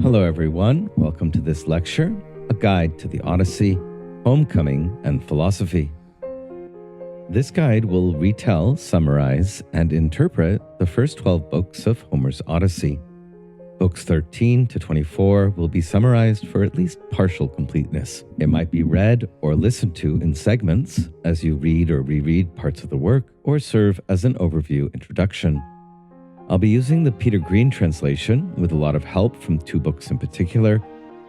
Hello everyone, welcome to this lecture, a guide to the Odyssey, homecoming, and philosophy. This guide will retell, summarize, and interpret the first 12 books of Homer's Odyssey. Books 13 to 24 will be summarized for at least partial completeness. It might be read or listened to in segments as you read or reread parts of the work, or serve as an overview introduction. I'll be using the Peter Green translation with a lot of help from two books in particular,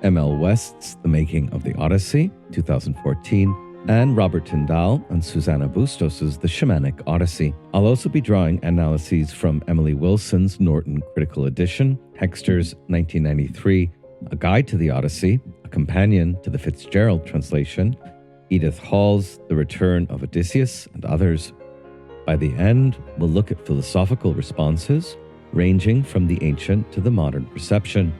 M.L. West's The Making of the Odyssey, 2014, and Robert Tyndall and Susanna Bustos' The Shamanic Odyssey. I'll also be drawing analyses from Emily Wilson's Norton Critical Edition, Hexter's 1993, A Guide to the Odyssey, a companion to the Fitzgerald translation, Edith Hall's The Return of Odysseus, and others. By the end, we'll look at philosophical responses, ranging from the ancient to the modern perception,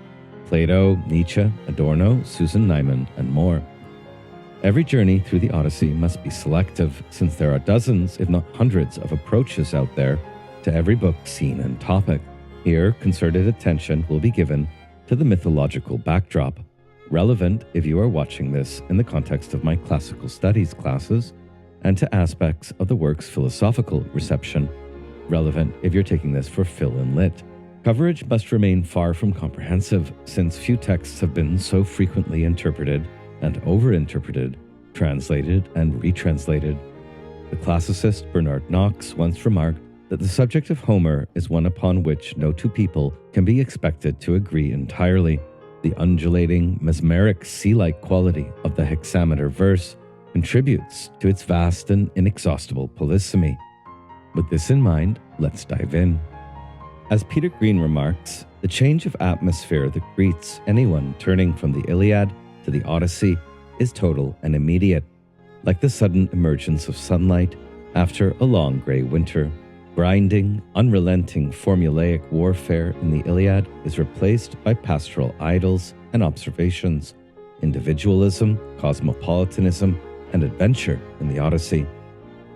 Plato, Nietzsche, Adorno, Susan Neiman, and more. Every journey through the Odyssey must be selective, since there are dozens, if not hundreds, of approaches out there to every book, scene, and topic. Here, concerted attention will be given to the mythological backdrop, relevant if you are watching this in the context of my classical studies classes, and to aspects of the work's philosophical reception, relevant if you're taking this for Phil and Lit. Coverage must remain far from comprehensive, since few texts have been so frequently interpreted and overinterpreted, translated and retranslated. The classicist Bernard Knox once remarked that the subject of Homer is one upon which no two people can be expected to agree entirely. The undulating, mesmeric sea-like quality of the hexameter verse contributes to its vast and inexhaustible polysemy. With this in mind, let's dive in. As Peter Green remarks, the change of atmosphere that greets anyone turning from the Iliad to the Odyssey is total and immediate, like the sudden emergence of sunlight after a long gray winter. Grinding, unrelenting formulaic warfare in the Iliad is replaced by pastoral idyls and observations, individualism, cosmopolitanism, and adventure in the Odyssey.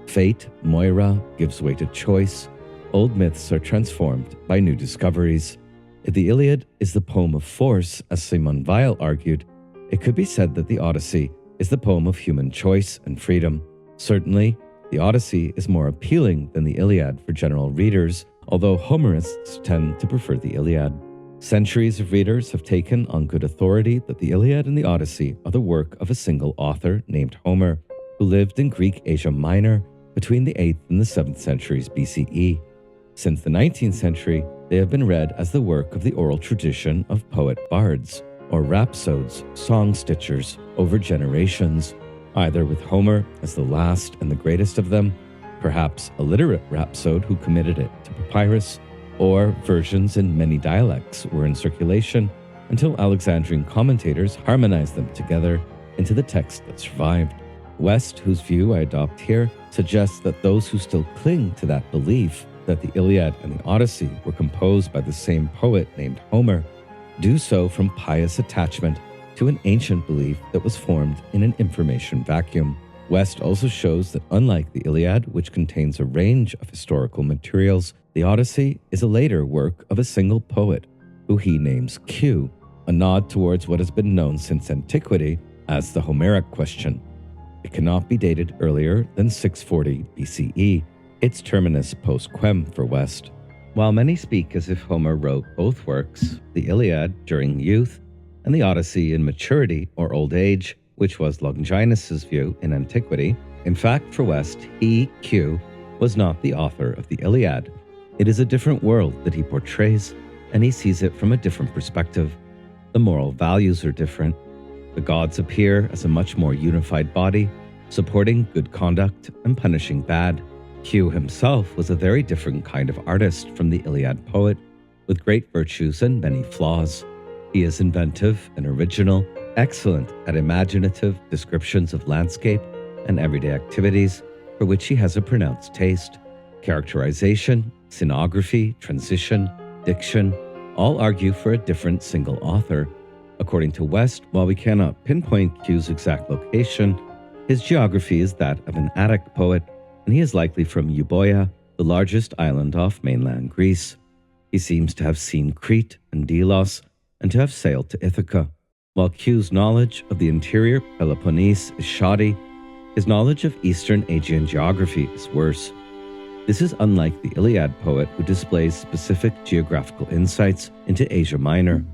Fate, Moira, gives way to choice. Old myths are transformed by new discoveries. If the Iliad is the poem of force, as Simone Weil argued, it could be said that the Odyssey is the poem of human choice and freedom. Certainly, the Odyssey is more appealing than the Iliad for general readers, although Homerists tend to prefer the Iliad. Centuries of readers have taken on good authority that the Iliad and the Odyssey are the work of a single author named Homer, who lived in Greek Asia Minor between the 8th and the 7th centuries BCE. Since the 19th century, they have been read as the work of the oral tradition of poet-bards, or rhapsodes, song-stitchers, over generations, either with Homer as the last and the greatest of them, perhaps a literate rhapsode who committed it to papyrus, or versions in many dialects were in circulation until Alexandrian commentators harmonized them together into the text that survived. West, whose view I adopt here, suggests that those who still cling to that belief that the Iliad and the Odyssey were composed by the same poet named Homer do so from pious attachment to an ancient belief that was formed in an information vacuum. West also shows that unlike the Iliad, which contains a range of historical materials, the Odyssey is a later work of a single poet, who he names Q, a nod towards what has been known since antiquity as the Homeric question. It cannot be dated earlier than 640 BCE, its terminus post quem for West. While many speak as if Homer wrote both works, the Iliad during youth and the Odyssey in maturity or old age, which was Longinus's view in antiquity, in fact for West, he, Q, was not the author of the Iliad. It is a different world that he portrays, and he sees it from a different perspective. The moral values are different. The gods appear as a much more unified body, supporting good conduct and punishing bad. Q himself was a very different kind of artist from the Iliad poet, with great virtues and many flaws. He is inventive and original, excellent at imaginative descriptions of landscape and everyday activities, for which he has a pronounced taste. Characterization, scenography, transition, diction, all argue for a different single author. According to West, while we cannot pinpoint Q's exact location, his geography is that of an Attic poet, and he is likely from Euboea, the largest island off mainland Greece. He seems to have seen Crete and Delos, and to have sailed to Ithaca. While Q's knowledge of the interior Peloponnese is shoddy, his knowledge of Eastern Aegean geography is worse. This is unlike the Iliad poet, who displays specific geographical insights into Asia Minor.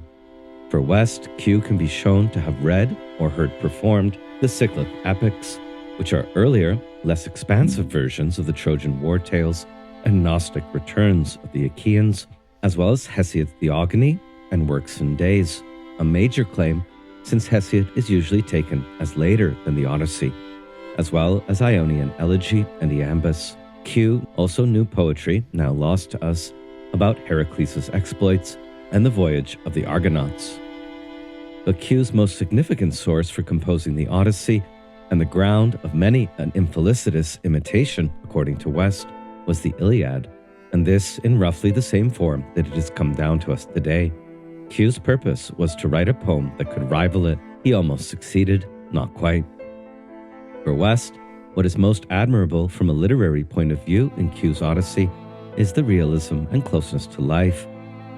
For West, Q can be shown to have read or heard performed the cyclic epics, which are earlier, less expansive versions of the Trojan war tales and Gnostic returns of the Achaeans, as well as Hesiod's Theogony and Works and Days, a major claim since Hesiod is usually taken as later than the Odyssey, as well as Ionian Elegy and Iambus. Q also knew poetry, now lost to us, about Heracles' exploits and the voyage of the Argonauts. But Q's most significant source for composing the Odyssey, and the ground of many an infelicitous imitation, according to West, was the Iliad, and this in roughly the same form that it has come down to us today. Q's purpose was to write a poem that could rival it. He almost succeeded, not quite. For West, what is most admirable from a literary point of view in Q's Odyssey is the realism and closeness to life,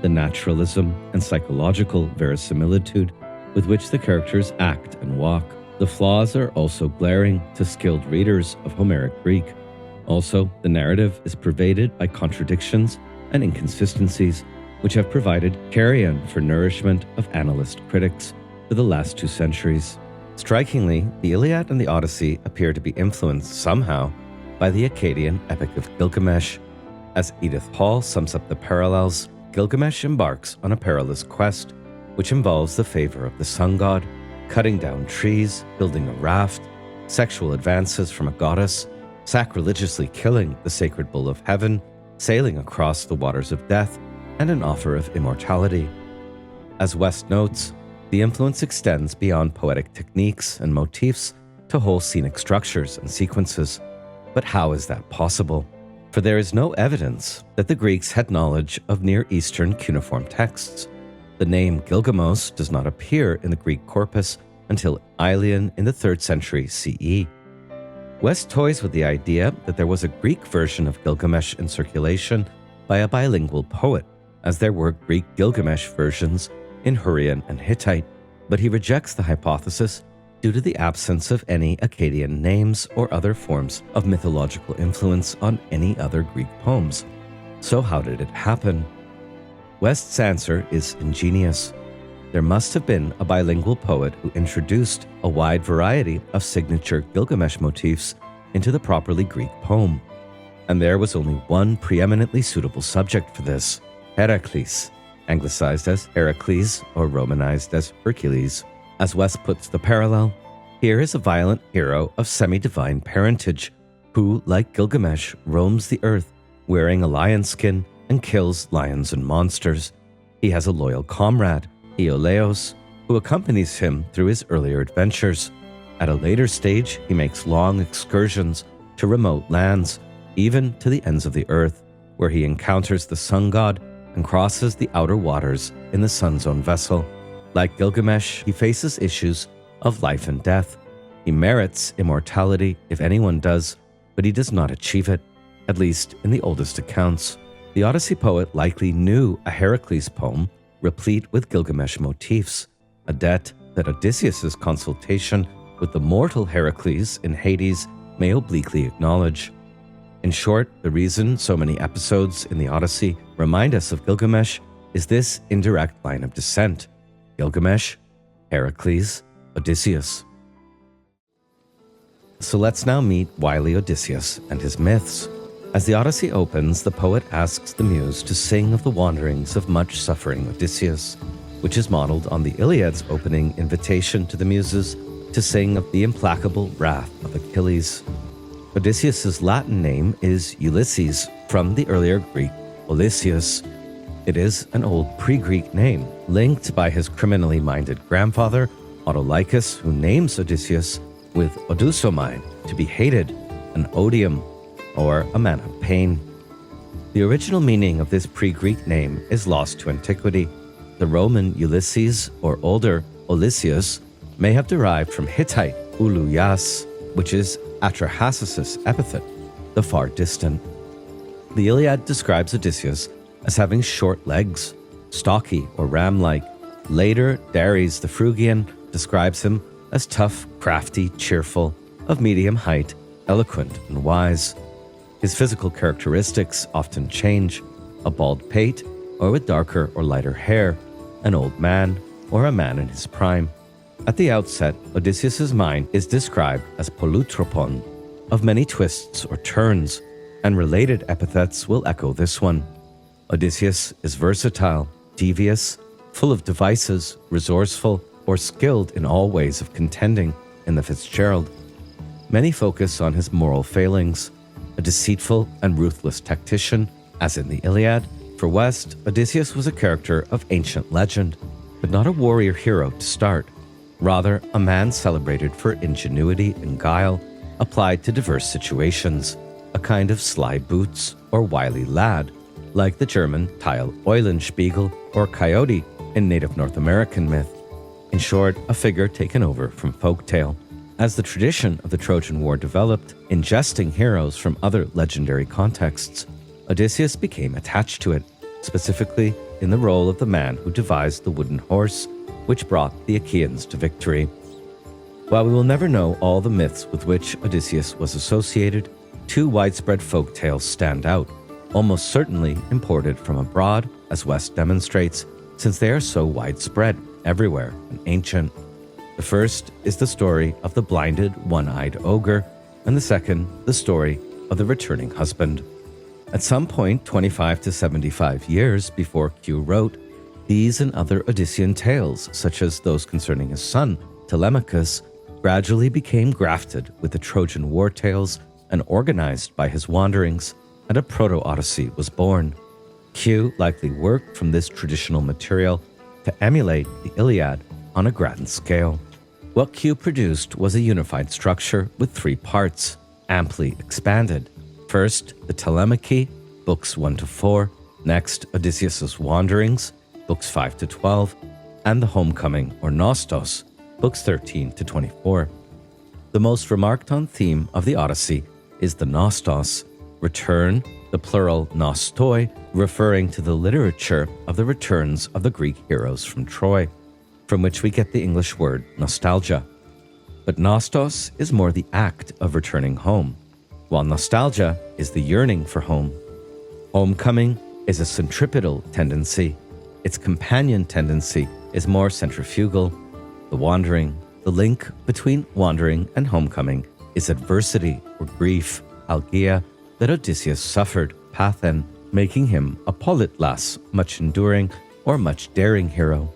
the naturalism and psychological verisimilitude with which the characters act and walk. The flaws are also glaring to skilled readers of Homeric Greek. Also, the narrative is pervaded by contradictions and inconsistencies, which have provided carrion for nourishment of analyst critics for the last 2 centuries. Strikingly, the Iliad and the Odyssey appear to be influenced somehow by the Akkadian epic of Gilgamesh. As Edith Hall sums up the parallels, Gilgamesh embarks on a perilous quest, which involves the favor of the sun god, cutting down trees, building a raft, sexual advances from a goddess, sacrilegiously killing the sacred bull of heaven, sailing across the waters of death, and an offer of immortality. As West notes, the influence extends beyond poetic techniques and motifs to whole scenic structures and sequences. But how is that possible? For there is no evidence that the Greeks had knowledge of Near Eastern cuneiform texts. The name Gilgamos does not appear in the Greek corpus until Iliad in the 3rd century CE. West toys with the idea that there was a Greek version of Gilgamesh in circulation by a bilingual poet, as there were Greek Gilgamesh versions in Hurrian and Hittite, but he rejects the hypothesis due to the absence of any Akkadian names or other forms of mythological influence on any other Greek poems. So how did it happen? West's answer is ingenious. There must have been a bilingual poet who introduced a wide variety of signature Gilgamesh motifs into the properly Greek poem. And there was only one preeminently suitable subject for this, Heracles, anglicized as Heracles or romanized as Hercules. As West puts the parallel, here is a violent hero of semi-divine parentage who, like Gilgamesh, roams the earth wearing a lion skin and kills lions and monsters. He has a loyal comrade, Ino-Leukothea, who accompanies him through his earlier adventures. At a later stage, he makes long excursions to remote lands, even to the ends of the earth, where he encounters the sun god and crosses the outer waters in the sun's own vessel. Like Gilgamesh, he faces issues of life and death. He merits immortality if anyone does, but he does not achieve it, at least in the oldest accounts. The Odyssey poet likely knew a Heracles poem replete with Gilgamesh motifs, a debt that Odysseus' consultation with the mortal Heracles in Hades may obliquely acknowledge. In short, the reason so many episodes in the Odyssey remind us of Gilgamesh is this indirect line of descent: Gilgamesh, Heracles, Odysseus. So let's now meet wily Odysseus and his myths. As the Odyssey opens, the poet asks the muse to sing of the wanderings of much suffering Odysseus, which is modeled on the Iliad's opening invitation to the muses to sing of the implacable wrath of Achilles. Odysseus' Latin name is Ulysses, from the earlier Greek Odysseus. It is an old pre-Greek name, linked by his criminally minded grandfather, Autolycus, who names Odysseus with Odousomai, to be hated, an odium, or a man of pain. The original meaning of this pre-Greek name is lost to antiquity. The Roman Ulysses, or older Odysseus, may have derived from Hittite Uluyas, which is Atrahasis' epithet, the far distant. The Iliad describes Odysseus as having short legs, stocky or ram-like, Later, Dares the Phrygian describes him as tough, crafty, cheerful, of medium height, eloquent, and wise. His physical characteristics often change: a bald pate, or with darker or lighter hair, an old man, or a man in his prime. At the outset, Odysseus's mind is described as polutropon, of many twists or turns, and related epithets will echo this one. Odysseus is versatile, devious, full of devices, resourceful, or skilled in all ways of contending in the Fitzgerald. Many focus on his moral failings, a deceitful and ruthless tactician, as in the Iliad. For West, Odysseus was a character of ancient legend, but not a warrior hero to start. Rather, a man celebrated for ingenuity and guile applied to diverse situations, a kind of sly boots or wily lad, like the German Teil Eulenspiegel or Coyote in native North American myth. In short, a figure taken over from folktale. As the tradition of the Trojan War developed, ingesting heroes from other legendary contexts, Odysseus became attached to it, specifically in the role of the man who devised the wooden horse, which brought the Achaeans to victory. While we will never know all the myths with which Odysseus was associated, two widespread folk tales stand out, almost certainly imported from abroad, as West demonstrates, since they are so widespread, everywhere, and ancient. The first is the story of the blinded, one-eyed ogre, and the second, the story of the returning husband. At some point 25 to 75 years before Q wrote, these and other Odyssean tales, such as those concerning his son, Telemachos, gradually became grafted with the Trojan war tales and organized by his wanderings, and a proto-Odyssey was born. Q likely worked from this traditional material to emulate the Iliad on a grand scale. What Q produced was a unified structure with three parts, amply expanded. First, the Telemachy, books 1 to 4, next, Odysseus's Wanderings, books 5 to 12, and the Homecoming, or Nostos, books 13 to 24. The most remarked on theme of the Odyssey is the Nostos, return, the plural nostoi, referring to the literature of the returns of the Greek heroes from Troy, from which we get the English word nostalgia. But nostos is more the act of returning home, while nostalgia is the yearning for home. Homecoming is a centripetal tendency. Its companion tendency is more centrifugal. The wandering, the link between wandering and homecoming, is adversity or grief, algia, that Odysseus suffered, pathen, making him a politlas, much enduring or much daring hero.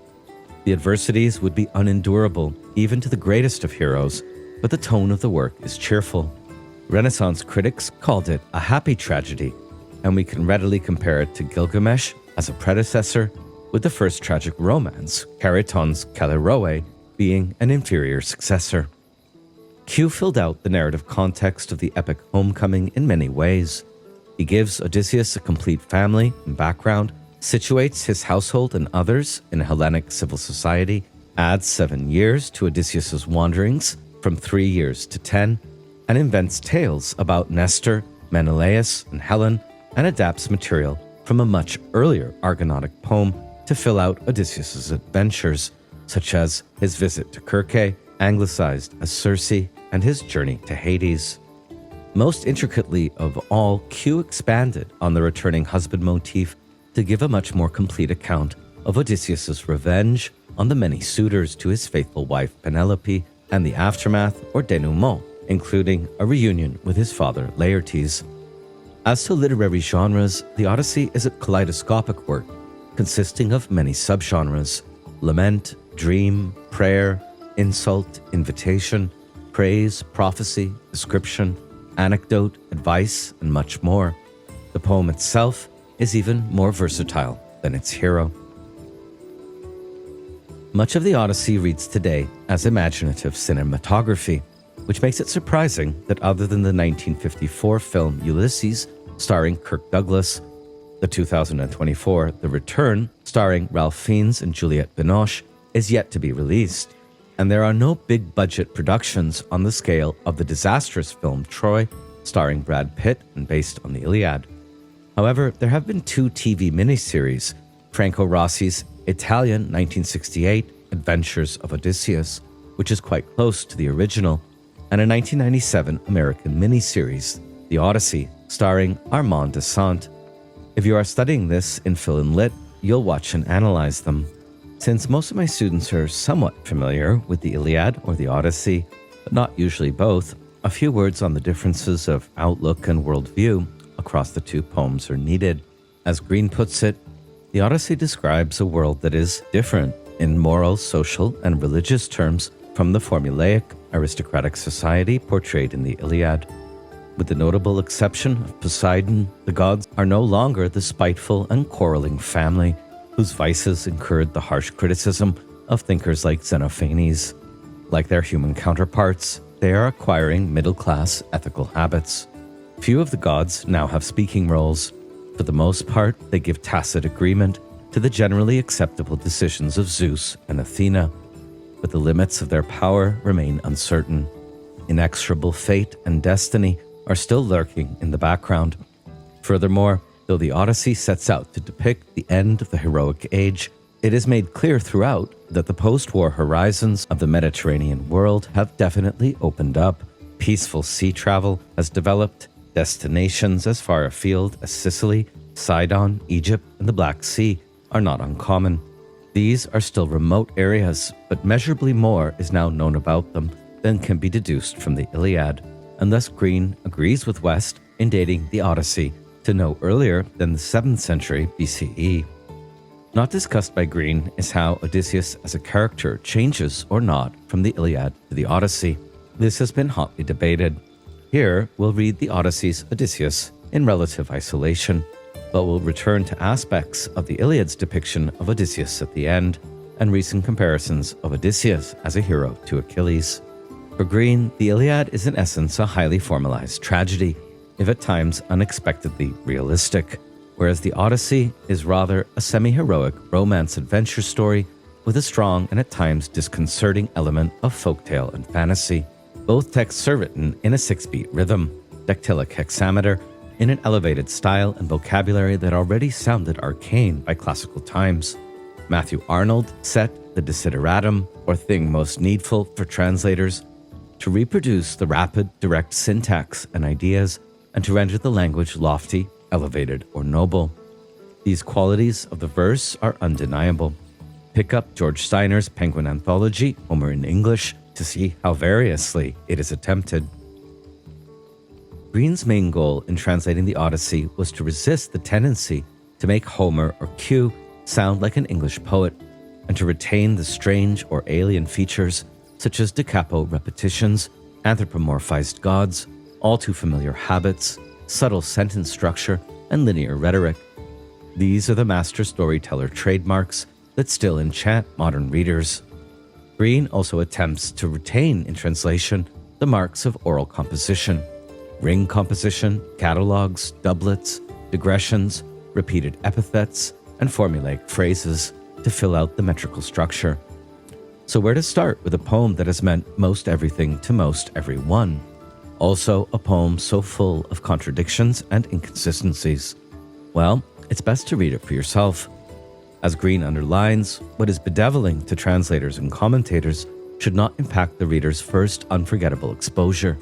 The adversities would be unendurable even to the greatest of heroes, but the tone of the work is cheerful. Renaissance critics called it a happy tragedy, and we can readily compare it to Gilgamesh as a predecessor, with the first tragic romance, Chariton's Callirrhoe, being an inferior successor. Q filled out the narrative context of the epic Homecoming in many ways. He gives Odysseus a complete family and background, situates his household and others in Hellenic civil society, adds 7 years to Odysseus's wanderings, from 3 years to 10, and invents tales about Nestor, Menelaos, and Helen, and adapts material from a much earlier Argonautic poem to fill out Odysseus's adventures, such as his visit to Circe, anglicized as Circe, and his journey to Hades. Most intricately of all, Q expanded on the returning husband motif to give a much more complete account of Odysseus's revenge on the many suitors to his faithful wife Penelope, and the aftermath or denouement, including a reunion with his father Laertes. As to literary genres, the Odyssey is a kaleidoscopic work consisting of many subgenres: lament, dream, prayer, insult, invitation, praise, prophecy, description, anecdote, advice, and much more. The poem itself is even more versatile than its hero. Much of the Odyssey reads today as imaginative cinematography, which makes it surprising that other than the 1954 film Ulysses, starring Kirk Douglas, the 2024 The Return, starring Ralph Fiennes and Juliette Binoche, is yet to be released, and there are no big-budget productions on the scale of the disastrous film Troy, starring Brad Pitt and based on the Iliad. However, there have been 2 TV miniseries, Franco Rossi's Italian 1968 Adventures of Odysseus, which is quite close to the original, and a 1997 American miniseries, The Odyssey, starring Armand Descent. If you are studying this in Phil and Lit, you'll watch and analyze them. Since most of my students are somewhat familiar with the Iliad or the Odyssey, but not usually both, a few words on the differences of outlook and worldview across the two poems are needed. As Green puts it, the Odyssey describes a world that is different in moral, social, and religious terms from the formulaic, aristocratic society portrayed in the Iliad. With the notable exception of Poseidon, the gods are no longer the spiteful and quarreling family whose vices incurred the harsh criticism of thinkers like Xenophanes. Like their human counterparts, they are acquiring middle-class ethical habits. Few of the gods now have speaking roles. For the most part, they give tacit agreement to the generally acceptable decisions of Zeus and Athena, but the limits of their power remain uncertain. Inexorable fate and destiny are still lurking in the background. Furthermore, though the Odyssey sets out to depict the end of the heroic age, it is made clear throughout that the post-war horizons of the Mediterranean world have definitely opened up. Peaceful sea travel has developed. Destinations as far afield as Sicily, Sidon, Egypt, and the Black Sea are not uncommon. These are still remote areas, but measurably more is now known about them than can be deduced from the Iliad, and thus Green agrees with West in dating the Odyssey to no earlier than the 7th century BCE. Not discussed by Green is how Odysseus as a character changes or not from the Iliad to the Odyssey. This has been hotly debated. Here, we'll read the Odyssey's Odysseus in relative isolation, but we'll return to aspects of the Iliad's depiction of Odysseus at the end, and recent comparisons of Odysseus as a hero to Achilles. For Green, the Iliad is in essence a highly formalized tragedy, if at times unexpectedly realistic, whereas the Odyssey is rather a semi-heroic romance adventure story with a strong and at times disconcerting element of folktale and fantasy. Both texts are written in a 6-beat rhythm, dactylic hexameter, in an elevated style and vocabulary that already sounded arcane by classical times. Matthew Arnold set the desideratum, or thing most needful for translators, to reproduce the rapid, direct syntax and ideas, and to render the language lofty, elevated, or noble. These qualities of the verse are undeniable. Pick up George Steiner's Penguin anthology, Homer in English, to see how variously it is attempted. Green's main goal in translating the Odyssey was to resist the tendency to make Homer or Q sound like an English poet, and to retain the strange or alien features such as da capo repetitions, anthropomorphized gods, all too familiar habits, subtle sentence structure, and linear rhetoric. These are the master storyteller trademarks that still enchant modern readers. Green also attempts to retain in translation the marks of oral composition, ring composition, catalogues, doublets, digressions, repeated epithets, and formulaic phrases to fill out the metrical structure. So where to start with a poem that has meant most everything to most everyone? Also a poem so full of contradictions and inconsistencies. Well, it's best to read it for yourself. As Green underlines, what is bedeviling to translators and commentators should not impact the reader's first unforgettable exposure.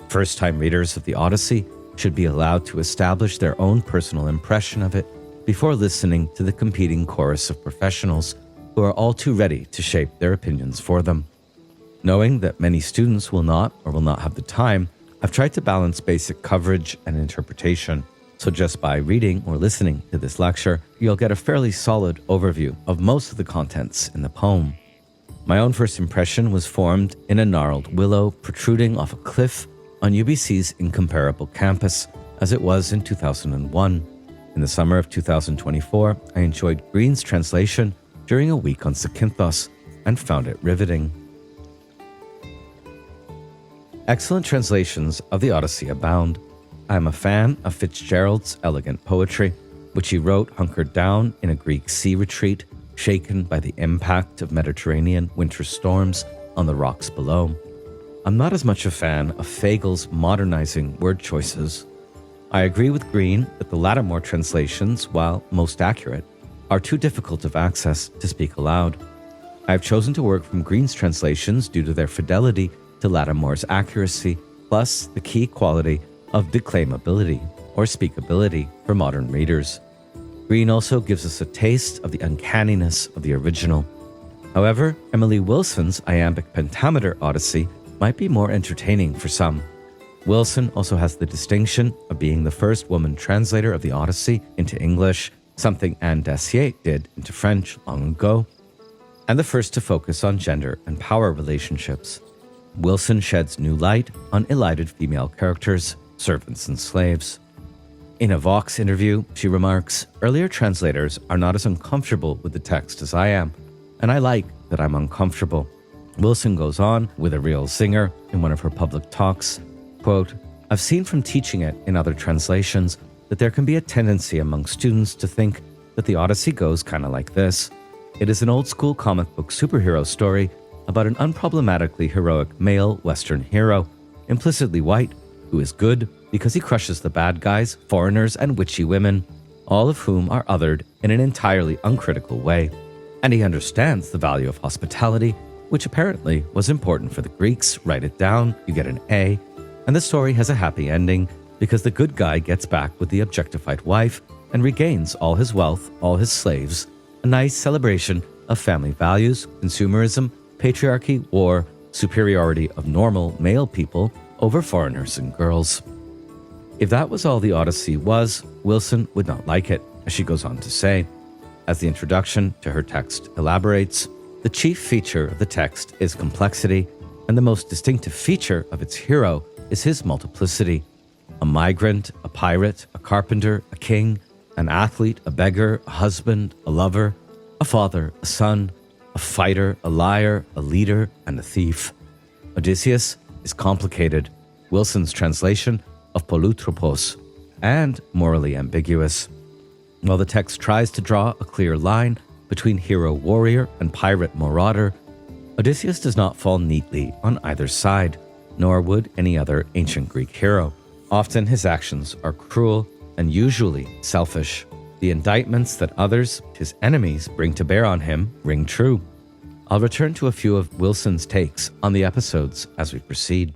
First-time readers of the Odyssey should be allowed to establish their own personal impression of it before listening to the competing chorus of professionals who are all too ready to shape their opinions for them. Knowing that many students will not have the time, I've tried to balance basic coverage and interpretation. So just by reading or listening to this lecture, you'll get a fairly solid overview of most of the contents in the poem. My own first impression was formed in a gnarled willow protruding off a cliff on UBC's incomparable campus, as it was in 2001. In the summer of 2024, I enjoyed Green's translation during a week on Zakynthos and found it riveting. Excellent translations of the Odyssey abound. I am a fan of Fitzgerald's elegant poetry, which he wrote hunkered down in a Greek sea retreat, shaken by the impact of Mediterranean winter storms on the rocks below. I'm not as much a fan of Fagel's modernizing word choices. I agree with Green that the Lattimore translations, while most accurate, are too difficult of access to speak aloud. I have chosen to work from Green's translations due to their fidelity to Lattimore's accuracy, plus the key quality of declaimability or speakability for modern readers. Green also gives us a taste of the uncanniness of the original. However, Emily Wilson's iambic pentameter Odyssey might be more entertaining for some. Wilson also has the distinction of being the first woman translator of the Odyssey into English, something Anne Dacier did into French long ago, and the first to focus on gender and power relationships. Wilson sheds new light on elided female characters, servants and slaves. In a Vox interview, she remarks, "Earlier translators are not as uncomfortable with the text as I am, and I like that I'm uncomfortable." Wilson goes on with a real zinger in one of her public talks, quote, "I've seen from teaching it in other translations that there can be a tendency among students to think that the Odyssey goes kind of like this. It is an old-school comic book superhero story about an unproblematically heroic male Western hero, implicitly white, who is good because he crushes the bad guys, foreigners, and witchy women, all of whom are othered in an entirely uncritical way. And he understands the value of hospitality, which apparently was important for the Greeks. Write it down, you get an A. And the story has a happy ending because the good guy gets back with the objectified wife and regains all his wealth, all his slaves, a nice celebration of family values, consumerism, patriarchy, war, superiority of normal male people over foreigners and girls." If that was all the Odyssey was, Wilson would not like it, as she goes on to say. As the introduction to her text elaborates, the chief feature of the text is complexity, and the most distinctive feature of its hero is his multiplicity. A migrant, a pirate, a carpenter, a king, an athlete, a beggar, a husband, a lover, a father, a son, a fighter, a liar, a leader, and a thief. Odysseus is complicated, Wilson's translation of Polutropos, and morally ambiguous. While the text tries to draw a clear line between hero-warrior and pirate-marauder, Odysseus does not fall neatly on either side, nor would any other ancient Greek hero. Often his actions are cruel and usually selfish. The indictments that others, his enemies, bring to bear on him ring true. I'll return to a few of Wilson's takes on the episodes as we proceed.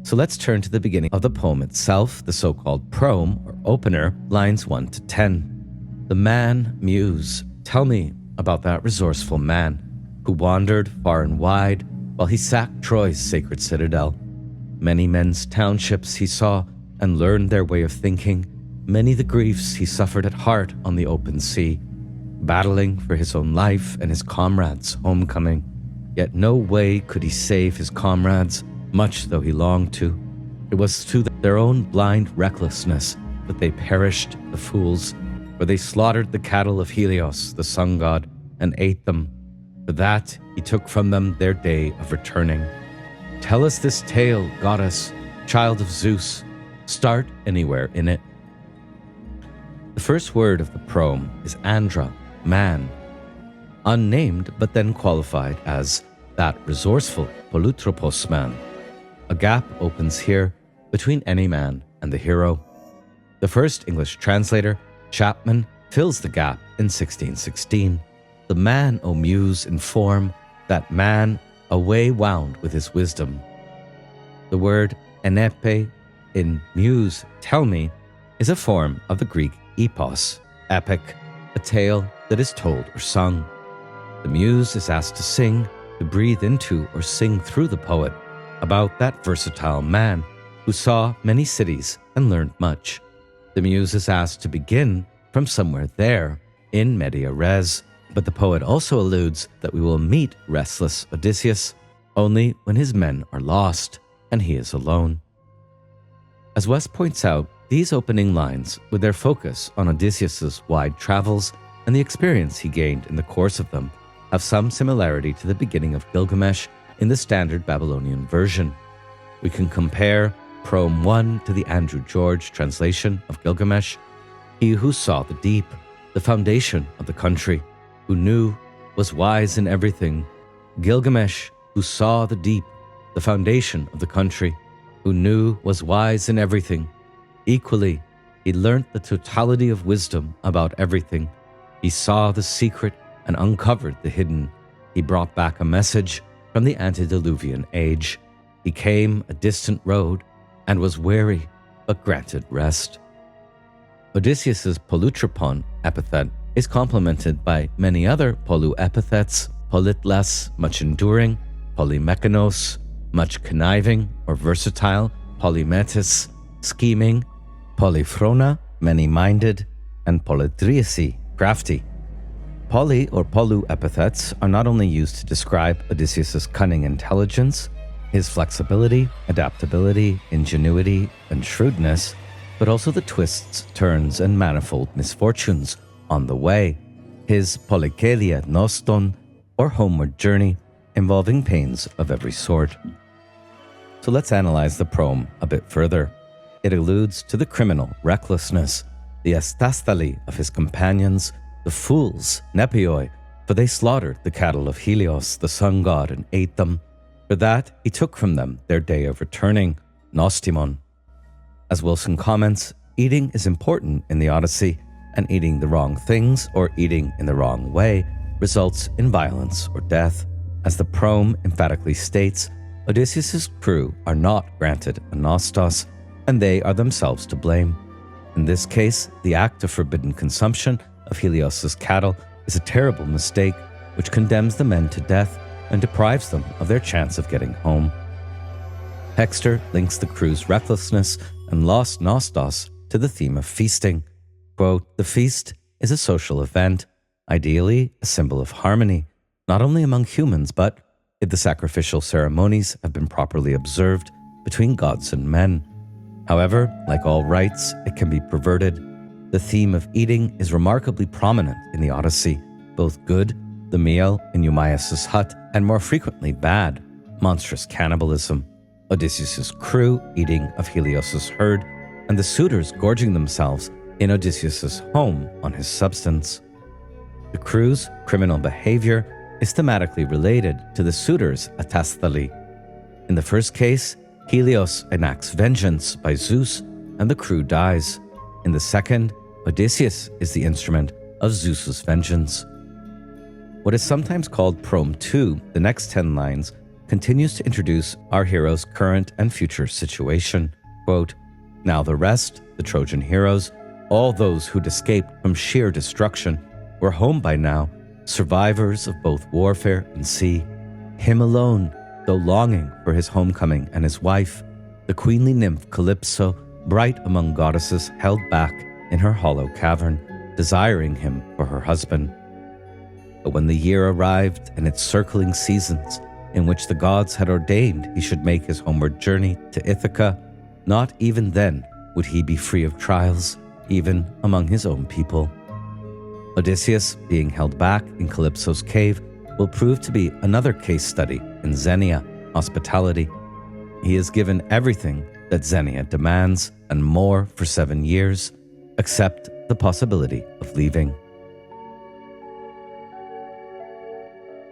So let's turn to the beginning of the poem itself, the so-called Proem, or opener, lines 1 to 10. "The man, muse, tell me about that resourceful man who wandered far and wide while he sacked Troy's sacred citadel. Many men's townships he saw and learned their way of thinking, many the griefs he suffered at heart on the open sea, battling for his own life and his comrades' homecoming. Yet no way could he save his comrades, much though he longed to. It was through their own blind recklessness that they perished, the fools, for they slaughtered the cattle of Helios, the sun god, and ate them. For that he took from them their day of returning. Tell us this tale, goddess, child of Zeus. Start anywhere in it." The first word of the Proem is andra, man, unnamed but then qualified as that resourceful Polutropos man. A gap opens here between any man and the hero. The first English translator, Chapman, fills the gap in 1616. The man, O muse, inform, that man away wound with his wisdom. The word enepe in muse, tell me, is a form of the Greek epos, epic, a tale that is told or sung. The muse is asked to sing, to breathe into or sing through the poet about that versatile man who saw many cities and learned much. The muse is asked to begin from somewhere there, in media res, but the poet also alludes that we will meet restless Odysseus only when his men are lost and he is alone. As West points out, these opening lines, with their focus on Odysseus's wide travels and the experience he gained in the course of them, have some similarity to the beginning of Gilgamesh in the standard Babylonian version. We can compare Proem 1 to the Andrew George translation of Gilgamesh. He who saw the deep, the foundation of the country, who knew, was wise in everything. Gilgamesh, who saw the deep, the foundation of the country, who knew, was wise in everything. Equally, he learnt the totality of wisdom about everything, He saw the secret and uncovered the hidden. He brought back a message from the antediluvian age. He came a distant road and was weary, but granted rest. Odysseus's polutropon epithet is complemented by many other polu epithets: politlas, much enduring; polymekanos, much conniving or versatile; polymetis, scheming; polyphrona, many-minded; and polydriasi, crafty. Poly or polu epithets are not only used to describe Odysseus's cunning intelligence, his flexibility, adaptability, ingenuity, and shrewdness, but also the twists, turns, and manifold misfortunes on the way, his polykelia noston, or homeward journey, involving pains of every sort. So let's analyze the proem a bit further. It alludes to the criminal recklessness, the astastali of his companions, the fools, nepioi, for they slaughtered the cattle of Helios, the sun god, and ate them. For that he took from them their day of returning, nostimon. As Wilson comments, eating is important in the Odyssey, and eating the wrong things or eating in the wrong way results in violence or death. As the proem emphatically states, Odysseus' crew are not granted a nostos, and they are themselves to blame. In this case, the act of forbidden consumption of Helios' cattle is a terrible mistake which condemns the men to death and deprives them of their chance of getting home. Hexter links the crew's recklessness and lost nostos to the theme of feasting. Quote, "The feast is a social event, ideally a symbol of harmony, not only among humans, but, if the sacrificial ceremonies have been properly observed, between gods and men. However, like all rites, it can be perverted. The theme of eating is remarkably prominent in the Odyssey, both good, the meal in Eumaeus' hut, and more frequently bad, monstrous cannibalism. Odysseus' crew eating of Helios' herd, and the suitors gorging themselves in Odysseus' home on his substance. The crew's criminal behavior is thematically related to the suitors' atastali. In the first case, Helios enacts vengeance by Zeus and the crew dies. In the second, Odysseus is the instrument of Zeus's vengeance. What is sometimes called Proem 2, the next 10 lines, continues to introduce our hero's current and future situation. Quote, "Now the rest, the Trojan heroes, all those who'd escaped from sheer destruction, were home by now, survivors of both warfare and sea. Him alone, though longing for his homecoming and his wife, the queenly nymph Kalypso, bright among goddesses, held back in her hollow cavern, desiring him for her husband. But when the year arrived and its circling seasons, in which the gods had ordained he should make his homeward journey to Ithaca, not even then would he be free of trials, even among his own people. Odysseus, being held back in Kalypso's cave, will prove to be another case study in Xenia, hospitality. He is given everything that Xenia demands and more for 7 years, except the possibility of leaving.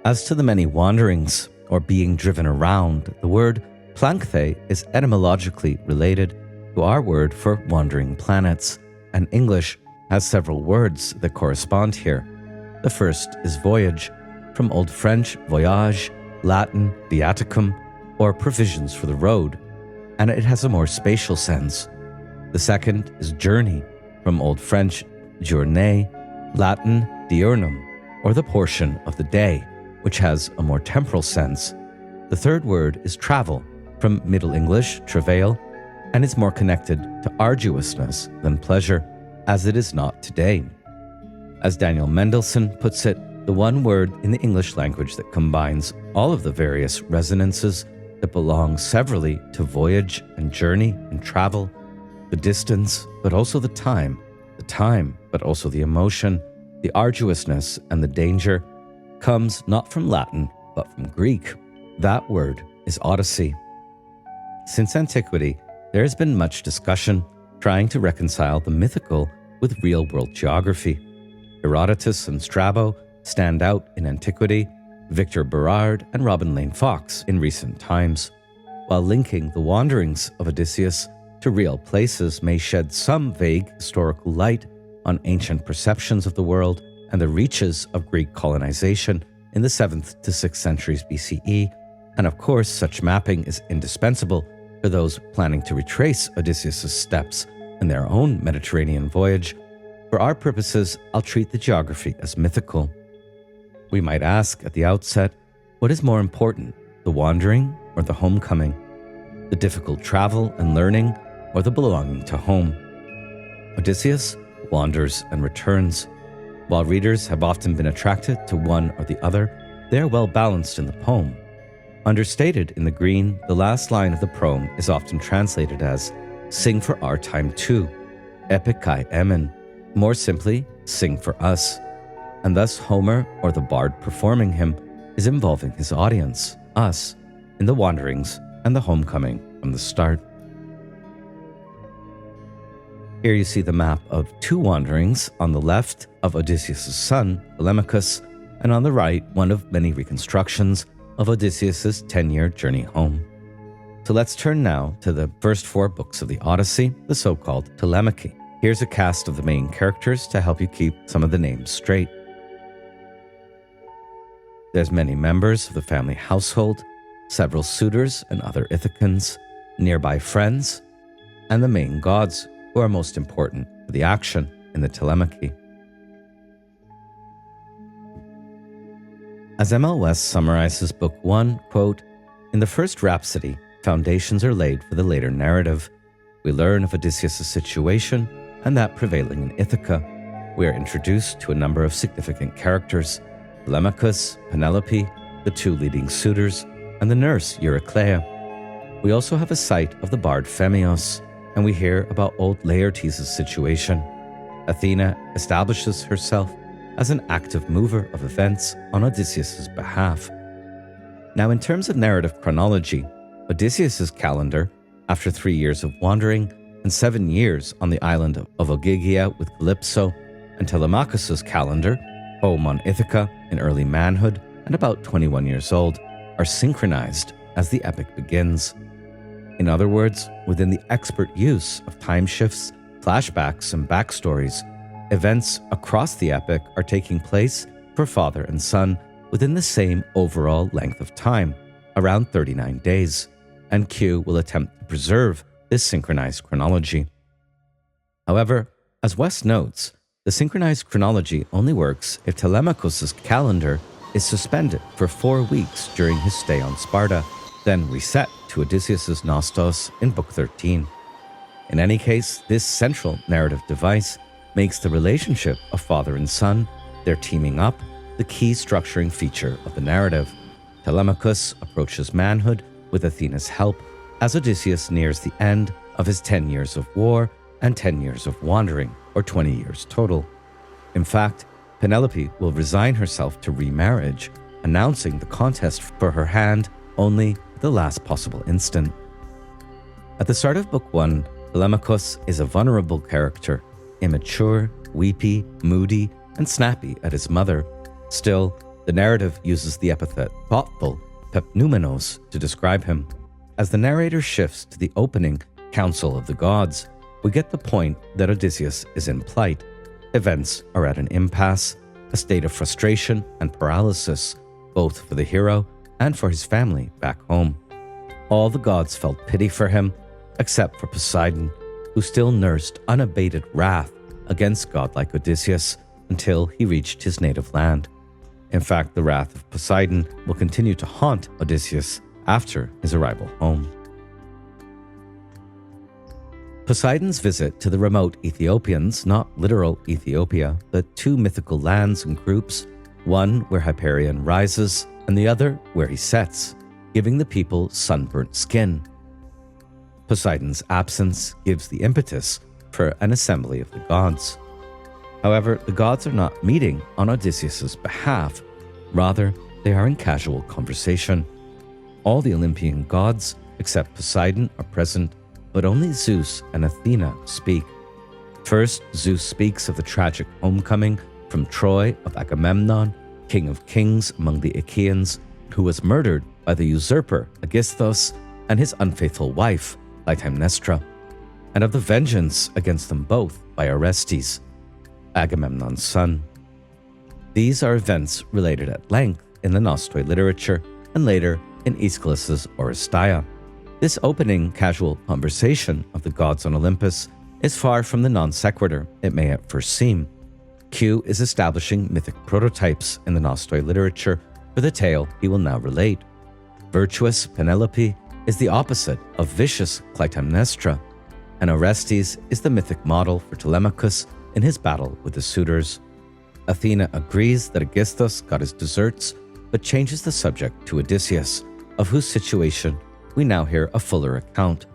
As to the many wanderings, or being driven around, the word plankthe is etymologically related to our word for wandering planets, and English has several words that correspond here. The first is voyage, from Old French voyage, Latin viaticum, or provisions for the road, and it has a more spatial sense. The second is journey, from Old French journée, Latin diurnum, or the portion of the day, which has a more temporal sense. The third word is travel, from Middle English travail, and is more connected to arduousness than pleasure, as it is not today. As Daniel Mendelssohn puts it, the one word in the English language that combines all of the various resonances that belong severally to voyage and journey and travel, the distance, but also the time, but also the emotion, the arduousness, and the danger, comes not from Latin, but from Greek. That word is Odyssey. Since antiquity, there has been much discussion trying to reconcile the mythical with real-world geography. Herodotus and Strabo stand out in antiquity, Victor Berard and Robin Lane Fox in recent times. While linking the wanderings of Odysseus to real places may shed some vague historical light on ancient perceptions of the world, and the reaches of Greek colonization in the 7th to 6th centuries BCE, and of course such mapping is indispensable for those planning to retrace Odysseus' steps in their own Mediterranean voyage. For our purposes, I'll treat the geography as mythical. We might ask at the outset, what is more important, the wandering or the homecoming? The difficult travel and learning or the belonging to home? Odysseus wanders and returns. While readers have often been attracted to one or the other, they are well balanced in the poem. Understated in the green, the last line of the Proem is often translated as, "Sing for our time too," epikai emen, more simply, sing for us. And thus Homer, or the bard performing him, is involving his audience, us, in the wanderings and the homecoming from the start. Here you see the map of two wanderings, on the left of Odysseus' son, Telemachos, and on the right, one of many reconstructions of Odysseus' 10-year journey home. So let's turn now to the first 4 books of the Odyssey, the so-called Telemachy. Here's a cast of the main characters to help you keep some of the names straight. There's many members of the family household, several suitors and other Ithacans, nearby friends, and the main gods, who are most important for the action in the Telemachy. As M.L. West summarizes Book 1, quote, "In the first rhapsody, foundations are laid for the later narrative. We learn of Odysseus' situation and that prevailing in Ithaca. We are introduced to a number of significant characters, Telemachos, Penelope, the 2 leading suitors, and the nurse Eurykleia. We also have a sight of the bard Phemios, and we hear about old Laertes' situation. Athena establishes herself as an active mover of events on Odysseus' behalf. Now, in terms of narrative chronology, Odysseus' calendar, after 3 years of wandering and 7 years on the island of Ogygia with Kalypso, and Telemachos' calendar, home on Ithaca in early manhood and about 21 years old, are synchronized as the epic begins. In other words, within the expert use of time shifts, flashbacks, and backstories, events across the epic are taking place for father and son within the same overall length of time, around 39 days, and Q will attempt to preserve this synchronized chronology. However, as West notes, the synchronized chronology only works if Telemachos' calendar is suspended for 4 weeks during his stay on Sparta, then reset to Odysseus' Nostos in Book 13. In any case, this central narrative device makes the relationship of father and son, their teaming up, the key structuring feature of the narrative. Telemachos approaches manhood with Athena's help as Odysseus nears the end of his 10 years of war and 10 years of wandering, or 20 years total. In fact, Penelope will resign herself to remarriage, announcing the contest for her hand only at the last possible instant. At the start of Book 1, Telemachos is a vulnerable character, immature, weepy, moody, and snappy at his mother. Still, the narrative uses the epithet thoughtful, pepnumenos, to describe him. As the narrator shifts to the opening Counsel of the Gods, we get the point that Odysseus is in plight. Events are at an impasse, a state of frustration and paralysis, both for the hero and for his family back home. All the gods felt pity for him, except for Poseidon, who still nursed unabated wrath against godlike Odysseus until he reached his native land. In fact, the wrath of Poseidon will continue to haunt Odysseus after his arrival home. Poseidon's visit to the remote Ethiopians, not literal Ethiopia, but 2 mythical lands and groups, one where Hyperion rises and the other where he sets, giving the people sunburnt skin. Poseidon's absence gives the impetus for an assembly of the gods. However, the gods are not meeting on Odysseus' behalf. Rather, they are in casual conversation. All the Olympian gods, except Poseidon, are present, but only Zeus and Athena speak. First, Zeus speaks of the tragic homecoming from Troy of Agamemnon, king of kings among the Achaeans, who was murdered by the usurper Aegisthus and his unfaithful wife, Clytemnestra, and of the vengeance against them both by Orestes, Agamemnon's son. These are events related at length in the Nostoi literature and later in Aeschylus's Oresteia. This opening casual conversation of the gods on Olympus is far from the non sequitur it may at first seem. Q is establishing mythic prototypes in the Nostoi literature for the tale he will now relate. Virtuous Penelope is the opposite of vicious Clytemnestra, and Orestes is the mythic model for Telemachos in his battle with the suitors. Athena agrees that Aegisthus got his deserts, but changes the subject to Odysseus, of whose situation we now hear a fuller account.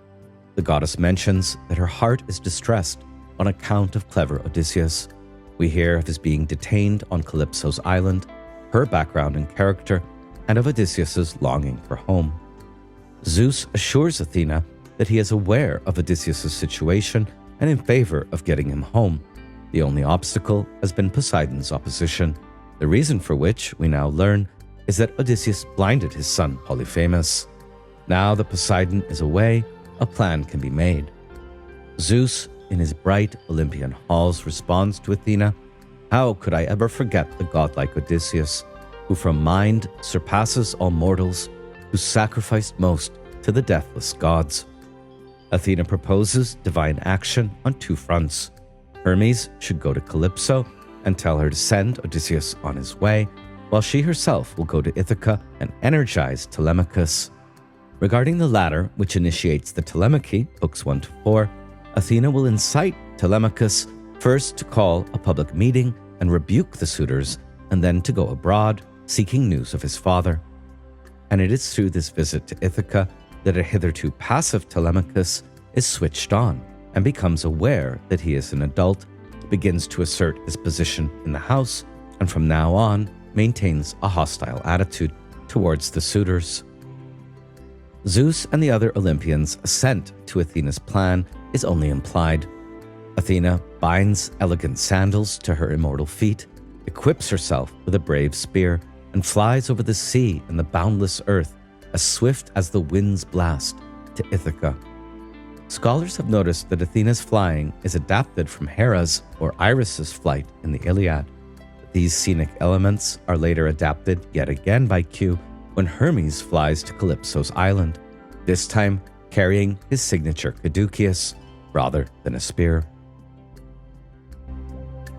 The goddess mentions that her heart is distressed on account of clever Odysseus. We hear of his being detained on Kalypso's island, her background and character, and of Odysseus's longing for home. Zeus assures Athena that he is aware of Odysseus's situation and in favor of getting him home. The only obstacle has been Poseidon's opposition, the reason for which we now learn is that Odysseus blinded his son Polyphemus. Now that Poseidon is away, a plan can be made. Zeus, in his bright Olympian halls, responds to Athena, "How could I ever forget the godlike Odysseus, who from mind surpasses all mortals, who sacrificed most to the deathless gods?" Athena proposes divine action on two fronts. Hermes should go to Kalypso and tell her to send Odysseus on his way, while she herself will go to Ithaca and energize Telemachos. Regarding the latter, which initiates the Telemachy, books 1 to 4, Athena will incite Telemachos first to call a public meeting and rebuke the suitors, and then to go abroad, seeking news of his father. And it is through this visit to Ithaca that a hitherto passive Telemachos is switched on and becomes aware that he is an adult, begins to assert his position in the house, and from now on maintains a hostile attitude towards the suitors. Zeus and the other Olympians' assent to Athena's plan is only implied. Athena binds elegant sandals to her immortal feet, equips herself with a brave spear, and flies over the sea and the boundless earth as swift as the wind's blast to Ithaca. Scholars have noticed that Athena's flying is adapted from Hera's or Iris's flight in the Iliad. These scenic elements are later adapted yet again by Q when Hermes flies to Kalypso's island, this time carrying his signature caduceus rather than a spear.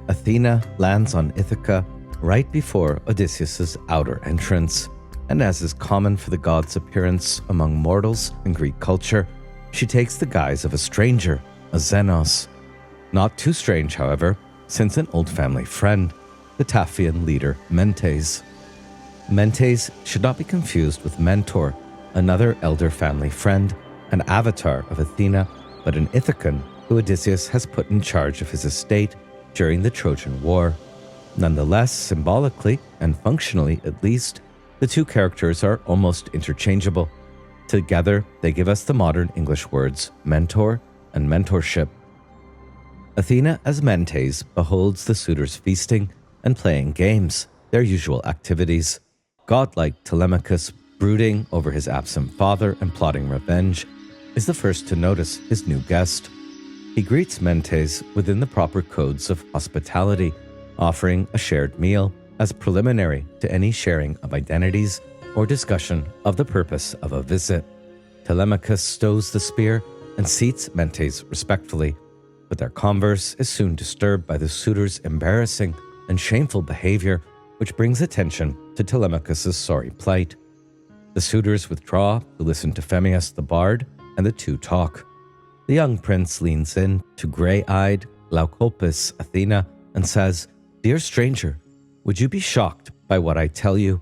Athena lands on Ithaca right before Odysseus's outer entrance, and as is common for the god's appearance among mortals in Greek culture, she takes the guise of a stranger, a xenos. Not too strange, however, since an old family friend, the Taphian leader Mentes. Mentes should not be confused with Mentor, another elder family friend, an avatar of Athena, but an Ithacan who Odysseus has put in charge of his estate during the Trojan War. Nonetheless, symbolically and functionally at least, the two characters are almost interchangeable. Together, they give us the modern English words mentor and mentorship. Athena as Mentes beholds the suitors feasting and playing games, their usual activities. Godlike Telemachos, brooding over his absent father and plotting revenge, is the first to notice his new guest. He greets Mentes within the proper codes of hospitality, offering a shared meal as preliminary to any sharing of identities or discussion of the purpose of a visit. Telemachos stows the spear and seats Mentes respectfully, but their converse is soon disturbed by the suitor's embarrassing and shameful behavior, which brings attention to Telemachos' sorry plight. The suitors withdraw to listen to Phemius the bard, and the two talk. The young prince leans in to gray-eyed, glaucopous Athena and says, "Dear stranger, would you be shocked by what I tell you?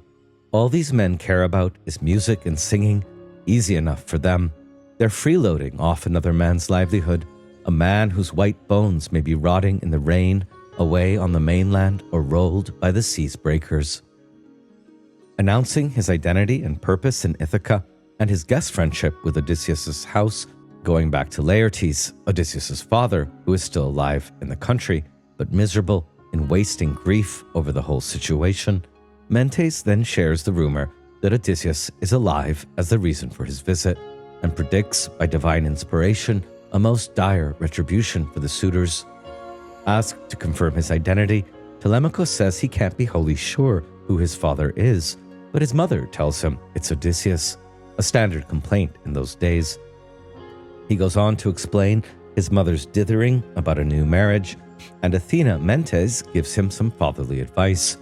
All these men care about is music and singing, easy enough for them. They're freeloading off another man's livelihood, a man whose white bones may be rotting in the rain, away on the mainland or rolled by the sea's breakers." Announcing his identity and purpose in Ithaca and his guest friendship with Odysseus' house, going back to Laertes, Odysseus' father, who is still alive in the country, but miserable in wasting grief over the whole situation, Mentes then shares the rumor that Odysseus is alive as the reason for his visit, and predicts by divine inspiration a most dire retribution for the suitors. Asked to confirm his identity, Telemachos says he can't be wholly sure who his father is, but his mother tells him it's Odysseus, a standard complaint in those days. He goes on to explain his mother's dithering about a new marriage, and Athena Mentes gives him some fatherly advice.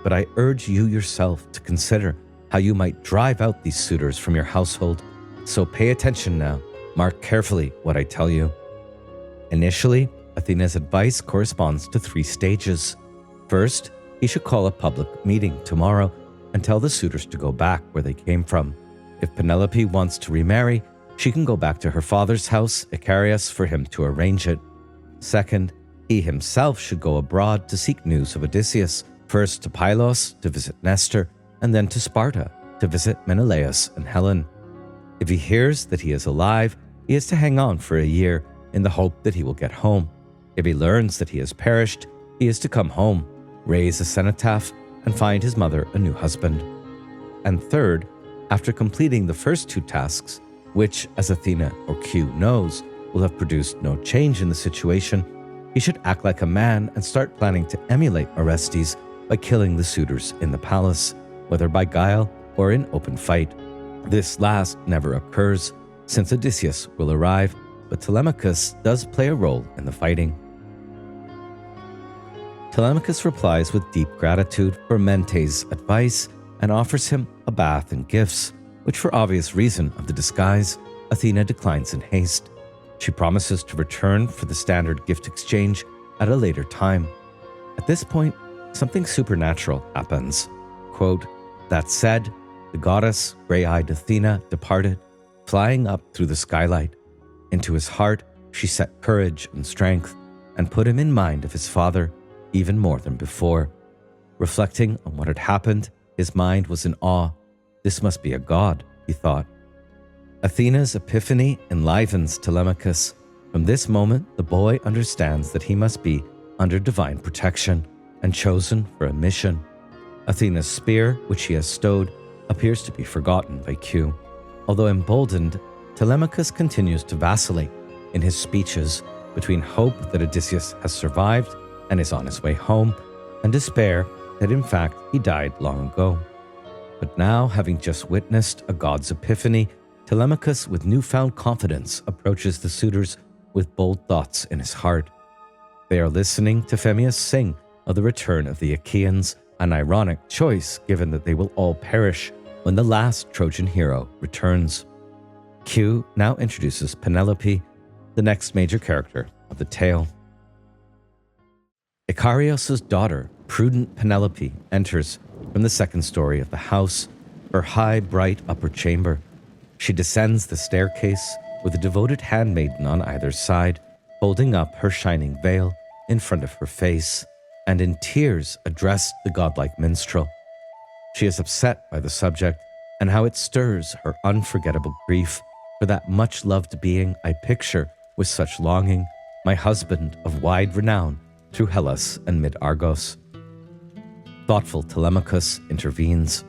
But I urge you yourself to consider how you might drive out these suitors from your household. So pay attention now, mark carefully what I tell you. Initially, Athena's advice corresponds to 3 stages. First, he should call a public meeting tomorrow and tell the suitors to go back where they came from. If Penelope wants to remarry, she can go back to her father's house, Icarius, for him to arrange it. Second, he himself should go abroad to seek news of Odysseus, first to Pylos to visit Nestor, and then to Sparta to visit Menelaos and Helen. If he hears that he is alive, he is to hang on for a year in the hope that he will get home. If he learns that he has perished, he is to come home, raise a cenotaph, and find his mother a new husband. And third, after completing the first 2 tasks, which, as Athena or Q knows, will have produced no change in the situation, he should act like a man and start planning to emulate Orestes by killing the suitors in the palace, whether by guile or in open fight. This last never occurs, since Odysseus will arrive, but Telemachus does play a role in the fighting. Telemachus replies with deep gratitude for Mentes' advice and offers him a bath and gifts, which for obvious reason of the disguise, Athena declines in haste. She promises to return for the standard gift exchange at a later time. At this point, something supernatural happens. Quote, "That said, the goddess, grey-eyed Athena, departed, flying up through the skylight. Into his heart she set courage and strength, and put him in mind of his father, even more than before. Reflecting on what had happened, his mind was in awe. This must be a god, he thought. Athena's epiphany enlivens Telemachus. From this moment, the boy understands that he must be under divine protection and chosen for a mission. Athena's spear, which he has stowed, appears to be forgotten by Q. Although emboldened, Telemachus continues to vacillate in his speeches between hope that Odysseus has survived and is on his way home, and despair that in fact he died long ago. But now, having just witnessed a god's epiphany, Telemachus, with newfound confidence, approaches the suitors with bold thoughts in his heart. They are listening to Phemius sing of the return of the Achaeans, an ironic choice given that they will all perish when the last Trojan hero returns. Q now introduces Penelope, the next major character of the tale. Icarios' daughter, prudent Penelope, enters from the second story of the house, her high, bright upper chamber. She descends the staircase with a devoted handmaiden on either side, holding up her shining veil in front of her face, and in tears addressed the godlike minstrel. She is upset by the subject and how it stirs her unforgettable grief for that much-loved being I picture with such longing, my husband of wide renown through Hellas and mid-Argos. Thoughtful Telemachus intervenes.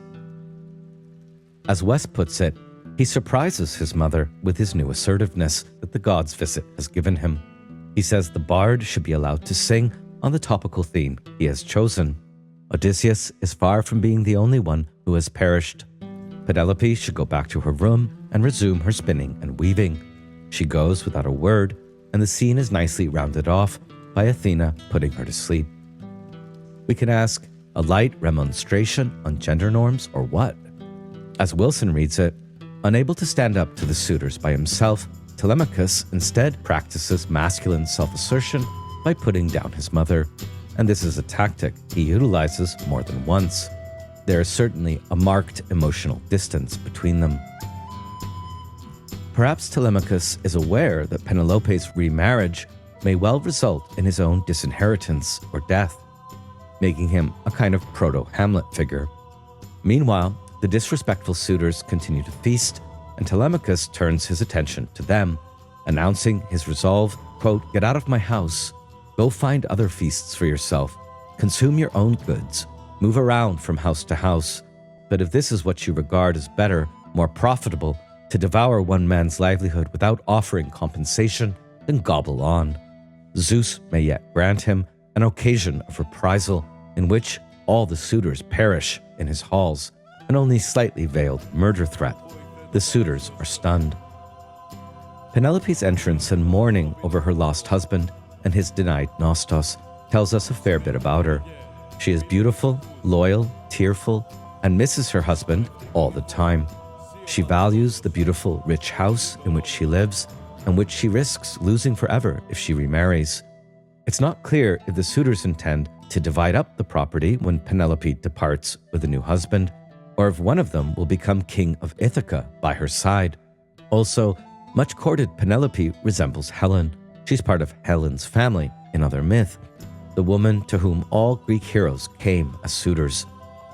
As West puts it, he surprises his mother with his new assertiveness that the god's visit has given him. He says the bard should be allowed to sing on the topical theme he has chosen. Odysseus is far from being the only one who has perished. Penelope should go back to her room and resume her spinning and weaving. She goes without a word, and the scene is nicely rounded off by Athena putting her to sleep. We can ask, a light remonstration on gender norms or what? As Wilson reads it, unable to stand up to the suitors by himself, Telemachus instead practices masculine self-assertion by putting down his mother, and this is a tactic he utilizes more than once. There is certainly a marked emotional distance between them. Perhaps Telemachus is aware that Penelope's remarriage may well result in his own disinheritance or death, making him a kind of proto-Hamlet figure. Meanwhile, the disrespectful suitors continue to feast, and Telemachus turns his attention to them, announcing his resolve, quote, "Get out of my house. Go find other feasts for yourself. Consume your own goods. Move around from house to house. But if this is what you regard as better, more profitable, to devour one man's livelihood without offering compensation, then gobble on. Zeus may yet grant him an occasion of reprisal in which all the suitors perish in his halls, an only slightly veiled murder threat. The suitors are stunned. Penelope's entrance and mourning over her lost husband and his denied Nostos tells us a fair bit about her. She is beautiful, loyal, tearful, and misses her husband all the time. She values the beautiful, rich house in which she lives and which she risks losing forever if she remarries. It's not clear if the suitors intend to divide up the property when Penelope departs with a new husband, or if one of them will become king of Ithaca by her side. Also, much courted Penelope resembles Helen. She's part of Helen's family in other myth, the woman to whom all Greek heroes came as suitors.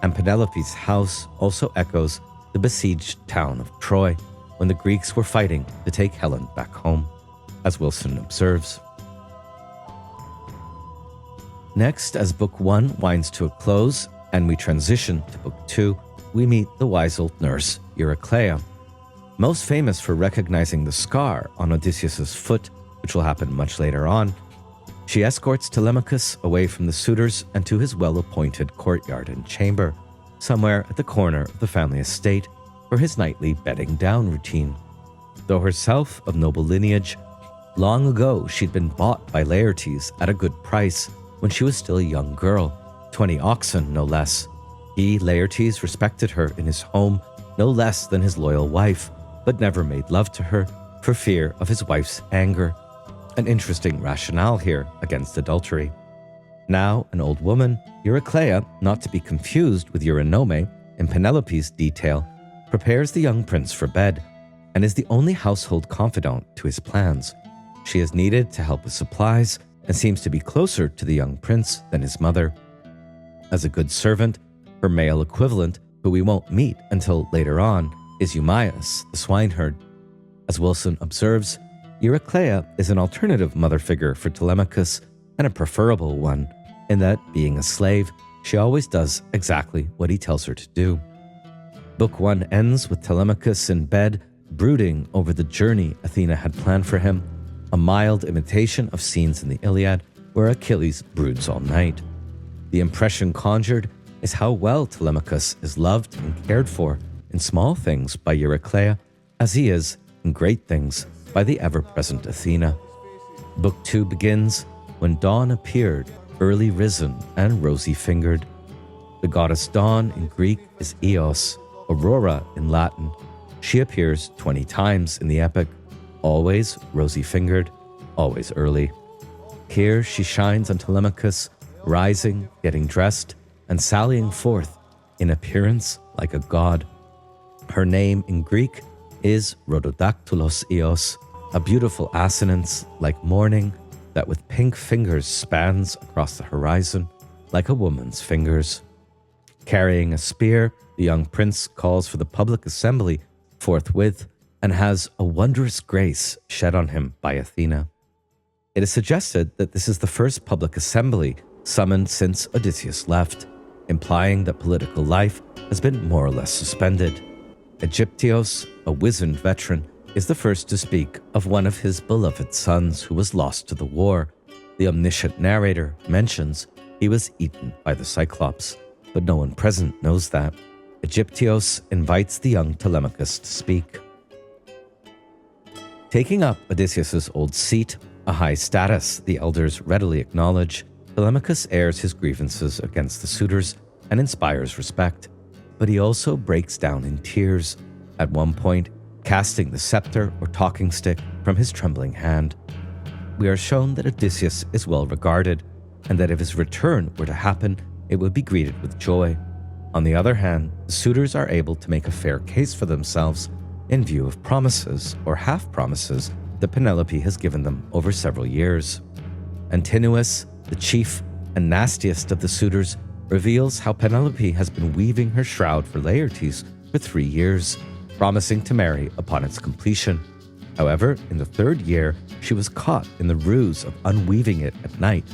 And Penelope's house also echoes the besieged town of Troy when the Greeks were fighting to take Helen back home, as Wilson observes. Next, as Book 1 winds to a close and we transition to Book 2, we meet the wise old nurse, Eurykleia. Most famous for recognizing the scar on Odysseus' foot, which will happen much later on, she escorts Telemachos away from the suitors and to his well-appointed courtyard and chamber, somewhere at the corner of the family estate, for his nightly bedding down routine. Though herself of noble lineage, long ago she'd been bought by Laertes at a good price when she was still a young girl, 20 oxen no less. He, Laertes, respected her in his home no less than his loyal wife, but never made love to her for fear of his wife's anger. An interesting rationale here against adultery. Now an old woman, Eurykleia, not to be confused with Eurynome in Penelope's detail, prepares the young prince for bed and is the only household confidant to his plans. She is needed to help with supplies and seems to be closer to the young prince than his mother. As a good servant, her male equivalent, who we won't meet until later on, is Eumaeus, the swineherd. As Wilson observes, Eurykleia is an alternative mother figure for Telemachos and a preferable one, in that, being a slave, she always does exactly what he tells her to do. Book 1 ends with Telemachos in bed, brooding over the journey Athena had planned for him, a mild imitation of scenes in the Iliad where Achilles broods all night. The impression conjured is how well Telemachos is loved and cared for in small things by Eurykleia, as he is in great things by the ever-present Athena. Book 2 begins when dawn appeared, early risen and rosy-fingered. The goddess dawn in Greek is Eos, Aurora in Latin. She appears 20 times in the epic, always rosy-fingered, always early. Here she shines on Telemachos, rising, getting dressed, and sallying forth in appearance like a god. Her name in Greek is Rhododactylos Eos, a beautiful assonance like morning that with pink fingers spans across the horizon like a woman's fingers. Carrying a spear, the young prince calls for the public assembly forthwith and has a wondrous grace shed on him by Athena. It is suggested that this is the first public assembly summoned since Odysseus left, implying that political life has been more or less suspended. Egyptios, a wizened veteran, is the first to speak of one of his beloved sons who was lost to the war. The omniscient narrator mentions he was eaten by the Cyclops, but no one present knows that. Egyptios invites the young Telemachos to speak. Taking up Odysseus' old seat, a high status the elders readily acknowledge, Telemachos airs his grievances against the suitors and inspires respect, but he also breaks down in tears, at one point casting the scepter or talking stick from his trembling hand. We are shown that Odysseus is well regarded, and that if his return were to happen, it would be greeted with joy. On the other hand, the suitors are able to make a fair case for themselves in view of promises or half-promises that Penelope has given them over several years. Antinous, the chief and nastiest of the suitors, reveals how Penelope has been weaving her shroud for Laertes for 3 years, promising to marry upon its completion. However, in the 3rd year, she was caught in the ruse of unweaving it at night.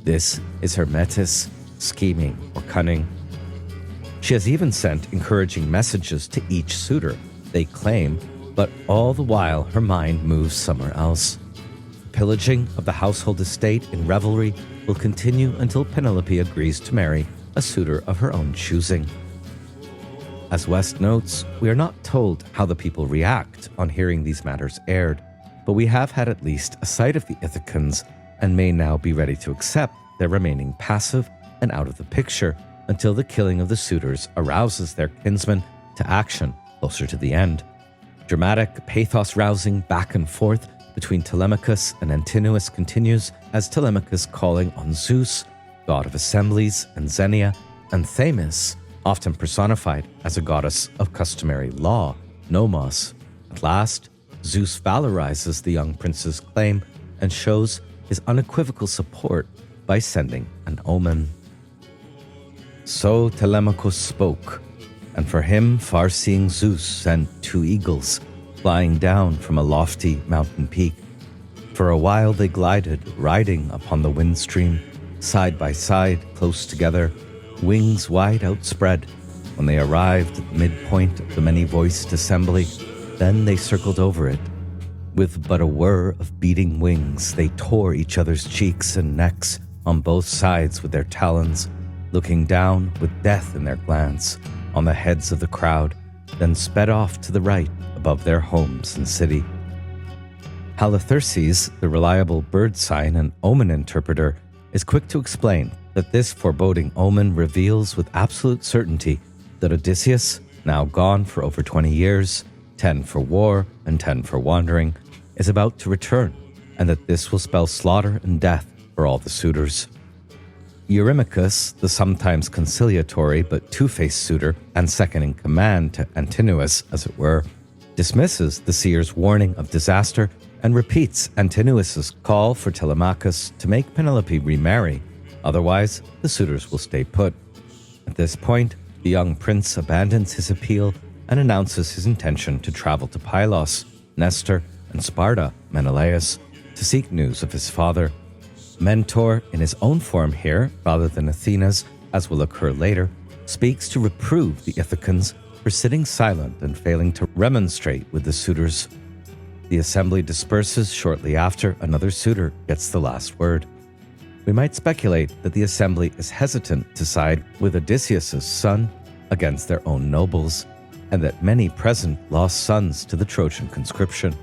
This is her metis, scheming or cunning. She has even sent encouraging messages to each suitor, they claim, but all the while her mind moves somewhere else. pillaging of the household estate in revelry will continue until Penelope agrees to marry a suitor of her own choosing. As West notes, we are not told how the people react on hearing these matters aired, but we have had at least a sight of the Ithacians and may now be ready to accept their remaining passive and out of the picture until the killing of the suitors arouses their kinsmen to action closer to the end. Dramatic, pathos-rousing back and forth between Telemachus and Antinous continues as Telemachus calling on Zeus, god of assemblies, and Xenia, and Themis, often personified as a goddess of customary law, Nomos. At last, Zeus valorizes the young prince's claim and shows his unequivocal support by sending an omen. So Telemachos spoke, and for him far-seeing Zeus sent 2 eagles flying down from a lofty mountain peak. For a while they glided, riding upon the wind stream, side by side, close together, wings wide outspread. When they arrived at the midpoint of the many-voiced assembly, then they circled over it. With but a whir of beating wings, they tore each other's cheeks and necks on both sides with their talons, looking down with death in their glance on the heads of the crowd, then sped off to the right above their homes and city. Halitherses, the reliable bird sign and omen interpreter, is quick to explain that this foreboding omen reveals with absolute certainty that Odysseus, now gone for over 20 years, 10 for war and 10 for wandering, is about to return, and that this will spell slaughter and death for all the suitors. Eurymachus, the sometimes conciliatory but two-faced suitor and second in command to Antinous, as it were, dismisses the seer's warning of disaster and repeats Antinous' call for Telemachus to make Penelope remarry, otherwise the suitors will stay put. At this point, the young prince abandons his appeal and announces his intention to travel to Pylos, Nestor, and Sparta, Menelaos, to seek news of his father. Mentor, in his own form here, rather than Athena's, as will occur later, speaks to reprove the Ithacians for sitting silent and failing to remonstrate with the suitors. The assembly disperses shortly after another suitor gets the last word. We might speculate that the assembly is hesitant to side with Odysseus' son against their own nobles, and that many present lost sons to the Trojan conscription.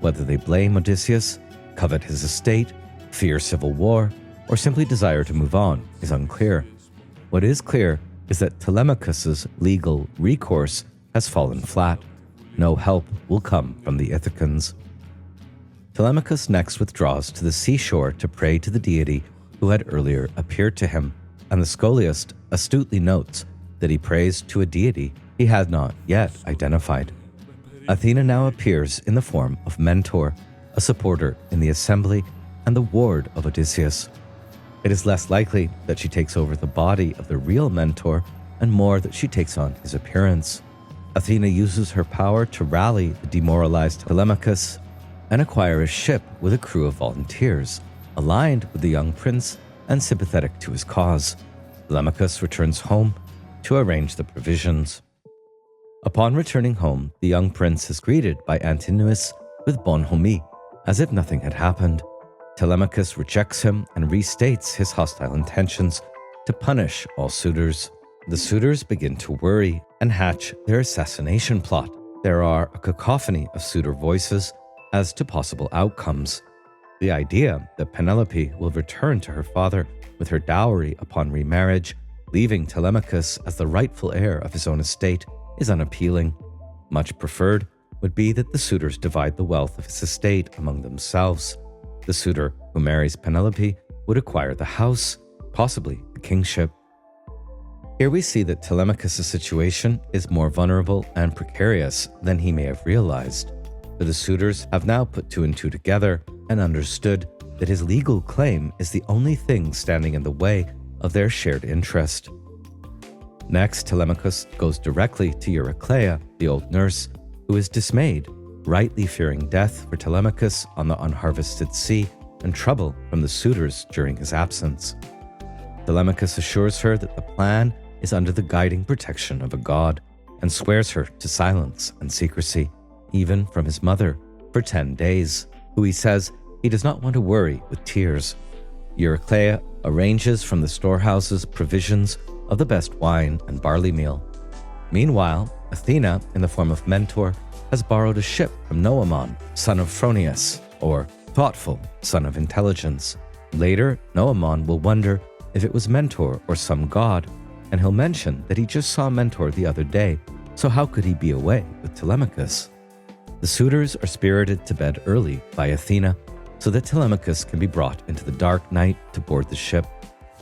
Whether they blame Odysseus, covet his estate, fear civil war, or simply desire to move on is unclear. What is clear is that Telemachus' legal recourse has fallen flat. No help will come from the Ithacians. Telemachus next withdraws to the seashore to pray to the deity who had earlier appeared to him, and the scholiast astutely notes that he prays to a deity he had not yet identified. Athena now appears in the form of Mentor, a supporter in the assembly and the ward of Odysseus. It is less likely that she takes over the body of the real Mentor and more that she takes on his appearance. Athena uses her power to rally the demoralized Telemachus and acquire a ship with a crew of volunteers, aligned with the young prince and sympathetic to his cause. Telemachus returns home to arrange the provisions. Upon returning home, the young prince is greeted by Antinous with bonhomie, as if nothing had happened. Telemachus rejects him and restates his hostile intentions to punish all suitors. The suitors begin to worry and hatch their assassination plot. There are a cacophony of suitor voices as to possible outcomes. The idea that Penelope will return to her father with her dowry upon remarriage, leaving Telemachus as the rightful heir of his own estate, is unappealing. Much preferred would be that the suitors divide the wealth of his estate among themselves. The suitor who marries Penelope would acquire the house, possibly the kingship. Here we see that Telemachus' situation is more vulnerable and precarious than he may have realized. For the suitors have now put 2 and 2 together and understood that his legal claim is the only thing standing in the way of their shared interest. Next, Telemachus goes directly to Eurykleia, the old nurse, who is dismayed, rightly fearing death for Telemachus on the unharvested sea and trouble from the suitors during his absence. Telemachus assures her that the plan is under the guiding protection of a god and swears her to silence and secrecy, even from his mother, for 10 days, who he says he does not want to worry with tears. Eurykleia arranges from the storehouses provisions of the best wine and barley meal. Meanwhile, Athena, in the form of Mentor, has borrowed a ship from Noemon, son of Phronius, or Thoughtful, son of Intelligence. Later, Noemon will wonder if it was Mentor or some god, and he'll mention that he just saw Mentor the other day, so how could he be away with Telemachos? The suitors are spirited to bed early by Athena, so that Telemachos can be brought into the dark night to board the ship.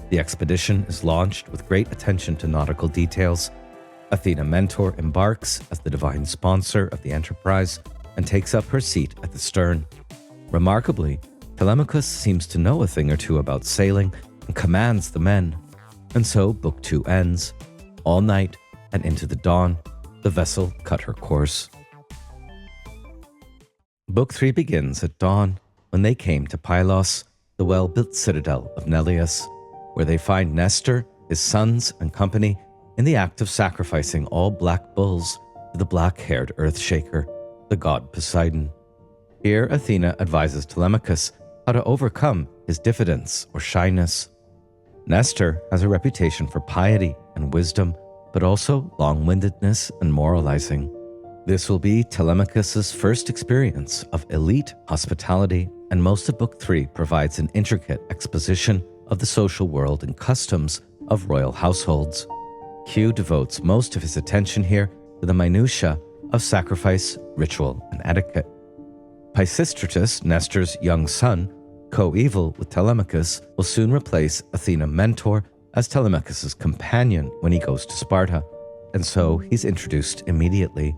The expedition is launched with great attention to nautical details. Athena Mentor embarks as the divine sponsor of the enterprise and takes up her seat at the stern. Remarkably, Telemachos seems to know a thing or two about sailing and commands the men. And so Book 2 ends. All night and into the dawn, the vessel cut her course. Book 3 begins at dawn, when they came to Pylos, the well-built citadel of Menelaos, where they find Nestor, his sons, and company in the act of sacrificing all black bulls to the black-haired earthshaker, the god Poseidon. Here Athena advises Telemachos how to overcome his diffidence or shyness. Nestor has a reputation for piety and wisdom, but also long-windedness and moralizing. This will be Telemachos' first experience of elite hospitality, and most of Book 3 provides an intricate exposition of the social world and customs of royal households. Q devotes most of his attention here to the minutiae of sacrifice, ritual, and etiquette. Pisistratus, Nestor's young son, coeval with Telemachos, will soon replace Athena Mentor as Telemachos' companion when he goes to Sparta, and so he's introduced immediately.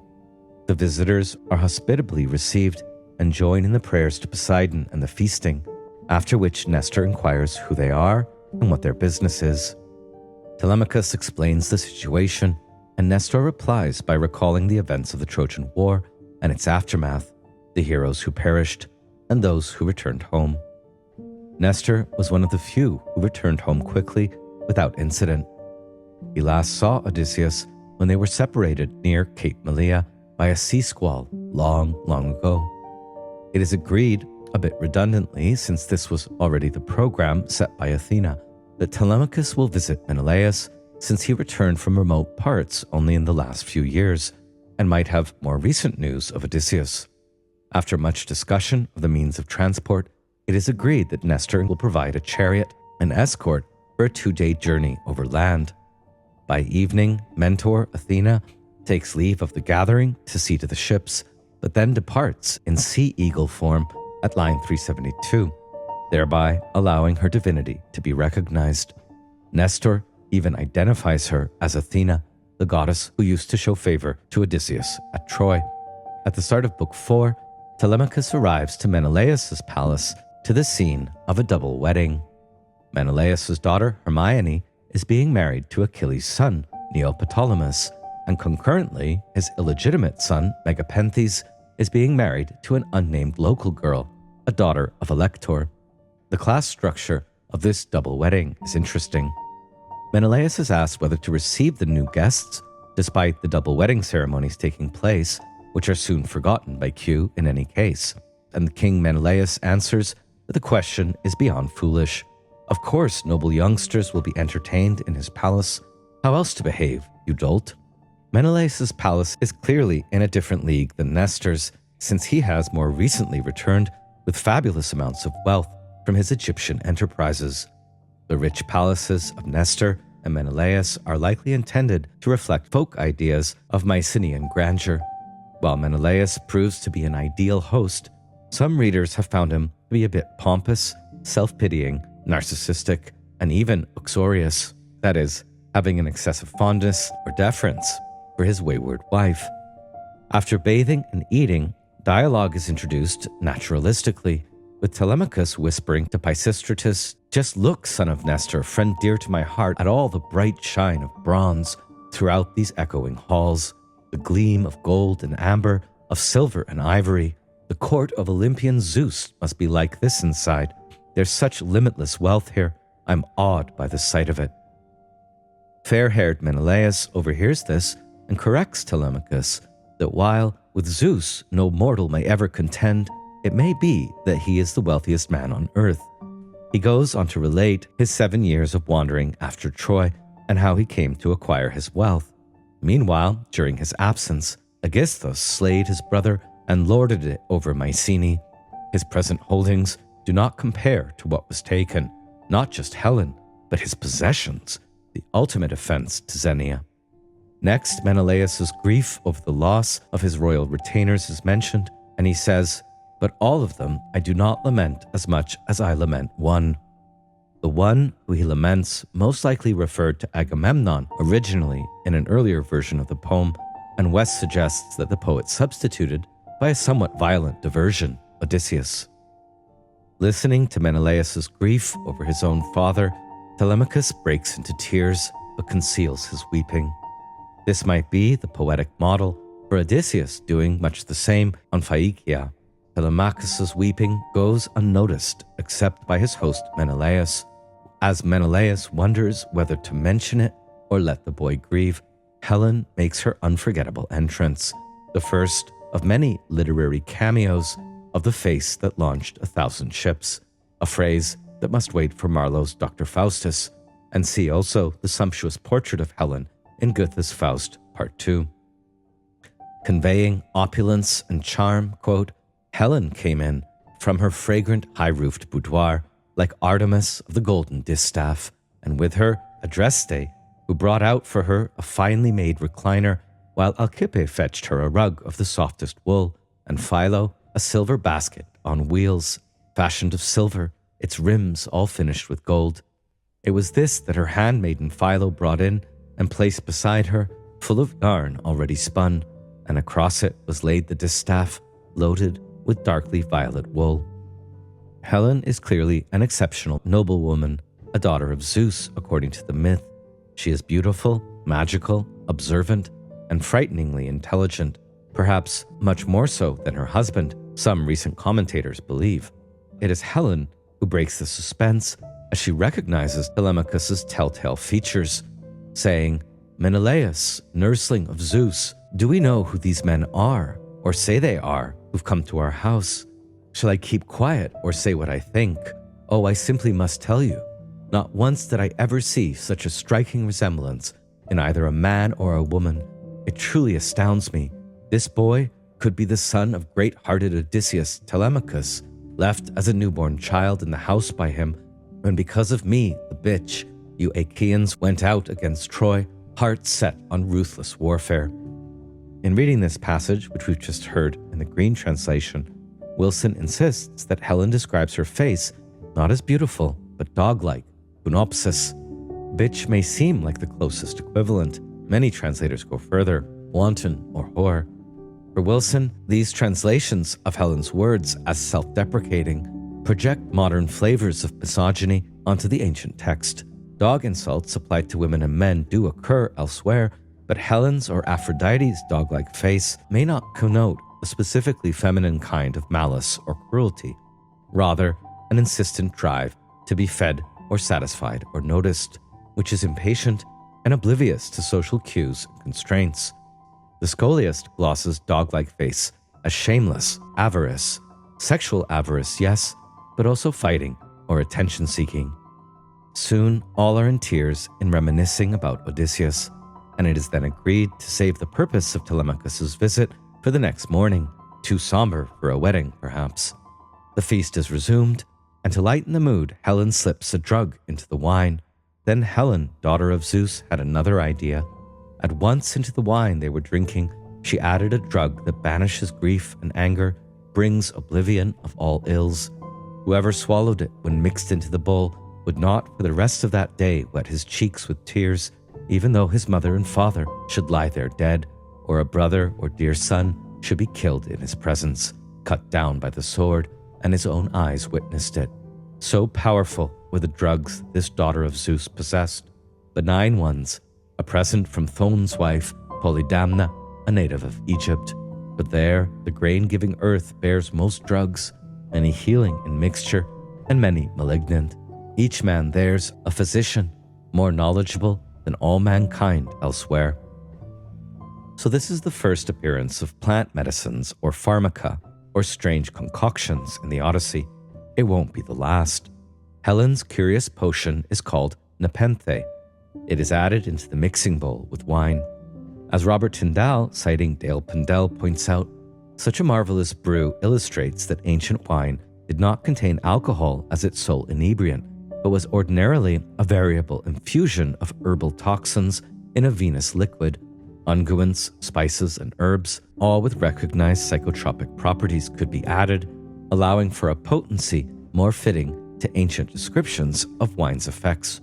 The visitors are hospitably received and join in the prayers to Poseidon and the feasting, after which Nestor inquires who they are and what their business is. Telemachos explains the situation, and Nestor replies by recalling the events of the Trojan War and its aftermath, the heroes who perished, and those who returned home. Nestor was one of the few who returned home quickly without incident. He last saw Odysseus when they were separated near Cape Malea by a sea squall long, long ago. It is agreed, a bit redundantly since this was already the program set by Athena, that Telemachos will visit Menelaos since he returned from remote parts only in the last few years and might have more recent news of Odysseus. After much discussion of the means of transport, it is agreed that Nestor will provide a chariot and escort for a 2-day journey over land. By evening, Mentor Athena takes leave of the gathering to see to the ships, but then departs in sea eagle form at line 372, thereby allowing her divinity to be recognized. Nestor even identifies her as Athena, the goddess who used to show favor to Odysseus at Troy. At the start of Book 4, Telemachos arrives to Menelaos' palace to the scene of a double wedding. Menelaos' daughter, Hermione, is being married to Achilles' son, Neoptolemus, and concurrently, his illegitimate son, Megapenthes, is being married to an unnamed local girl, a daughter of Elector. The class structure of this double wedding is interesting. Menelaos is asked whether to receive the new guests, despite the double wedding ceremonies taking place, which are soon forgotten by Q in any case, and King Menelaos answers that the question is beyond foolish. Of course, noble youngsters will be entertained in his palace. How else to behave, you dolt? Menelaos' palace is clearly in a different league than Nestor's, since he has more recently returned with fabulous amounts of wealth from his Egyptian enterprises. The rich palaces of Nestor and Menelaos are likely intended to reflect folk ideas of Mycenaean grandeur. While Menelaos proves to be an ideal host, some readers have found him to be a bit pompous, self-pitying, narcissistic, and even uxorious, that is, having an excessive fondness or deference for his wayward wife. After bathing and eating, dialogue is introduced naturalistically, with Telemachos whispering to Pisistratus, "Just look, son of Nestor, friend dear to my heart, at all the bright shine of bronze throughout these echoing halls, the gleam of gold and amber, of silver and ivory. The court of Olympian Zeus must be like this inside. There's such limitless wealth here. I'm awed by the sight of it." Fair-haired Menelaos overhears this and corrects Telemachos that while with Zeus no mortal may ever contend, it may be that he is the wealthiest man on earth. He goes on to relate his 7 years of wandering after Troy and how he came to acquire his wealth. Meanwhile, during his absence, Aegisthus slayed his brother and lorded it over Mycenae. His present holdings do not compare to what was taken, not just Helen, but his possessions, the ultimate offense to Xenia. Next, Menelaos' grief over the loss of his royal retainers is mentioned, and he says, "But all of them I do not lament as much as I lament one." The one who he laments most likely referred to Agamemnon originally in an earlier version of the poem, and West suggests that the poet substituted by a somewhat violent diversion, Odysseus. Listening to Menelaos' grief over his own father, Telemachus breaks into tears but conceals his weeping. This might be the poetic model for Odysseus doing much the same on Phaiakia. Telemachus' weeping goes unnoticed except by his host Menelaos. As Menelaos wonders whether to mention it or let the boy grieve, Helen makes her unforgettable entrance, the first of many literary cameos of the face that launched 1,000 ships, a phrase that must wait for Marlowe's Dr. Faustus, and see also the sumptuous portrait of Helen in Goethe's Faust Part 2. Conveying opulence and charm, quote, Helen came in from her fragrant high-roofed boudoir like Artemis of the golden distaff, and with her Adreste, who brought out for her a finely made recliner, while Alcippe fetched her a rug of the softest wool, and Philo a silver basket on wheels, fashioned of silver, its rims all finished with gold. It was this that her handmaiden Philo brought in and placed beside her, full of yarn already spun, and across it was laid the distaff, loaded with darkly violet wool. Helen is clearly an exceptional noblewoman, a daughter of Zeus according to the myth. She is beautiful, magical, observant, and frighteningly intelligent, perhaps much more so than her husband, some recent commentators believe. It is Helen who breaks the suspense as she recognizes Telemachus' telltale features, saying, Menelaos, nursling of Zeus, do we know who these men are, or say they are, who've come to our house? Shall I keep quiet or say what I think? Oh, I simply must tell you. Not once did I ever see such a striking resemblance in either a man or a woman. It truly astounds me. This boy could be the son of great-hearted Odysseus Telemachus, left as a newborn child in the house by him, when because of me, the bitch, you Achaeans went out against Troy, hearts set on ruthless warfare. In reading this passage, which we've just heard in the Green translation, Wilson insists that Helen describes her face not as beautiful, but dog-like, punopsis. Bitch may seem like the closest equivalent. Many translators go further, wanton or whore. For Wilson, these translations of Helen's words as self-deprecating project modern flavors of misogyny onto the ancient text. Dog insults applied to women and men do occur elsewhere, but Helen's or Aphrodite's dog-like face may not connote a specifically feminine kind of malice or cruelty, rather an insistent drive to be fed or satisfied or noticed, which is impatient and oblivious to social cues and constraints. The scholiast glosses dog-like face as shameless, avarice, sexual avarice, yes, but also fighting or attention-seeking. Soon, all are in tears in reminiscing about Odysseus, and it is then agreed to save the purpose of Telemachus' visit for the next morning, too somber for a wedding, perhaps. The feast is resumed, and to lighten the mood, Helen slips a drug into the wine. Then Helen, daughter of Zeus, had another idea. At once into the wine they were drinking, she added a drug that banishes grief and anger, brings oblivion of all ills. Whoever swallowed it when mixed into the bowl would not for the rest of that day wet his cheeks with tears, even though his mother and father should lie there dead, or a brother or dear son should be killed in his presence, cut down by the sword, and his own eyes witnessed it. So powerful were the drugs this daughter of Zeus possessed, benign ones, a present from Thone's wife, Polydamna, a native of Egypt. But there, the grain-giving earth bears most drugs, many healing in mixture, and many malignant. Each man there's a physician, more knowledgeable than all mankind elsewhere. So this is the first appearance of plant medicines or pharmaca, or strange concoctions in the Odyssey. It won't be the last. Helen's curious potion is called Nepenthe. It is added into the mixing bowl with wine. As Robert Tyndall, citing Dale Pendell, points out, such a marvelous brew illustrates that ancient wine did not contain alcohol as its sole inebriant, but was ordinarily a variable infusion of herbal toxins in a venous liquid, unguents, spices, and herbs, all with recognized psychotropic properties could be added, allowing for a potency more fitting to ancient descriptions of wine's effects.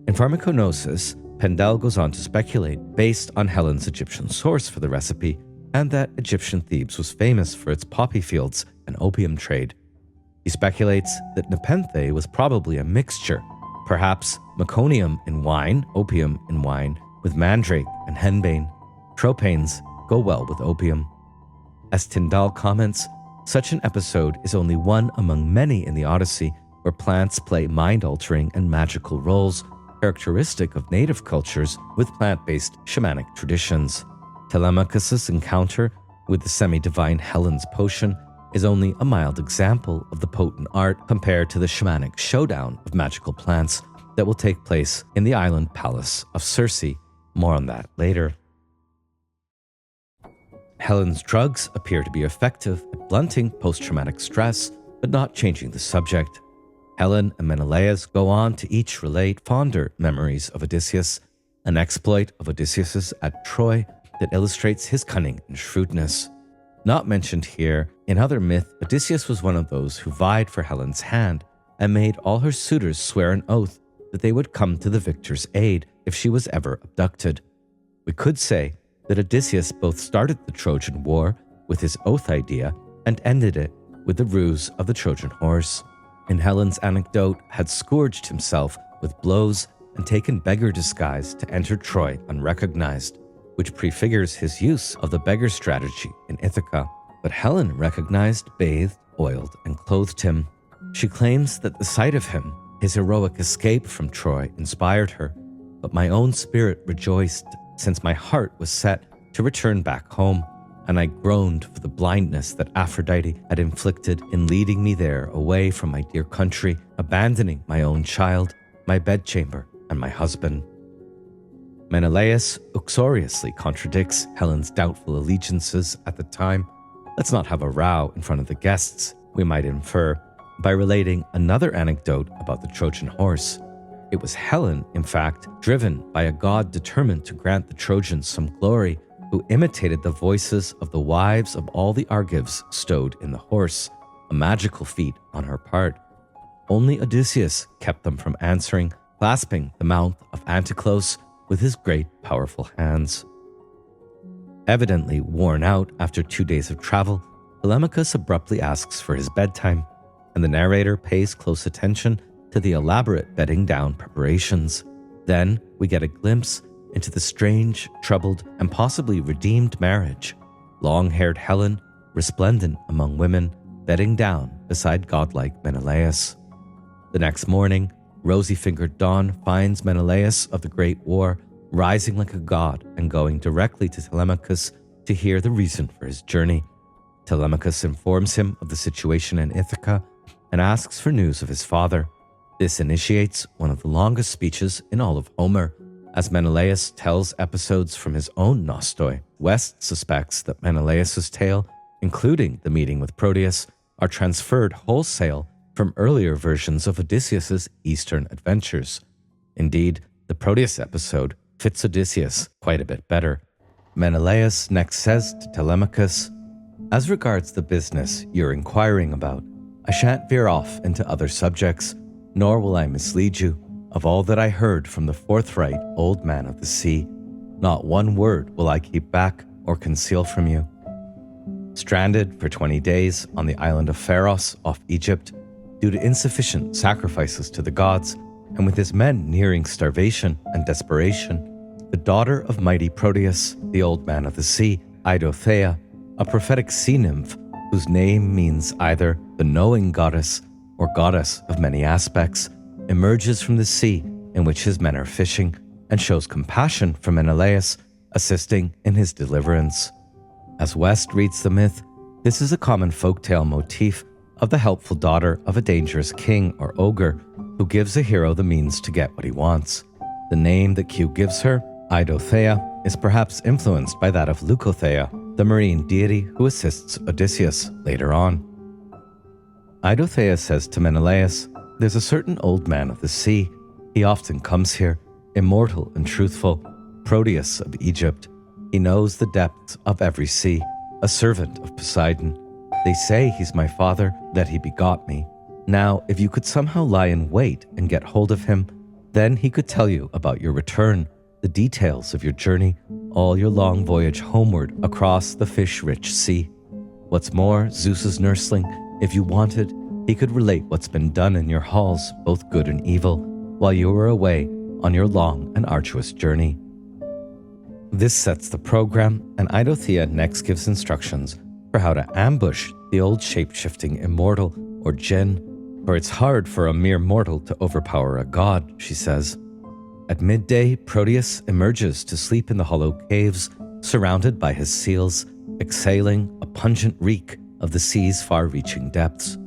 In Pharmacognosis, Pendell goes on to speculate, based on Helen's Egyptian source for the recipe, and that Egyptian Thebes was famous for its poppy fields and opium trade. He speculates that Nepenthe was probably a mixture, perhaps meconium in wine, opium in wine, with mandrake and henbane. Tropanes go well with opium. As Tyndall comments, such an episode is only one among many in the Odyssey where plants play mind-altering and magical roles characteristic of native cultures with plant-based shamanic traditions. Telemachos' encounter with the semi-divine Helen's potion is only a mild example of the potent art compared to the shamanic showdown of magical plants that will take place in the island palace of Circe. More on that later. Helen's drugs appear to be effective at blunting post-traumatic stress, but not changing the subject. Helen and Menelaos go on to each relate fonder memories of Odysseus, an exploit of Odysseus at Troy that illustrates his cunning and shrewdness. Not mentioned here, in other myth, Odysseus was one of those who vied for Helen's hand and made all her suitors swear an oath that they would come to the victor's aid if she was ever abducted. We could say that Odysseus both started the Trojan War with his oath idea and ended it with the ruse of the Trojan horse. In Helen's anecdote, had scourged himself with blows and taken beggar disguise to enter Troy unrecognized, which prefigures his use of the beggar strategy in Ithaca. But Helen recognized, bathed, oiled, and clothed him. She claims that the sight of him, his heroic escape from Troy, inspired her, but my own spirit rejoiced, since my heart was set to return back home, and I groaned for the blindness that Aphrodite had inflicted in leading me there away from my dear country, abandoning my own child, my bedchamber, and my husband. Menelaos uxoriously contradicts Helen's doubtful allegiances at the time. Let's not have a row in front of the guests, we might infer, by relating another anecdote about the Trojan horse. It was Helen, in fact, driven by a god determined to grant the Trojans some glory, who imitated the voices of the wives of all the Argives stowed in the horse, a magical feat on her part. Only Odysseus kept them from answering, clasping the mouth of Anticlos with his great powerful hands. Evidently worn out after 2 days of travel, Telemachos abruptly asks for his bedtime, and the narrator pays close attention to the elaborate bedding down preparations. Then we get a glimpse into the strange, troubled, and possibly redeemed marriage. Long-haired Helen, resplendent among women, bedding down beside godlike Menelaos. The next morning, rosy-fingered dawn finds Menelaos of the Great War rising like a god and going directly to Telemachos to hear the reason for his journey. Telemachos informs him of the situation in Ithaca and asks for news of his father. This initiates one of the longest speeches in all of Homer, as Menelaos tells episodes from his own Nostoi. West suspects that Menelaos' tale, including the meeting with Proteus, are transferred wholesale from earlier versions of Odysseus' Eastern adventures. Indeed, the Proteus episode fits Odysseus quite a bit better. Menelaos next says to Telemachos, "As regards the business you're inquiring about, I shan't veer off into other subjects, nor will I mislead you. Of all that I heard from the forthright old man of the sea, not one word will I keep back or conceal from you." Stranded for 20 days on the island of Pharos off Egypt, due to insufficient sacrifices to the gods, and with his men nearing starvation and desperation, the daughter of mighty Proteus, the old man of the sea, Eidothea, a prophetic sea nymph whose name means either the knowing goddess or goddess of many aspects, emerges from the sea in which his men are fishing and shows compassion for Menelaos, assisting in his deliverance. As West reads the myth, This is a common folktale motif of the helpful daughter of a dangerous king or ogre who gives a hero the means to get what he wants. The name that Q gives her, Eidothea, is perhaps influenced by that of Leukothea, the marine deity who assists Odysseus later on. Eidothea says to Menelaos, "There's a certain old man of the sea. He often comes here, immortal and truthful, Proteus of Egypt. He knows the depths of every sea, a servant of Poseidon. They say he's my father, that he begot me. Now, if you could somehow lie in wait and get hold of him, then he could tell you about your return, the details of your journey, all your long voyage homeward across the fish-rich sea. What's more, Zeus's nursling, if you wanted, he could relate what's been done in your halls, both good and evil, while you were away on your long and arduous journey." This sets the program, and Eidothea next gives instructions for how to ambush the old shape-shifting immortal, or Jinn, for it's hard for a mere mortal to overpower a god, she says. At midday, Proteus emerges to sleep in the hollow caves, surrounded by his seals, exhaling a pungent reek of the sea's far-reaching depths.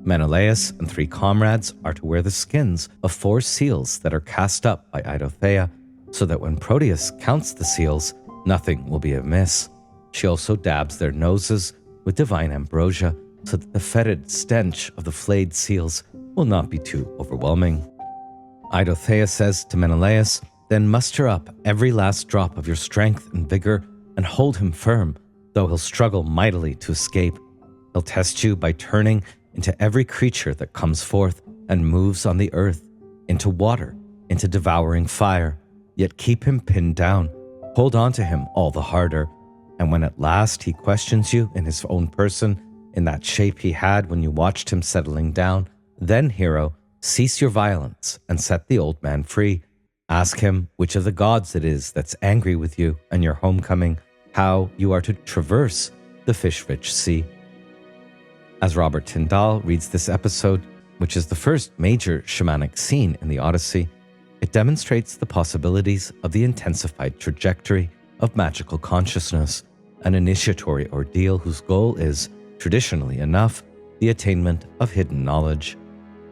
Menelaos and 3 comrades are to wear the skins of 4 seals that are cast up by Eidothea, so that when Proteus counts the seals, nothing will be amiss. She also dabs their noses with divine ambrosia, so that the fetid stench of the flayed seals will not be too overwhelming. Eidothea says to Menelaos, "Then muster up every last drop of your strength and vigor and hold him firm, though he'll struggle mightily to escape. He'll test you by turning into every creature that comes forth and moves on the earth, into water, into devouring fire. Yet keep him pinned down, hold on to him all the harder. And when at last he questions you in his own person, in that shape he had when you watched him settling down, then, hero, cease your violence and set the old man free. Ask him which of the gods it is that's angry with you and your homecoming, how you are to traverse the fish-rich sea." As Robert Tyndall reads this episode, which is the first major shamanic scene in the Odyssey, it demonstrates the possibilities of the intensified trajectory of magical consciousness, an initiatory ordeal whose goal is, traditionally enough, the attainment of hidden knowledge.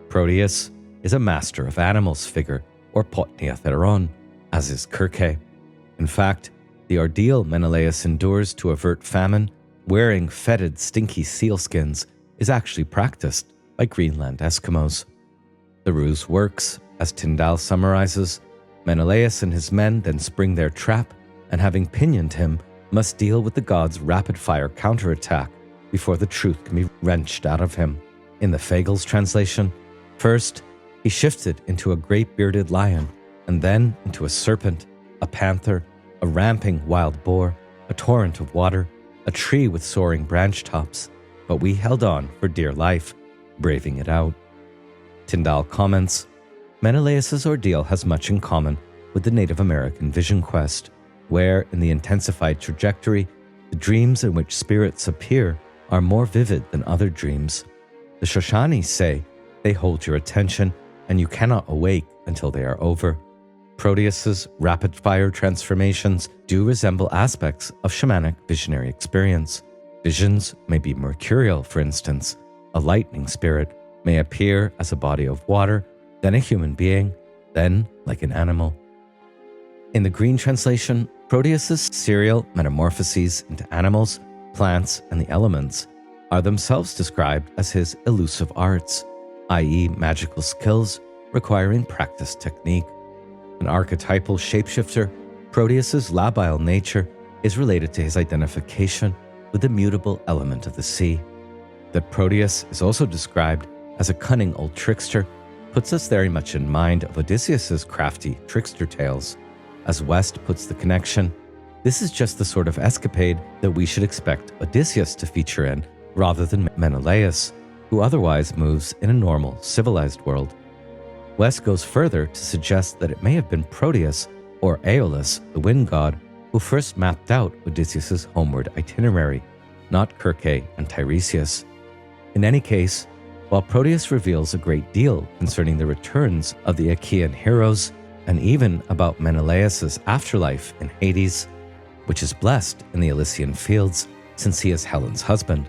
Proteus is a master of animals figure, or potniatheron, as is Kirke. In fact, the ordeal Menelaos endures to avert famine, wearing fetid, stinky sealskins, is actually practiced by Greenland Eskimos. The ruse works, as Tyndall summarizes. Menelaos and his men then spring their trap, and having pinioned him, must deal with the god's rapid-fire counterattack before the truth can be wrenched out of him. In the Fagel's translation, first, he shifted into a great-bearded lion, and then into a serpent, a panther, a ramping wild boar, a torrent of water, a tree with soaring branch tops. But we held on for dear life, braving it out. Tyndall comments, Menelaos' ordeal has much in common with the Native American vision quest, where, in the intensified trajectory, the dreams in which spirits appear are more vivid than other dreams. The Shoshanis say they hold your attention and you cannot awake until they are over. Proteus's rapid-fire transformations do resemble aspects of shamanic visionary experience. Visions may be mercurial, for instance. A lightning spirit may appear as a body of water, then a human being, then like an animal. In the Green translation, Proteus's serial metamorphoses into animals, plants, and the elements are themselves described as his elusive arts, i.e. magical skills requiring practiced technique. An archetypal shapeshifter, Proteus's labile nature is related to his identification with the mutable element of the sea. That Proteus is also described as a cunning old trickster puts us very much in mind of Odysseus's crafty trickster tales. As West puts the connection, this is just the sort of escapade that we should expect Odysseus to feature in, rather than Menelaos, who otherwise moves in a normal, civilized world. West goes further to suggest that it may have been Proteus, or Aeolus, the wind god, who first mapped out Odysseus's homeward itinerary, not Kirke and Tiresias. In any case, while Proteus reveals a great deal concerning the returns of the Achaean heroes, and even about Menelaos' afterlife in Hades, which is blessed in the Elysian fields since he is Helen's husband,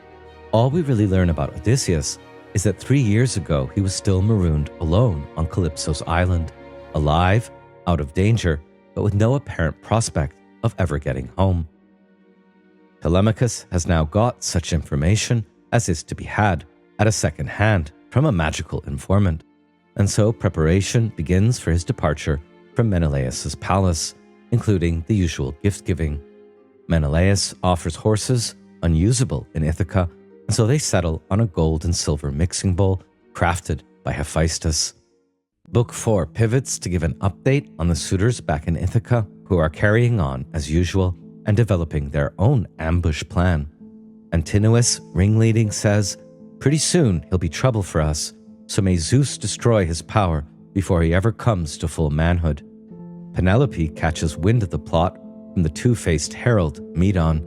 All we really learn about Odysseus is that 3 years ago he was still marooned alone on Kalypso's island, alive, out of danger, but with no apparent prospect of ever getting home. Telemachus has now got such information as is to be had at a second hand from a magical informant, and so preparation begins for his departure from Menelaos' palace, including the usual gift-giving. Menelaos offers horses, unusable in Ithaca, and so they settle on a gold and silver mixing bowl crafted by Hephaestus. Book 4 pivots to give an update on the suitors back in Ithaca, who are carrying on as usual and developing their own ambush plan. Antinous, ringleading, says, "Pretty soon he'll be trouble for us, so may Zeus destroy his power before he ever comes to full manhood." Penelope catches wind of the plot from the two-faced herald, Medon,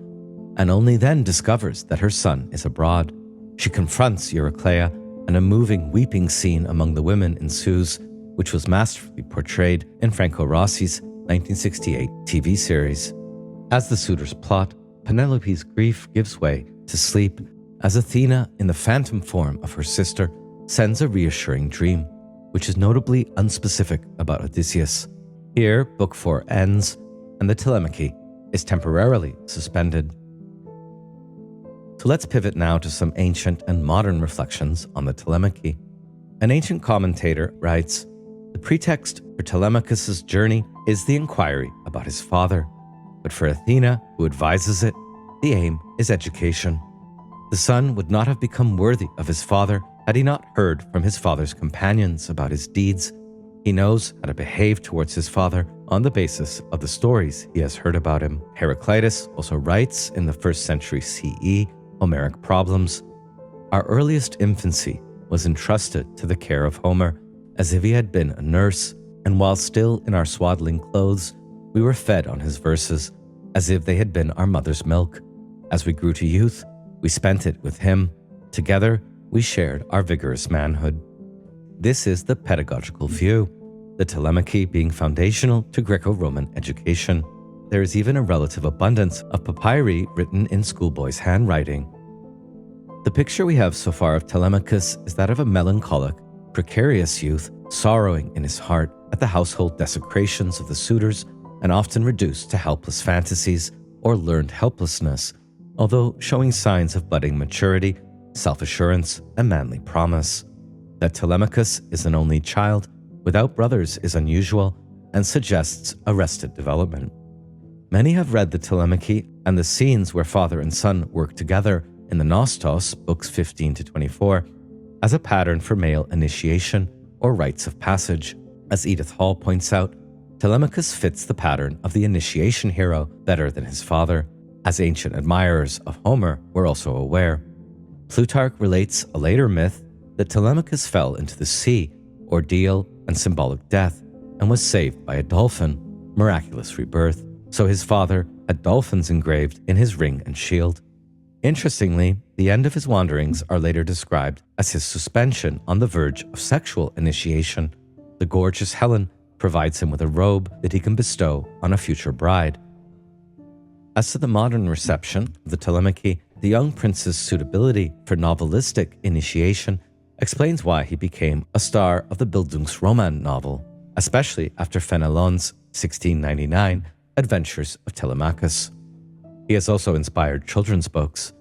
and only then discovers that her son is abroad. She confronts Eurykleia, and a moving weeping scene among the women ensues, which was masterfully portrayed in Franco Rossi's 1968 TV series. As the suitors plot, Penelope's grief gives way to sleep as Athena, in the phantom form of her sister, sends a reassuring dream, which is notably unspecific about Odysseus. Here, Book 4 ends, and the Telemachy is temporarily suspended. So let's pivot now to some ancient and modern reflections on the Telemachy. An ancient commentator writes, "The pretext for Telemachus' journey is the inquiry about his father. But for Athena, who advises it, the aim is education. The son would not have become worthy of his father had he not heard from his father's companions about his deeds. He knows how to behave towards his father on the basis of the stories he has heard about him." Heraclitus also writes in the 1st century CE, Homeric Problems, "Our earliest infancy was entrusted to the care of Homer, as if he had been a nurse, and while still in our swaddling clothes, we were fed on his verses, as if they had been our mother's milk. As we grew to youth, we spent it with him. Together, we shared our vigorous manhood." This is the pedagogical view, the Telemachy being foundational to Greco-Roman education. There is even a relative abundance of papyri written in schoolboys' handwriting. The picture we have so far of Telemachus is that of a melancholic, precarious youth sorrowing in his heart at the household desecrations of the suitors and often reduced to helpless fantasies or learned helplessness, although showing signs of budding maturity, self-assurance, and manly promise. That Telemachus is an only child without brothers is unusual and suggests arrested development. Many have read the Telemachy and the scenes where father and son work together in the Nostos, books 15 to 24, as a pattern for male initiation or rites of passage. As Edith Hall points out, Telemachus fits the pattern of the initiation hero better than his father, as ancient admirers of Homer were also aware. Plutarch relates a later myth that Telemachus fell into the sea, ordeal, and symbolic death, and was saved by a dolphin, miraculous rebirth, so his father had dolphins engraved in his ring and shield. Interestingly, the end of his wanderings are later described as his suspension on the verge of sexual initiation. The gorgeous Helen provides him with a robe that he can bestow on a future bride. As to the modern reception of the Telemachy, the young prince's suitability for novelistic initiation explains why he became a star of the Bildungsroman novel, especially after Fenelon's 1699 Adventures of Telemachus. He has also inspired children's books.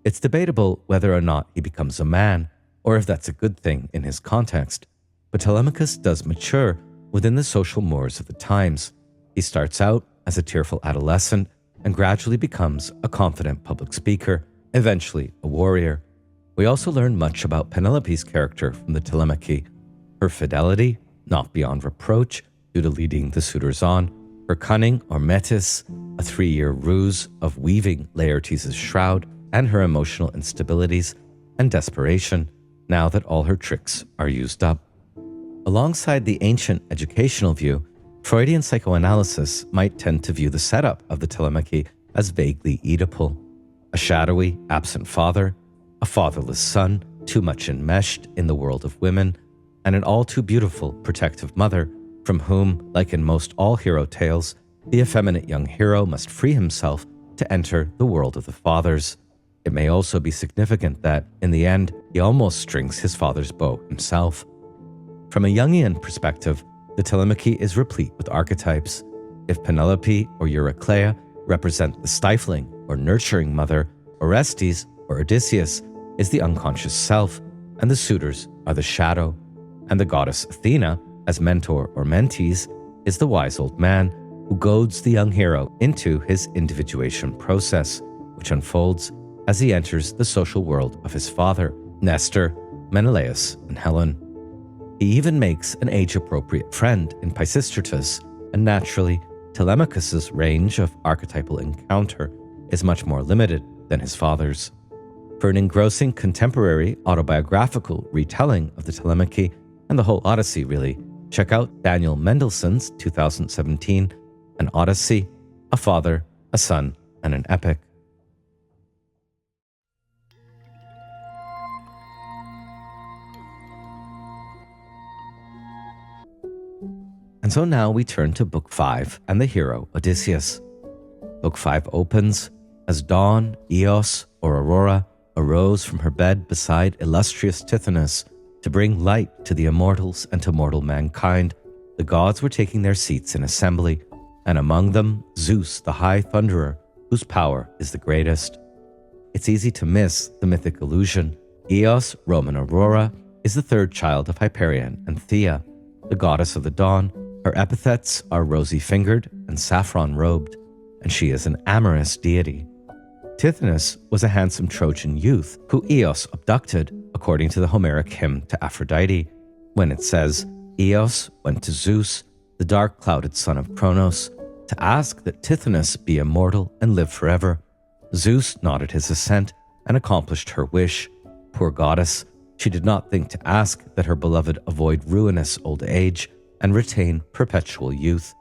It's debatable whether or not he becomes a man, or if that's a good thing in his context, but Telemachus does mature within the social mores of the times. He starts out as a tearful adolescent and gradually becomes a confident public speaker, eventually a warrior. We also learn much about Penelope's character from the Telemachy: her fidelity, not beyond reproach due to leading the suitors on, her cunning or metis, a 3-year ruse of weaving Laertes' shroud, and her emotional instabilities and desperation now that all her tricks are used up. Alongside the ancient educational view, Freudian psychoanalysis might tend to view the setup of the Telemachy as vaguely Oedipal: a shadowy, absent father, a fatherless son, too much enmeshed in the world of women, and an all-too-beautiful protective mother from whom, like in most all hero tales, the effeminate young hero must free himself to enter the world of the fathers. It may also be significant that, in the end, he almost strings his father's bow himself. From a Jungian perspective, the Telemachy is replete with archetypes. If Penelope or Eurykleia represent the stifling or nurturing mother, Orestes or Odysseus is the unconscious self, and the suitors are the shadow. And the goddess Athena, as mentor or mentees, is the wise old man who goads the young hero into his individuation process, which unfolds as he enters the social world of his father, Nestor, Menelaos, and Helen. He even makes an age-appropriate friend in Pisistratus, and naturally, Telemachos' range of archetypal encounter is much more limited than his father's. For an engrossing contemporary autobiographical retelling of the Telemachy and the whole Odyssey really, check out Daniel Mendelssohn's 2017 An Odyssey, a Father, a Son, and an Epic. And so now we turn to Book 5 and the hero Odysseus. Book 5 opens as dawn, Eos, or Aurora, arose from her bed beside illustrious Tithonus to bring light to the immortals and to mortal mankind. The gods were taking their seats in assembly, and among them Zeus, the high thunderer, whose power is the greatest. It's easy to miss the mythic illusion. Eos, Roman Aurora, is the third child of Hyperion and Thea, the goddess of the dawn. Her epithets are rosy-fingered and saffron-robed, and she is an amorous deity. Tithonus was a handsome Trojan youth who Eos abducted, according to the Homeric hymn to Aphrodite, when it says, Eos went to Zeus, the dark-clouded son of Kronos, to ask that Tithonus be immortal and live forever. Zeus nodded his assent and accomplished her wish. Poor goddess, she did not think to ask that her beloved avoid ruinous old age and retain perpetual youth.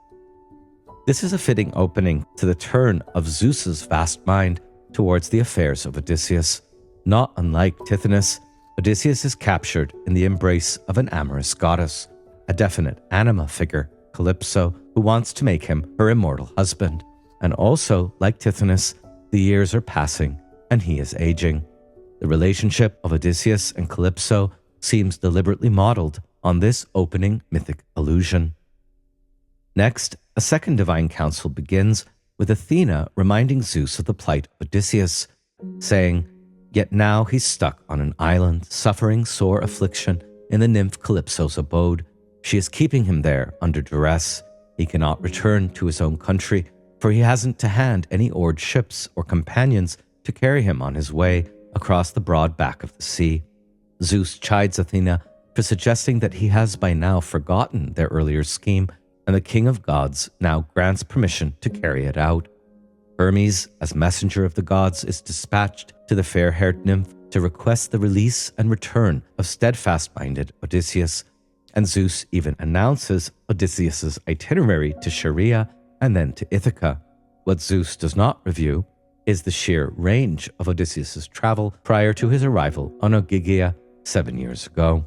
This is a fitting opening to the turn of Zeus's vast mind towards the affairs of Odysseus. Not unlike Tithonus, Odysseus is captured in the embrace of an amorous goddess, a definite anima figure, Kalypso, who wants to make him her immortal husband. And also, like Tithonus, the years are passing and he is aging. The relationship of Odysseus and Kalypso seems deliberately modeled on this opening mythic allusion. Next, a second divine council begins with Athena reminding Zeus of the plight of Odysseus, saying, Yet now he's stuck on an island, suffering sore affliction in the nymph Kalypso's abode. She is keeping him there under duress. He cannot return to his own country, for he hasn't to hand any oared ships or companions to carry him on his way across the broad back of the sea. Zeus chides Athena for suggesting that he has by now forgotten their earlier scheme, and the king of gods now grants permission to carry it out. Hermes, as messenger of the gods, is dispatched to the fair-haired nymph to request the release and return of steadfast-minded Odysseus, and Zeus even announces Odysseus's itinerary to Scheria and then to Ithaca. What Zeus does not review is the sheer range of Odysseus's travel prior to his arrival on Ogygia 7 years ago.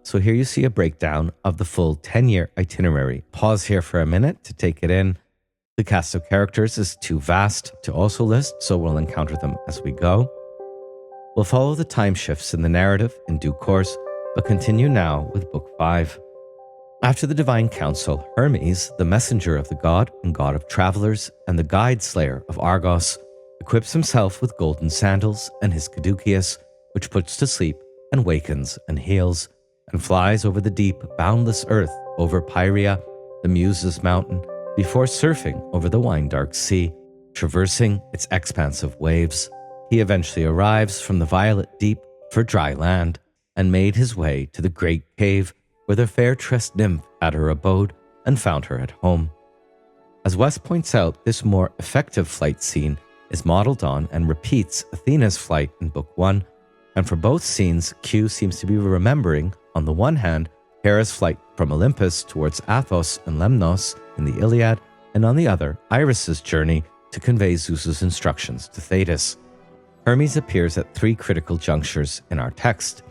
So here you see a breakdown of the full 10-year itinerary. Pause here for a minute to take it in. The cast of characters is too vast to also list, so we'll encounter them as we go. We'll follow the time shifts in the narrative in due course, but continue now with Book 5. After the divine council, Hermes, the messenger of the god and god of travelers and the guide slayer of Argos, equips himself with golden sandals and his caduceus, which puts to sleep and wakens and heals, and flies over the deep, boundless earth, over Pieria, the Muses' mountain, before surfing over the wine-dark sea, traversing its expansive waves. He eventually arrives from the violet deep for dry land, and made his way to the great cave where the fair-tressed nymph had her abode and found her at home. As Wes points out, this more effective flight scene is modeled on and repeats Athena's flight in Book 1, and for both scenes, Q seems to be remembering, on the one hand, Hera's flight from Olympus towards Athos and Lemnos in the Iliad, and on the other, Iris's journey to convey Zeus's instructions to Thetis. Hermes appears at 3 critical junctures in our text.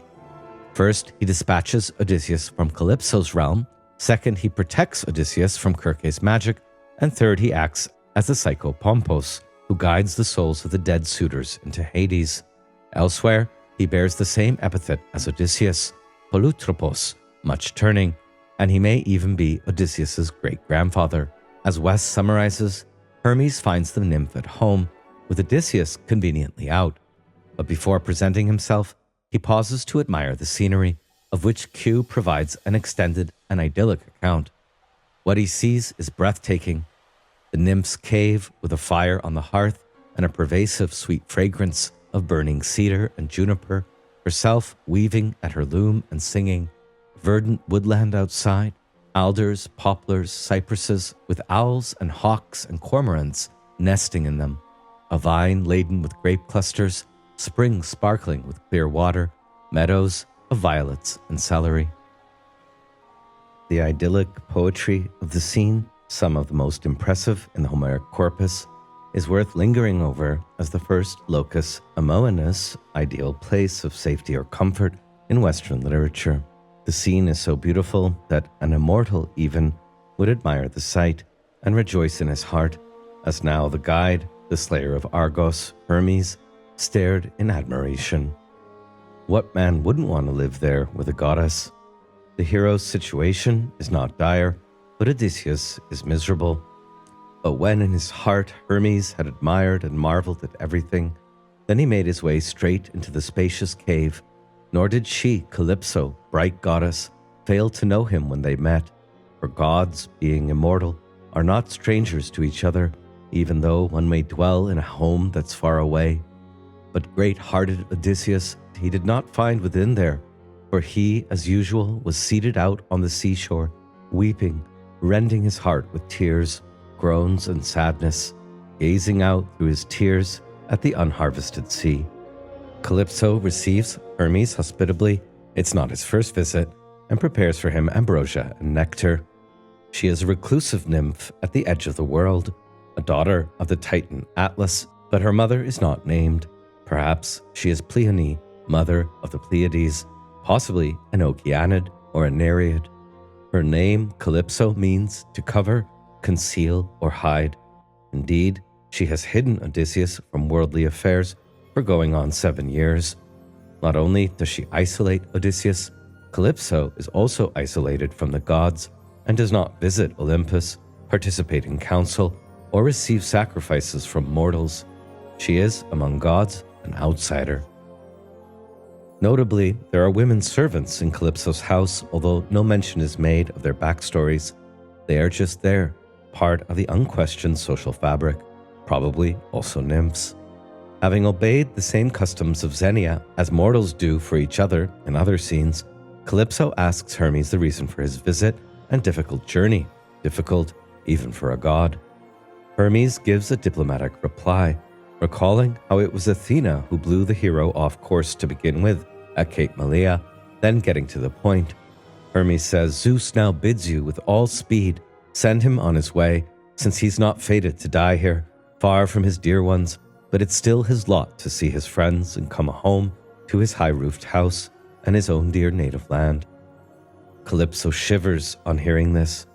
First, he dispatches Odysseus from Kalypso's realm. Second, he protects Odysseus from Circe's magic. And third, he acts as the psychopompos, who guides the souls of the dead suitors into Hades. Elsewhere, he bears the same epithet as Odysseus, Polutropos, much turning, and he may even be Odysseus's great-grandfather. As West summarizes, Hermes finds the nymph at home, with Odysseus conveniently out. But before presenting himself, he pauses to admire the scenery, of which Q provides an extended and idyllic account. What he sees is breathtaking. The nymph's cave with a fire on the hearth and a pervasive sweet fragrance of burning cedar and juniper, herself weaving at her loom and singing, verdant woodland outside, alders, poplars, cypresses, with owls and hawks and cormorants nesting in them, a vine laden with grape clusters, springs sparkling with clear water, meadows of violets and celery. The idyllic poetry of the scene, some of the most impressive in the Homeric corpus, is worth lingering over as the first locus amoenus, ideal place of safety or comfort in Western literature. The scene is so beautiful that an immortal even would admire the sight and rejoice in his heart, as now the guide, the slayer of Argos, Hermes, stared in admiration. What man wouldn't want to live there with a goddess? The hero's situation is not dire, but Odysseus is miserable. But when in his heart Hermes had admired and marveled at everything, then he made his way straight into the spacious cave, nor did she, Kalypso, bright goddess, fail to know him when they met. For gods, being immortal, are not strangers to each other, even though one may dwell in a home that's far away. But great-hearted Odysseus he did not find within there, for he, as usual, was seated out on the seashore, weeping, rending his heart with tears, groans, and sadness, gazing out through his tears at the unharvested sea. Kalypso receives Hermes hospitably, it's not his first visit, and prepares for him ambrosia and nectar. She is a reclusive nymph at the edge of the world, a daughter of the Titan Atlas, but her mother is not named. Perhaps she is Pleione, mother of the Pleiades, possibly an Okeanid or a Nereid. Her name, Kalypso, means to cover, conceal, or hide. Indeed, she has hidden Odysseus from worldly affairs for going on 7 years. Not only does she isolate Odysseus, Kalypso is also isolated from the gods and does not visit Olympus, participate in council, or receive sacrifices from mortals. She is, among gods, an outsider. Notably, there are women servants in Kalypso's house, although no mention is made of their backstories. They are just there, part of the unquestioned social fabric, probably also nymphs. Having obeyed the same customs of Xenia as mortals do for each other in other scenes, Kalypso asks Hermes the reason for his visit and difficult journey, difficult even for a god. Hermes gives a diplomatic reply, recalling how it was Athena who blew the hero off course to begin with at Cape Malea, then getting to the point. Hermes says Zeus now bids you with all speed send him on his way, since he's not fated to die here, far from his dear ones, but it's still his lot to see his friends and come home to his high-roofed house and his own dear native land. Kalypso shivers on hearing this.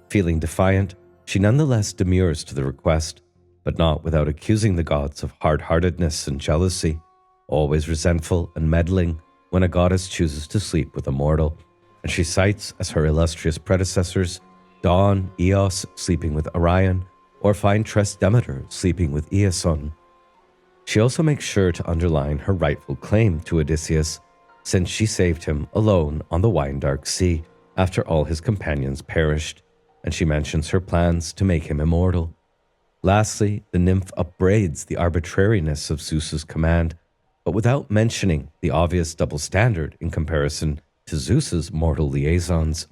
Feeling defiant, she nonetheless demurs to the request, but not without accusing the gods of hard-heartedness and jealousy, always resentful and meddling when a goddess chooses to sleep with a mortal, and she cites as her illustrious predecessors Dawn, Eos sleeping with Orion, or fine tressed Demeter sleeping with Iason. She also makes sure to underline her rightful claim to Odysseus, since she saved him alone on the wine-dark sea after all his companions perished, and she mentions her plans to make him immortal. Lastly, the nymph upbraids the arbitrariness of Zeus's command, but without mentioning the obvious double standard in comparison to Zeus's mortal liaisons.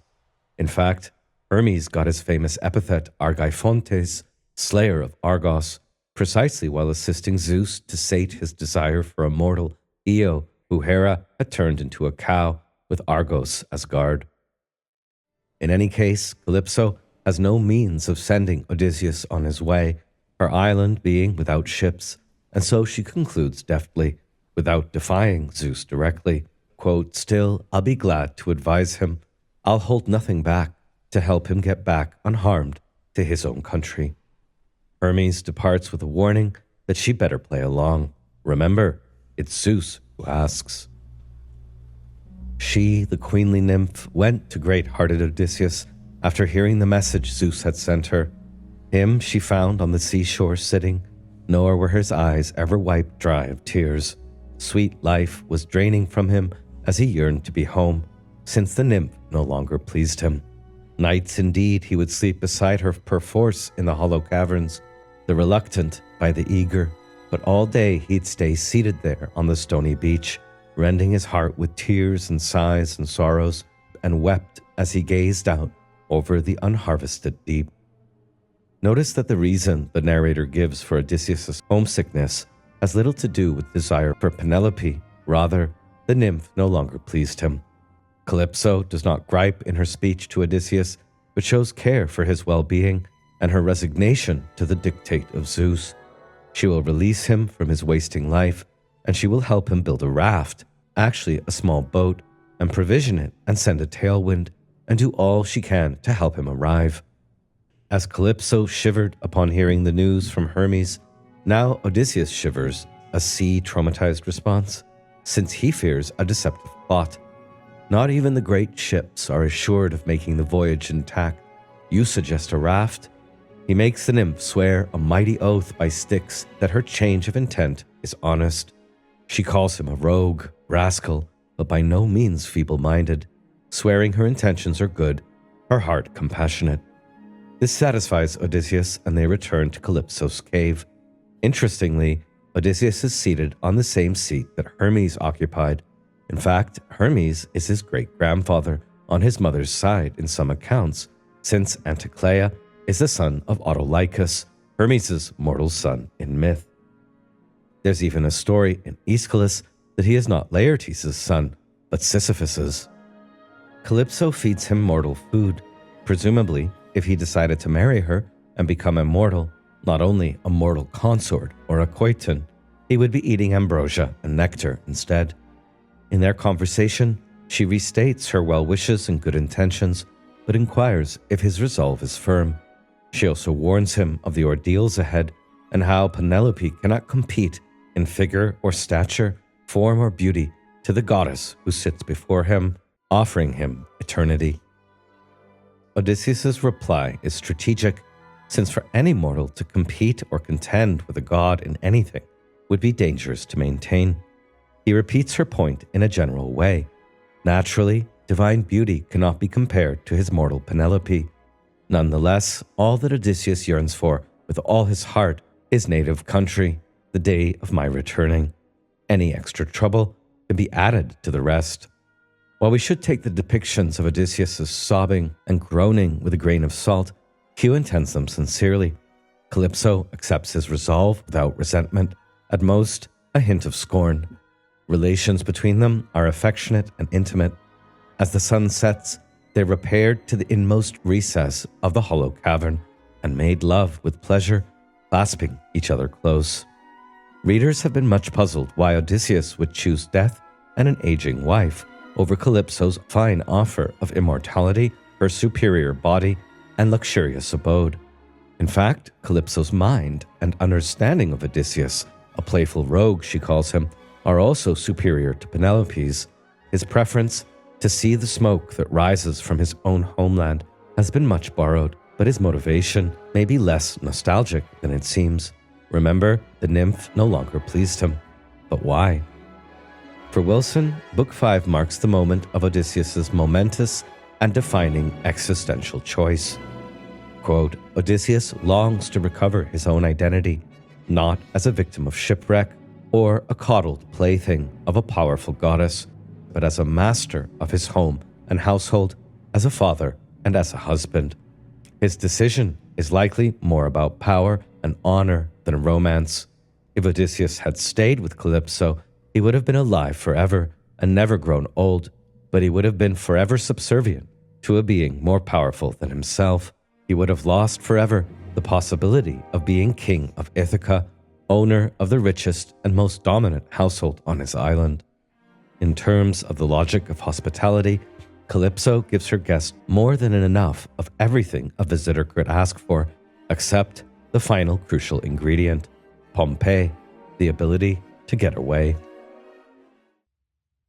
In fact, Hermes got his famous epithet Argeiphontes, slayer of Argos, precisely while assisting Zeus to sate his desire for a mortal, Io, who Hera had turned into a cow with Argos as guard. In any case, Kalypso has no means of sending Odysseus on his way, her island being without ships, and so she concludes deftly, without defying Zeus directly, quote, "Still, I'll be glad to advise him. I'll hold nothing back to help him get back unharmed to his own country." Hermes departs with a warning that she better play along. Remember, it's Zeus who asks. She, the queenly nymph, went to great-hearted Odysseus after hearing the message Zeus had sent her. Him she found on the seashore sitting, nor were his eyes ever wiped dry of tears. Sweet life was draining from him as he yearned to be home, since the nymph no longer pleased him. Nights indeed he would sleep beside her perforce in the hollow caverns, the reluctant by the eager, but all day he'd stay seated there on the stony beach, rending his heart with tears and sighs and sorrows, and wept as he gazed out over the unharvested deep. Notice that the reason the narrator gives for Odysseus' homesickness has little to do with desire for Penelope. Rather, the nymph no longer pleased him. Kalypso does not gripe in her speech to Odysseus, but shows care for his well-being and her resignation to the dictate of Zeus. She will release him from his wasting life, and she will help him build a raft, actually a small boat, and provision it and send a tailwind, and do all she can to help him arrive. As Kalypso shivered upon hearing the news from Hermes, now Odysseus shivers, a sea-traumatized response, since he fears a deceptive plot. Not even the great ships are assured of making the voyage intact. You suggest a raft? He makes the nymph swear a mighty oath by Styx that her change of intent is honest. She calls him a rogue, rascal, but by no means feeble-minded, swearing her intentions are good, her heart compassionate. This satisfies Odysseus, and they return to Kalypso's cave. Interestingly, Odysseus is seated on the same seat that Hermes occupied. In fact, Hermes is his great-grandfather on his mother's side in some accounts, since Eurykleia is the son of Autolycus, Hermes' mortal son in myth. There's even a story in Aeschylus that he is not Laertes' son, but Sisyphus's. Kalypso feeds him mortal food. Presumably, if he decided to marry her and become immortal, not only a mortal consort or a coiton, he would be eating ambrosia and nectar instead. In their conversation, she restates her well wishes and good intentions, but inquires if his resolve is firm. She also warns him of the ordeals ahead and how Penelope cannot compete in figure or stature, form or beauty to the goddess who sits before him, offering him eternity. Odysseus' reply is strategic, since for any mortal to compete or contend with a god in anything would be dangerous to maintain. He repeats her point in a general way. Naturally, divine beauty cannot be compared to his mortal Penelope. Nonetheless, all that Odysseus yearns for with all his heart is native country, the day of my returning. Any extra trouble can be added to the rest. While we should take the depictions of Odysseus' sobbing and groaning with a grain of salt, Q intends them sincerely. Kalypso accepts his resolve without resentment, at most a hint of scorn. Relations between them are affectionate and intimate. As the sun sets, they repaired to the inmost recess of the hollow cavern and made love with pleasure, clasping each other close. Readers have been much puzzled why Odysseus would choose death and an aging wife over Kalypso's fine offer of immortality, her superior body, and luxurious abode. In fact, Kalypso's mind and understanding of Odysseus, a playful rogue she calls him, are also superior to Penelope's. His preference to see the smoke that rises from his own homeland has been much borrowed, but his motivation may be less nostalgic than it seems. Remember, the nymph no longer pleased him. But why? For Wilson, Book 5 marks the moment of Odysseus' momentous and defining existential choice. Quote, Odysseus longs to recover his own identity, not as a victim of shipwreck or a coddled plaything of a powerful goddess, but as a master of his home and household, as a father and as a husband. His decision is likely more about power and honor than romance. If Odysseus had stayed with Kalypso, he would have been alive forever and never grown old, but he would have been forever subservient to a being more powerful than himself. He would have lost forever the possibility of being king of Ithaca, owner of the richest and most dominant household on his island. In terms of the logic of hospitality, Kalypso gives her guest more than enough of everything a visitor could ask for, except the final crucial ingredient. Pompeii, the ability to get away.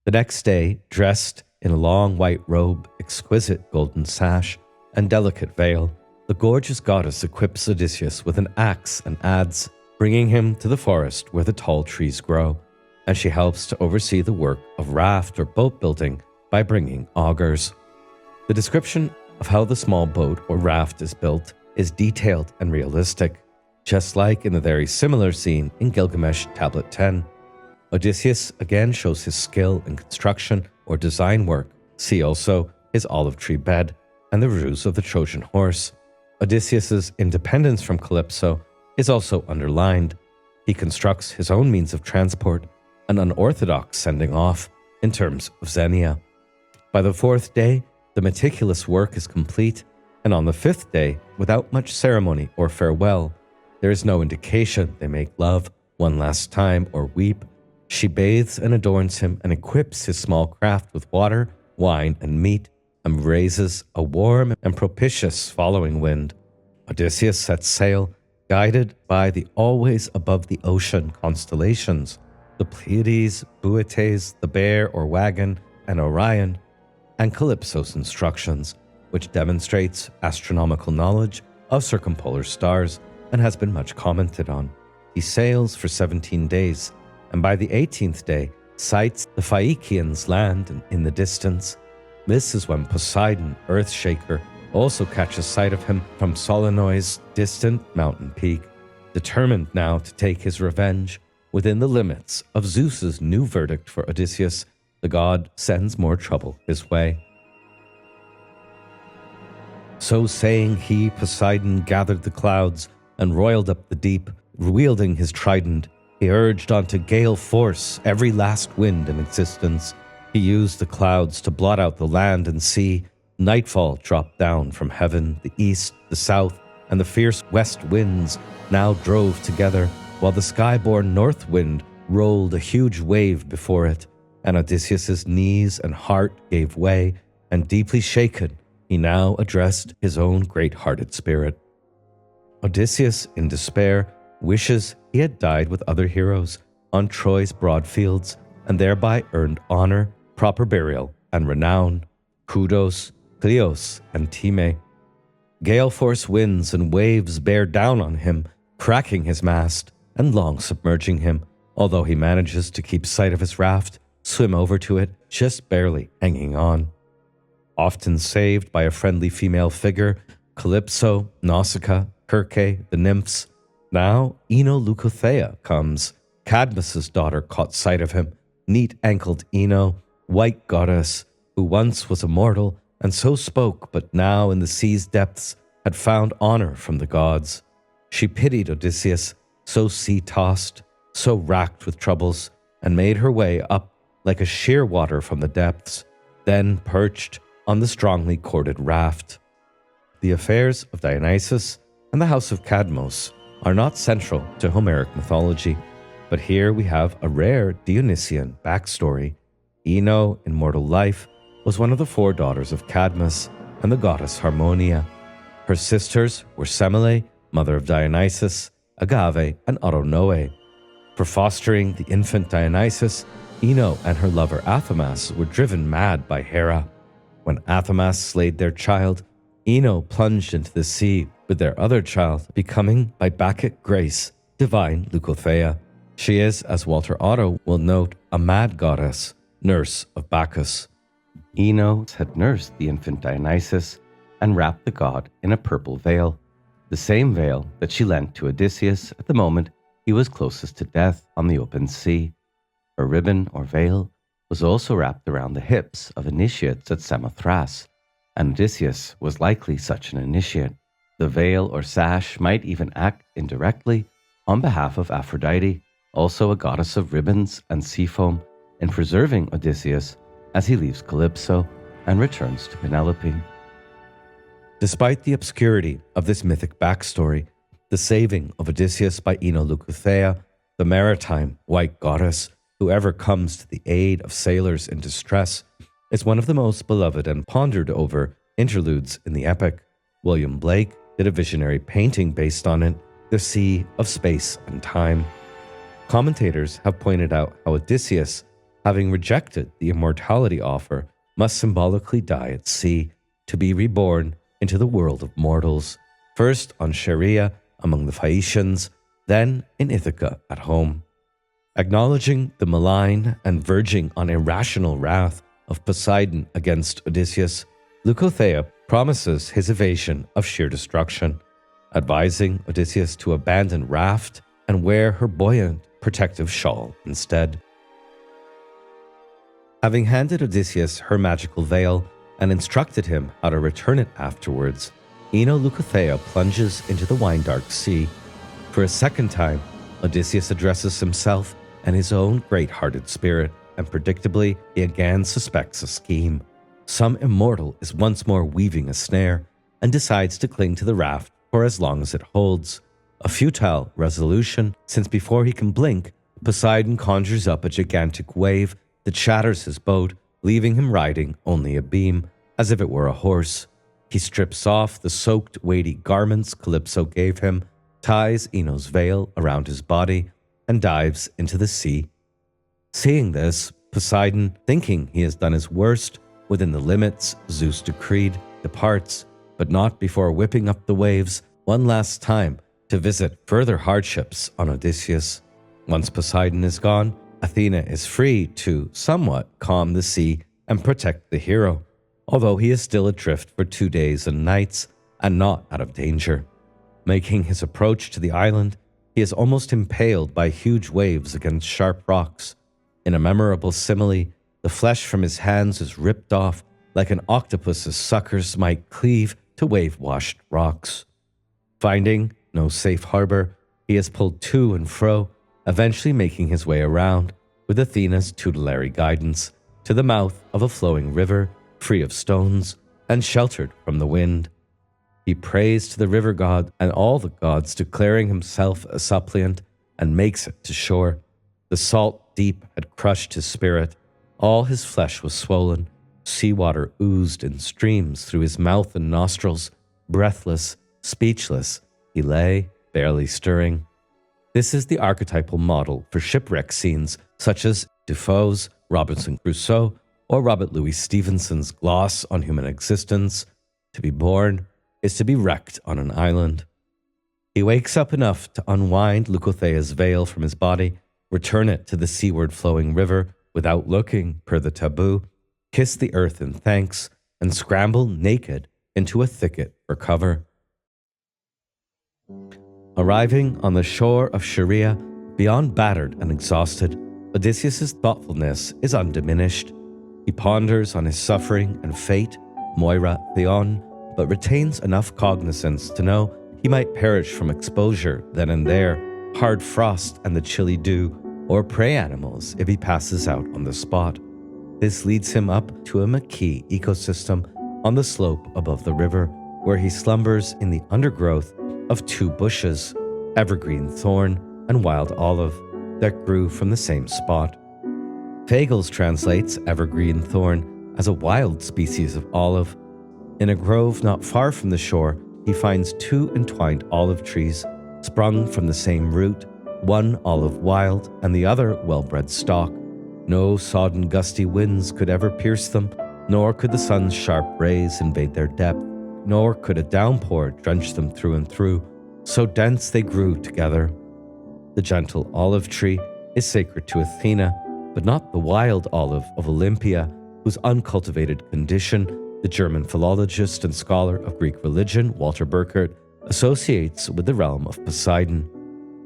The next day, dressed in a long white robe, exquisite golden sash, and delicate veil, the gorgeous goddess equips Odysseus with an axe and adze, bringing him to the forest where the tall trees grow, and she helps to oversee the work of raft or boat building by bringing augurs. The description of how the small boat or raft is built is detailed and realistic, just like in the very similar scene in Gilgamesh Tablet 10. Odysseus again shows his skill in construction or design work. See also his olive tree bed and the ruse of the Trojan horse. Odysseus's independence from Kalypso is also underlined. He constructs his own means of transport, an unorthodox sending off in terms of Xenia. By the fourth day, the meticulous work is complete, and on the fifth day, without much ceremony or farewell, there is no indication they make love one last time or weep. She bathes and adorns him and equips his small craft with water, wine, and meat, and raises a warm and propitious following wind. Odysseus sets sail, guided by the always above the ocean constellations, the Pleiades, Boetes, the Bear or Wagon, and Orion, and Kalypso's instructions, which demonstrates astronomical knowledge of circumpolar stars and has been much commented on. He sails for 17 days, and by the 18th day sights the Phaiakians land in the distance. This is when Poseidon, Earthshaker, also catches sight of him from Solenoi's distant mountain peak. Determined now to take his revenge, within the limits of Zeus's new verdict for Odysseus, the god sends more trouble his way. So saying, he, Poseidon, gathered the clouds and roiled up the deep. Wielding his trident, he urged onto gale force every last wind in existence. He used the clouds to blot out the land and sea. Nightfall dropped down from heaven. The east, the south, and the fierce west winds now drove together, while the sky-born north wind rolled a huge wave before it, and Odysseus's knees and heart gave way, and deeply shaken, he now addressed his own great-hearted spirit. Odysseus, in despair, wishes he had died with other heroes on Troy's broad fields, and thereby earned honor, proper burial, and renown. Kudos, Kleos, and Time. Gale force winds and waves bear down on him, cracking his mast and long submerging him, although he manages to keep sight of his raft, swim over to it, just barely hanging on. Often saved by a friendly female figure, Kalypso, Nausikaa, Circe, the nymphs. Now Ino-Leukothea comes. Cadmus's daughter caught sight of him, neat-ankled Ino, white goddess, who once was immortal and so spoke, but now in the sea's depths had found honor from the gods. She pitied Odysseus, so sea-tossed, so racked with troubles, and made her way up like a sheer water from the depths, then perched on the strongly corded raft. The affairs of Dionysus and the house of Cadmos are not central to Homeric mythology, but here we have a rare Dionysian backstory. Ino, in mortal life, was one of the 4 daughters of Cadmus and the goddess Harmonia. Her sisters were Semele, mother of Dionysus, Agave, and Autonoe. For fostering the infant Dionysus, Ino and her lover Athamas were driven mad by Hera. When Athamas slayed their child, Ino plunged into the sea with their other child, becoming, by Bacchic grace, divine Leukothea. She is, as Walter Otto will note, a mad goddess, nurse of Bacchus. Ino had nursed the infant Dionysus and wrapped the god in a purple veil, the same veil that she lent to Odysseus at the moment he was closest to death on the open sea. Her ribbon or veil was also wrapped around the hips of initiates at Samothrace, and Odysseus was likely such an initiate. The veil or sash might even act indirectly on behalf of Aphrodite, also a goddess of ribbons and sea foam, in preserving Odysseus as he leaves Kalypso and returns to Penelope. Despite the obscurity of this mythic backstory, the saving of Odysseus by Ino-Leukothea, the maritime white goddess who ever comes to the aid of sailors in distress, is one of the most beloved and pondered over interludes in the epic. William Blake did a visionary painting based on it, the sea of space and time. Commentators have pointed out how Odysseus, having rejected the immortality offer, must symbolically die at sea to be reborn into the world of mortals, first on Scheria among the Phaeacians, then in Ithaca at home. Acknowledging the malign and verging on irrational wrath of Poseidon against Odysseus, Leukothea promises his evasion of sheer destruction, advising Odysseus to abandon raft and wear her buoyant protective shawl instead. Having handed Odysseus her magical veil and instructed him how to return it afterwards, Ino-Leukothea plunges into the wine-dark sea. For a second time, Odysseus addresses himself and his own great-hearted spirit, and predictably, he again suspects a scheme. Some immortal is once more weaving a snare and decides to cling to the raft for as long as it holds. A futile resolution, since before he can blink, Poseidon conjures up a gigantic wave that shatters his boat, leaving him riding only a beam, as if it were a horse. He strips off the soaked, weighty garments Kalypso gave him, ties Ino's veil around his body, and dives into the sea. Seeing this, Poseidon, thinking he has done his worst within the limits Zeus decreed, departs, but not before whipping up the waves one last time to visit further hardships on Odysseus. Once Poseidon is gone, Athena is free to somewhat calm the sea and protect the hero, although he is still adrift for 2 days and nights and not out of danger. Making his approach to the island, he is almost impaled by huge waves against sharp rocks. In a memorable simile, the flesh from his hands is ripped off like an octopus's suckers might cleave to wave-washed rocks. Finding no safe harbor, he is pulled to and fro, eventually making his way around, with Athena's tutelary guidance, to the mouth of a flowing river, free of stones and sheltered from the wind. He prays to the river god and all the gods, declaring himself a suppliant, and makes it to shore. The salt deep had crushed his spirit. All his flesh was swollen. Seawater oozed in streams through his mouth and nostrils. Breathless, speechless, he lay, barely stirring. This is the archetypal model for shipwreck scenes such as Defoe's Robinson Crusoe or Robert Louis Stevenson's gloss on human existence. To be born is to be wrecked on an island. He wakes up enough to unwind Leukothea's veil from his body, return it to the seaward flowing river without looking, per the taboo, kiss the earth in thanks, and scramble naked into a thicket for cover. Arriving on the shore of Scheria, beyond battered and exhausted, Odysseus' thoughtfulness is undiminished. He ponders on his suffering and fate, Moira Theon, but retains enough cognizance to know he might perish from exposure then and there, hard frost and the chilly dew, or prey animals if he passes out on the spot. This leads him up to a Machy ecosystem on the slope above the river, where he slumbers in the undergrowth of 2 bushes, evergreen thorn and wild olive, that grew from the same spot. Fagles translates evergreen thorn as a wild species of olive. In a grove not far from the shore, he finds 2 entwined olive trees, sprung from the same root, one olive wild and the other well-bred stock. No sodden gusty winds could ever pierce them, nor could the sun's sharp rays invade their depth, nor could a downpour drench them through and through, so dense they grew together. The gentle olive tree is sacred to Athena, but not the wild olive of Olympia, whose uncultivated condition the German philologist and scholar of Greek religion, Walter Burkert, associates with the realm of Poseidon.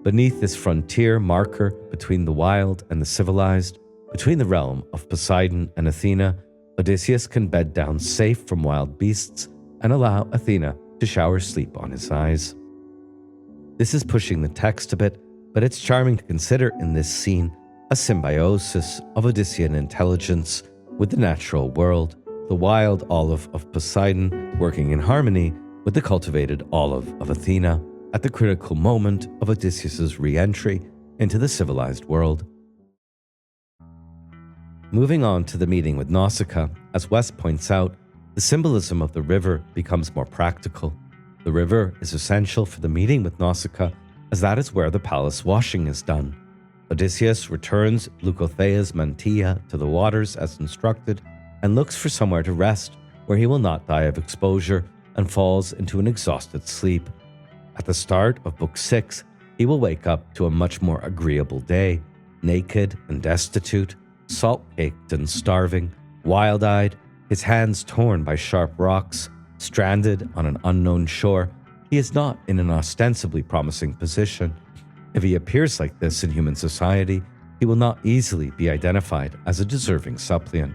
Beneath this frontier marker between the wild and the civilized, between the realm of Poseidon and Athena, Odysseus can bed down safe from wild beasts and allow Athena to shower sleep on his eyes. This is pushing the text a bit, but it's charming to consider in this scene a symbiosis of Odyssean intelligence with the natural world, the wild olive of Poseidon working in harmony with the cultivated olive of Athena at the critical moment of Odysseus' re-entry into the civilized world. Moving on to the meeting with Nausikaa, as West points out, the symbolism of the river becomes more practical. The river is essential for the meeting with Nausikaa, as that is where the palace washing is done. Odysseus returns Leukothea's mantilla to the waters as instructed and looks for somewhere to rest where he will not die of exposure and falls into an exhausted sleep. At the start of Book 6, he will wake up to a much more agreeable day, naked and destitute, salt-caked and starving, wild-eyed, his hands torn by sharp rocks, stranded on an unknown shore. He is not in an ostensibly promising position. If he appears like this in human society, he will not easily be identified as a deserving suppliant.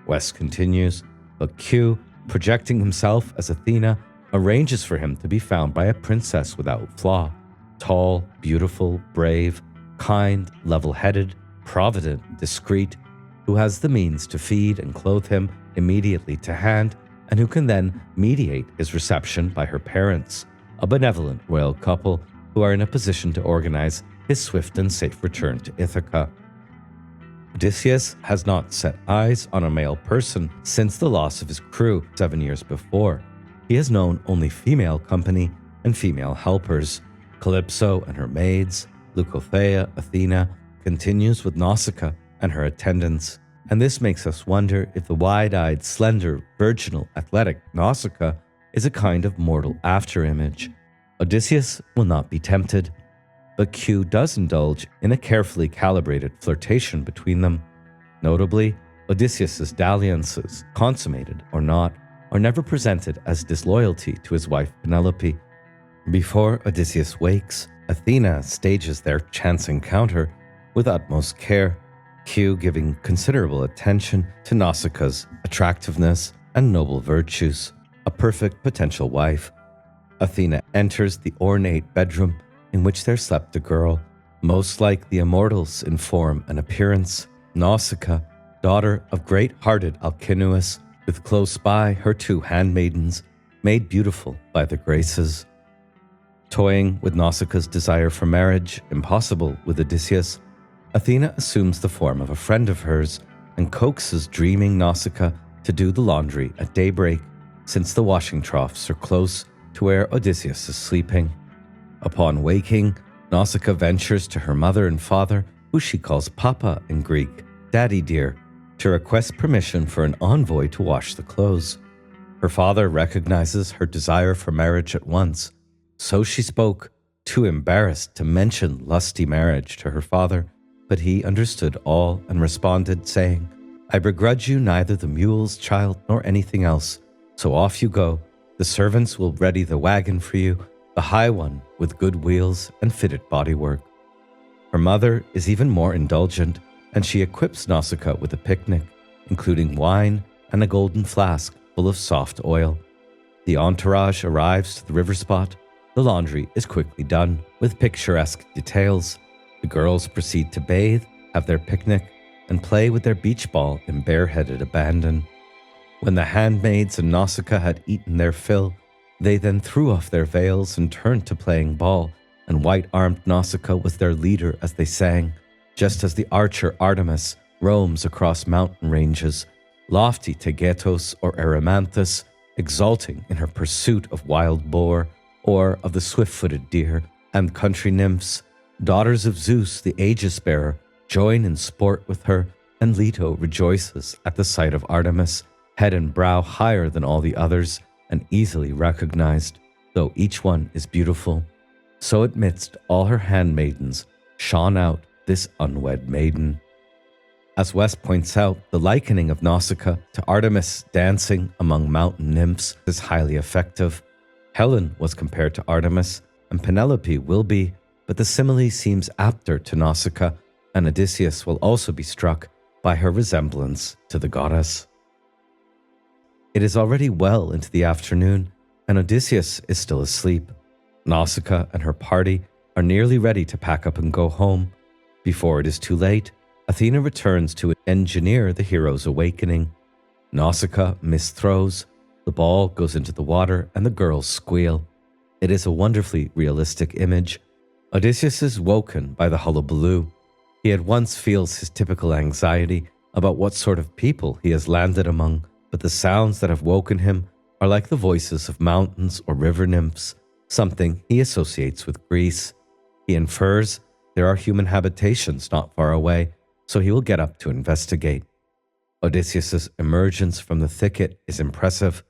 West continues, but Q, projecting himself as Athena, arranges for him to be found by a princess without flaw, tall, beautiful, brave, kind, level-headed, provident, discreet, who has the means to feed and clothe him immediately to hand, and who can then mediate his reception by her parents, a benevolent royal couple who are in a position to organize his swift and safe return to Ithaca. Odysseus has not set eyes on a male person since the loss of his crew 7 years before. He has known only female company and female helpers. Kalypso and her maids, Leukothea, Athena, continues with Nausikaa and her attendants, and this makes us wonder if the wide-eyed, slender, virginal, athletic Nausikaa is a kind of mortal afterimage. Odysseus will not be tempted, but Q does indulge in a carefully calibrated flirtation between them. Notably, Odysseus's dalliances, consummated or not, are never presented as disloyalty to his wife Penelope. Before Odysseus wakes, Athena stages their chance encounter with utmost care, Q giving considerable attention to Nausikaa's attractiveness and noble virtues, a perfect potential wife. Athena enters the ornate bedroom in which there slept a girl, most like the immortals in form and appearance, Nausikaa, daughter of great-hearted Alkinoos, with close by her 2 handmaidens, made beautiful by the Graces. Toying with Nausikaa's desire for marriage, impossible with Odysseus, Athena assumes the form of a friend of hers and coaxes dreaming Nausikaa to do the laundry at daybreak, since the washing troughs are close to where Odysseus is sleeping. Upon waking, Nausikaa ventures to her mother and father, who she calls Papa in Greek, Daddy dear, to request permission for an envoy to wash the clothes. Her father recognizes her desire for marriage at once, so she spoke, too embarrassed to mention lusty marriage to her father, but he understood all and responded, saying, I begrudge you neither the mules, child, nor anything else, so off you go. The servants will ready the wagon for you, the high one with good wheels and fitted bodywork. Her mother is even more indulgent, and she equips Nausikaa with a picnic, including wine and a golden flask full of soft oil. The entourage arrives to the river spot. The laundry is quickly done, with picturesque details. The girls proceed to bathe, have their picnic, and play with their beach ball in bareheaded abandon. When the handmaids and Nausikaa had eaten their fill, they then threw off their veils and turned to playing ball, and white-armed Nausikaa was their leader as they sang, just as the archer Artemis roams across mountain ranges, lofty Tegetos or Erymanthus, exulting in her pursuit of wild boar or of the swift-footed deer, and country nymphs, daughters of Zeus the Aegis-bearer, join in sport with her, and Leto rejoices at the sight of Artemis, head and brow higher than all the others, and easily recognized, though each one is beautiful. So amidst all her handmaidens shone out this unwed maiden. As West points out, the likening of Nausikaa to Artemis dancing among mountain nymphs is highly effective. Helen was compared to Artemis, and Penelope will be, but the simile seems apter to Nausikaa, and Odysseus will also be struck by her resemblance to the goddess. It is already well into the afternoon, and Odysseus is still asleep. Nausikaa and her party are nearly ready to pack up and go home. Before it is too late, Athena returns to engineer the hero's awakening. Nausikaa misthrows, the ball goes into the water, and the girls squeal. It is a wonderfully realistic image. Odysseus is woken by the hullabaloo. He at once feels his typical anxiety about what sort of people he has landed among, but the sounds that have woken him are like the voices of mountains or river nymphs, something he associates with Greece. He infers there are human habitations not far away, so he will get up to investigate. Odysseus' emergence from the thicket is impressive.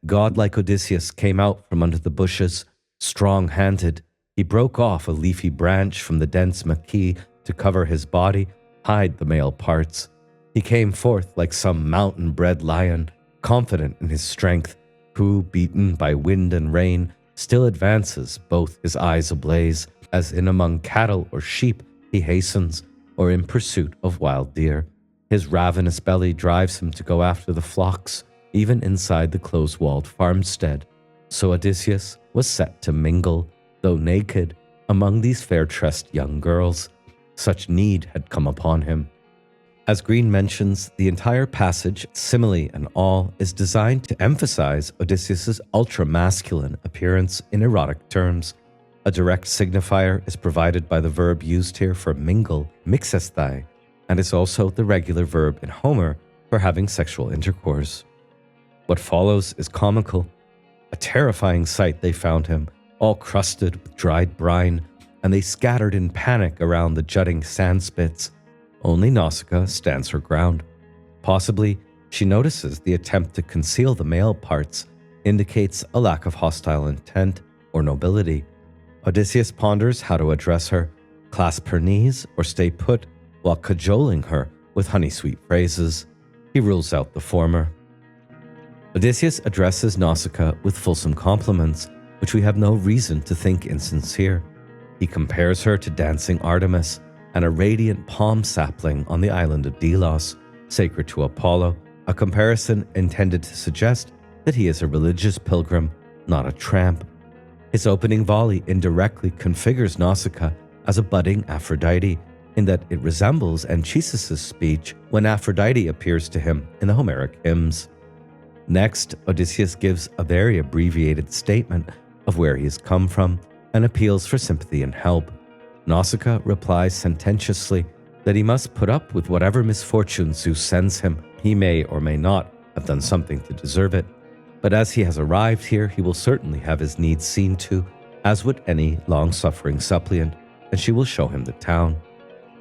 Godlike Odysseus came out from under the bushes, strong-handed. He broke off a leafy branch from the dense maquis to cover his body, hide the male parts. He came forth like some mountain-bred lion, confident in his strength, who, beaten by wind and rain, still advances, both his eyes ablaze, as in among cattle or sheep he hastens, or in pursuit of wild deer. His ravenous belly drives him to go after the flocks, even inside the close-walled farmstead. So Odysseus was set to mingle, though naked, among these fair-tressed young girls. Such need had come upon him. As Green mentions, the entire passage, simile and all, is designed to emphasize Odysseus' ultra-masculine appearance in erotic terms. A direct signifier is provided by the verb used here for mingle, mixesthai, and is also the regular verb in Homer for having sexual intercourse. What follows is comical. A terrifying sight they found him, all crusted with dried brine, and they scattered in panic around the jutting sand spits. Only Nausikaa stands her ground. Possibly, she notices the attempt to conceal the male parts indicates a lack of hostile intent or nobility. Odysseus ponders how to address her, clasp her knees, or stay put while cajoling her with honey-sweet phrases. He rules out the former. Odysseus addresses Nausikaa with fulsome compliments, which we have no reason to think insincere. He compares her to dancing Artemis and a radiant palm sapling on the island of Delos, sacred to Apollo, a comparison intended to suggest that he is a religious pilgrim, not a tramp. His opening volley indirectly configures Nausikaa as a budding Aphrodite, in that it resembles Anchises' speech when Aphrodite appears to him in the Homeric hymns. Next, Odysseus gives a very abbreviated statement of where he has come from and appeals for sympathy and help. Nausikaa replies sententiously that he must put up with whatever misfortune Zeus sends him. He may or may not have done something to deserve it, but as he has arrived here, he will certainly have his needs seen to, as would any long-suffering suppliant, and she will show him the town.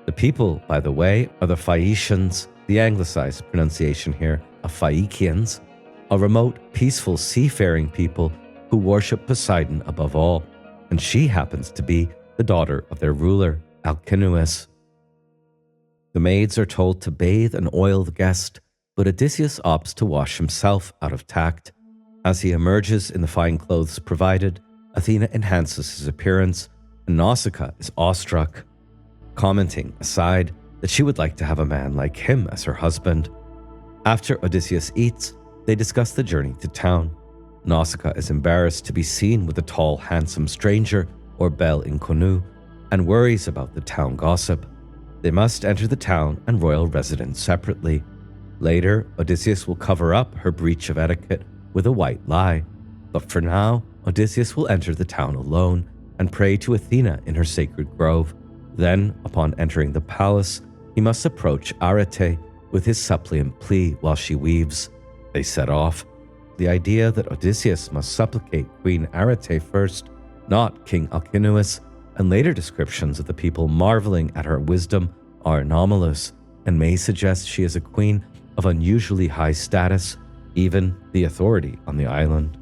The people, by the way, are the Phaiakians, the anglicized pronunciation here of Phaiakians, a remote, peaceful seafaring people who worship Poseidon above all, and she happens to be the daughter of their ruler, Alkinoos. The maids are told to bathe and oil the guest, but Odysseus opts to wash himself out of tact. As he emerges in the fine clothes provided, Athena enhances his appearance, and Nausikaa is awestruck, commenting aside that she would like to have a man like him as her husband. After Odysseus eats, they discuss the journey to town. Nausikaa is embarrassed to be seen with a tall, handsome stranger, or belle inconnue, and worries about the town gossip. They must enter the town and royal residence separately. Later, Odysseus will cover up her breach of etiquette with a white lie, but for now, Odysseus will enter the town alone and pray to Athena in her sacred grove. Then, upon entering the palace, he must approach Arete with his suppliant plea while she weaves. They set off. The idea that Odysseus must supplicate Queen Arete first, not King Alkinoos, and later descriptions of the people marveling at her wisdom are anomalous and may suggest she is a queen of unusually high status, even the authority on the island.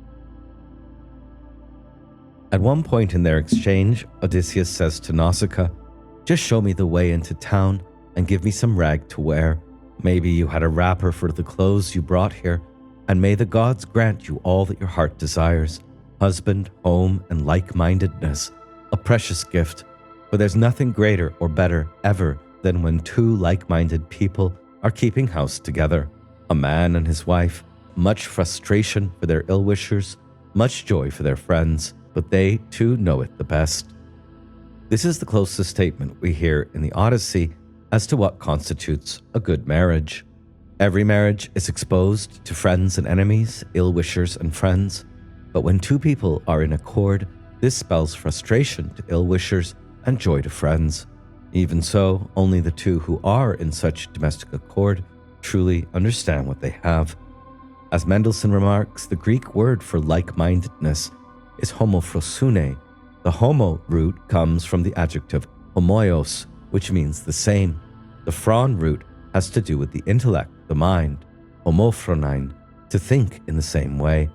At one point in their exchange, Odysseus says to Nausikaa, "Just show me the way into town and give me some rag to wear. Maybe you had a wrapper for the clothes you brought here, and may the gods grant you all that your heart desires. Husband, home, and like-mindedness, a precious gift, for there's nothing greater or better ever than when two like-minded people are keeping house together. A man and his wife, much frustration for their ill-wishers, much joy for their friends, but they too know it the best." This is the closest statement we hear in the Odyssey as to what constitutes a good marriage. Every marriage is exposed to friends and enemies, ill-wishers and friends, but when two people are in accord, this spells frustration to ill-wishers and joy to friends. Even so, only the two who are in such domestic accord truly understand what they have. As Mendelssohn remarks, the Greek word for like-mindedness is homophrosyne, The homo root comes from the adjective homoios, which means the same. The phron root has to do with the intellect, the mind, homophronein, to think in the same way.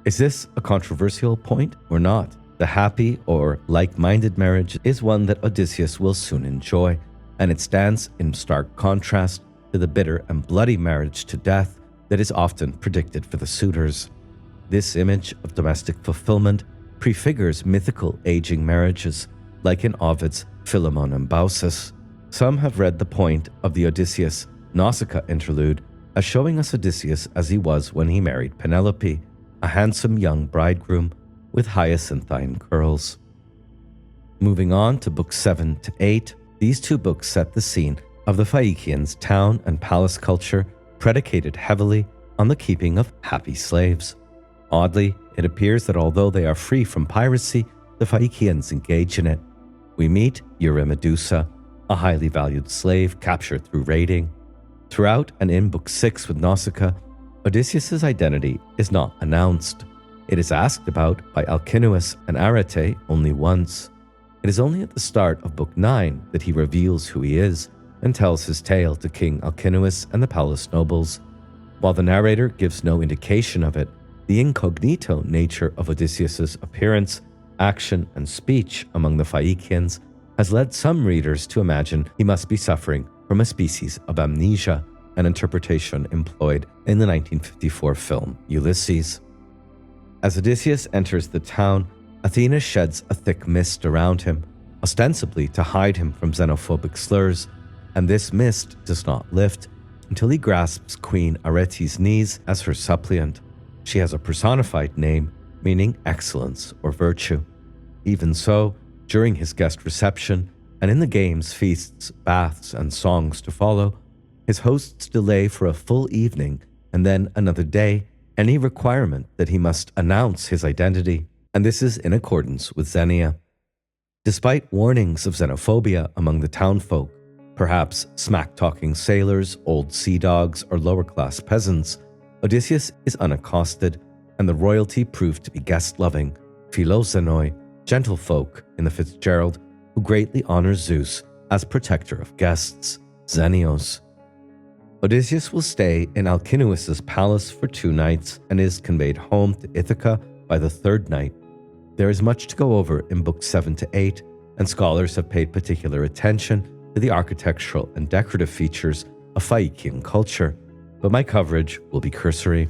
Is this a controversial point or not? The happy or like-minded marriage is one that Odysseus will soon enjoy, and it stands in stark contrast to the bitter and bloody marriage to death that is often predicted for the suitors. This image of domestic fulfillment prefigures mythical aging marriages, like in Ovid's Philemon and Baucis. Some have read the point of the Odysseus-Nausikaa interlude as showing us Odysseus as he was when he married Penelope, a handsome young bridegroom with hyacinthine curls. Moving on to books 7 to 8, these two books set the scene of the Phaiakians' town and palace culture predicated heavily on the keeping of happy slaves. Oddly, it appears that although they are free from piracy, the Phaiakians engage in it. We meet Eurymedusa, a highly valued slave captured through raiding. Throughout and in Book 6 with Nausikaa, Odysseus' identity is not announced. It is asked about by Alkinoos and Arete only once. It is only at the start of Book 9 that he reveals who he is and tells his tale to King Alkinoos and the palace nobles. While the narrator gives no indication of it, the incognito nature of Odysseus' appearance, action, and speech among the Phaiakians has led some readers to imagine he must be suffering from a species of amnesia, an interpretation employed in the 1954 film Ulysses. As Odysseus enters the town, Athena sheds a thick mist around him, ostensibly to hide him from xenophobic slurs, and this mist does not lift until he grasps Queen Arete's knees as her suppliant. She has a personified name, meaning excellence or virtue. Even so, during his guest reception, and in the games, feasts, baths, and songs to follow, his hosts delay for a full evening and then another day any requirement that he must announce his identity, and this is in accordance with Xenia. Despite warnings of xenophobia among the townfolk, perhaps smack-talking sailors, old sea dogs, or lower-class peasants, Odysseus is unaccosted, and the royalty proved to be guest-loving, philoxenoi, gentlefolk in the Fitzgerald, who greatly honors Zeus as protector of guests, Xenios. Odysseus will stay in Alkinoos' palace for 2 nights and is conveyed home to Ithaca by the 3rd night. There is much to go over in books 7 to 8, and scholars have paid particular attention to the architectural and decorative features of Phaiakian culture, but my coverage will be cursory.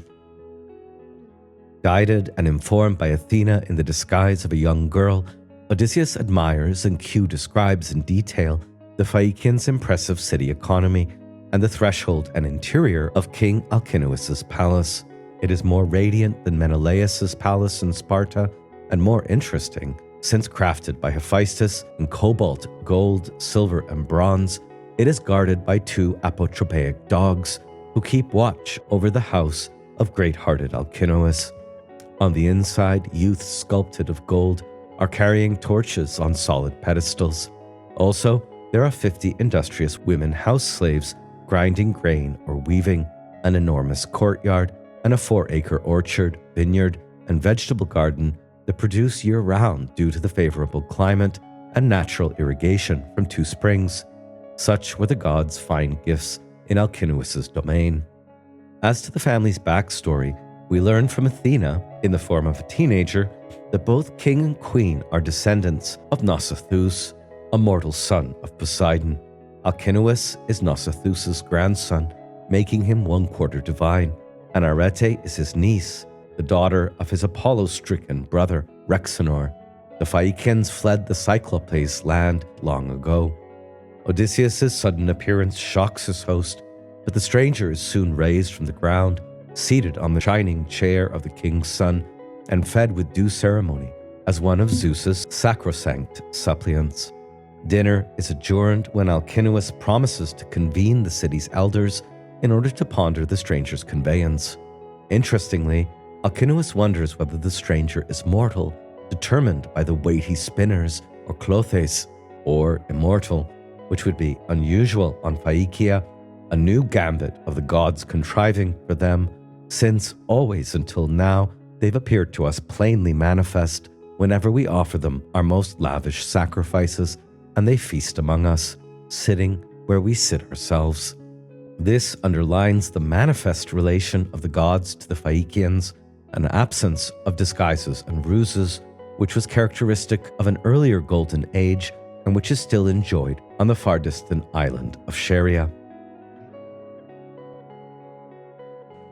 Guided and informed by Athena in the disguise of a young girl, Odysseus admires and Q describes in detail the Phaiakians' impressive city economy and the threshold and interior of King Alkinoos' palace. It is more radiant than Menelaos' palace in Sparta and more interesting, since crafted by Hephaestus in cobalt, gold, silver, and bronze. It is guarded by 2 apotropaic dogs who keep watch over the house of great-hearted Alkinoos. On the inside, youths sculpted of gold are carrying torches on solid pedestals. Also, there are 50 industrious women house slaves grinding grain or weaving, an enormous courtyard, and a 4-acre orchard, vineyard, and vegetable garden that produce year-round due to the favorable climate and natural irrigation from 2 springs. Such were the gods' fine gifts in Alkinoos' domain. As to the family's backstory, we learn from Athena, in the form of a teenager, that both king and queen are descendants of Nausithous, a mortal son of Poseidon. Alkinoos is Nausithous' grandson, making him 1/4 divine, and Arete is his niece, the daughter of his Apollo-stricken brother, Rhexenor. The Phaiakians fled the Cyclopes land long ago. Odysseus' sudden appearance shocks his host, but the stranger is soon raised from the ground, seated on the shining chair of the king's son, and fed with due ceremony as one of Zeus's sacrosanct suppliants. Dinner is adjourned when Alkinoos promises to convene the city's elders in order to ponder the stranger's conveyance. Interestingly, Alkinoos wonders whether the stranger is mortal, determined by the weighty spinners or klothes, or immortal, which would be unusual on Phaiakia, a new gambit of the gods contriving for them, since always until now they've appeared to us plainly manifest whenever we offer them our most lavish sacrifices, and they feast among us, sitting where we sit ourselves. This underlines the manifest relation of the gods to the Phaiakians, an absence of disguises and ruses, which was characteristic of an earlier golden age and which is still enjoyed on the far distant island of Scheria.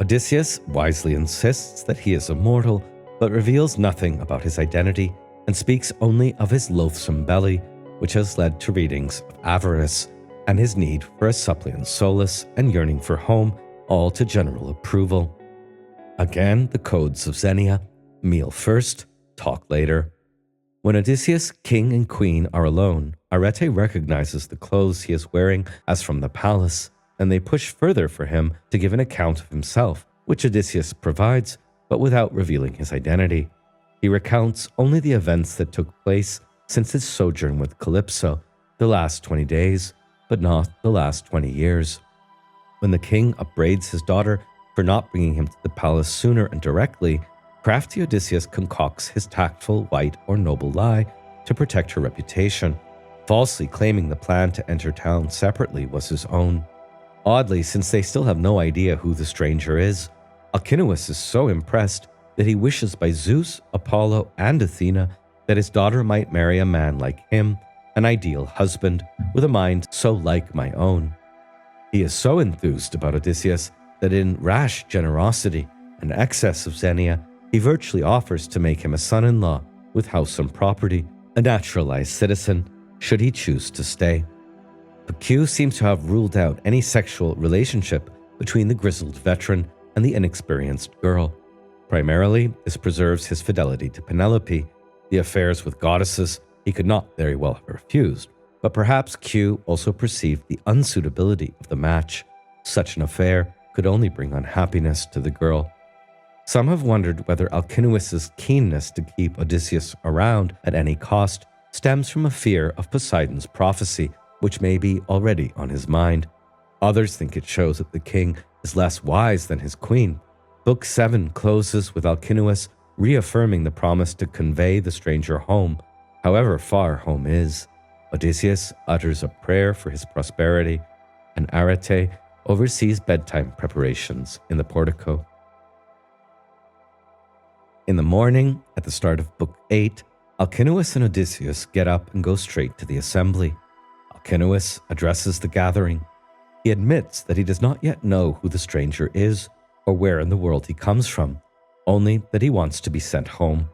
Odysseus wisely insists that he is immortal, but reveals nothing about his identity and speaks only of his loathsome belly, which has led to readings of avarice, and his need for a suppliant solace and yearning for home, all to general approval. Again, the codes of Xenia: meal first, talk later. When Odysseus, king and queen, are alone, Arete recognizes the clothes he is wearing as from the palace, and they push further for him to give an account of himself, which Odysseus provides, but without revealing his identity. He recounts only the events that took place since his sojourn with Kalypso, the last 20 days, but not the last 20 years. When the king upbraids his daughter for not bringing him to the palace sooner and directly, crafty Odysseus concocts his tactful, white, or noble lie to protect her reputation, falsely claiming the plan to enter town separately was his own. Oddly, since they still have no idea who the stranger is, Alkinoos is so impressed that he wishes by Zeus, Apollo, and Athena that his daughter might marry a man like him, an ideal husband with a mind so like my own. He is so enthused about Odysseus that in rash generosity and excess of Xenia, he virtually offers to make him a son-in-law with house and property, a naturalized citizen, should he choose to stay. But Q seems to have ruled out any sexual relationship between the grizzled veteran and the inexperienced girl. Primarily, this preserves his fidelity to Penelope. The affairs with goddesses he could not very well have refused, but perhaps Q also perceived the unsuitability of the match. Such an affair could only bring unhappiness to the girl. Some have wondered whether Alkinoos' keenness to keep Odysseus around at any cost stems from a fear of Poseidon's prophecy, which may be already on his mind. Others think it shows that the king is less wise than his queen. Book 7 closes with Alkinoos reaffirming the promise to convey the stranger home, however far home is. Odysseus utters a prayer for his prosperity, and Arete oversees bedtime preparations in the portico. In the morning, at the start of Book 8, Alkinoos and Odysseus get up and go straight to the assembly. Alkinoos addresses the gathering. He admits that he does not yet know who the stranger is or where in the world he comes from, only that he wants to be sent home.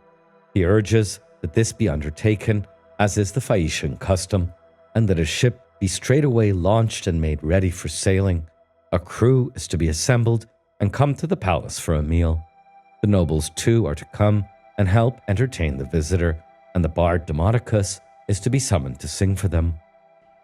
He urges that this be undertaken, as is the Phaeacian custom, and that a ship be straightway launched and made ready for sailing. A crew is to be assembled and come to the palace for a meal. The nobles too are to come and help entertain the visitor, and the bard Demodokos is to be summoned to sing for them.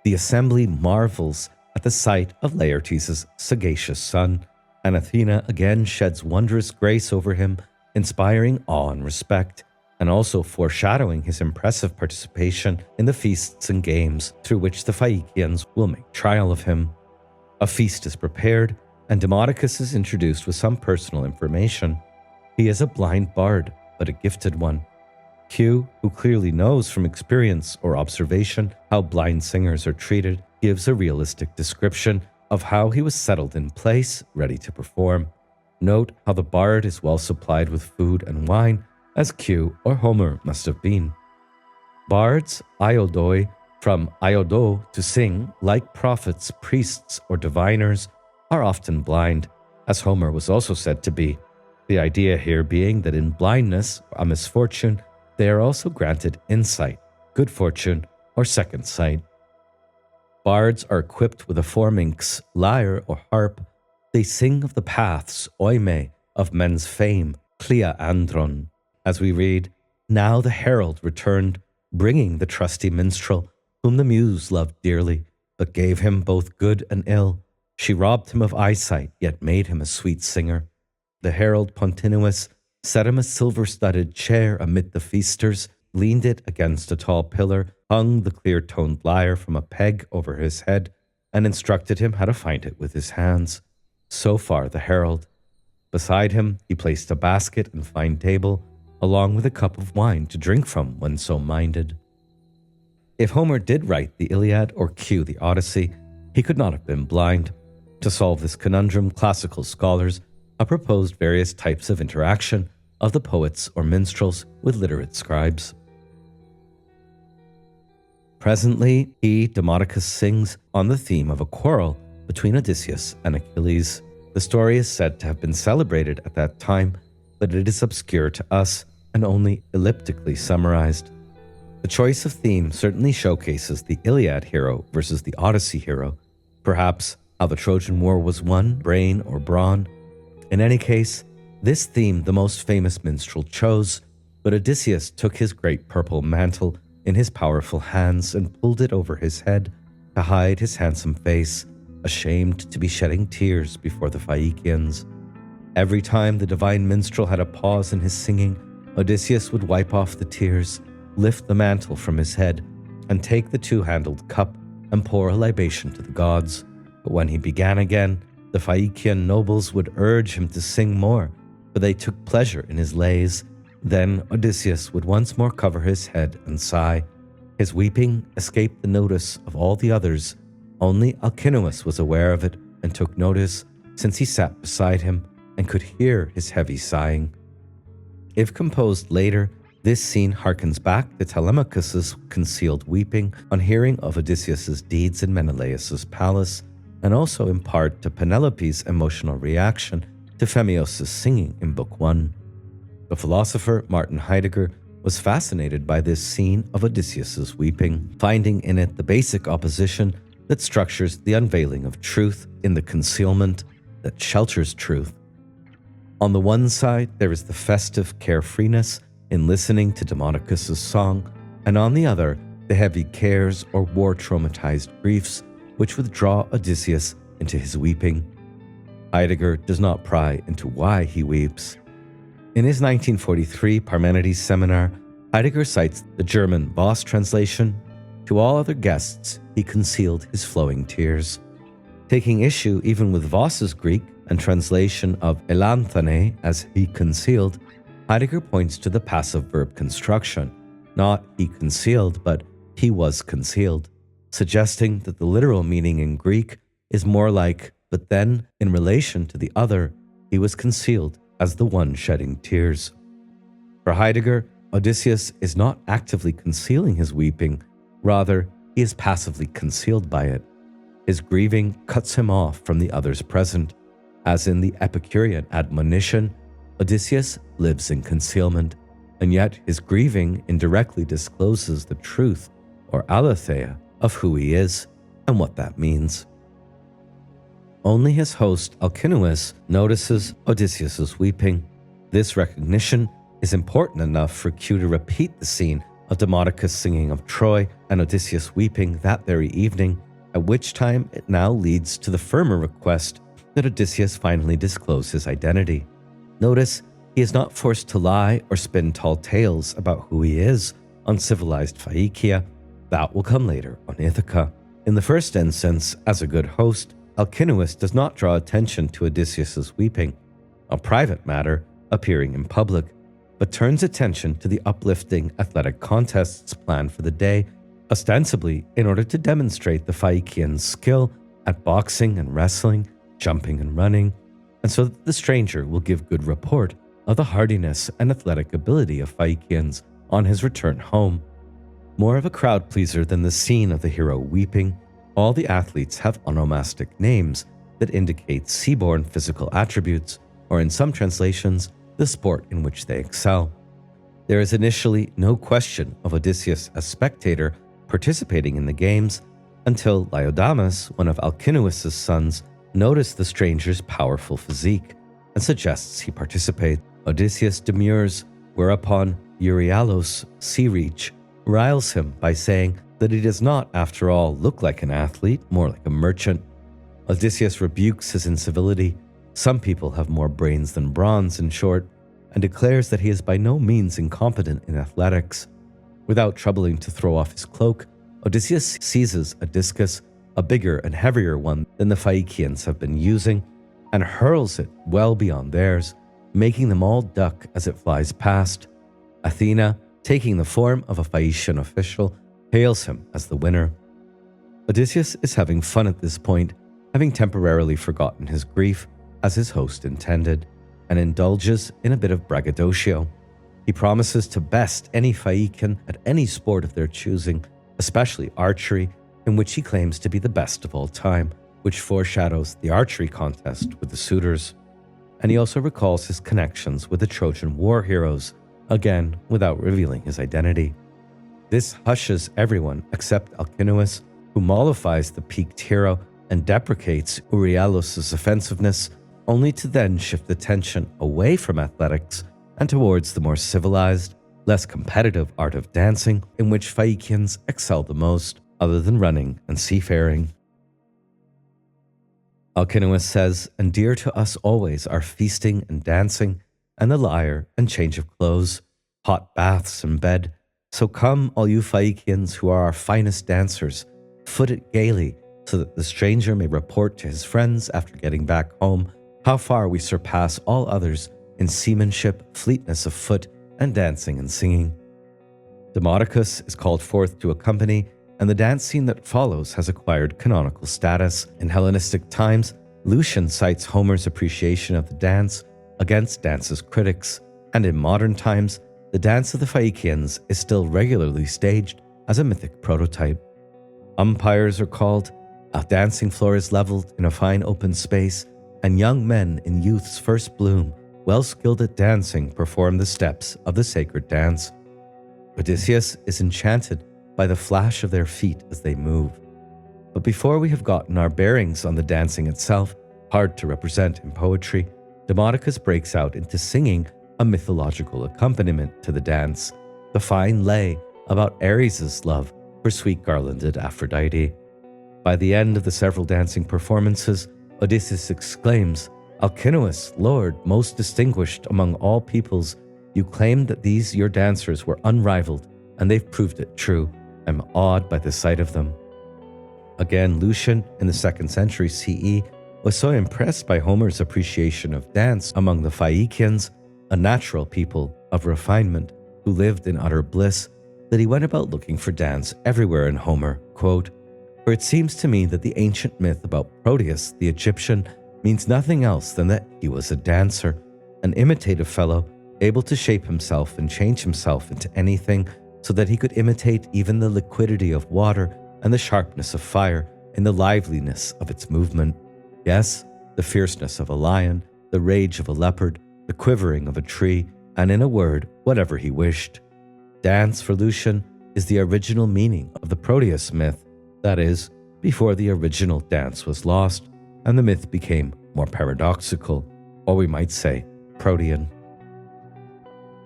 The assembly marvels at the sight of Laertes' sagacious son, and Athena again sheds wondrous grace over him, inspiring awe and respect, and also foreshadowing his impressive participation in the feasts and games through which the Phaiakians will make trial of him. A feast is prepared, and Demodokos is introduced with some personal information. He is a blind bard, but a gifted one. Q, who clearly knows from experience or observation how blind singers are treated, gives a realistic description of how he was settled in place, ready to perform. Note how the bard is well supplied with food and wine, as Q or Homer must have been. Bards, iodoi, from iodo to sing, like prophets, priests, or diviners, are often blind, as Homer was also said to be. The idea here being that in blindness, a misfortune, they are also granted insight, good fortune, or second sight. Bards are equipped with a pharynx, lyre, or harp. They sing of the paths, oime, of men's fame, clia andron. As we read, now the herald returned, bringing the trusty minstrel, whom the muse loved dearly, but gave him both good and ill. She robbed him of eyesight, yet made him a sweet singer. The herald Pontinuus set him a silver-studded chair amid the feasters, leaned it against a tall pillar, hung the clear-toned lyre from a peg over his head, and instructed him how to find it with his hands. So far the herald. Beside him he placed a basket and fine table, along with a cup of wine to drink from when so minded. If Homer did write the Iliad or cue the Odyssey, he could not have been blind. To solve this conundrum, classical scholars have proposed various types of interaction of the poets or minstrels with literate scribes. Presently, Demodokos sings on the theme of a quarrel between Odysseus and Achilles. The story is said to have been celebrated at that time, but it is obscure to us and only elliptically summarized. The choice of theme certainly showcases the Iliad hero versus the Odyssey hero, perhaps how the Trojan War was won, brain or brawn. In any case, this theme the most famous minstrel chose, but Odysseus took his great purple mantle in his powerful hands and pulled it over his head to hide his handsome face, ashamed to be shedding tears before the Phaiakians. Every time the divine minstrel had a pause in his singing, Odysseus would wipe off the tears, lift the mantle from his head, and take the two-handled cup and pour a libation to the gods. But when he began again, the Phaiakian nobles would urge him to sing more, for they took pleasure in his lays. Then Odysseus would once more cover his head and sigh. His weeping escaped the notice of all the others. Only Alkinoos was aware of it and took notice, since he sat beside him and could hear his heavy sighing. If composed later, this scene harkens back to Telemachos' concealed weeping on hearing of Odysseus' deeds in Menelaos' palace, and also in part to Penelope's emotional reaction to Phemios' singing in Book 1. The philosopher Martin Heidegger was fascinated by this scene of Odysseus' weeping, finding in it the basic opposition that structures the unveiling of truth in the concealment that shelters truth. On the one side, there is the festive carefreeness in listening to Demodokos' song, and on the other, the heavy cares or war-traumatized griefs which would draw Odysseus into his weeping. Heidegger does not pry into why he weeps. In his 1943 Parmenides seminar, Heidegger cites the German Voss translation. To all other guests, he concealed his flowing tears. Taking issue even with Voss's Greek and translation of elanthane as he concealed, Heidegger points to the passive verb construction, not he concealed, but he was concealed, suggesting that the literal meaning in Greek is more like, but then, in relation to the other, he was concealed as the one shedding tears. For Heidegger, Odysseus is not actively concealing his weeping, rather, he is passively concealed by it. His grieving cuts him off from the others present. As in the Epicurean admonition, Odysseus lives in concealment, and yet his grieving indirectly discloses the truth, or aletheia, of who he is and what that means. Only his host Alkinoos notices Odysseus' weeping. This recognition is important enough for Q to repeat the scene of Demodokos singing of Troy and Odysseus weeping that very evening, at which time it now leads to the firmer request that Odysseus finally disclose his identity. Notice, he is not forced to lie or spin tall tales about who he is on civilized Phaiakia. That will come later on Ithaca. In the first instance, as a good host, Alkinoos does not draw attention to Odysseus' weeping, a private matter appearing in public, but turns attention to the uplifting athletic contests planned for the day, ostensibly in order to demonstrate the Phaiakians' skill at boxing and wrestling, jumping and running, and so that the stranger will give good report of the hardiness and athletic ability of Phaiakians on his return home. More of a crowd pleaser than the scene of the hero weeping, all the athletes have onomastic names that indicate seaborne physical attributes, or in some translations, the sport in which they excel. There is initially no question of Odysseus as spectator participating in the games until Laodamas, one of Alkinoos' sons, noticed the stranger's powerful physique and suggests he participate. Odysseus demurs, whereupon Euryalus, Sea Reach, riles him by saying that he does not, after all, look like an athlete, more like a merchant. Odysseus rebukes his incivility. Some people have more brains than bronze, in short, and declares that he is by no means incompetent in athletics. Without troubling to throw off his cloak, Odysseus seizes a discus, a bigger and heavier one than the Phaiakians have been using, and hurls it well beyond theirs, making them all duck as it flies past. Athena, taking the form of a Phaeacian official, hails him as the winner. Odysseus is having fun at this point, having temporarily forgotten his grief as his host intended, and indulges in a bit of braggadocio. He promises to best any Phaiakian at any sport of their choosing, especially archery, in which he claims to be the best of all time, which foreshadows the archery contest with the suitors. And he also recalls his connections with the Trojan war heroes, again without revealing his identity. This hushes everyone except Alkinoos, who mollifies the peaked hero and deprecates Euryalus' offensiveness, only to then shift the tension away from athletics and towards the more civilized, less competitive art of dancing, in which Phaiakians excel the most, other than running and seafaring. Alkinoos says, "And dear to us always are feasting and dancing, and the lyre and change of clothes, hot baths and bed. So come, all you Phaiakians who are our finest dancers, foot it gaily, so that the stranger may report to his friends after getting back home how far we surpass all others in seamanship, fleetness of foot, and dancing and singing." Demodokos is called forth to accompany, and the dance scene that follows has acquired canonical status. In Hellenistic times, Lucian cites Homer's appreciation of the dance against dance's critics, and in modern times, the dance of the Phaiakians is still regularly staged as a mythic prototype. Umpires are called, a dancing floor is leveled in a fine open space, and young men in youth's first bloom, well skilled at dancing, perform the steps of the sacred dance. Odysseus is enchanted by the flash of their feet as they move. But before we have gotten our bearings on the dancing itself, hard to represent in poetry, Demodokos breaks out into singing a mythological accompaniment to the dance, the fine lay about Ares' love for sweet garlanded Aphrodite. By the end of the several dancing performances, Odysseus exclaims, "Alkinoos, Lord, most distinguished among all peoples, you claimed that these your dancers were unrivaled, and they've proved it true. I'm awed by the sight of them." Again, Lucian, in the 2nd century CE, was so impressed by Homer's appreciation of dance among the Phaiakians, a natural people of refinement who lived in utter bliss, that he went about looking for dance everywhere in Homer, quote, "For it seems to me that the ancient myth about Proteus, the Egyptian, means nothing else than that he was a dancer, an imitative fellow, able to shape himself and change himself into anything, so that he could imitate even the liquidity of water and the sharpness of fire in the liveliness of its movement. Yes, the fierceness of a lion, the rage of a leopard, the quivering of a tree, and in a word, whatever he wished. Dance, for Lucian, is the original meaning of the Proteus myth, that is, before the original dance was lost and the myth became more paradoxical, or we might say, Protean.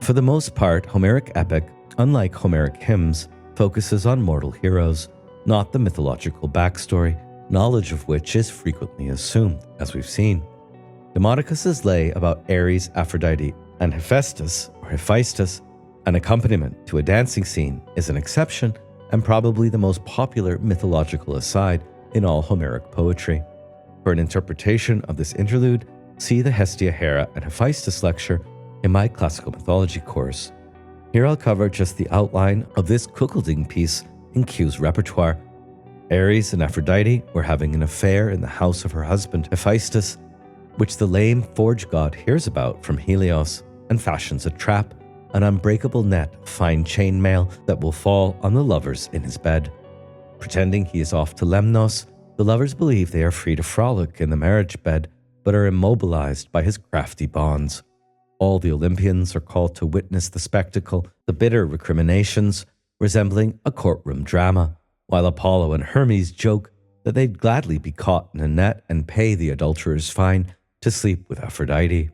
For the most part, Homeric epic, unlike Homeric hymns, focuses on mortal heroes, not the mythological backstory, knowledge of which is frequently assumed, as we've seen. Demodokos' lay about Ares, Aphrodite, and Hephaestus, or Hephaestus, an accompaniment to a dancing scene, is an exception and probably the most popular mythological aside in all Homeric poetry. For an interpretation of this interlude, see the Hestia, Hera, and Hephaestus lecture in my classical mythology course. Here I'll cover just the outline of this cuckolding piece in Q's repertoire. Ares and Aphrodite were having an affair in the house of her husband Hephaestus, which the lame forge god hears about from Helios and fashions a trap, an unbreakable net of fine chainmail that will fall on the lovers in his bed. Pretending he is off to Lemnos, the lovers believe they are free to frolic in the marriage bed, but are immobilized by his crafty bonds. All the Olympians are called to witness the spectacle, the bitter recriminations, resembling a courtroom drama, while Apollo and Hermes joke that they'd gladly be caught in a net and pay the adulterer's fine to sleep with Aphrodite.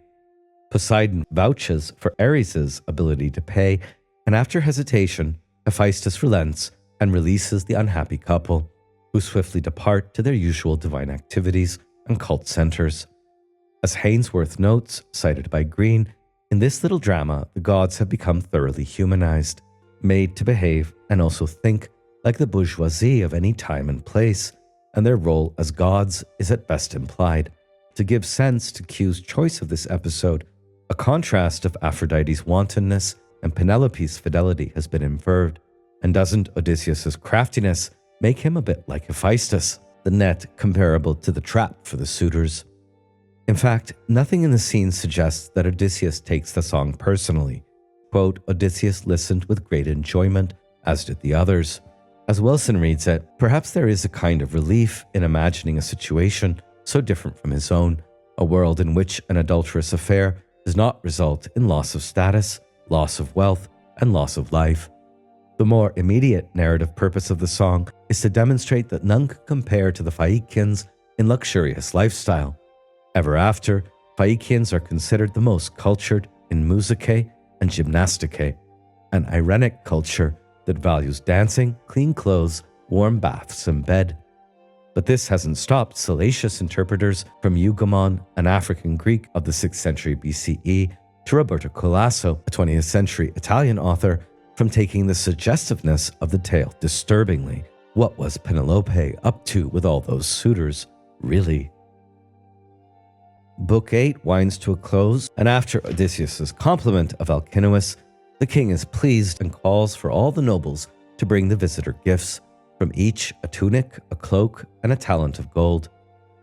Poseidon vouches for Ares' ability to pay, and after hesitation, Hephaestus relents and releases the unhappy couple, who swiftly depart to their usual divine activities and cult centers. As Hainsworth notes, cited by Green, in this little drama, the gods have become thoroughly humanized, made to behave and also think like the bourgeoisie of any time and place, and their role as gods is at best implied. To give sense to Q's choice of this episode, a contrast of Aphrodite's wantonness and Penelope's fidelity has been inferred. And doesn't Odysseus' craftiness make him a bit like Hephaestus, the net comparable to the trap for the suitors? In fact, nothing in the scene suggests that Odysseus takes the song personally. Quote, Odysseus listened with great enjoyment, as did the others. As Wilson reads it, perhaps there is a kind of relief in imagining a situation so different from his own, a world in which an adulterous affair does not result in loss of status, loss of wealth, and loss of life. The more immediate narrative purpose of the song is to demonstrate that none could compare to the Phaiakians in luxurious lifestyle. Ever after, Phaiakians are considered the most cultured in musicae and gymnasticae, an Irenic culture that values dancing, clean clothes, warm baths, and bed. But this hasn't stopped salacious interpreters from Eugamon, an African Greek of the 6th century BCE, to Roberto Colasso, a 20th century Italian author, from taking the suggestiveness of the tale disturbingly. What was Penelope up to with all those suitors, really? Book 8 winds to a close, and after Odysseus' compliment of Alkinoos, the king is pleased and calls for all the nobles to bring the visitor gifts, from each a tunic, a cloak, and a talent of gold.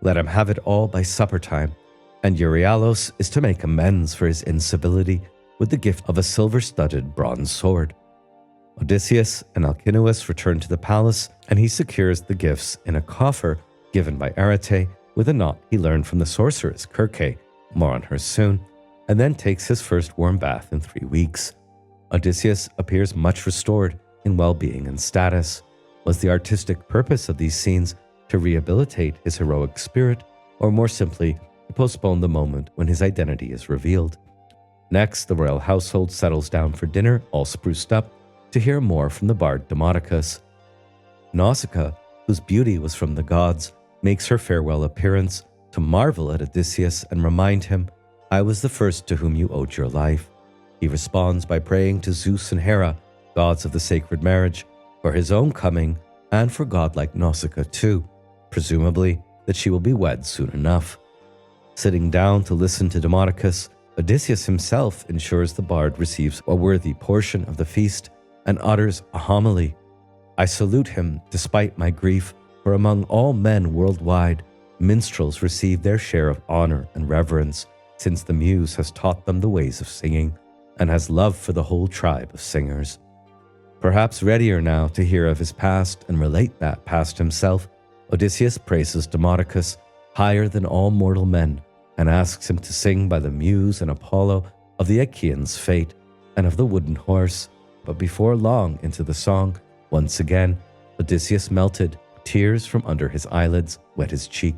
Let him have it all by supper time, and Euryalus is to make amends for his incivility with the gift of a silver-studded bronze sword. Odysseus and Alkinoos return to the palace, and he secures the gifts in a coffer given by Arete with a knot he learned from the sorceress Kirke, more on her soon, and then takes his first warm bath in 3 weeks. Odysseus appears much restored in well-being and status. Was the artistic purpose of these scenes to rehabilitate his heroic spirit, or more simply, to postpone the moment when his identity is revealed? Next, the royal household settles down for dinner, all spruced up, to hear more from the bard Demodokos. Nausikaa, whose beauty was from the gods, makes her farewell appearance to marvel at Odysseus and remind him, I was the first to whom you owed your life. He responds by praying to Zeus and Hera, gods of the sacred marriage, for his own coming and for godlike Nausikaa too, presumably that she will be wed soon enough. Sitting down to listen to Demodokos, Odysseus himself ensures the bard receives a worthy portion of the feast and utters a homily. I salute him despite my grief, for among all men worldwide, minstrels receive their share of honor and reverence, since the muse has taught them the ways of singing, and has love for the whole tribe of singers. Perhaps readier now to hear of his past and relate that past himself, Odysseus praises Demodokos higher than all mortal men, and asks him to sing by the muse and Apollo of the Achaeans' fate and of the wooden horse. But before long into the song, once again, Odysseus melted, tears from under his eyelids wet his cheek.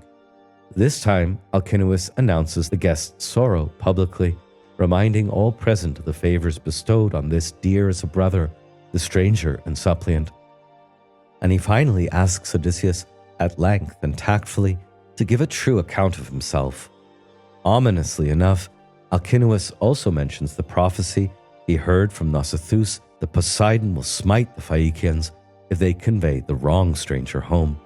This time, Alkinoos announces the guest's sorrow publicly, reminding all present of the favors bestowed on this dear as a brother, the stranger and suppliant. And he finally asks Odysseus, at length and tactfully, to give a true account of himself. Ominously enough, Alkinoos also mentions the prophecy he heard from Nausithous that Poseidon will smite the Phaiakians if they convey the wrong stranger home.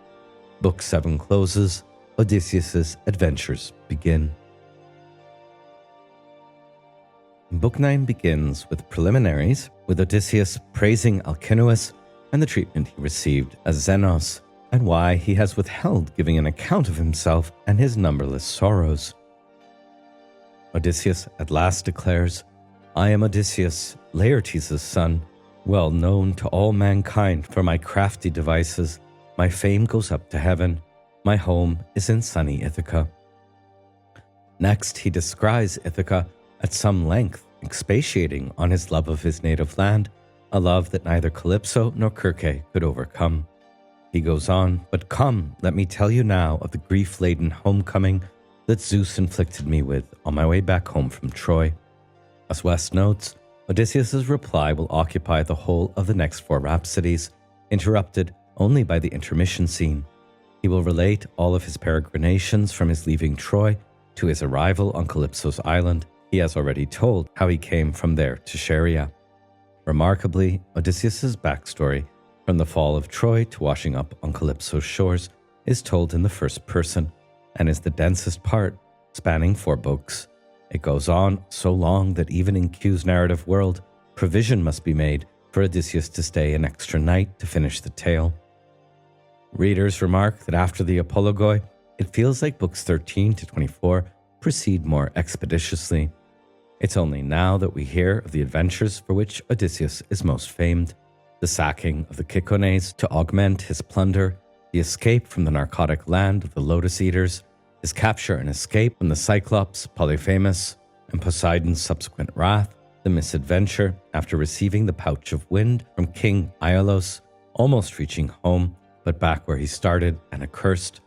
Book 7 closes, Odysseus' adventures begin. Book 9 begins with preliminaries, with Odysseus praising Alkinoos and the treatment he received as Xenos, and why he has withheld giving an account of himself and his numberless sorrows. Odysseus at last declares, I am Odysseus, Laertes' son, well known to all mankind for my crafty devices. My fame goes up to heaven. My home is in sunny Ithaca. Next, he describes Ithaca at some length, expatiating on his love of his native land, a love that neither Kalypso nor Kirke could overcome. He goes on, but come, let me tell you now of the grief-laden homecoming that Zeus inflicted me with on my way back home from Troy. As West notes, Odysseus' reply will occupy the whole of the next 4 rhapsodies, interrupted only by the intermission scene. He will relate all of his peregrinations from his leaving Troy to his arrival on Kalypso's island. He has already told how he came from there to Scheria. Remarkably, Odysseus' backstory, from the fall of Troy to washing up on Kalypso's shores, is told in the first person, and is the densest part, spanning 4 books. It goes on so long that even in Q's narrative world, provision must be made for Odysseus to stay an extra night to finish the tale. Readers remark that after the apologoi, it feels like books 13 to 24 proceed more expeditiously. It's only now that we hear of the adventures for which Odysseus is most famed: the sacking of the Kikones to augment his plunder, the escape from the narcotic land of the Lotus-Eaters, his capture and escape from the Cyclops, Polyphemus, and Poseidon's subsequent wrath, the misadventure after receiving the pouch of wind from King Iolaus, almost reaching home, but back where he started and accursed,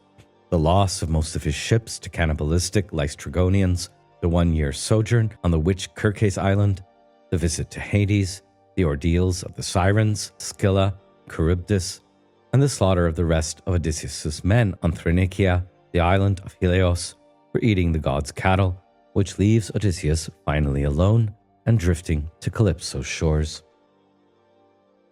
the loss of most of his ships to cannibalistic Lystrygonians, the 1-year sojourn on the witch Kirkes island, the visit to Hades, the ordeals of the Sirens, Scylla, Charybdis, and the slaughter of the rest of Odysseus' men on Thrinacia, the island of Helios, for eating the gods' cattle, which leaves Odysseus finally alone and drifting to Kalypso's shores.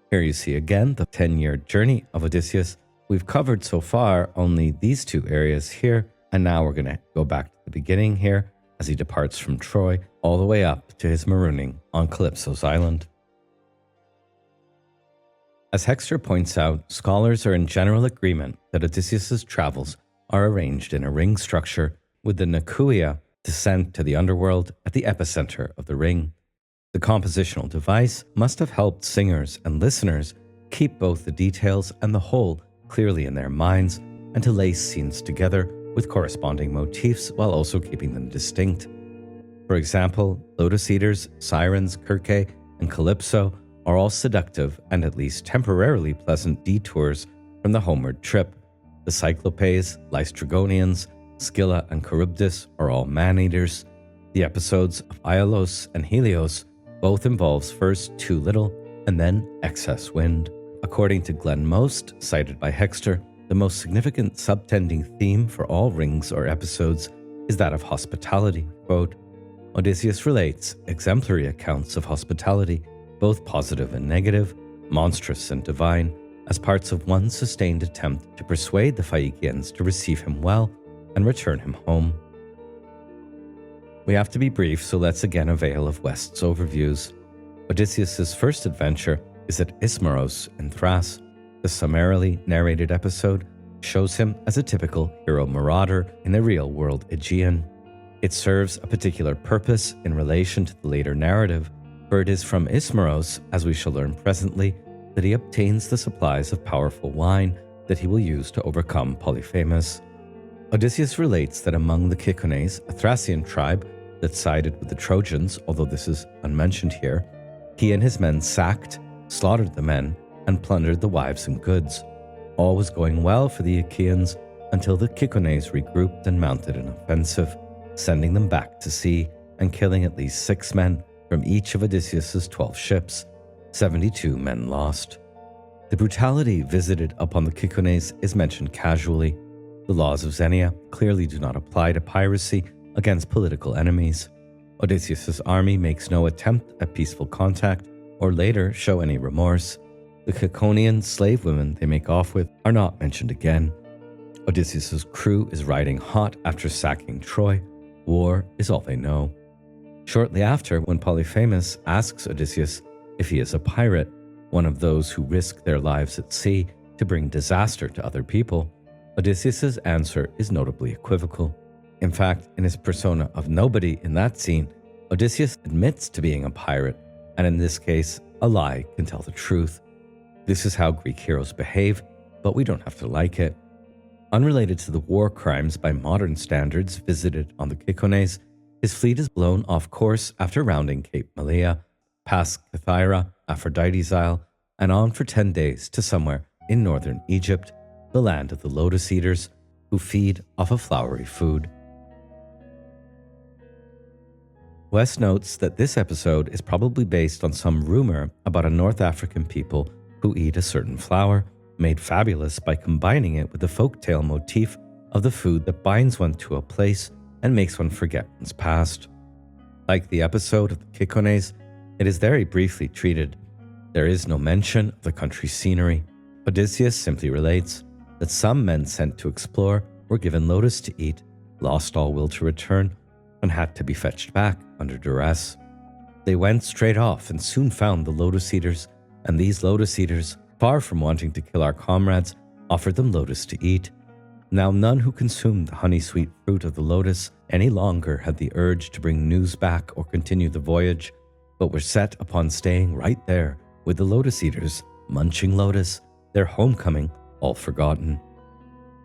Here you see again the 10-year journey of Odysseus. We've covered so far only these two areas here, and now we're going to go back to the beginning here as he departs from Troy all the way up to his marooning on Kalypso's island. As Hexter points out, scholars are in general agreement that Odysseus' travels are arranged in a ring structure, with the Nakuia descent to the underworld at the epicenter of the ring. The compositional device must have helped singers and listeners keep both the details and the whole clearly in their minds, and to lace scenes together with corresponding motifs while also keeping them distinct. For example, Lotus-Eaters, Sirens, Kirke, and Kalypso are all seductive and at least temporarily pleasant detours from the homeward trip. The Cyclopes, Lystrygonians, Scylla, and Charybdis are all man-eaters. The episodes of Iolaus and Helios both involves first too little and then excess wind. According to Glenn Most, cited by Hexter, the most significant subtending theme for all rings or episodes is that of hospitality. Quote, Odysseus relates exemplary accounts of hospitality, both positive and negative, monstrous and divine, as parts of one sustained attempt to persuade the Phaiakians to receive him well and return him home. We have to be brief, so let's again avail of West's overviews. Odysseus' first adventure is at Ismaros in Thrace. The summarily narrated episode shows him as a typical hero marauder in the real-world Aegean. It serves a particular purpose in relation to the later narrative, for it is from Ismaros, as we shall learn presently, that he obtains the supplies of powerful wine that he will use to overcome Polyphemus. Odysseus relates that among the Kikones, a Thracian tribe that sided with the Trojans, although this is unmentioned here, he and his men sacked, slaughtered the men, and plundered the wives and goods. All was going well for the Achaeans until the Kikones regrouped and mounted an offensive, sending them back to sea and killing at least 6 men from each of Odysseus' 12 ships, 72 men lost. The brutality visited upon the Kikones is mentioned casually. The laws of Xenia clearly do not apply to piracy against political enemies. Odysseus' army makes no attempt at peaceful contact or later show any remorse. The Kikonian slave women they make off with are not mentioned again. Odysseus' crew is riding hot after sacking Troy. War is all they know. Shortly after, when Polyphemus asks Odysseus if he is a pirate, one of those who risk their lives at sea to bring disaster to other people, Odysseus' answer is notably equivocal. In fact, in his persona of nobody in that scene, Odysseus admits to being a pirate, and in this case, a lie can tell the truth. This is how Greek heroes behave, but we don't have to like it. Unrelated to the war crimes by modern standards visited on the Kikones, his fleet is blown off course after rounding Cape Malea, past Kythira, Aphrodite's Isle, and on for 10 days to somewhere in northern Egypt, the land of the Lotus-Eaters, who feed off of flowery food. West notes that this episode is probably based on some rumor about a North African people who eat a certain flower, made fabulous by combining it with the folktale motif of the food that binds one to a place and makes one forget one's past. Like the episode of the Kikones, it is very briefly treated. There is no mention of the country's scenery. Odysseus simply relates that some men sent to explore were given lotus to eat, lost all will to return, and had to be fetched back under duress. They went straight off and soon found the Lotus-Eaters, and these Lotus-Eaters, far from wanting to kill our comrades, offered them lotus to eat. Now none who consumed the honey-sweet fruit of the lotus any longer had the urge to bring news back or continue the voyage, but were set upon staying right there with the Lotus-Eaters, munching lotus, their homecoming all forgotten.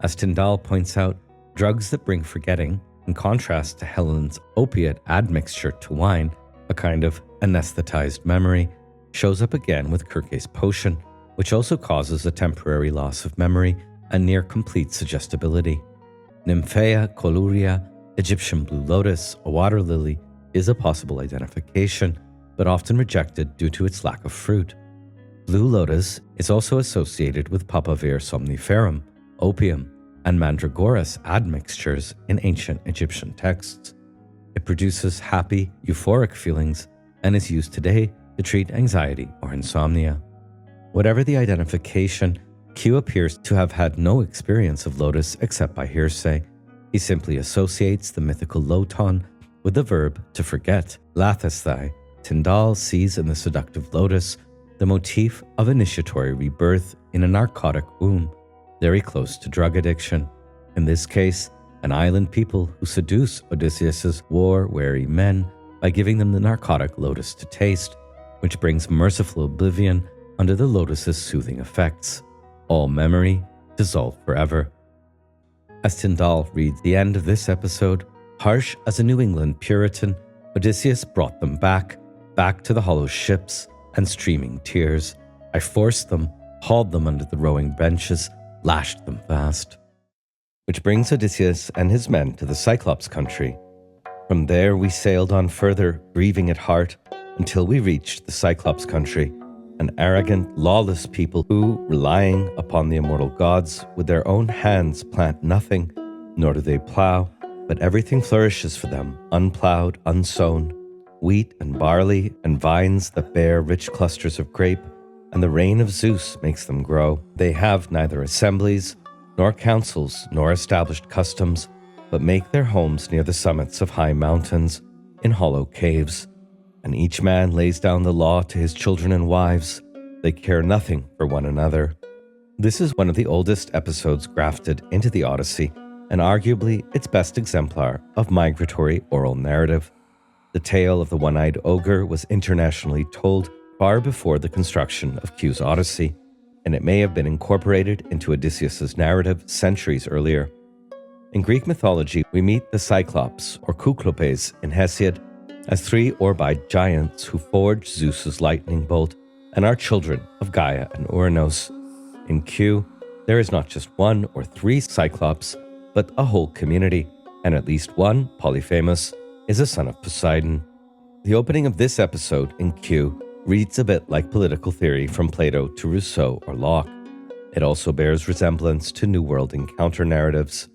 As Tyndall points out, drugs that bring forgetting, in contrast to Helen's opiate admixture to wine, a kind of anesthetized memory, shows up again with Circe's potion, which also causes a temporary loss of memory and near-complete suggestibility. Nymphea colurea, Egyptian blue lotus, a water lily, is a possible identification, but often rejected due to its lack of fruit. Blue lotus is also associated with Papaver somniferum, opium, and mandragoras admixtures in ancient Egyptian texts. It produces happy, euphoric feelings and is used today to treat anxiety or insomnia. Whatever the identification, Q appears to have had no experience of lotus except by hearsay. He simply associates the mythical loton with the verb to forget, lathesthai. Tyndall sees in the seductive lotus the motif of initiatory rebirth in a narcotic womb, very close to drug addiction. In this case, an island people who seduce Odysseus's war-weary men by giving them the narcotic lotus to taste, which brings merciful oblivion under the lotus's soothing effects. All memory dissolved forever. As Tyndall reads the end of this episode, harsh as a New England Puritan, Odysseus brought them back to the hollow ships and streaming tears. I forced them, hauled them under the rowing benches, lashed them fast. Which brings Odysseus and his men to the Cyclops country. From there we sailed on further, grieving at heart, until we reached the Cyclops country, an arrogant, lawless people who, relying upon the immortal gods, with their own hands plant nothing, nor do they plow, but everything flourishes for them, unplowed, unsown, wheat and barley and vines that bear rich clusters of grape, and the rain of Zeus makes them grow. They have neither assemblies, nor councils, nor established customs, but make their homes near the summits of high mountains, in hollow caves. And each man lays down the law to his children and wives. They care nothing for one another. This is one of the oldest episodes grafted into the Odyssey, and arguably its best exemplar of migratory oral narrative. The tale of the one-eyed ogre was internationally told far before the construction of Q's Odyssey, and it may have been incorporated into Odysseus's narrative centuries earlier. In Greek mythology, we meet the Cyclops, or Kyklopes, in Hesiod, as three Orbite giants who forge Zeus's lightning bolt and are children of Gaia and Uranos. In Q, there is not just one or three Cyclops, but a whole community, and at least one, Polyphemus, is a son of Poseidon. The opening of this episode in Q reads a bit like political theory from Plato to Rousseau or Locke. It also bears resemblance to New World encounter narratives.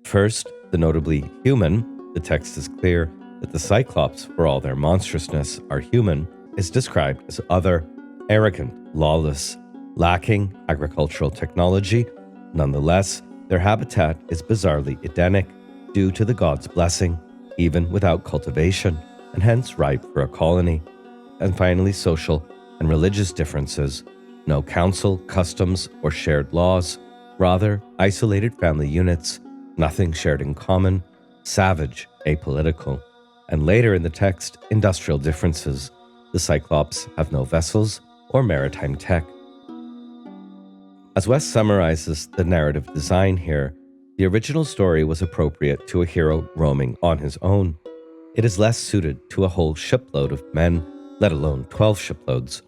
First, the notably human, the text is clear that the Cyclops, for all their monstrousness, are human, is described as other, arrogant, lawless, lacking agricultural technology. Nonetheless, their habitat is bizarrely Edenic, due to the gods' blessing, even without cultivation, and hence ripe for a colony. And finally, social and religious differences. No council, customs, or shared laws. Rather, isolated family units, nothing shared in common, savage, apolitical. And later in the text, industrial differences. The Cyclops have no vessels or maritime tech. As West summarizes the narrative design here, the original story was appropriate to a hero roaming on his own. It is less suited to a whole shipload of men, let alone 12 shiploads.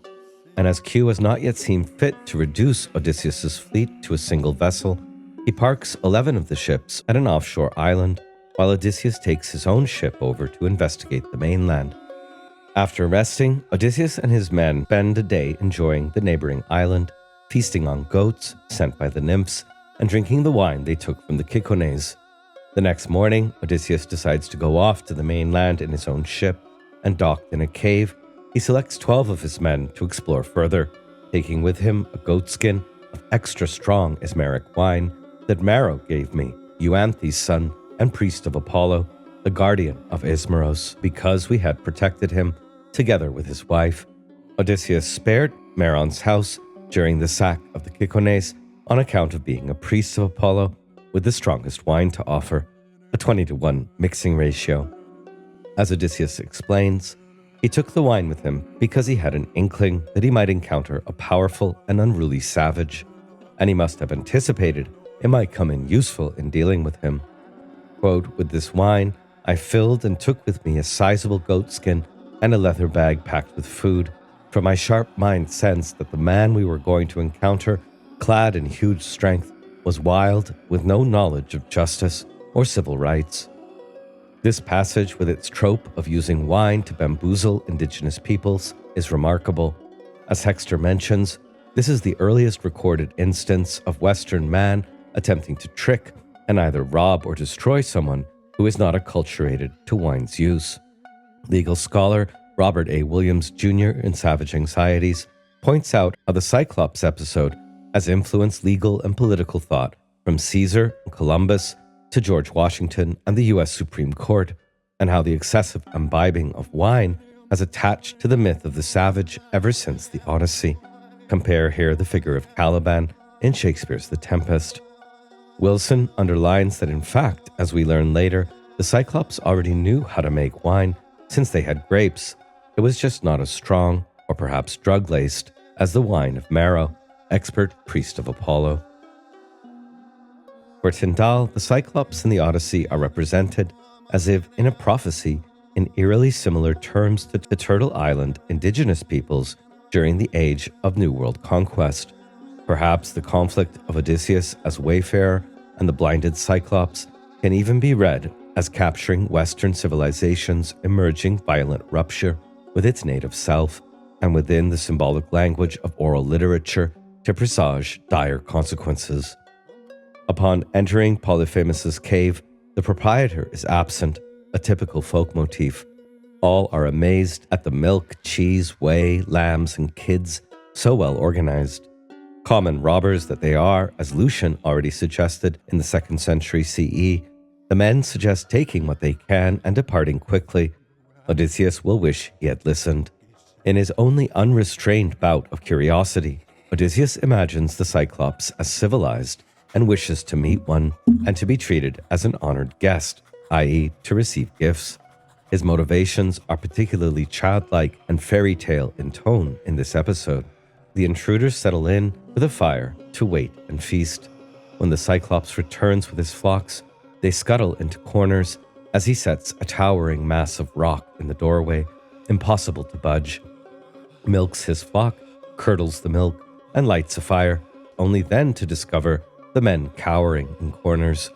And as Q has not yet seen fit to reduce Odysseus's fleet to a single vessel, he parks 11 of the ships at an offshore island, while Odysseus takes his own ship over to investigate the mainland. After resting, Odysseus and his men spend a day enjoying the neighboring island, feasting on goats sent by the nymphs, and drinking the wine they took from the Kikones. The next morning, Odysseus decides to go off to the mainland in his own ship, and docked in a cave, he selects 12 of his men to explore further, taking with him a goatskin of extra strong Ismaric wine that Maro gave me, Euanthes' son and priest of Apollo, the guardian of Ismaros, because we had protected him together with his wife. Odysseus spared Meron's house during the sack of the Kikones on account of being a priest of Apollo with the strongest wine to offer, a 20-to-1 mixing ratio. As Odysseus explains, he took the wine with him because he had an inkling that he might encounter a powerful and unruly savage, and he must have anticipated it might come in useful in dealing with him. Quote, "With this wine, I filled and took with me a sizable goatskin and a leather bag packed with food, for my sharp mind sensed that the man we were going to encounter, clad in huge strength, was wild, with no knowledge of justice or civil rights." This passage, with its trope of using wine to bamboozle indigenous peoples, is remarkable. As Hexter mentions, this is the earliest recorded instance of Western man attempting to trick and either rob or destroy someone who is not acculturated to wine's use. Legal scholar Robert A. Williams Jr. in Savage Anxieties points out how the Cyclops episode has influenced legal and political thought from Caesar and Columbus to George Washington and the U.S. Supreme Court, and how the excessive imbibing of wine has attached to the myth of the savage ever since the Odyssey. Compare here the figure of Caliban in Shakespeare's The Tempest. Wilson underlines that in fact, as we learn later, the Cyclops already knew how to make wine since they had grapes. It was just not as strong, or perhaps drug-laced, as the wine of Maro, expert priest of Apollo. For Tyndall, the Cyclops in the Odyssey are represented as if in a prophecy in eerily similar terms to the Turtle Island indigenous peoples during the age of New World conquest. Perhaps the conflict of Odysseus as wayfarer and the blinded Cyclops can even be read as capturing Western civilization's emerging violent rupture with its native self, and within the symbolic language of oral literature to presage dire consequences. Upon entering Polyphemus's cave, the proprietor is absent, a typical folk motif. All are amazed at the milk, cheese, whey, lambs, and kids, so well organized. Common robbers that they are, as Lucian already suggested in the 2nd century CE, the men suggest taking what they can and departing quickly. Odysseus will wish he had listened. In his only unrestrained bout of curiosity, Odysseus imagines the Cyclops as civilized and wishes to meet one and to be treated as an honored guest, i.e., to receive gifts. His motivations are particularly childlike and fairy tale in tone in this episode. The intruders settle in with a fire to wait and feast. When the Cyclops returns with his flocks, they scuttle into corners as he sets a towering mass of rock in the doorway, impossible to budge. Milks his flock, curdles the milk, and lights a fire, only then to discover the men cowering in corners.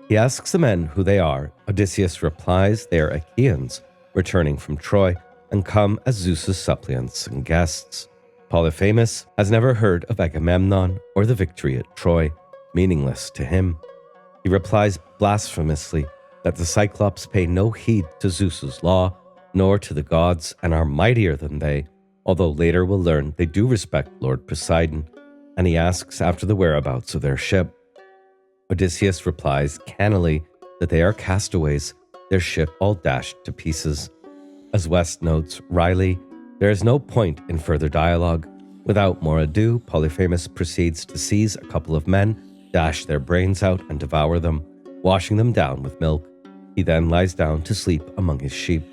He asks the men who they are. Odysseus replies they are Achaeans, returning from Troy, and come as Zeus's suppliants and guests. Polyphemus has never heard of Agamemnon or the victory at Troy, meaningless to him. He replies blasphemously that the Cyclops pay no heed to Zeus's law, nor to the gods, and are mightier than they, although later we'll learn they do respect Lord Poseidon, and he asks after the whereabouts of their ship. Odysseus replies cannily that they are castaways, their ship all dashed to pieces. As West notes wryly, there is no point in further dialogue. Without more ado, Polyphemus proceeds to seize a couple of men, dash their brains out and devour them, washing them down with milk. He then lies down to sleep among his sheep.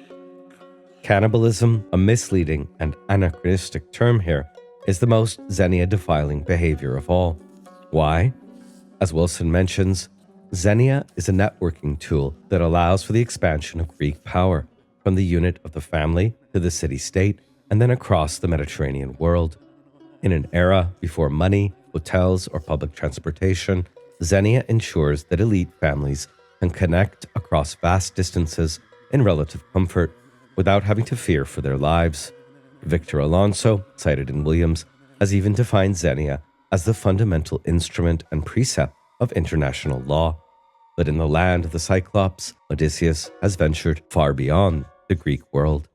Cannibalism, a misleading and anachronistic term here, is the most Xenia-defiling behavior of all. Why? As Wilson mentions, Xenia is a networking tool that allows for the expansion of Greek power from the unit of the family to the city-state and then across the Mediterranean world. In an era before money, hotels, or public transportation, Xenia ensures that elite families can connect across vast distances in relative comfort without having to fear for their lives. Victor Alonso, cited in Williams, has even defined Xenia as the fundamental instrument and precept of international law. But in the land of the Cyclops, Odysseus has ventured far beyond the Greek world.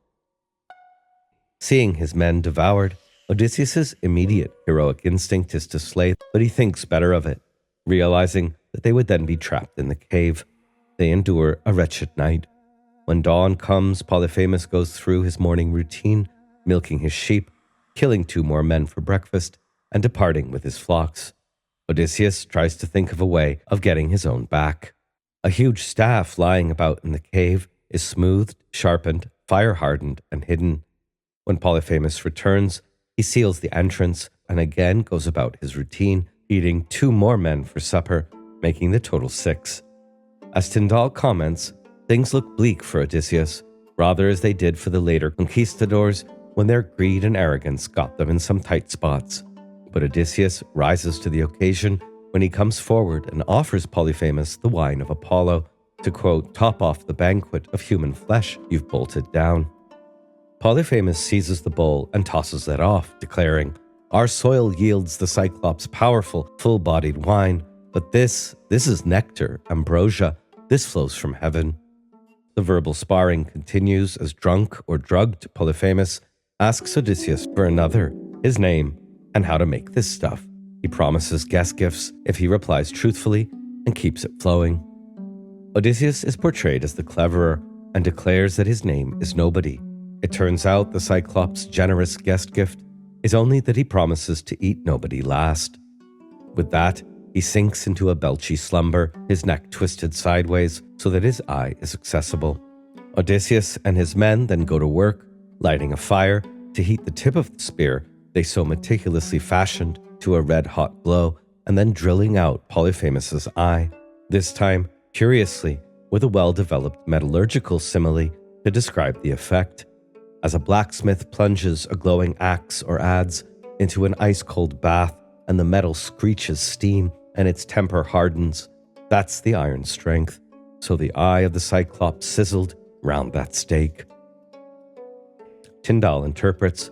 Seeing his men devoured, Odysseus's immediate heroic instinct is to slay, but he thinks better of it, realizing that they would then be trapped in the cave. They endure a wretched night. When dawn comes, Polyphemus goes through his morning routine, milking his sheep, killing 2 more men for breakfast, and departing with his flocks. Odysseus tries to think of a way of getting his own back. A huge staff lying about in the cave is smoothed, sharpened, fire-hardened, and hidden. When Polyphemus returns, he seals the entrance and again goes about his routine, eating 2 more men for supper, making the total 6. As Tyndall comments, things look bleak for Odysseus, rather as they did for the later conquistadors when their greed and arrogance got them in some tight spots. But Odysseus rises to the occasion when he comes forward and offers Polyphemus the wine of Apollo to, quote, top off the banquet of human flesh you've bolted down. Polyphemus seizes the bowl and tosses it off, declaring, "Our soil yields the Cyclops powerful, full-bodied wine, but this is nectar, ambrosia, this flows from heaven." The verbal sparring continues as drunk or drugged Polyphemus asks Odysseus for another, his name, and how to make this stuff. He promises guest gifts if he replies truthfully and keeps it flowing. Odysseus is portrayed as the cleverer and declares that his name is nobody. It turns out the Cyclops' generous guest gift is only that he promises to eat nobody last. With that, he sinks into a belchy slumber, his neck twisted sideways so that his eye is accessible. Odysseus and his men then go to work, lighting a fire to heat the tip of the spear they so meticulously fashioned to a red-hot glow, and then drilling out Polyphemus's eye, this time, curiously, with a well-developed metallurgical simile to describe the effect. As a blacksmith plunges a glowing axe or adze into an ice-cold bath and the metal screeches steam and its temper hardens, that's the iron's strength. So the eye of the Cyclops sizzled round that stake. Tyndall interprets,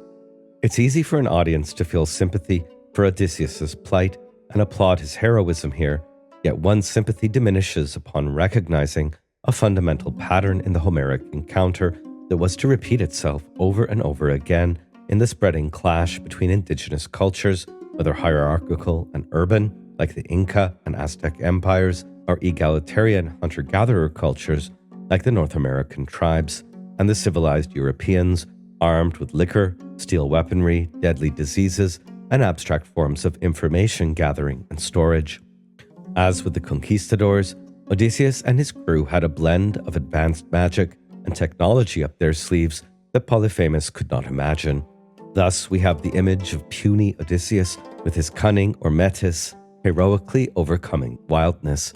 "It's easy for an audience to feel sympathy for Odysseus's plight and applaud his heroism here, yet one's sympathy diminishes upon recognizing a fundamental pattern in the Homeric encounter that was to repeat itself over and over again in the spreading clash between indigenous cultures, whether hierarchical and urban, like the Inca and Aztec empires, or egalitarian hunter-gatherer cultures, like the North American tribes, and the civilized Europeans, armed with liquor, steel weaponry, deadly diseases, and abstract forms of information gathering and storage. As with the conquistadors, Odysseus and his crew had a blend of advanced magic and technology up their sleeves that Polyphemus could not imagine. Thus, we have the image of puny Odysseus with his cunning or metis heroically overcoming wildness.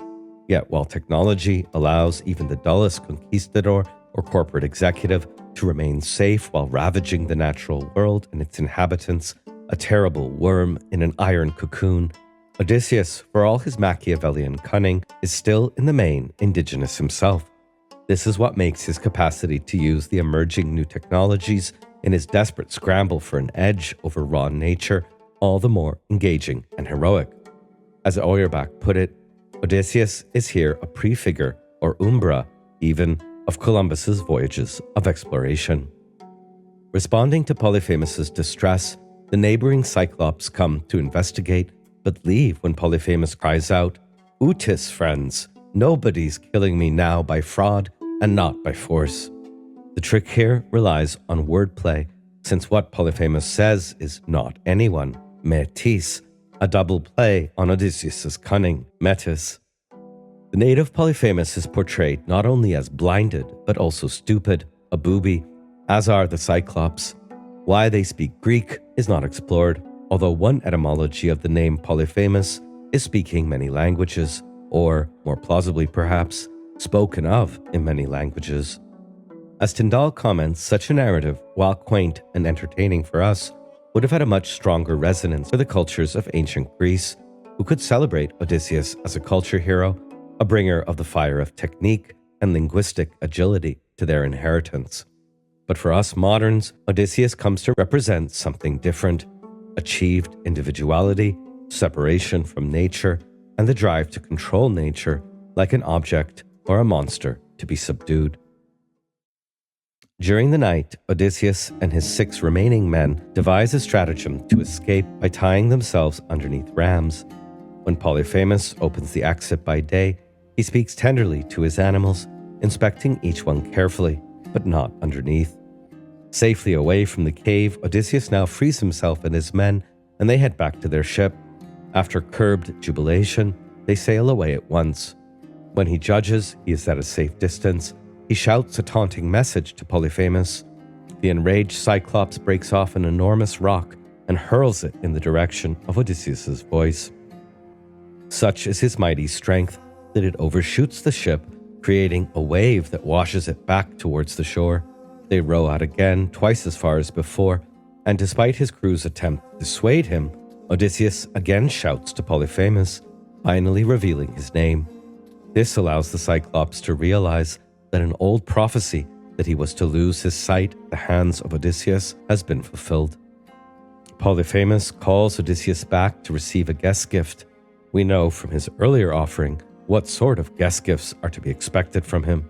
Yet, while technology allows even the dullest conquistador or corporate executive to remain safe while ravaging the natural world and its inhabitants, a terrible worm in an iron cocoon, Odysseus, for all his Machiavellian cunning, is still in the main indigenous himself. This is what makes his capacity to use the emerging new technologies in his desperate scramble for an edge over raw nature all the more engaging and heroic. As Auerbach put it, Odysseus is here a prefigure, or umbra, even, of Columbus's voyages of exploration. Responding to Polyphemus's distress, the neighboring Cyclops come to investigate, but leave when Polyphemus cries out, "Utis, friends, nobody's killing me now by fraud and not by force." The trick here relies on wordplay, since what Polyphemus says is not anyone, metis, a double play on Odysseus's cunning, metis. The native Polyphemus is portrayed not only as blinded, but also stupid, a booby, as are the Cyclops. Why they speak Greek is not explored, although one etymology of the name Polyphemus is speaking many languages, or, more plausibly perhaps, spoken of in many languages. As Tyndall comments, such a narrative, while quaint and entertaining for us, would have had a much stronger resonance for the cultures of ancient Greece, who could celebrate Odysseus as a culture hero, a bringer of the fire of technique and linguistic agility to their inheritance. But for us moderns, Odysseus comes to represent something different: achieved individuality, separation from nature, and the drive to control nature like an object or a monster to be subdued. During the night, Odysseus and his 6 remaining men devise a stratagem to escape by tying themselves underneath rams. When Polyphemus opens the exit by day, he speaks tenderly to his animals, inspecting each one carefully, but not underneath. Safely away from the cave, Odysseus now frees himself and his men, and they head back to their ship. After curbed jubilation, they sail away at once. When he judges he is at a safe distance, he shouts a taunting message to Polyphemus. The enraged Cyclops breaks off an enormous rock and hurls it in the direction of Odysseus' voice. Such is his mighty strength that it overshoots the ship, creating a wave that washes it back towards the shore. They row out again, twice as far as before, and despite his crew's attempt to dissuade him, Odysseus again shouts to Polyphemus, finally revealing his name. This allows the Cyclops to realize that an old prophecy that he was to lose his sight at the hands of Odysseus has been fulfilled. Polyphemus calls Odysseus back to receive a guest gift. We know from his earlier offering what sort of guest gifts are to be expected from him.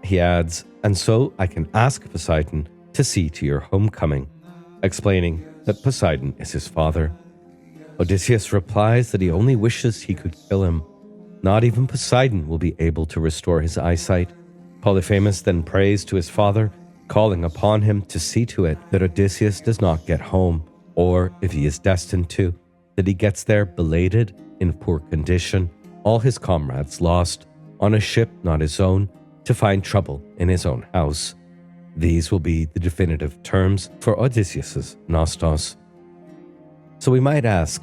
He adds, "And so I can ask Poseidon to see to your homecoming," explaining that Poseidon is his father. Odysseus replies that he only wishes he could kill him. Not even Poseidon will be able to restore his eyesight. Polyphemus then prays to his father, calling upon him to see to it that Odysseus does not get home, or, if he is destined to, that he gets there belated, in poor condition, all his comrades lost, on a ship not his own, to find trouble in his own house. These will be the definitive terms for Odysseus' Nostos. So we might ask,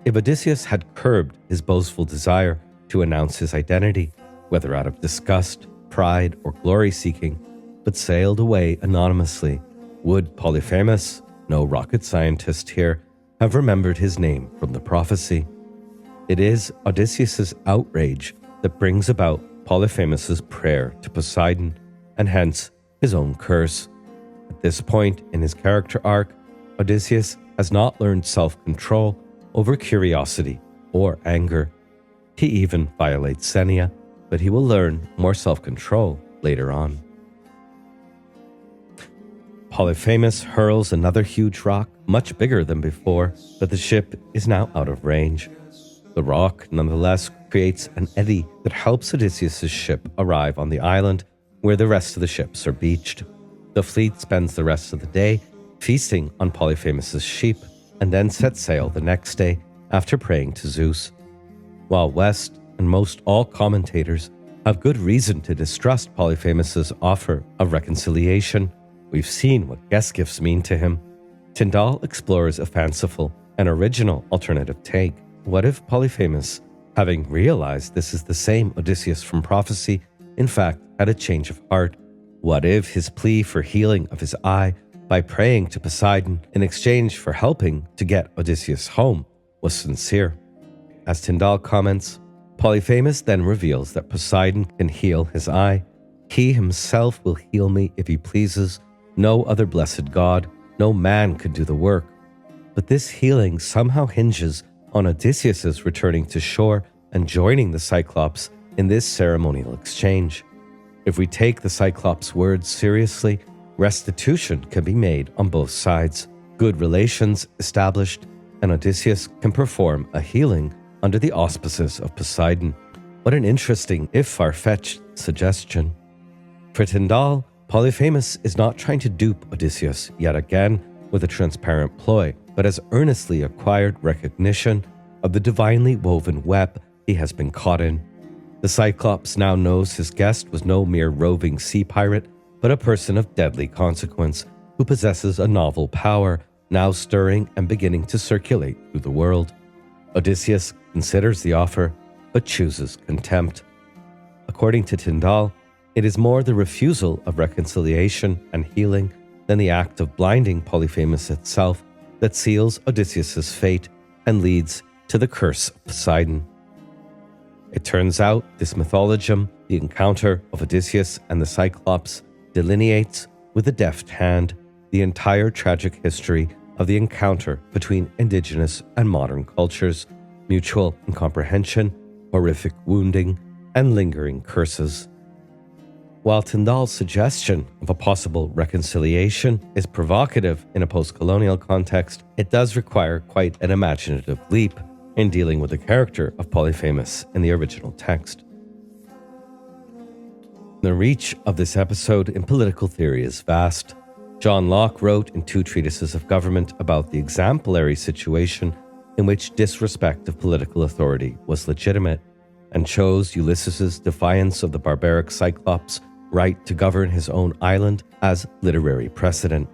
if Odysseus had curbed his boastful desire to announce his identity, whether out of disgust, pride, or glory-seeking, but sailed away anonymously, would Polyphemus, no rocket scientist here, have remembered his name from the prophecy? It is Odysseus' outrage that brings about Polyphemus' prayer to Poseidon, and hence his own curse. At this point in his character arc, Odysseus has not learned self-control over curiosity or anger. He even violates Xenia, but he will learn more self-control later on. Polyphemus hurls another huge rock, much bigger than before, but the ship is now out of range. The rock, nonetheless, creates an eddy that helps Odysseus' ship arrive on the island where the rest of the ships are beached. The fleet spends the rest of the day feasting on Polyphemus' sheep and then set sail the next day after praying to Zeus. While West and most all commentators have good reason to distrust Polyphemus' offer of reconciliation, we've seen what guest gifts mean to him. Tyndall explores a fanciful and original alternative take. What if Polyphemus, having realized this is the same Odysseus from prophecy, in fact had a change of heart? What if his plea for healing of his eye by praying to Poseidon in exchange for helping to get Odysseus home was sincere? As Tyndall comments, Polyphemus then reveals that Poseidon can heal his eye. He himself will heal me if he pleases. No other blessed god, no man could do the work. But this healing somehow hinges on Odysseus returning to shore and joining the Cyclops in this ceremonial exchange. If we take the Cyclops' words seriously, restitution can be made on both sides, good relations established, and Odysseus can perform a healing under the auspices of Poseidon. What an interesting, if far-fetched, suggestion. For Tyndall, Polyphemus is not trying to dupe Odysseus yet again with a transparent ploy, but has earnestly acquired recognition of the divinely woven web he has been caught in. The Cyclops now knows his guest was no mere roving sea pirate, but a person of deadly consequence who possesses a novel power now stirring and beginning to circulate through the world. Odysseus considers the offer, but chooses contempt. According to Tyndall, it is more the refusal of reconciliation and healing than the act of blinding Polyphemus itself that seals Odysseus' fate and leads to the curse of Poseidon. It turns out this mythologum, the encounter of Odysseus and the Cyclops, delineates with a deft hand the entire tragic history of the encounter between indigenous and modern cultures, mutual incomprehension, horrific wounding, and lingering curses. While Tyndall's suggestion of a possible reconciliation is provocative in a post-colonial context, it does require quite an imaginative leap in dealing with the character of Polyphemus in the original text. The reach of this episode in political theory is vast. John Locke wrote in 2 treatises of government about the exemplary situation in which disrespect of political authority was legitimate, and chose Ulysses' defiance of the barbaric Cyclops' right to govern his own island as literary precedent.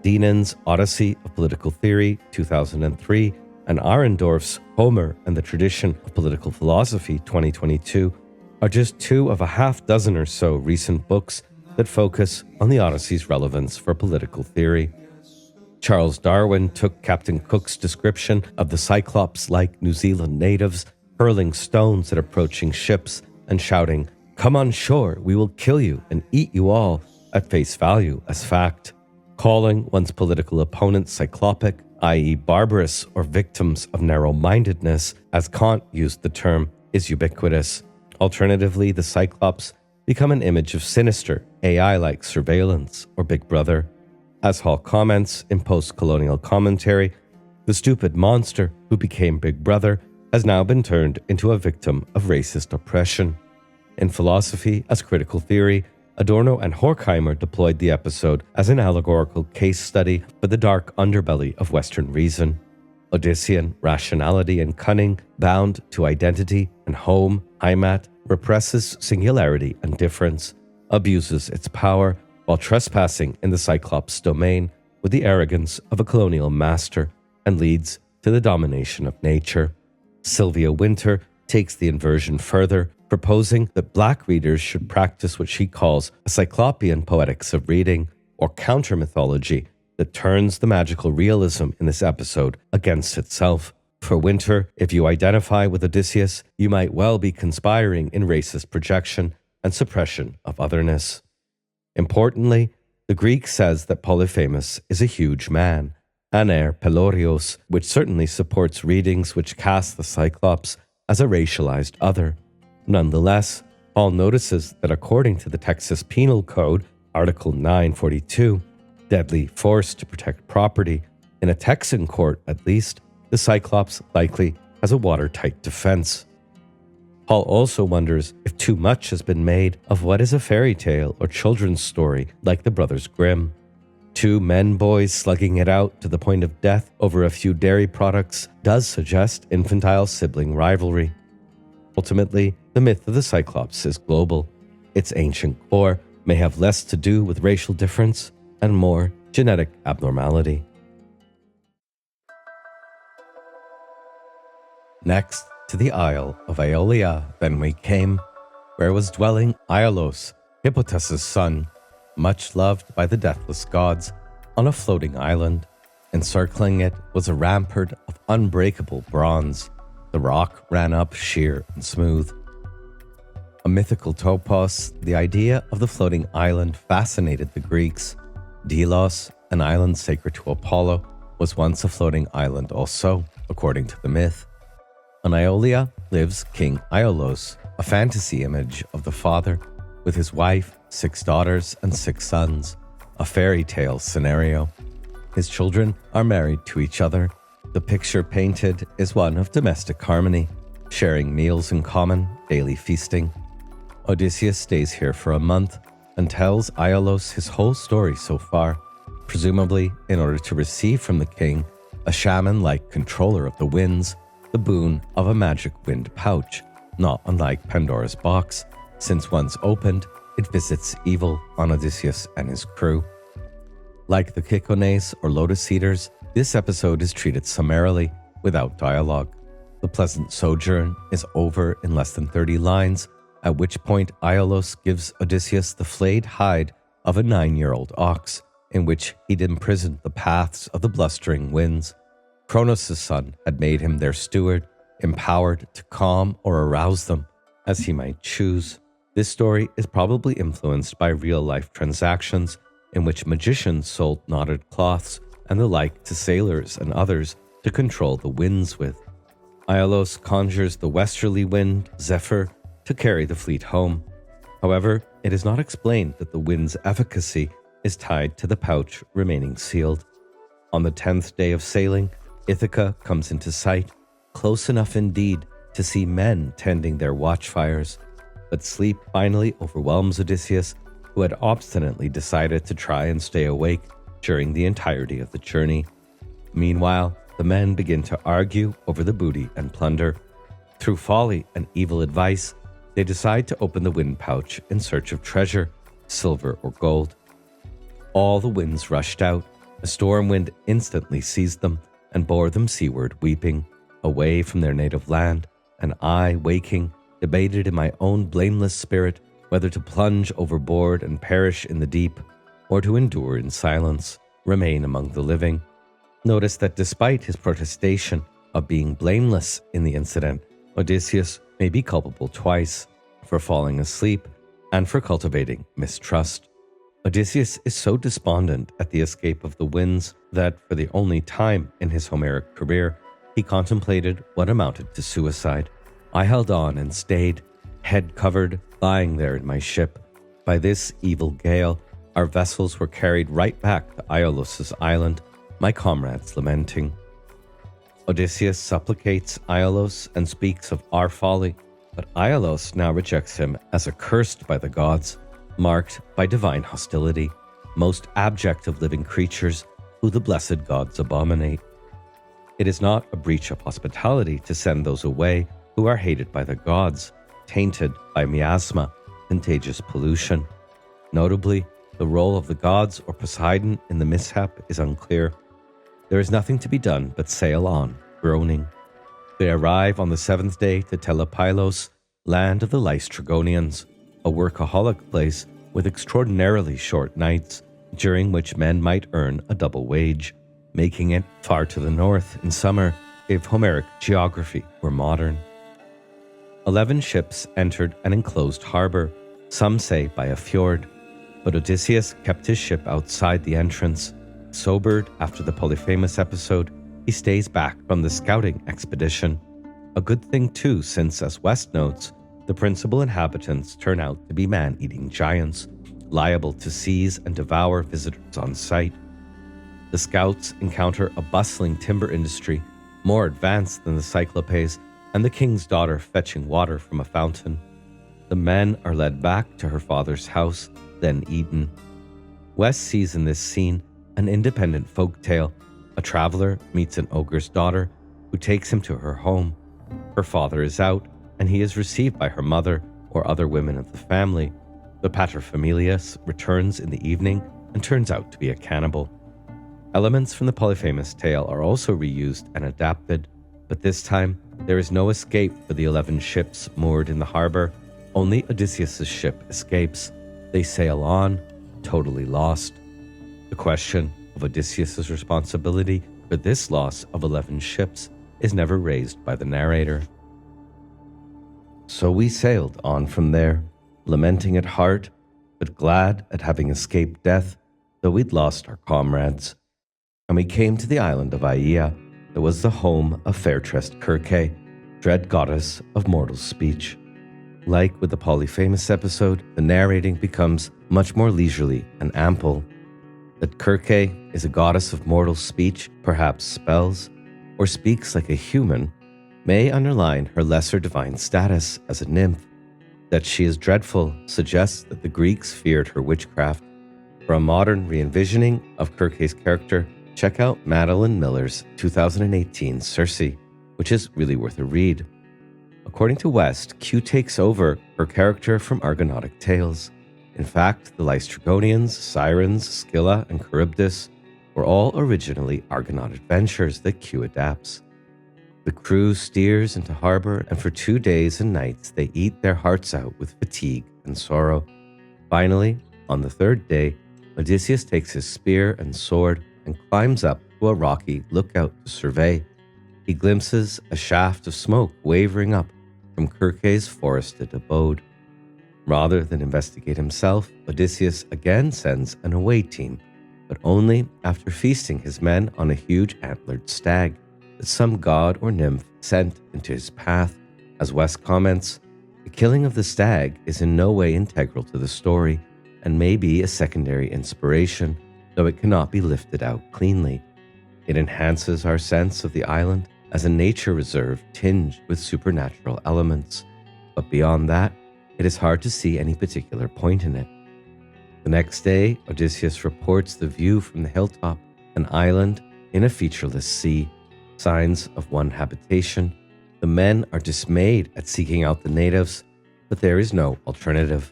Dinan's Odyssey of Political Theory, 2003, and Arendorf's Homer and the Tradition of Political Philosophy, 2022, are just 2 of a half dozen or so recent books that focus on the Odyssey's relevance for political theory. Charles Darwin took Captain Cook's description of the Cyclops-like New Zealand natives hurling stones at approaching ships and shouting, "Come on shore, we will kill you and eat you all," at face value as fact. Calling one's political opponents cyclopic, i.e. barbarous or victims of narrow-mindedness, as Kant used the term, is ubiquitous. Alternatively, the Cyclops become an image of sinister, AI-like surveillance or Big Brother. As Hall comments in post-colonial commentary, the stupid monster who became Big Brother has now been turned into a victim of racist oppression. In philosophy, as critical theory, Adorno and Horkheimer deployed the episode as an allegorical case study for the dark underbelly of Western reason. Odyssean rationality and cunning, bound to identity and home, Heimat, represses singularity and difference, abuses its power while trespassing in the Cyclops' domain with the arrogance of a colonial master, and leads to the domination of nature. Sylvia Wynter takes the inversion further, proposing that Black readers should practice what she calls a Cyclopean poetics of reading, or counter-mythology, that turns the magical realism in this episode against itself. For Wynter, if you identify with Odysseus, you might well be conspiring in racist projection and suppression of otherness. Importantly, the Greek says that Polyphemus is a huge man, aner pelorios, which certainly supports readings which cast the Cyclops as a racialized other. Nonetheless, Paul notices that according to the Texas Penal Code, Article 942, deadly force to protect property, in a Texan court at least, the Cyclops likely has a watertight defense. Paul also wonders if too much has been made of what is a fairy tale or children's story like the Brothers Grimm. 2 men-boys slugging it out to the point of death over a few dairy products does suggest infantile sibling rivalry. Ultimately, the myth of the Cyclops is global. Its ancient core may have less to do with racial difference and more genetic abnormality. Next, to the Isle of Aeolia then we came, where was dwelling Iolaus, Hippotas' son, much loved by the deathless gods, on a floating island. Encircling it was a rampart of unbreakable bronze. The rock ran up sheer and smooth. A mythical topos, the idea of the floating island fascinated the Greeks. Delos, an island sacred to Apollo, was once a floating island also, according to the myth. On Aeolia lives King Iolaus, a fantasy image of the father, with his wife, 6 daughters, and 6 sons, a fairy tale scenario. His children are married to each other. The picture painted is one of domestic harmony, sharing meals in common, daily feasting. Odysseus stays here for a month and tells Iolaus his whole story so far, presumably in order to receive from the king, a shaman-like controller of the winds, the boon of a magic wind pouch, not unlike Pandora's box, since once opened, it visits evil on Odysseus and his crew. Like the Kikones or Lotus-Eaters, this episode is treated summarily, without dialogue. The pleasant sojourn is over in less than 30 lines, at which point Iolaus gives Odysseus the flayed hide of a 9-year-old ox, in which he'd imprisoned the paths of the blustering winds. Kronos' son had made him their steward, empowered to calm or arouse them, as he might choose. This story is probably influenced by real-life transactions in which magicians sold knotted cloths and the like to sailors and others to control the winds with. Iolaus conjures the westerly wind, Zephyr, to carry the fleet home. However, it is not explained that the wind's efficacy is tied to the pouch remaining sealed. On the 10th day of sailing, Ithaca comes into sight, close enough indeed to see men tending their watchfires. but sleep finally overwhelms Odysseus, who had obstinately decided to try and stay awake during the entirety of the journey. Meanwhile, the men begin to argue over the booty and plunder. Through folly and evil advice, they decide to open the wind pouch in search of treasure, silver or gold. All the winds rushed out. A storm wind instantly seized them and bore them seaward, weeping, away from their native land, and I, waking, debated in my own blameless spirit whether to plunge overboard and perish in the deep, or to endure in silence, remain among the living. Notice that despite his protestation of being blameless in the incident, Odysseus may be culpable twice, for falling asleep and for cultivating mistrust. Odysseus is so despondent at the escape of the winds that for the only time in his Homeric career, he contemplated what amounted to suicide. I held on and stayed, head covered, lying there in my ship. By this evil gale, our vessels were carried right back to Iolus' island, my comrades lamenting. Odysseus supplicates Iolus and speaks of our folly, but Iolus now rejects him as accursed by the gods, marked by divine hostility, most abject of living creatures who the blessed gods abominate. It is not a breach of hospitality to send those away who are hated by the gods, tainted by miasma, contagious pollution. Notably, the role of the gods or Poseidon in the mishap is unclear. There is nothing to be done but sail on, groaning. They arrive on the seventh day to Telepylos, land of the Lystrygonians, a workaholic place with extraordinarily short nights, during which men might earn a double wage, making it far to the north in summer if Homeric geography were modern. 11 ships entered an enclosed harbor, some say by a fjord, but Odysseus kept his ship outside the entrance. Sobered after the Polyphemus episode, he stays back from the scouting expedition. A good thing too, since, as West notes, the principal inhabitants turn out to be man-eating giants, liable to seize and devour visitors on sight. The scouts encounter a bustling timber industry, more advanced than the Cyclopes, and the king's daughter fetching water from a fountain. The men are led back to her father's house, then eaten. West sees in this scene an independent folk tale. A traveler meets an ogre's daughter who takes him to her home. Her father is out, and he is received by her mother or other women of the family. The paterfamilias returns in the evening and turns out to be a cannibal. Elements from the Polyphemus tale are also reused and adapted, but this time there is no escape for the 11 ships moored in the harbor. Only Odysseus' ship escapes. They sail on, totally lost. The question of Odysseus' responsibility for this loss of 11 ships is never raised by the narrator. So we sailed on from there, lamenting at heart, but glad at having escaped death, though we'd lost our comrades. And we came to the island of Aea, that was the home of fair-tressed Circe, dread goddess of mortal speech. Like with the Polyphemus episode, the narrating becomes much more leisurely and ample. That Circe is a goddess of mortal speech, perhaps spells, or speaks like a human, may underline her lesser divine status as a nymph. That she is dreadful suggests that the Greeks feared her witchcraft. For a modern re-envisioning of Circe's character, check out Madeline Miller's 2018 Circe, which is really worth a read. According to West, Q takes over her character from Argonautic tales. In fact, the Lystrygonians, Sirens, Scylla, and Charybdis were all originally Argonaut adventures that Q adapts. The crew steers into harbor, and for 2 days and nights they eat their hearts out with fatigue and sorrow. Finally, on the third day, Odysseus takes his spear and sword and climbs up to a rocky lookout to survey. He glimpses a shaft of smoke wavering up from Circe's forested abode. Rather than investigate himself, Odysseus again sends an away team, but only after feasting his men on a huge antlered stag that some god or nymph sent into his path. As West comments, the killing of the stag is in no way integral to the story and may be a secondary inspiration, though it cannot be lifted out cleanly. It enhances our sense of the island as a nature reserve tinged with supernatural elements. But beyond that, It is hard to see any particular point in it. The next day, Odysseus reports the view from the hilltop, an island in a featureless sea, signs of one habitation. The men are dismayed at seeking out the natives, but there is no alternative.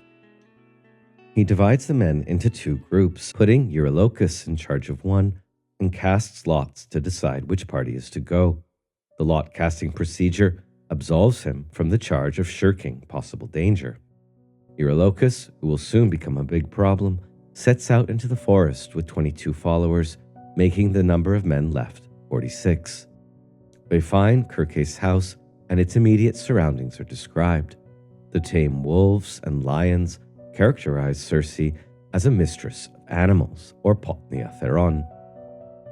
He divides the men into two groups, putting Eurykleia in charge of one, and casts lots to decide which party is to go. The lot casting procedure absolves him from the charge of shirking possible danger. Eurykleia, who will soon become a big problem, sets out into the forest with 22 followers, making the number of men left 46. They find Circe's house, and its immediate surroundings are described. The tame wolves and lions characterize Circe as a mistress of animals, or potnia theron.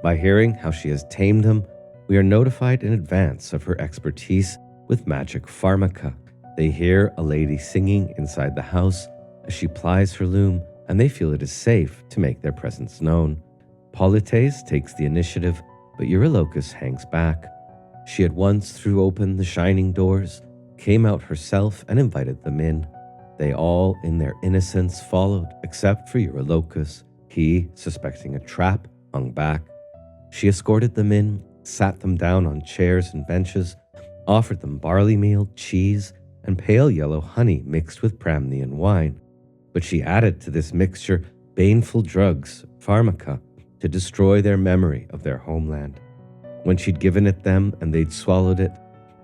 By hearing how she has tamed them, we are notified in advance of her expertise with magic pharmaca. They hear a lady singing inside the house as she plies her loom, and they feel it is safe to make their presence known. Polites takes the initiative, but Eurykleia hangs back. She at once threw open the shining doors, came out herself, and invited them in. They all, in their innocence, followed, except for Eurykleia. He, suspecting a trap, hung back. She escorted them in, sat them down on chairs and benches, offered them barley meal, cheese, and pale yellow honey mixed with Pramnian wine. But she added to this mixture baneful drugs, pharmaca, to destroy their memory of their homeland. When she'd given it them and they'd swallowed it,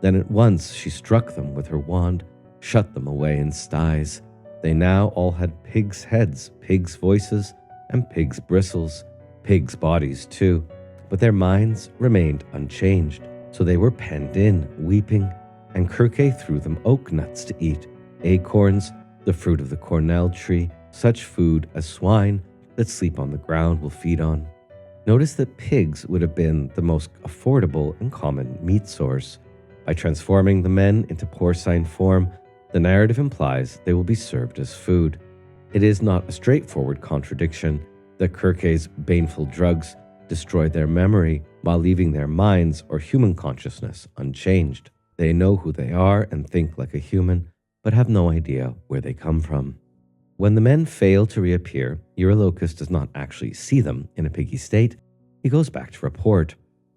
then at once she struck them with her wand, shut them away in sties. They now all had pigs' heads, pigs' voices, and pigs' bristles, pigs' bodies too, but their minds remained unchanged, so they were penned in, weeping, and Circe threw them oak nuts to eat, acorns, the fruit of the cornel tree, such food as swine that sleep on the ground will feed on. Notice that pigs would have been the most affordable and common meat source. By transforming the men into porcine form, the narrative implies they will be served as food. It is not a straightforward contradiction that Circe's baneful drugs destroy their memory while leaving their minds or human consciousness unchanged. They know who they are and think like a human, but have no idea where they come from. When the men fail to reappear, Eurykleia does not actually see them in a piggy state. He goes back to report.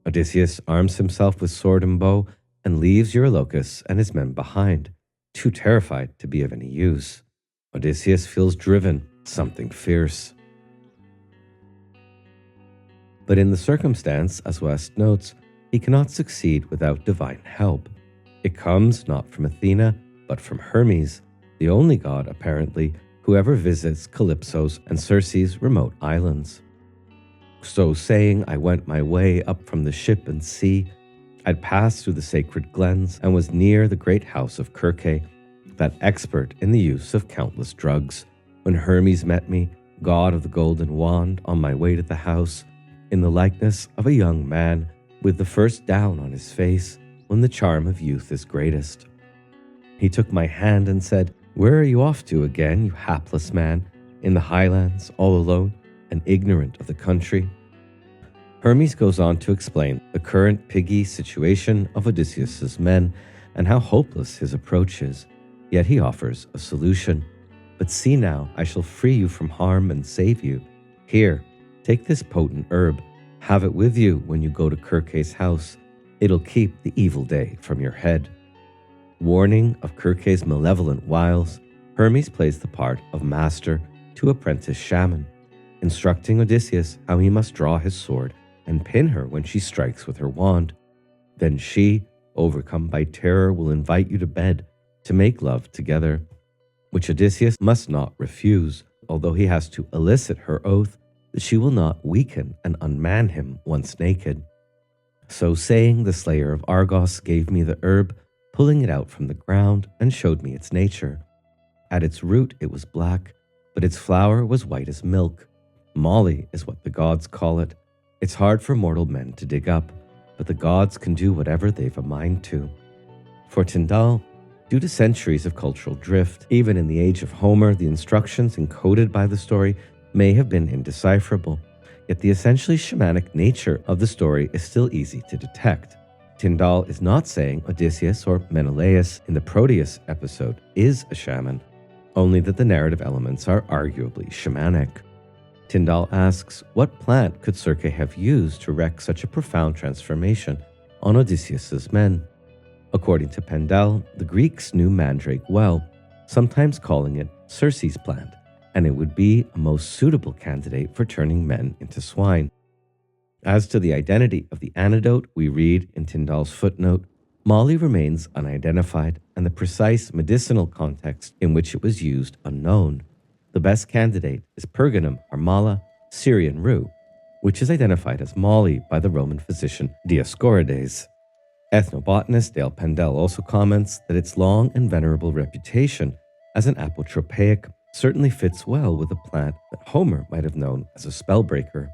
Odysseus arms himself with sword and bow and leaves Eurykleia and his men behind, too terrified to be of any use. Odysseus feels driven, something fierce. But in the circumstance, as West notes, he cannot succeed without divine help. It comes not from Athena, but from Hermes, the only god, apparently, who ever visits Kalypso's and Circe's remote islands. So saying, I went my way up from the ship and sea. I'd passed through the sacred glens and was near the great house of Circe, that expert in the use of countless drugs, when Hermes met me, god of the golden wand, on my way to the house, in the likeness of a young man, with the first down on his face, when the charm of youth is greatest. He took my hand and said, Where are you off to again, you hapless man, in the highlands, all alone, and ignorant of the country? Hermes goes on to explain the current piggy situation of Odysseus's men and how hopeless his approach is. Yet he offers a solution. But see now, I shall free you from harm and save you. Here, take this potent herb. Have it with you when you go to Circe's house. It'll keep the evil day from your head. Warning of Circe's malevolent wiles, Hermes plays the part of master to apprentice shaman, instructing Odysseus how he must draw his sword and pin her when she strikes with her wand. Then she, overcome by terror, will invite you to bed to make love together, which Odysseus must not refuse, although he has to elicit her oath that she will not weaken and unman him once naked. So saying, the slayer of Argos gave me the herb, pulling it out from the ground, and showed me its nature. At its root it was black, but its flower was white as milk. Moly is what the gods call it. It's hard for mortal men to dig up, but the gods can do whatever they've a mind to. For Tyndall, due to centuries of cultural drift, even in the age of Homer, the instructions encoded by the story may have been indecipherable, yet the essentially shamanic nature of the story is still easy to detect. Tyndall is not saying Odysseus or Menelaos in the Proteus episode is a shaman. only that the narrative elements are arguably shamanic. Tyndall asks, what plant could Circe have used to wreak such a profound transformation on Odysseus's men? According to Pendel, the Greeks knew mandrake well, sometimes calling it Circe's plant, and it would be a most suitable candidate for turning men into swine. As to the identity of the antidote, we read in Tyndall's footnote, Molly remains unidentified and the precise medicinal context in which it was used unknown. The best candidate is Pergamum or Mala, Syrian rue, which is identified as Molly by the Roman physician Dioscorides. Ethnobotanist Dale Pendel also comments that its long and venerable reputation as an apotropaic certainly fits well with a plant that Homer might have known as a spellbreaker.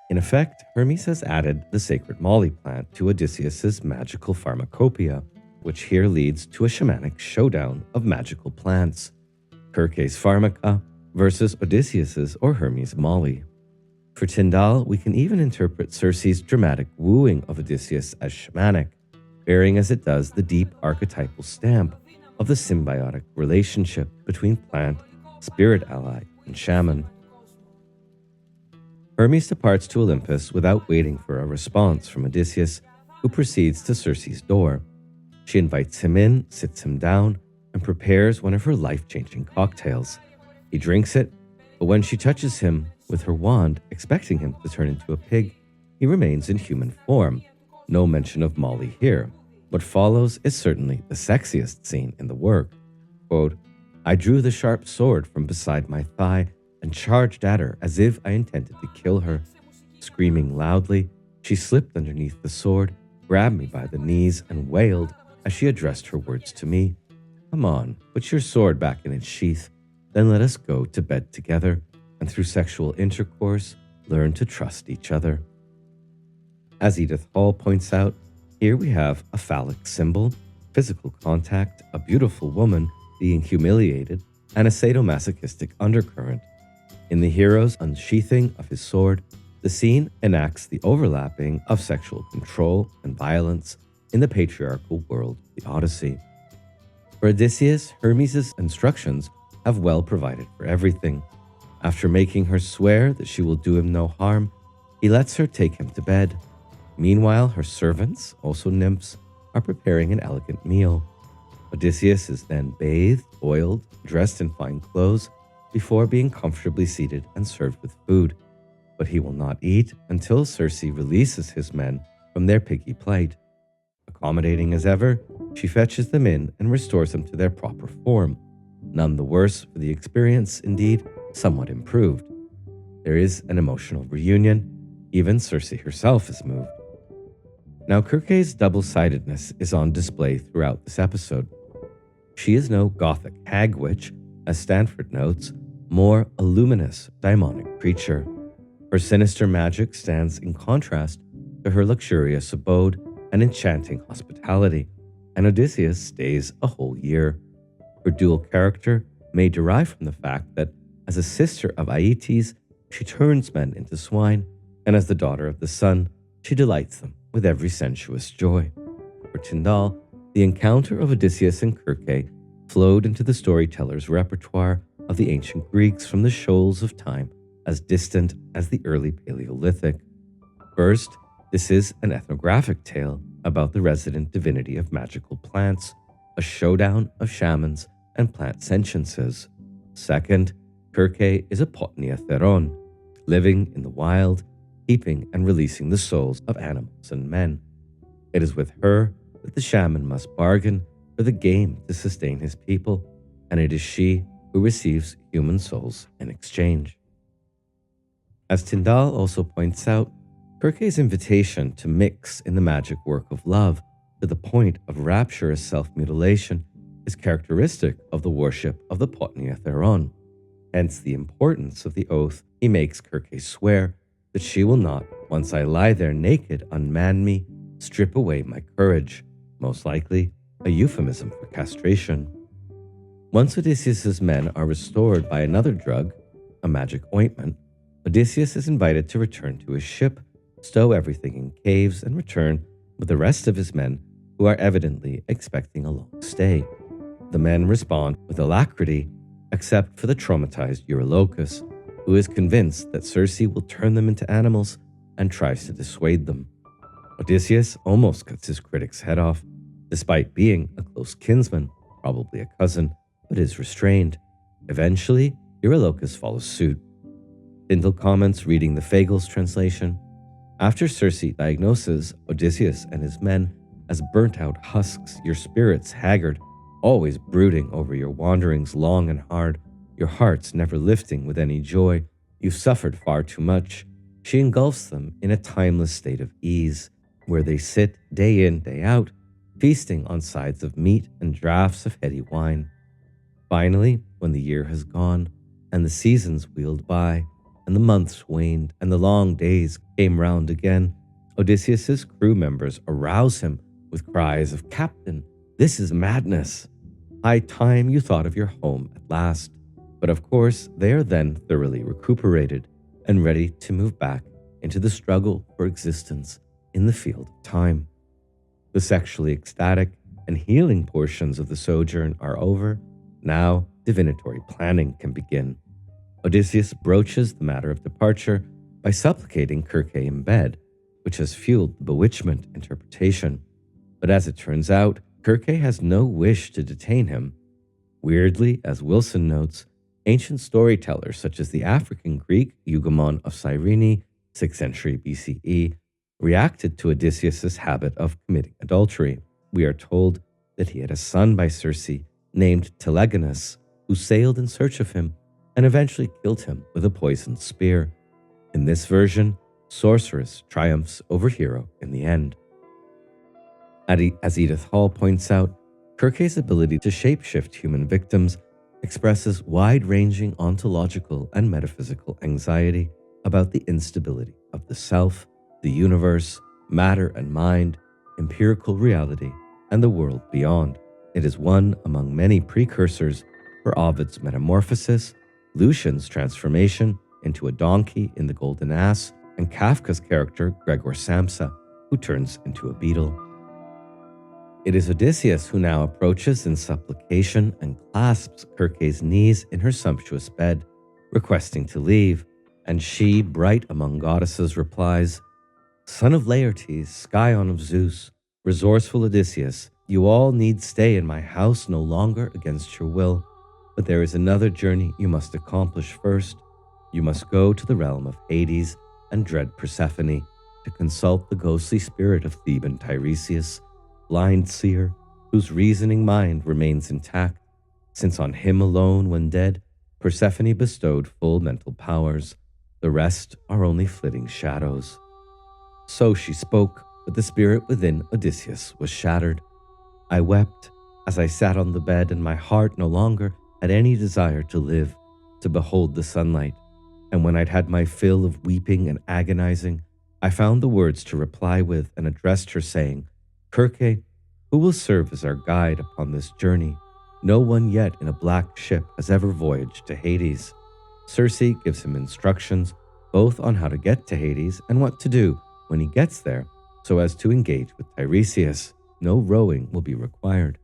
In effect, Hermes has added the sacred Molly plant to Odysseus's magical pharmacopoeia, which here leads to a shamanic showdown of magical plants. Circe's pharmaca versus Odysseus's or Hermes' Molly. For Tyndall, we can even interpret Circe's dramatic wooing of Odysseus as shamanic, bearing as it does the deep archetypal stamp of the symbiotic relationship between plant, spirit ally, and shaman. Hermes departs to Olympus without waiting for a response from Odysseus, who proceeds to Circe's door. She invites him in, sits him down, and prepares one of her life-changing cocktails. He drinks it, but when she touches him with her wand, expecting him to turn into a pig, he remains in human form. No mention of Molly here. What follows is certainly the sexiest scene in the work. Quote, I drew the sharp sword from beside my thigh and charged at her as if I intended to kill her. Screaming loudly, she slipped underneath the sword, grabbed me by the knees, and wailed as she addressed her words to me. Come on, put your sword back in its sheath, then let us go to bed together, and through sexual intercourse, learn to trust each other. As Edith Hall points out, here we have a phallic symbol, physical contact, a beautiful woman being humiliated, and a sadomasochistic undercurrent. In the hero's unsheathing of his sword, the scene enacts the overlapping of sexual control and violence in the patriarchal world of the Odyssey. For Odysseus, Hermes' instructions have well provided for everything. After making her swear that she will do him no harm, he lets her take him to bed. Meanwhile, her servants, also nymphs, are preparing an elegant meal. Odysseus is then bathed, oiled, dressed in fine clothes, before being comfortably seated and served with food. But he will not eat until Circe releases his men from their piggy plight. Accommodating as ever, she fetches them in and restores them to their proper form. None the worse for the experience, indeed, somewhat improved. There is an emotional reunion. Even Circe herself is moved. Now, Circe's double-sidedness is on display throughout this episode. She is no Gothic hag witch, as Stanford notes, more a luminous, daimonic creature. Her sinister magic stands in contrast to her luxurious abode and enchanting hospitality, and Odysseus stays a whole year. Her dual character may derive from the fact that, as a sister of Aeetes, she turns men into swine, and as the daughter of the sun, she delights them with every sensuous joy. For Tyndall, the encounter of Odysseus and Circe flowed into the storyteller's repertoire of the ancient Greeks from the shoals of time as distant as the early Paleolithic. First, this is an ethnographic tale about the resident divinity of magical plants, a showdown of shamans and plant sentiences. Second, Circe is a potnia theron, living in the wild, keeping and releasing the souls of animals and men. It is with her that the shaman must bargain for the game to sustain his people, and it is she who receives human souls in exchange. As Tyndall also points out, Circe's invitation to mix in the magic work of love to the point of rapturous self-mutilation is characteristic of the worship of the potnia theron, hence the importance of the oath he makes Circe swear that she will not, once I lie there naked, unman me, strip away my courage, most likely a euphemism for castration. Once Odysseus's men are restored by another drug, a magic ointment, Odysseus is invited to return to his ship, stow everything in caves, and return with the rest of his men who are evidently expecting a long stay. The men respond with alacrity, except for the traumatized Eurylochus, who is convinced that Circe will turn them into animals and tries to dissuade them. Odysseus almost cuts his critic's head off, despite being a close kinsman, probably a cousin, but is restrained. Eventually, Eurylochus follows suit. Tyndall comments, reading the Fagles translation, "After Circe diagnoses Odysseus and his men as burnt-out husks, your spirits haggard, always brooding over your wanderings long and hard, your hearts never lifting with any joy, you've suffered far too much," she engulfs them in a timeless state of ease, where they sit day in, day out, feasting on sides of meat and draughts of heady wine. Finally, when the year has gone, and the seasons wheeled by, and the months waned, and the long days came round again, Odysseus's crew members arouse him with cries of, "Captain, this is madness! High time you thought of your home at last." But of course, they are then thoroughly recuperated and ready to move back into the struggle for existence in the field of time. The sexually ecstatic and healing portions of the sojourn are over. Now, divinatory planning can begin. Odysseus broaches the matter of departure by supplicating Circe in bed, which has fueled the bewitchment interpretation. But as it turns out, Circe has no wish to detain him. Weirdly, as Wilson notes, ancient storytellers such as the African Greek Eugamon of Cyrene, 6th century BCE, reacted to Odysseus's habit of committing adultery. We are told that he had a son by Circe named Telegonus, who sailed in search of him and eventually killed him with a poisoned spear. In this version, sorceress triumphs over hero in the end. As Edith Hall points out, Circe's ability to shapeshift human victims expresses wide-ranging ontological and metaphysical anxiety about the instability of the self, the universe, matter and mind, empirical reality, and the world beyond. It is one among many precursors for Ovid's Metamorphosis, Lucian's transformation into a donkey in The Golden Ass, and Kafka's character Gregor Samsa, who turns into a beetle. It is Odysseus who now approaches in supplication and clasps Circe's knees in her sumptuous bed, requesting to leave, and she, bright among goddesses, replies, "Son of Laertes, scion of Zeus, resourceful Odysseus, you all need stay in my house no longer against your will, but there is another journey you must accomplish first. You must go to the realm of Hades and dread Persephone to consult the ghostly spirit of Theban Tiresias, blind seer, whose reasoning mind remains intact, since on him alone, when dead, Persephone bestowed full mental powers. The rest are only flitting shadows." So she spoke, but the spirit within Odysseus was shattered. "I wept as I sat on the bed, and my heart no longer had any desire to live, to behold the sunlight. And when I'd had my fill of weeping and agonizing, I found the words to reply with and addressed her, saying, 'Circe, who will serve as our guide upon this journey? No one yet in a black ship has ever voyaged to Hades.' Circe gives him instructions both on how to get to Hades and what to do when he gets there, so as to engage with Tiresias. No rowing will be required.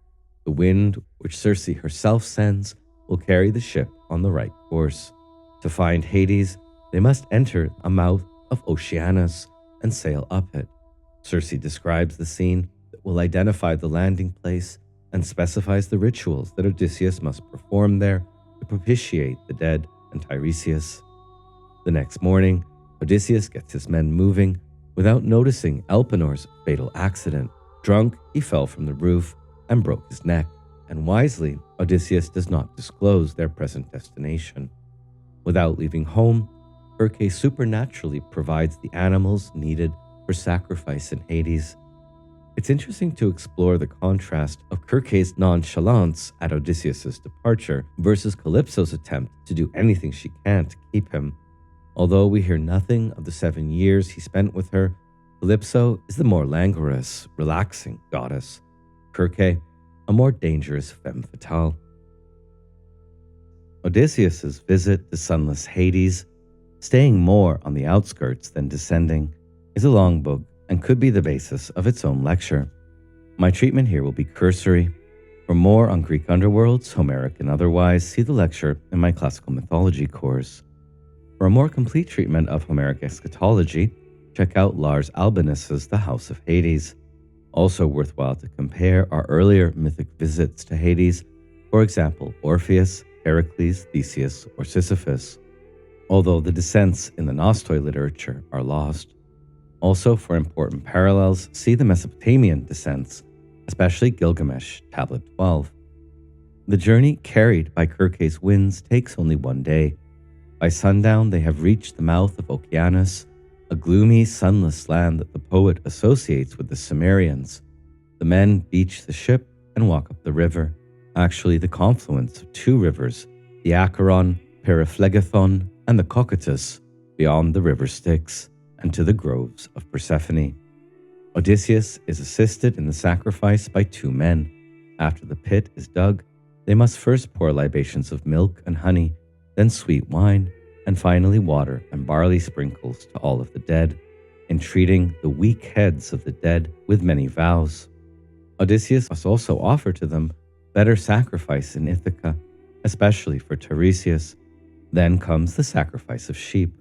The wind, which Circe herself sends, will carry the ship on the right course. To find Hades, they must enter a mouth of Oceanus and sail up it. Circe describes the scene that will identify the landing place and specifies the rituals that Odysseus must perform there to propitiate the dead and Tiresias. The next morning, Odysseus gets his men moving without noticing Elpenor's fatal accident. Drunk, he fell from the roof and broke his neck, and wisely, Odysseus does not disclose their present destination. Without leaving home, Circe supernaturally provides the animals needed for sacrifice in Hades. It's interesting to explore the contrast of Circe's nonchalance at Odysseus' departure versus Kalypso's attempt to do anything she can to keep him. Although we hear nothing of the 7 years he spent with her, Kalypso is the more languorous, relaxing goddess. Circe, a more dangerous femme fatale. Odysseus' visit to sunless Hades, staying more on the outskirts than descending, is a long book and could be the basis of its own lecture. My treatment here will be cursory. For more on Greek underworlds, Homeric and otherwise, see the lecture in my classical mythology course. For a more complete treatment of Homeric eschatology, check out Lars Albinus's The House of Hades. Also worthwhile to compare are earlier mythic visits to Hades, for example, Orpheus, Heracles, Theseus, or Sisyphus, although the descents in the Nostoi literature are lost. Also, for important parallels, see the Mesopotamian descents, especially Gilgamesh, Tablet 12. The journey carried by Kirke's winds takes only one day. By sundown, they have reached the mouth of Okeanos, a gloomy, sunless land that the poet associates with the Cimmerians. The men beach the ship and walk up the river, actually the confluence of two rivers, the Acheron, Periphlegathon, and the Cocytus, beyond the river Styx, and to the groves of Persephone. Odysseus is assisted in the sacrifice by two men. After the pit is dug, they must first pour libations of milk and honey, then sweet wine, and finally water and barley sprinkles to all of the dead, entreating the weak heads of the dead with many vows. Odysseus must also offer to them better sacrifice in Ithaca, especially for Tiresias. Then comes the sacrifice of sheep.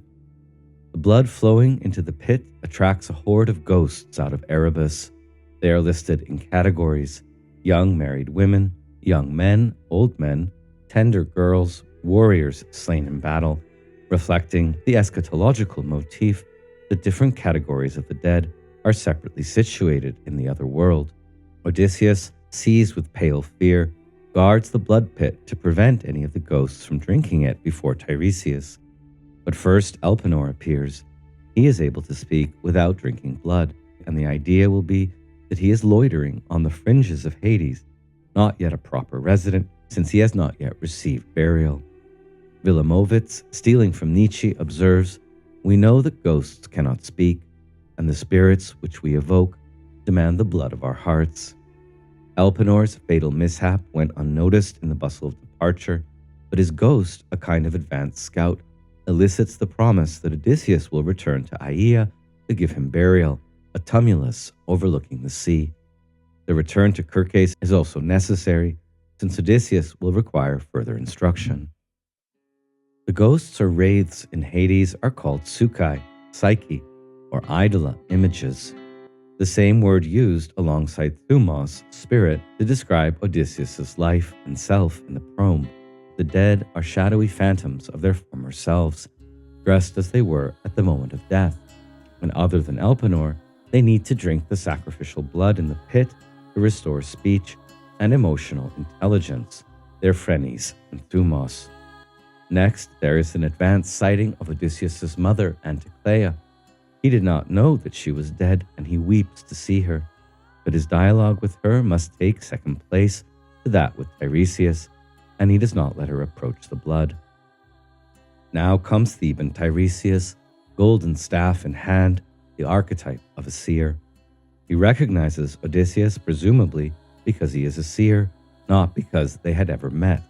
The blood flowing into the pit attracts a horde of ghosts out of Erebus. They are listed in categories: young married women, young men, old men, tender girls, warriors slain in battle, reflecting the eschatological motif that different categories of the dead are separately situated in the other world. Odysseus, seized with pale fear, guards the blood pit to prevent any of the ghosts from drinking it before Tiresias. But first Elpenor appears. He is able to speak without drinking blood, and the idea will be that he is loitering on the fringes of Hades, not yet a proper resident, since he has not yet received burial. Wilamowitz, stealing from Nietzsche, observes, "We know that ghosts cannot speak, and the spirits which we evoke demand the blood of our hearts." Elpenor's fatal mishap went unnoticed in the bustle of departure, but his ghost, a kind of advanced scout, elicits the promise that Odysseus will return to Aea to give him burial, a tumulus overlooking the sea. The return to Kirkes is also necessary, since Odysseus will require further instruction. The ghosts or wraiths in Hades are called Sukai, Psyche, or Idola, images, the same word used alongside thumos, spirit, to describe Odysseus' life and self in the Proem. The dead are shadowy phantoms of their former selves, dressed as they were at the moment of death. And other than Elpenor, they need to drink the sacrificial blood in the pit to restore speech and emotional intelligence, their phrenes and thumos. Next, there is an advanced sighting of Odysseus' mother, Eurycleia. He did not know that she was dead, and he weeps to see her. But his dialogue with her must take second place to that with Tiresias, and he does not let her approach the blood. Now comes Theban Tiresias, golden staff in hand, the archetype of a seer. He recognizes Odysseus presumably because he is a seer, not because they had ever met.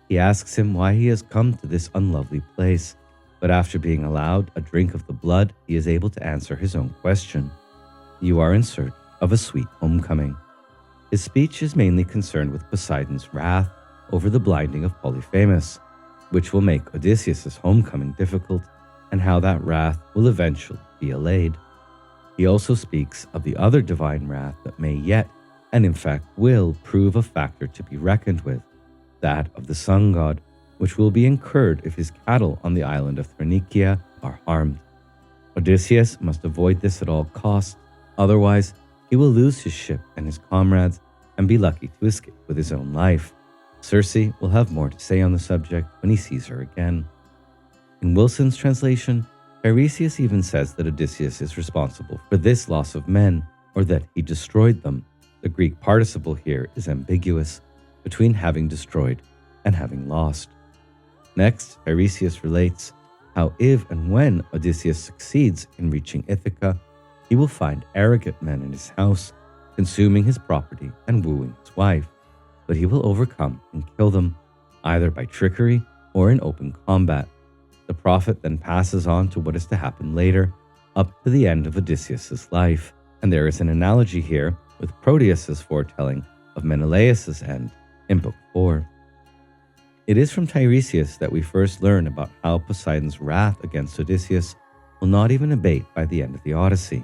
He asks him why he has come to this unlovely place, but after being allowed a drink of the blood, he is able to answer his own question. You are in search of a sweet homecoming. His speech is mainly concerned with Poseidon's wrath over the blinding of Polyphemus, which will make Odysseus' homecoming difficult, and how that wrath will eventually be allayed. He also speaks of the other divine wrath that may yet, and in fact will, prove a factor to be reckoned with, that of the sun god, which will be incurred if his cattle on the island of Thrinacia are harmed. Odysseus must avoid this at all costs, otherwise he will lose his ship and his comrades and be lucky to escape with his own life. Circe will have more to say on the subject when he sees her again. In Wilson's translation, Tiresias even says that Odysseus is responsible for this loss of men, or that he destroyed them. The Greek participle here is ambiguous, between having destroyed and having lost. Next, Tiresias relates how if and when Odysseus succeeds in reaching Ithaca, he will find arrogant men in his house, consuming his property and wooing his wife, but he will overcome and kill them, either by trickery or in open combat. The prophet then passes on to what is to happen later, up to the end of Odysseus' life, and there is an analogy here with Proteus' foretelling of Menelaos' end in Book 4. It is from Tiresias that we first learn about how Poseidon's wrath against Odysseus will not even abate by the end of the Odyssey.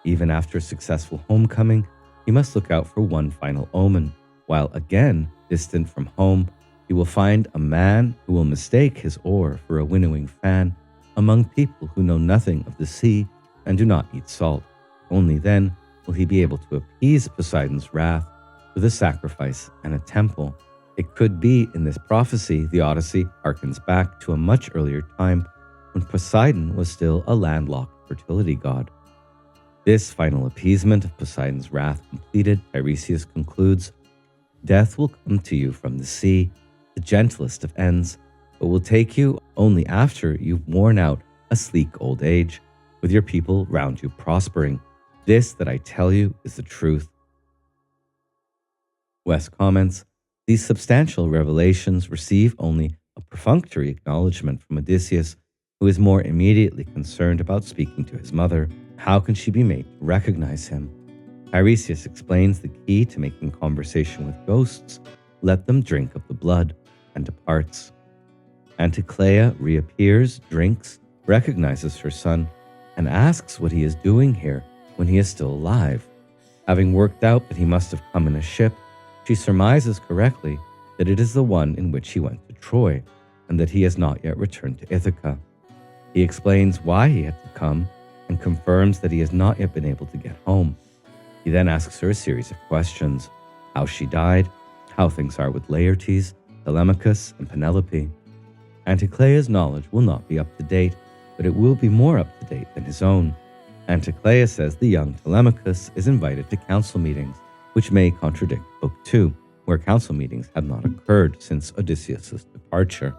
Even after a successful homecoming, he must look out for one final omen. While again distant from home, he will find a man who will mistake his oar for a winnowing fan among people who know nothing of the sea and do not eat salt. Only then will he be able to appease Poseidon's wrath with a sacrifice and a temple. It could be in this prophecy the Odyssey harkens back to a much earlier time when Poseidon was still a landlocked fertility god. This final appeasement of Poseidon's wrath completed, Tiresias concludes, "Death will come to you from the sea, the gentlest of ends, but will take you only after you've worn out a sleek old age, with your people round you prospering. This that I tell you is the truth." West comments, "These substantial revelations receive only a perfunctory acknowledgement from Odysseus, who is more immediately concerned about speaking to his mother. How can she be made to recognize him? Tiresias explains the key to making conversation with ghosts: let them drink of the blood, and departs. Eurycleia reappears, drinks, recognizes her son, and asks what he is doing here when he is still alive. Having worked out that he must have come in a ship, she surmises correctly that it is the one in which he went to Troy, and that he has not yet returned to Ithaca. He explains why he had to come, and confirms that he has not yet been able to get home. He then asks her a series of questions: how she died, how things are with Laertes, Telemachos, and Penelope. Eurycleia's knowledge will not be up to date, but it will be more up to date than his own. Eurycleia says the young Telemachos is invited to council meetings, which may contradict Book 2, where council meetings had not occurred since Odysseus' departure.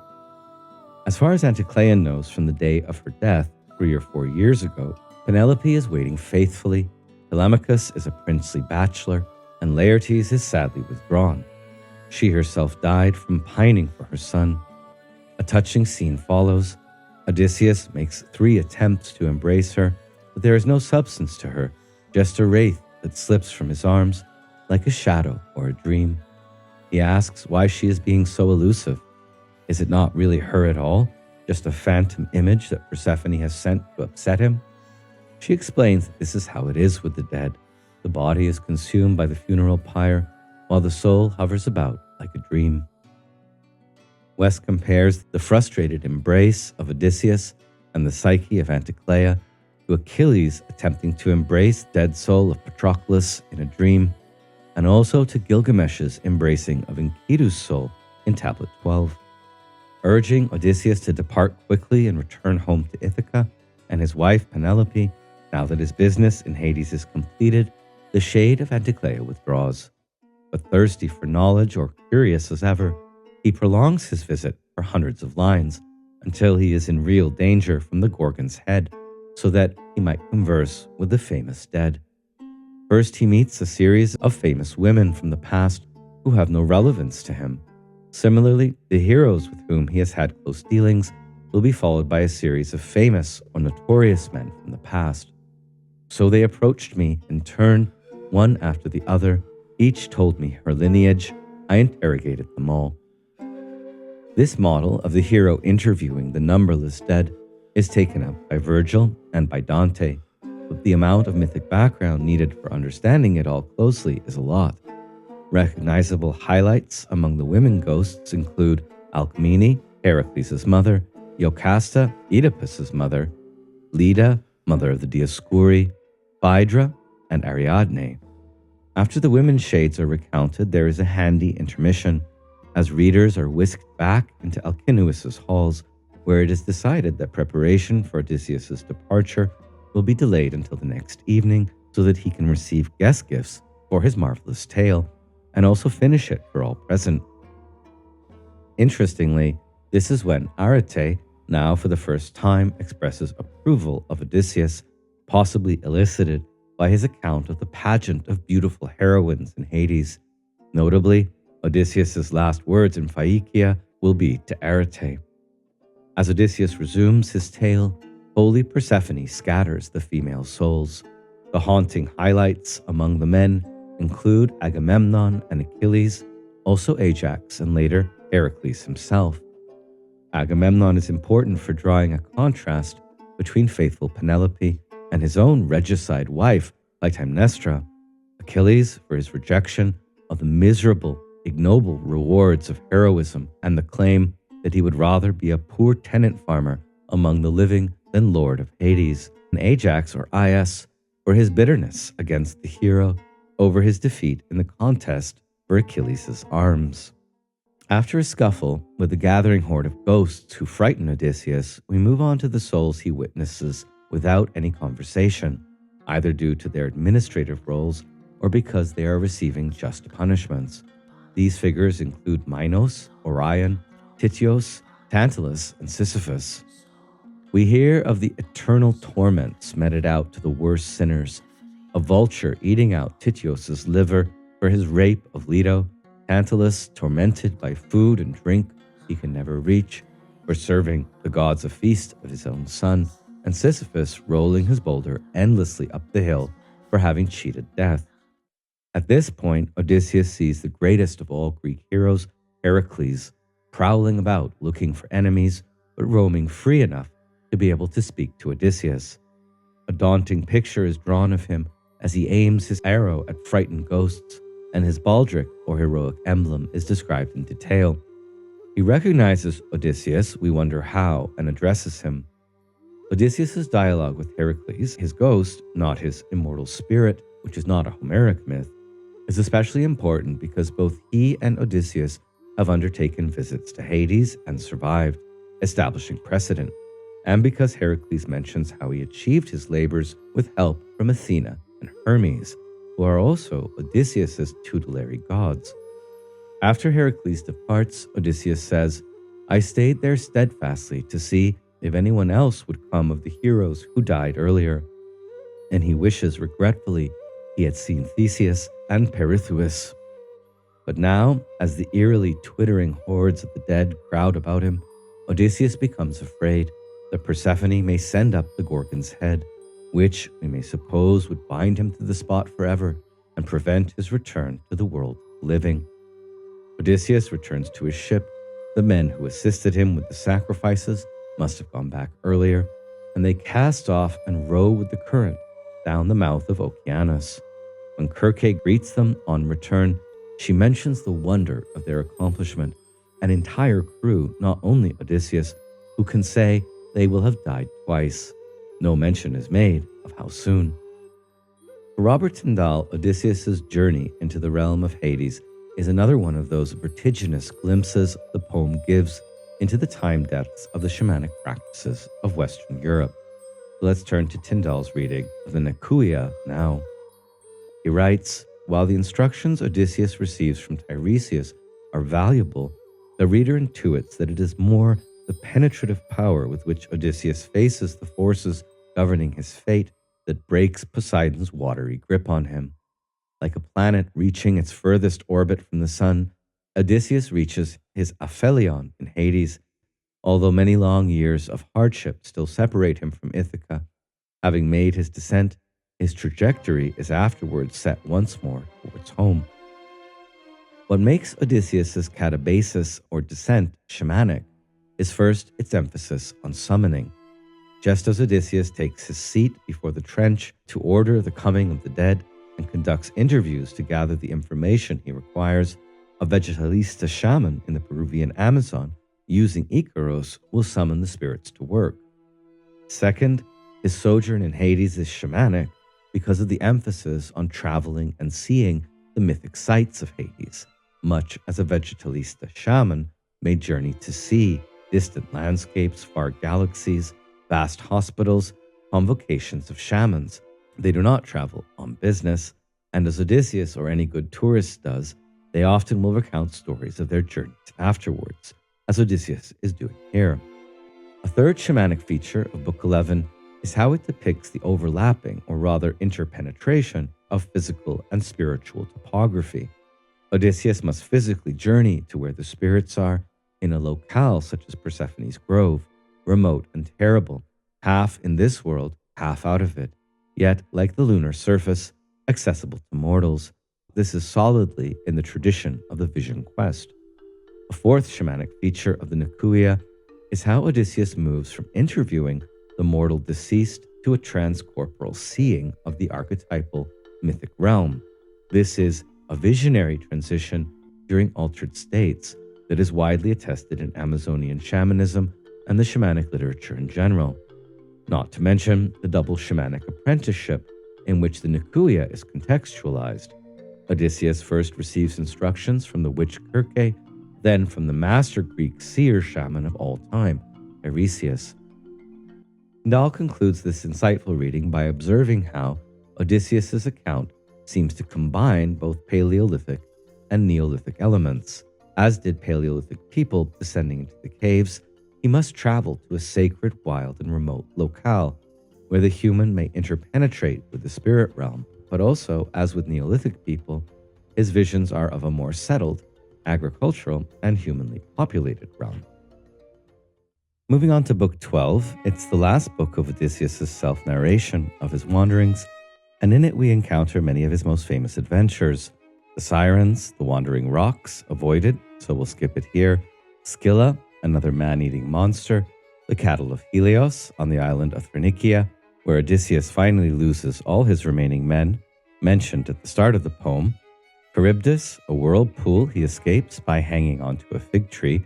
As far as Eurycleia knows from the day of her death, 3 or 4 years ago, Penelope is waiting faithfully, Telemachos is a princely bachelor, and Laertes is sadly withdrawn. She herself died from pining for her son. A touching scene follows. Odysseus makes 3 attempts to embrace her, but there is no substance to her, just a wraith that slips from his arms like a shadow or a dream. He asks why she is being so elusive. Is it not really her at all, just a phantom image that Persephone has sent to upset him? She explains that this is how it is with the dead. The body is consumed by the funeral pyre, while the soul hovers about like a dream. West compares the frustrated embrace of Odysseus and the psyche of Eurycleia to Achilles attempting to embrace dead soul of Patroclus in a dream, and also to Gilgamesh's embracing of Enkidu's soul in Tablet 12. Urging Odysseus to depart quickly and return home to Ithaca and his wife Penelope, now that his business in Hades is completed, the shade of Eurycleia withdraws. But thirsty for knowledge or curious as ever, he prolongs his visit for hundreds of lines until he is in real danger from the Gorgon's head, so that he might converse with the famous dead. First, he meets a series of famous women from the past who have no relevance to him. Similarly, the heroes with whom he has had close dealings will be followed by a series of famous or notorious men from the past. So they approached me in turn, one after the other. Each told me her lineage. I interrogated them all. This model of the hero interviewing the numberless dead is taken up by Virgil and by Dante, but the amount of mythic background needed for understanding it all closely is a lot. Recognizable highlights among the women ghosts include Alcmene, Heracles' mother, Jocasta, Oedipus' mother, Leda, mother of the Dioscuri, Phaedra, and Ariadne. After the women's shades are recounted, there is a handy intermission, as readers are whisked back into Alkinoos' halls, where it is decided that preparation for Odysseus' departure will be delayed until the next evening so that he can receive guest gifts for his marvelous tale, and also finish it for all present. Interestingly, this is when Arete, now for the first time, expresses approval of Odysseus, possibly elicited by his account of the pageant of beautiful heroines in Hades. Notably, Odysseus' last words in Phaiakia will be to Arete. As Odysseus resumes his tale, holy Persephone scatters the female souls. The haunting highlights among the men include Agamemnon and Achilles, also Ajax, and later Heracles himself. Agamemnon is important for drawing a contrast between faithful Penelope and his own regicide wife, Clytemnestra. Achilles for his rejection of the miserable, ignoble rewards of heroism and the claim that he would rather be a poor tenant farmer among the living than lord of Hades. And Ajax, or Aias, for his bitterness against the hero over his defeat in the contest for Achilles' arms. After a scuffle with the gathering horde of ghosts who frighten Odysseus, we move on to the souls he witnesses without any conversation, either due to their administrative roles or because they are receiving just punishments. These figures include Minos, Orion, Tityos, Tantalus, and Sisyphus. We hear of the eternal torments meted out to the worst sinners, a vulture eating out Tityos' liver for his rape of Leto, Tantalus tormented by food and drink he can never reach for serving the gods a feast of his own son, and Sisyphus rolling his boulder endlessly up the hill for having cheated death. At this point, Odysseus sees the greatest of all Greek heroes, Heracles, prowling about looking for enemies, but roaming free enough to be able to speak to Odysseus. A daunting picture is drawn of him as he aims his arrow at frightened ghosts, and his baldric, or heroic emblem, is described in detail. He recognizes Odysseus, we wonder how, and addresses him. Odysseus' dialogue with Heracles, his ghost, not his immortal spirit, which is not a Homeric myth, is especially important because both he and Odysseus have undertaken visits to Hades and survived, establishing precedent, and because Heracles mentions how he achieved his labors with help from Athena and Hermes, who are also Odysseus' tutelary gods. After Heracles departs, Odysseus says, "I stayed there steadfastly to see if anyone else would come of the heroes who died earlier." And he wishes regretfully he had seen Theseus and Perithous. But now, as the eerily twittering hordes of the dead crowd about him, Odysseus becomes afraid that Persephone may send up the Gorgon's head, which we may suppose would bind him to the spot forever and prevent his return to the world living. Odysseus returns to his ship. The men who assisted him with the sacrifices must have gone back earlier, and they cast off and row with the current down the mouth of Okeanos. When Circe greets them on return, she mentions the wonder of their accomplishment, an entire crew, not only Odysseus, who can say they will have died twice. No mention is made of how soon. For Robert Tyndall, Odysseus' journey into the realm of Hades is another one of those vertiginous glimpses the poem gives into the time depths of the shamanic practices of Western Europe. Let's turn to Tyndall's reading of the Nekoia now. He writes, "While the instructions Odysseus receives from Tiresias are valuable, the reader intuits that it is more the penetrative power with which Odysseus faces the forces governing his fate that breaks Poseidon's watery grip on him. Like a planet reaching its furthest orbit from the sun, Odysseus reaches his aphelion in Hades, although many long years of hardship still separate him from Ithaca. Having made his descent, his trajectory is afterwards set once more towards home." What makes Odysseus' catabasis, or descent, shamanic is first its emphasis on summoning. Just as Odysseus takes his seat before the trench to order the coming of the dead and conducts interviews to gather the information he requires, a vegetalista shaman in the Peruvian Amazon using Icaros will summon the spirits to work. Second, his sojourn in Hades is shamanic because of the emphasis on traveling and seeing the mythic sights of Hades, much as a vegetalista shaman may journey to see distant landscapes, far galaxies, vast hospitals, convocations of shamans. They do not travel on business, and as Odysseus or any good tourist does, they often will recount stories of their journeys afterwards, as Odysseus is doing here. A third shamanic feature of Book 11 is how it depicts the overlapping, or rather interpenetration, of physical and spiritual topography. Odysseus must physically journey to where the spirits are, in a locale such as Persephone's grove, remote and terrible, half in this world, half out of it, yet, like the lunar surface, accessible to mortals. this is solidly in the tradition of the vision quest. A fourth shamanic feature of the Leukothea is how Odysseus moves from interviewing the mortal deceased to a transcorporal seeing of the archetypal mythic realm. This is a visionary transition during altered states that is widely attested in Amazonian shamanism and the shamanic literature in general. Not to mention the double shamanic apprenticeship in which the Leukothea is contextualized. Odysseus first receives instructions from the witch Kirke, then from the master Greek seer shaman of all time, Eurystheus. Dahl concludes this insightful reading by observing how Odysseus's account seems to combine both Paleolithic and Neolithic elements. As did Paleolithic people descending into the caves, he must travel to a sacred, wild, and remote locale where the human may interpenetrate with the spirit realm. But also, as with Neolithic people, his visions are of a more settled, agricultural, and humanly populated realm. Moving on to Book 12, it's the last book of Odysseus' self-narration of his wanderings, and in it we encounter many of his most famous adventures. The Sirens, the Wandering Rocks, avoided, so we'll skip it here. Scylla, another man-eating monster. The Cattle of Helios on the island of Thrinakia, where Odysseus finally loses all his remaining men, mentioned at the start of the poem. Charybdis, a whirlpool he escapes by hanging onto a fig tree.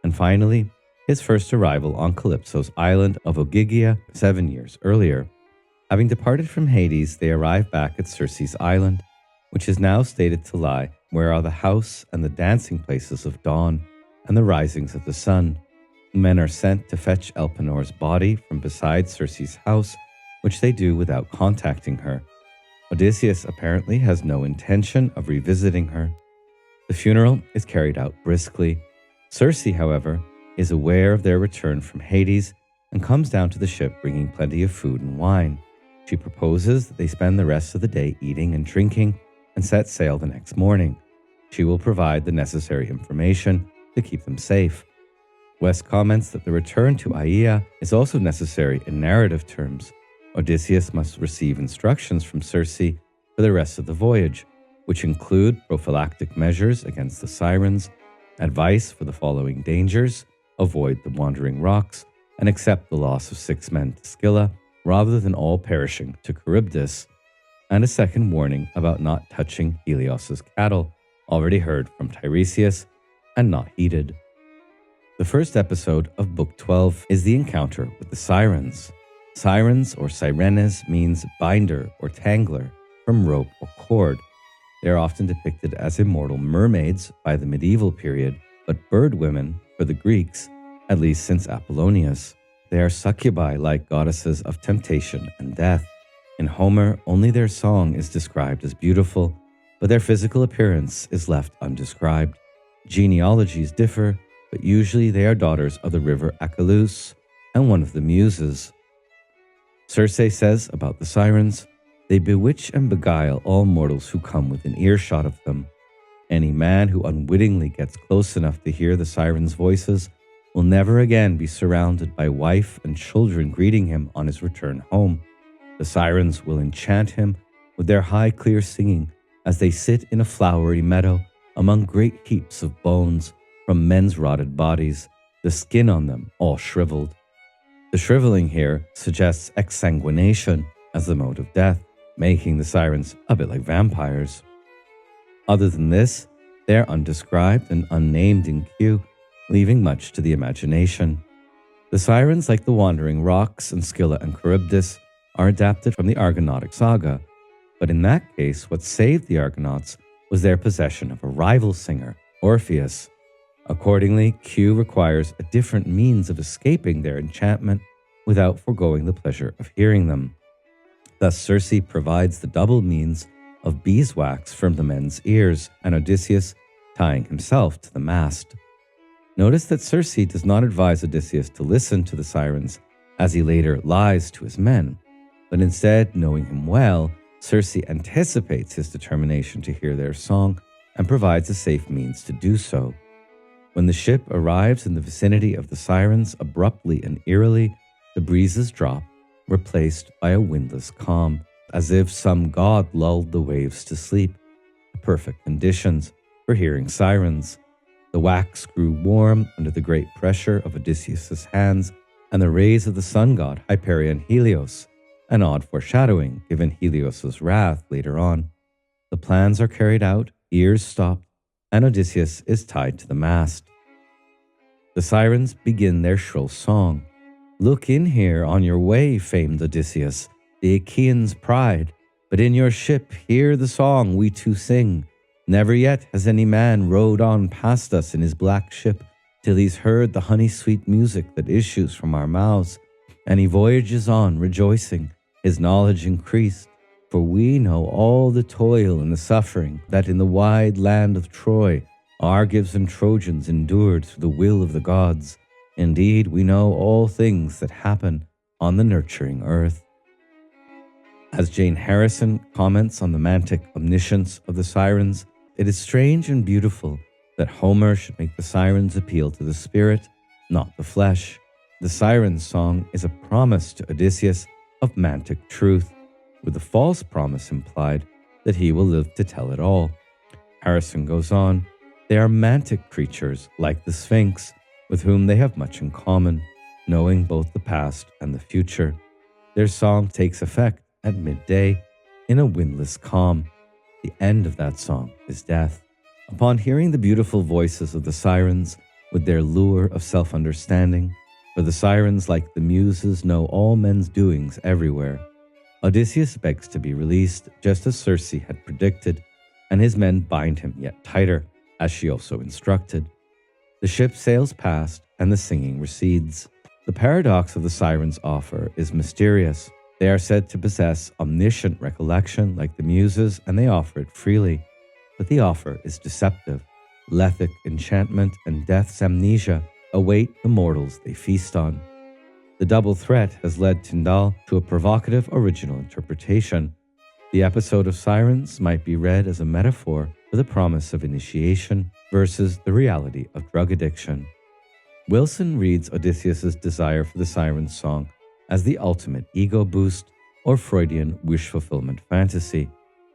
And finally, his first arrival on Kalypso's island of Ogygia 7 years earlier. Having departed from Hades, they arrive back at Circe's island, which is now stated to lie where are the house and the dancing places of dawn and the risings of the sun. Men are sent to fetch Elpenor's body from beside Circe's house, which they do without contacting her. Odysseus apparently has no intention of revisiting her. The funeral is carried out briskly. Circe, however, is aware of their return from Hades and comes down to the ship bringing plenty of food and wine. She proposes that they spend the rest of the day eating and drinking and set sail the next morning. She will provide the necessary information to keep them safe. West comments that the return to Aea is also necessary in narrative terms. Odysseus must receive instructions from Circe for the rest of the voyage, which include prophylactic measures against the Sirens, advice for the following dangers, avoid the Wandering Rocks, and accept the loss of 6 men to Scylla, rather than all perishing to Charybdis, and a second warning about not touching Helios's cattle, already heard from Tiresias and not heeded. The first episode of Book 12 is the encounter with the Sirens. Sirens or Sirenes means binder or tangler from rope or cord. They are often depicted as immortal mermaids by the medieval period, but bird women for the Greeks, at least since Apollonius. They are succubi-like goddesses of temptation and death. In Homer, only their song is described as beautiful, but their physical appearance is left undescribed. Genealogies differ, but usually they are daughters of the river Achelous and one of the Muses. Circe says about the Sirens, they bewitch and beguile all mortals who come within earshot of them. Any man who unwittingly gets close enough to hear the Sirens' voices will never again be surrounded by wife and children greeting him on his return home. The Sirens will enchant him with their high, clear singing as they sit in a flowery meadow among great heaps of bones from men's rotted bodies, the skin on them all shriveled. The shriveling here suggests exsanguination as the mode of death, making the Sirens a bit like vampires. Other than this, they are undescribed and unnamed in Q, leaving much to the imagination. The Sirens, like the Wandering Rocks and Scylla and Charybdis, are adapted from the Argonautic saga, but in that case, what saved the Argonauts was their possession of a rival singer, Orpheus. Accordingly, Q requires a different means of escaping their enchantment without foregoing the pleasure of hearing them. Thus, Circe provides the double means of beeswax from the men's ears, and Odysseus tying himself to the mast. Notice that Circe does not advise Odysseus to listen to the Sirens, as he later lies to his men, but instead, knowing him well, Circe anticipates his determination to hear their song and provides a safe means to do so. When the ship arrives in the vicinity of the Sirens, abruptly and eerily, the breezes drop, replaced by a windless calm, as if some god lulled the waves to sleep. perfect conditions for hearing sirens. The wax grew warm under the great pressure of Odysseus' hands, and the rays of the sun god Hyperion Helios, an odd foreshadowing given Helios' wrath later on. The plans are carried out, ears stopped, and Odysseus is tied to the mast. The sirens begin their shrill song. "Look in here on your way, famed Odysseus, the Achaeans' pride, but in your ship hear the song we two sing. Never yet has any man rowed on past us in his black ship till he's heard the honey-sweet music that issues from our mouths, and he voyages on rejoicing, his knowledge increased, for we know all the toil and the suffering that in the wide land of Troy Argives and Trojans endured through the will of the gods. Indeed, we know all things that happen on the nurturing earth." As Jane Harrison comments on the mantic omniscience of the sirens, it is strange and beautiful that Homer should make the sirens appeal to the spirit, not the flesh. The siren's song is a promise to Odysseus of mantic truth, with the false promise implied that he will live to tell it all. Harrison goes on, "They are mantic creatures like the Sphinx, with whom they have much in common, knowing both the past and the future. Their song takes effect at midday in a windless calm. The end of that song is death." Upon hearing the beautiful voices of the sirens, with their lure of self-understanding, for the sirens, like the muses, know all men's doings everywhere, Odysseus begs to be released, just as Circe had predicted, and his men bind him yet tighter, as she also instructed. The ship sails past, and the singing recedes. The paradox of the sirens' offer is mysterious. They are said to possess omniscient recollection like the muses, and they offer it freely. But the offer is deceptive. Lethic enchantment and death's amnesia await the mortals they feast on. The double threat has led Tyndall to a provocative original interpretation. The episode of Sirens might be read as a metaphor for the promise of initiation versus the reality of drug addiction. Wilson reads Odysseus' desire for the Sirens' song as the ultimate ego boost or Freudian wish fulfillment fantasy.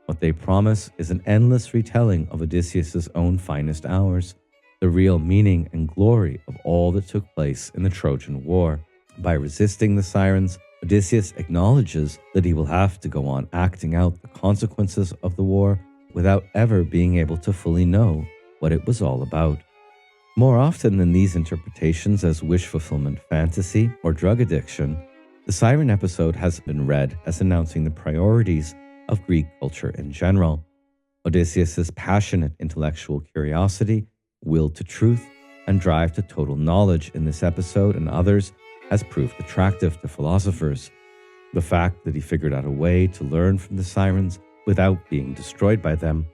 What they promise is an endless retelling of Odysseus' own finest hours, the real meaning and glory of all that took place in the Trojan War. By resisting the sirens, Odysseus acknowledges that he will have to go on acting out the consequences of the war without ever being able to fully know what it was all about. More often than these interpretations as wish fulfillment fantasy or drug addiction, the siren episode has been read as announcing the priorities of Greek culture in general. Odysseus' passionate intellectual curiosity, will to truth, and drive to total knowledge in this episode and others has proved attractive to philosophers. The fact that he figured out a way to learn from the sirens without being destroyed by them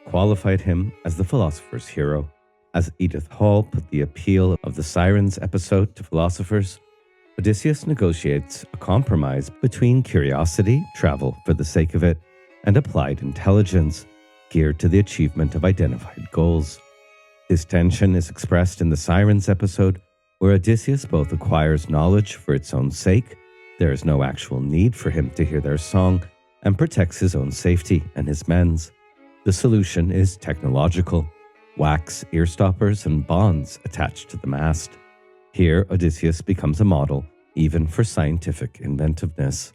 qualified him as the philosopher's hero. As Edith Hall put the appeal of the sirens episode to philosophers, Odysseus negotiates a compromise between curiosity, travel for the sake of it, and applied intelligence, geared to the achievement of identified goals. This tension is expressed in the Sirens episode, where Odysseus both acquires knowledge for its own sake, there is no actual need for him to hear their song, and protects his own safety and his men's. The solution is technological: wax, earstoppers, and bonds attached to the mast. Here, Odysseus becomes a model even for scientific inventiveness.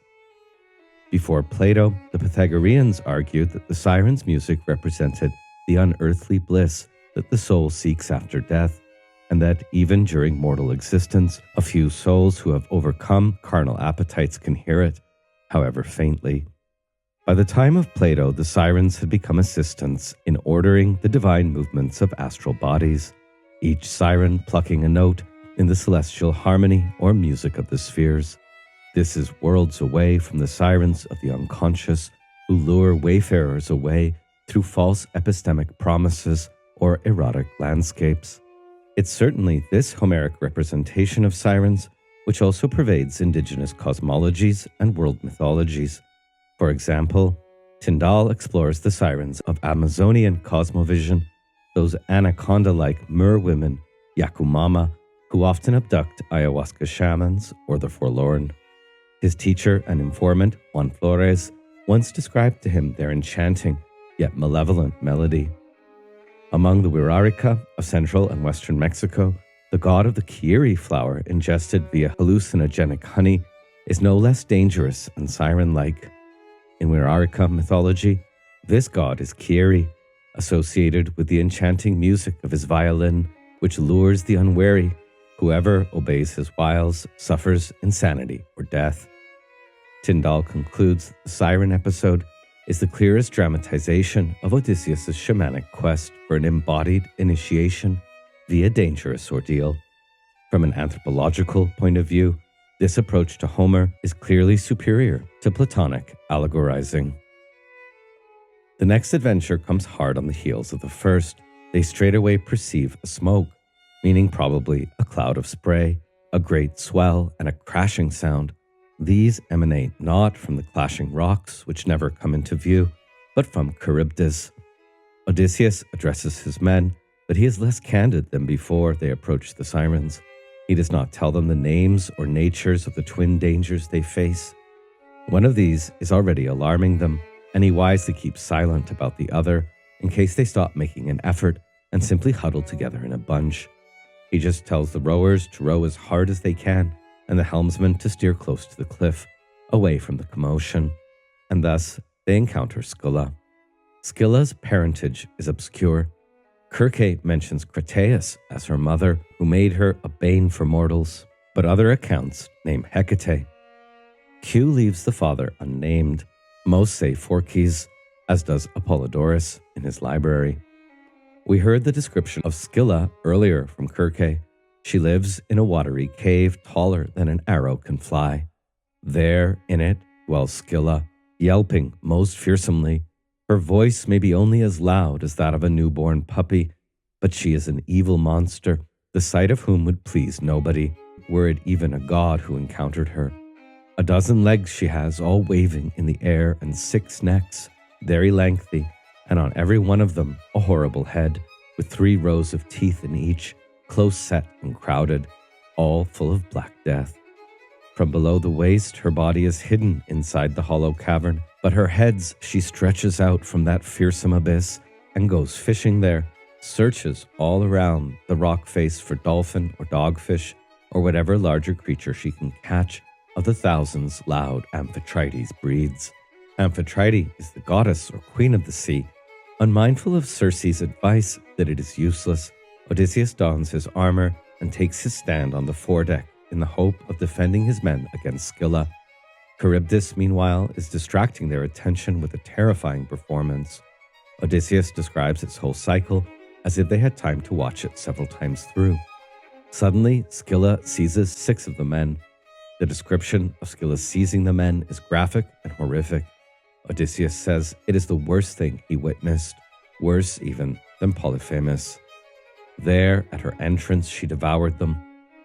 Before Plato, the Pythagoreans argued that the sirens' music represented the unearthly bliss that the soul seeks after death, and that even during mortal existence, a few souls who have overcome carnal appetites can hear it, however faintly. By the time of Plato, the sirens had become assistants in ordering the divine movements of astral bodies, each siren plucking a note in the celestial harmony or music of the spheres. This is worlds away from the sirens of the unconscious who lure wayfarers away through false epistemic promises or erotic landscapes. It's certainly this Homeric representation of sirens which also pervades indigenous cosmologies and world mythologies. For example, Tyndall explores the sirens of Amazonian cosmovision, those anaconda-like mer women, Yakumama, who often abduct ayahuasca shamans or the forlorn. His teacher and informant, Juan Flores, once described to him their enchanting, yet malevolent melody. Among the Eurykleia of central and western Mexico, the god of the Kyrie flower ingested via hallucinogenic honey is no less dangerous and siren-like. In Eurykleia mythology, this god is Kyrie, associated with the enchanting music of his violin, which lures the unwary. Whoever obeys his wiles suffers insanity or death. Tyndall concludes the siren episode is the clearest dramatization of Odysseus' shamanic quest for an embodied initiation via dangerous ordeal. From an anthropological point of view, this approach to Homer is clearly superior to Platonic allegorizing. The next adventure comes hard on the heels of the first. They straightaway perceive a smoke, meaning probably a cloud of spray, a great swell, and a crashing sound. These emanate not from the clashing rocks, which never come into view, but from Charybdis. Odysseus addresses his men, but he is less candid than before they approach the sirens. He does not tell them the names or natures of the twin dangers they face. One of these is already alarming them, and he wisely keeps silent about the other in case they stop making an effort and simply huddle together in a bunch. He just tells the rowers to row as hard as they can and the helmsman to steer close to the cliff, away from the commotion. And thus, they encounter Scylla. Scylla's parentage is obscure. Circe mentions Proteus as her mother, who made her a bane for mortals, but other accounts name Hecate. Q leaves the father unnamed. Most say Phorkys, as does Apollodorus in his library. We heard the description of Scylla earlier from Circe. She lives in a watery cave taller than an arrow can fly. There, in it, dwells Scylla, yelping most fearsomely. Her voice may be only as loud as that of a newborn puppy, but she is an evil monster, the sight of whom would please nobody, were it even a god who encountered her. 12 legs she has, all waving in the air, and 6 necks, very lengthy, and on every one of them a horrible head, with 3 rows of teeth in each, close set and crowded, all full of black death. From below the waist, her body is hidden inside the hollow cavern, but her heads she stretches out from that fearsome abyss and goes fishing there, searches all around the rock face for dolphin or dogfish or whatever larger creature she can catch of the thousands loud Amphitrite breeds. Amphitrite is the goddess or queen of the sea. Unmindful of Circe's advice that it is useless, Odysseus dons his armor and takes his stand on the foredeck in the hope of defending his men against Scylla. Charybdis, meanwhile, is distracting their attention with a terrifying performance. Odysseus describes its whole cycle as if they had time to watch it several times through. Suddenly, Scylla seizes 6 of the men. The description of Scylla seizing the men is graphic and horrific. Odysseus says it is the worst thing he witnessed, worse even than Polyphemus. There, at her entrance, she devoured them,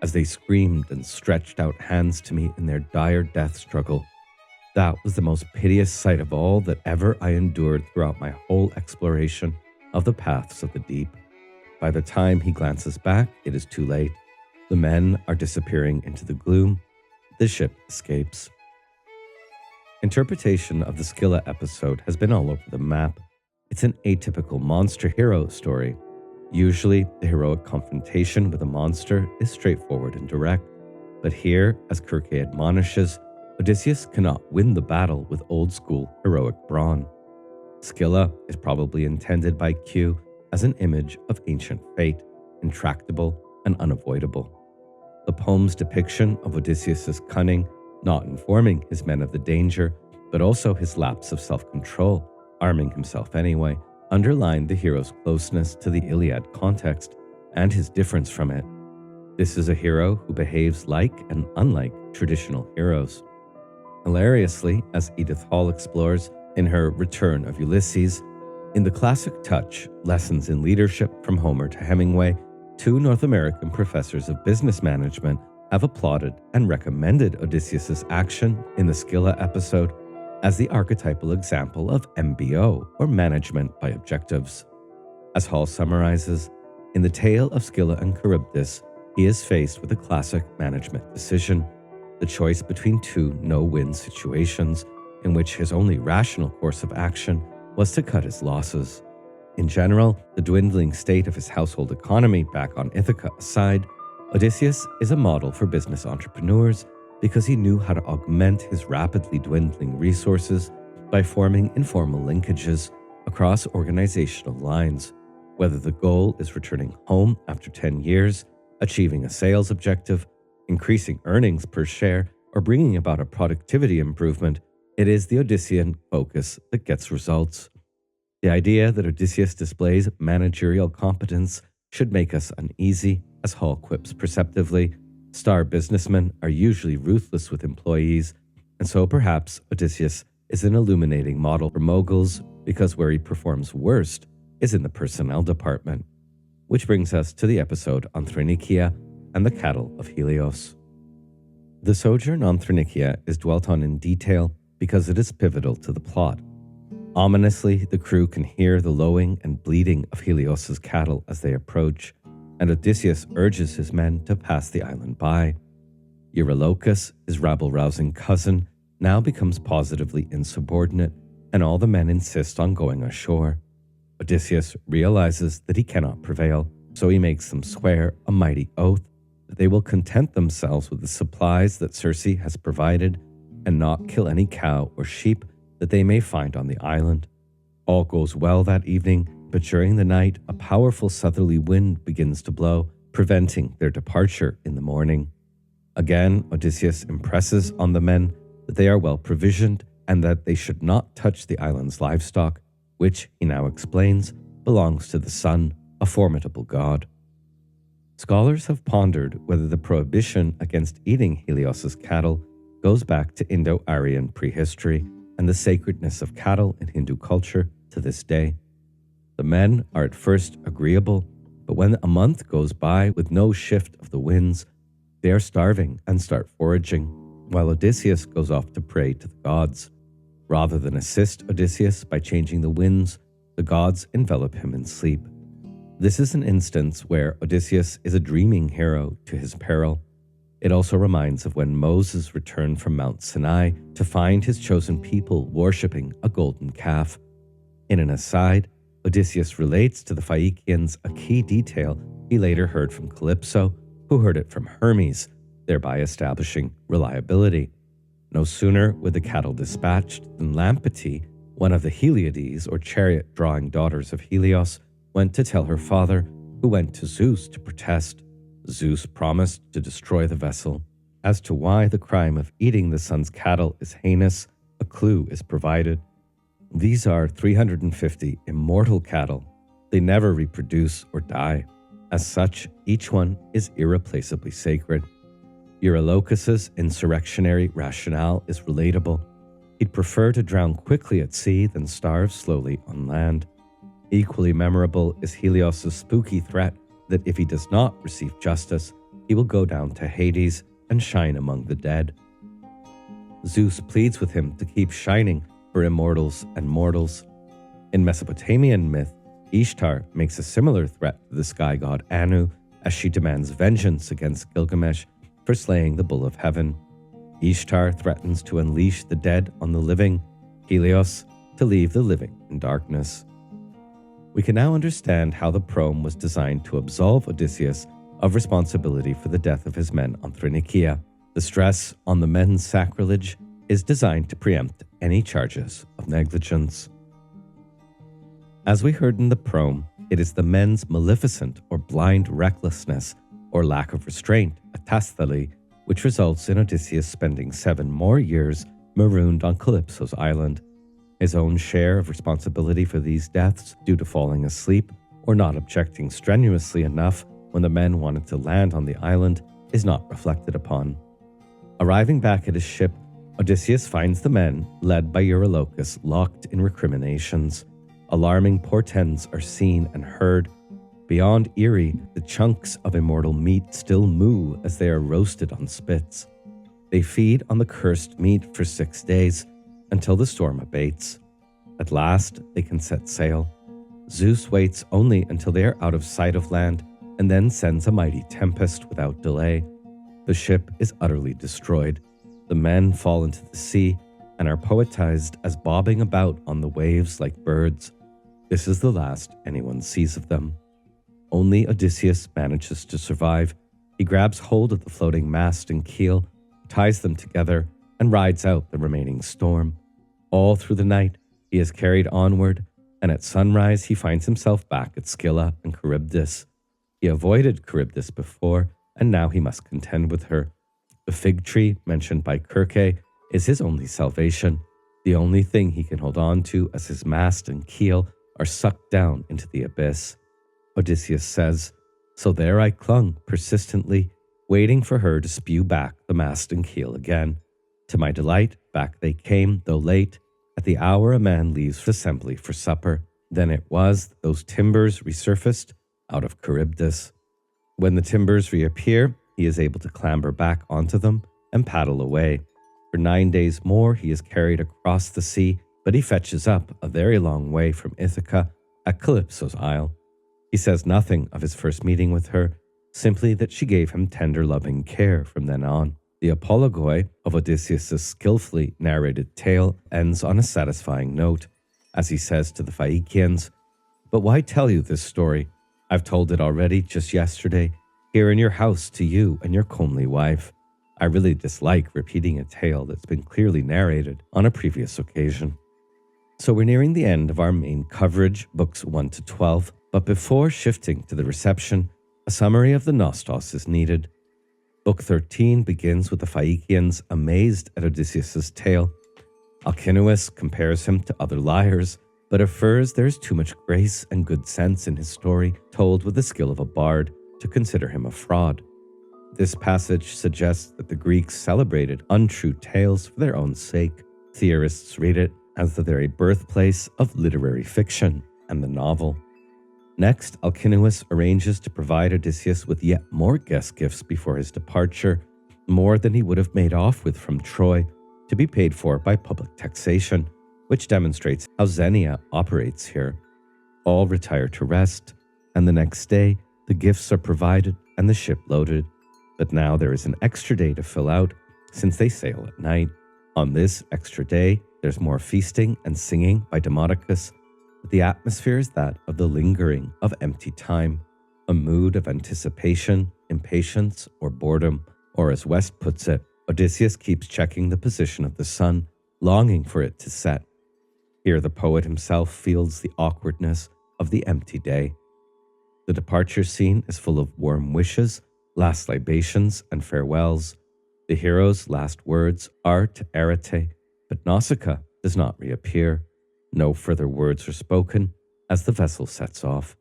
as they screamed and stretched out hands to me in their dire death struggle. That was the most piteous sight of all that ever I endured throughout my whole exploration of the paths of the deep. By the time he glances back, it is too late. The men are disappearing into the gloom. The ship escapes. Interpretation of the Scylla episode has been all over the map. It's an atypical monster hero story. Usually, the heroic confrontation with a monster is straightforward and direct, but here, as Circe admonishes, Odysseus cannot win the battle with old-school heroic brawn. Scylla is probably intended by Q as an image of ancient fate, intractable and unavoidable. The poem's depiction of Odysseus' cunning, not informing his men of the danger, but also his lapse of self-control, arming himself anyway, underlined the hero's closeness to the Iliad context and his difference from it. This is a hero who behaves like and unlike traditional heroes. Hilariously, as Edith Hall explores in her Return of Ulysses, in the classic touch, Lessons in Leadership from Homer to Hemingway, 2 North American professors of business management have applauded and recommended Odysseus' action in the Scylla episode as the archetypal example of MBO, or management by objectives. As Hall summarizes, in the tale of Scylla and Charybdis, he is faced with a classic management decision, the choice between 2 no-win situations in which his only rational course of action was to cut his losses. In general, the dwindling state of his household economy back on Ithaca aside, Odysseus is a model for business entrepreneurs because he knew how to augment his rapidly dwindling resources by forming informal linkages across organizational lines, whether the goal is returning home after 10 years, achieving a sales objective, increasing earnings per share, or bringing about a productivity improvement. It is the Odyssean focus that gets results. The idea that Odysseus displays managerial competence should make us uneasy, as Hall quips perceptively. Star businessmen are usually ruthless with employees, and so perhaps Odysseus is an illuminating model for moguls because where he performs worst is in the personnel department. Which brings us to the episode on Thrinakia and the cattle of Helios. The sojourn on Thrinakia is dwelt on in detail because it is pivotal to the plot. Ominously, the crew can hear the lowing and bleating of Helios's cattle as they approach, and Odysseus urges his men to pass the island by. Eurykleia, his rabble-rousing cousin, now becomes positively insubordinate, and all the men insist on going ashore. Odysseus realizes that he cannot prevail, so he makes them swear a mighty oath that they will content themselves with the supplies that Circe has provided and not kill any cow or sheep that they may find on the island. All goes well that evening, but during the night, a powerful southerly wind begins to blow, preventing their departure in the morning. Again, Odysseus impresses on the men that they are well provisioned and that they should not touch the island's livestock, which, he now explains, belongs to the sun, a formidable god. Scholars have pondered whether the prohibition against eating Helios's cattle goes back to Indo-Aryan prehistory and the sacredness of cattle in Hindu culture to this day. The men are at first agreeable, but when a month goes by with no shift of the winds, they are starving and start foraging, while Odysseus goes off to pray to the gods. Rather than assist Odysseus by changing the winds, the gods envelop him in sleep. This is an instance where Odysseus is a dreaming hero to his peril. It also reminds of when Moses returned from Mount Sinai to find his chosen people worshipping a golden calf. In an aside, Odysseus relates to the Phaiakians a key detail he later heard from Kalypso, who heard it from Hermes, thereby establishing reliability. No sooner were the cattle dispatched than Lampetie, one of the Heliades or chariot-drawing daughters of Helios, went to tell her father, who went to Zeus to protest. Zeus promised to destroy the vessel. As to why the crime of eating the sun's cattle is heinous, a clue is provided. These are 350 immortal cattle. They never reproduce or die. As such, each one is irreplaceably sacred. Eurykleia's insurrectionary rationale is relatable. He'd prefer to drown quickly at sea than starve slowly on land. Equally memorable is Helios' spooky threat that if he does not receive justice, he will go down to Hades and shine among the dead. Zeus pleads with him to keep shining for immortals and mortals. In Mesopotamian myth, Ishtar makes a similar threat to the sky god Anu as she demands vengeance against Gilgamesh for slaying the bull of heaven. Ishtar threatens to unleash the dead on the living, Helios to leave the living in darkness. We can now understand how the Proem was designed to absolve Odysseus of responsibility for the death of his men on Thrinakia. The stress on the men's sacrilege is designed to preempt any charges of negligence. As we heard in the Proem, it is the men's maleficent or blind recklessness or lack of restraint, atasthali, which results in Odysseus spending 7 more years marooned on Kalypso's island. His own share of responsibility for these deaths due to falling asleep or not objecting strenuously enough when the men wanted to land on the island is not reflected upon. Arriving back at his ship, Odysseus finds the men, led by Eurykleia, locked in recriminations. Alarming portents are seen and heard. Beyond eerie, the chunks of immortal meat still moo as they are roasted on spits. They feed on the cursed meat for 6 days, until the storm abates. At last, they can set sail. Zeus waits only until they are out of sight of land and then sends a mighty tempest without delay. The ship is utterly destroyed. The men fall into the sea, and are poetized as bobbing about on the waves like birds. This is the last anyone sees of them. Only Odysseus manages to survive. He grabs hold of the floating mast and keel, ties them together, and rides out the remaining storm. All through the night, he is carried onward, and at sunrise he finds himself back at Scylla and Charybdis. He avoided Charybdis before, and now he must contend with her. The fig tree, mentioned by Kirke, is his only salvation, the only thing he can hold on to as his mast and keel are sucked down into the abyss. Odysseus says, "So there I clung persistently, waiting for her to spew back the mast and keel again. To my delight, back they came, though late, at the hour a man leaves assembly for supper. Then it was that those timbers resurfaced out of Charybdis. When the timbers reappear, he is able to clamber back onto them and paddle away. For 9 days more he is carried across the sea, but he fetches up a very long way from Ithaca at Kalypso's isle. He says nothing of his first meeting with her, simply that she gave him tender loving care from then on. The apologoi of Odysseus' skillfully narrated tale ends on a satisfying note, as he says to the Phaiakians, "But why tell you this story? I've told it already just yesterday, here in your house to you and your comely wife. I really dislike repeating a tale that's been clearly narrated on a previous occasion." So we're nearing the end of our main coverage, books 1 to 12, but before shifting to the reception, a summary of the Nostos is needed. Book 13 begins with the Phaiakians amazed at Odysseus' tale. Alkinoos compares him to other liars, but affirms there is too much grace and good sense in his story, told with the skill of a bard, to consider him a fraud. This passage suggests that the Greeks celebrated untrue tales for their own sake. Theorists read it as the very birthplace of literary fiction and the novel. Next, Alkinoos arranges to provide Odysseus with yet more guest gifts before his departure, more than he would have made off with from Troy, to be paid for by public taxation, which demonstrates how Xenia operates here. All retire to rest, and the next day, the gifts are provided and the ship loaded. But now there is an extra day to fill out, since they sail at night. On this extra day, there's more feasting and singing by Demodokos, but the atmosphere is that of the lingering of empty time, a mood of anticipation, impatience, or boredom, or as West puts it, Odysseus keeps checking the position of the sun, longing for it to set. Here the poet himself feels the awkwardness of the empty day. The departure scene is full of warm wishes, last libations, and farewells. The hero's last words are to Arete, but Nausikaa does not reappear. No further words are spoken as the vessel sets off.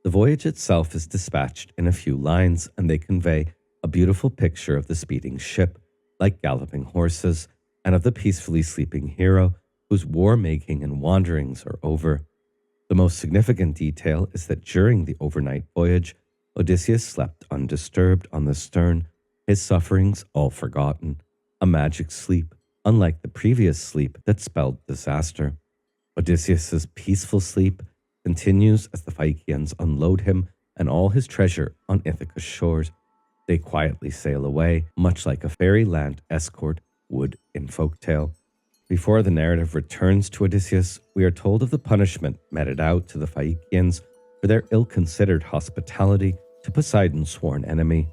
The voyage itself is dispatched in a few lines, and they convey a beautiful picture of the speeding ship, like galloping horses, and of the peacefully sleeping hero whose war-making and wanderings are over. The most significant detail is that during the overnight voyage, Odysseus slept undisturbed on the stern, his sufferings all forgotten, a magic sleep, unlike the previous sleep that spelled disaster. Odysseus' peaceful sleep continues as the Phaiakians unload him and all his treasure on Ithaca's shores. They quietly sail away, much like a fairyland escort would in folktale. Before the narrative returns to Odysseus, we are told of the punishment meted out to the Phaiakians for their ill-considered hospitality to Poseidon's sworn enemy.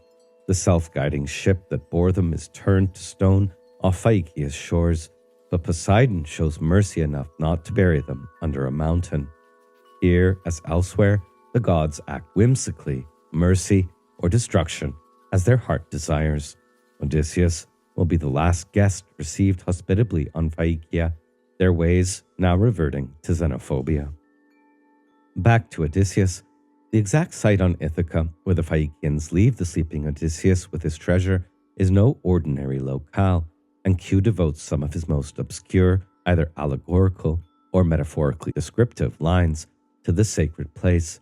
The self-guiding ship that bore them is turned to stone off Phaiakia's shores, but Poseidon shows mercy enough not to bury them under a mountain. Here, as elsewhere, the gods act whimsically, mercy or destruction, as their heart desires. Odysseus will be the last guest received hospitably on Phaiakia, their ways now reverting to xenophobia. Back to Odysseus. The exact site on Ithaca where the Phaiakians leave the sleeping Odysseus with his treasure is no ordinary locale, and Q devotes some of his most obscure, either allegorical or metaphorically descriptive lines to this sacred place.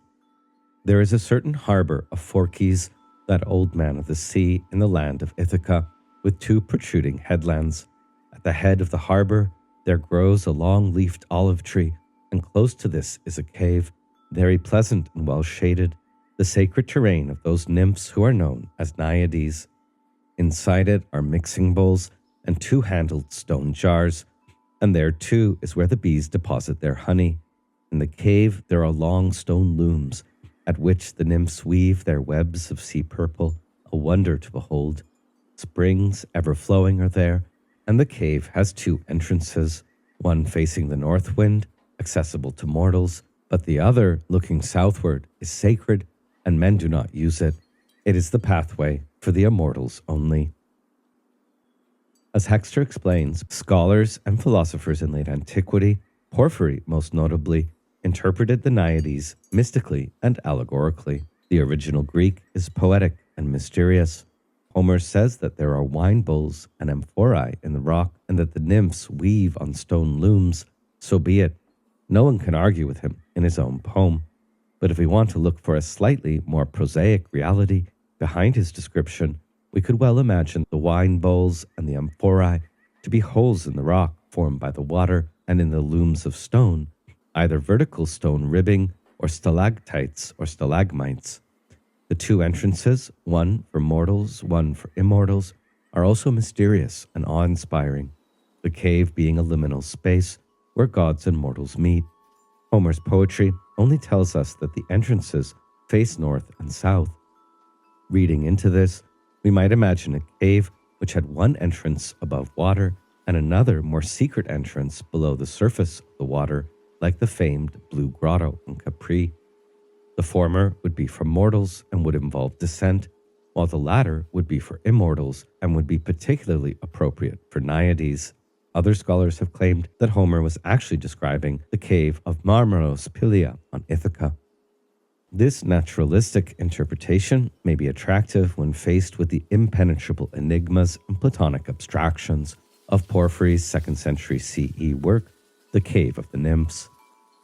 There is a certain harbor of Phorkys, that old man of the sea in the land of Ithaca, with two protruding headlands. At the head of the harbor, there grows a long-leafed olive tree, and close to this is a cave, very pleasant and well-shaded, the sacred terrain of those nymphs who are known as Naiades. Inside it are mixing bowls and 2-handled stone jars, and there too is where the bees deposit their honey. In the cave there are long stone looms, at which the nymphs weave their webs of sea purple, a wonder to behold. Springs ever flowing are there, and the cave has 2 entrances, one facing the north wind, accessible to mortals, but the other, looking southward, is sacred, and men do not use it. It is the pathway for the immortals only. As Hexter explains, scholars and philosophers in late antiquity, Porphyry most notably, interpreted the Naiades mystically and allegorically. The original Greek is poetic and mysterious. Homer says that there are wine bowls and amphorae in the rock, and that the nymphs weave on stone looms. So be it. No one can argue with him in his own poem. But if we want to look for a slightly more prosaic reality behind his description, we could well imagine the wine bowls and the amphorae to be holes in the rock formed by the water, and in the looms of stone, either vertical stone ribbing or stalactites or stalagmites. The 2 entrances, one for mortals, one for immortals, are also mysterious and awe-inspiring, the cave being a liminal space where gods and mortals meet. Homer's poetry only tells us that the entrances face north and south. Reading into this, we might imagine a cave which had one entrance above water and another more secret entrance below the surface of the water, like the famed Blue Grotto in Capri. The former would be for mortals and would involve descent, while the latter would be for immortals and would be particularly appropriate for Naiades. Other scholars have claimed that Homer was actually describing the cave of Marmaros Pilia on Ithaca. This naturalistic interpretation may be attractive when faced with the impenetrable enigmas and Platonic abstractions of Porphyry's 2nd century CE work, The Cave of the Nymphs.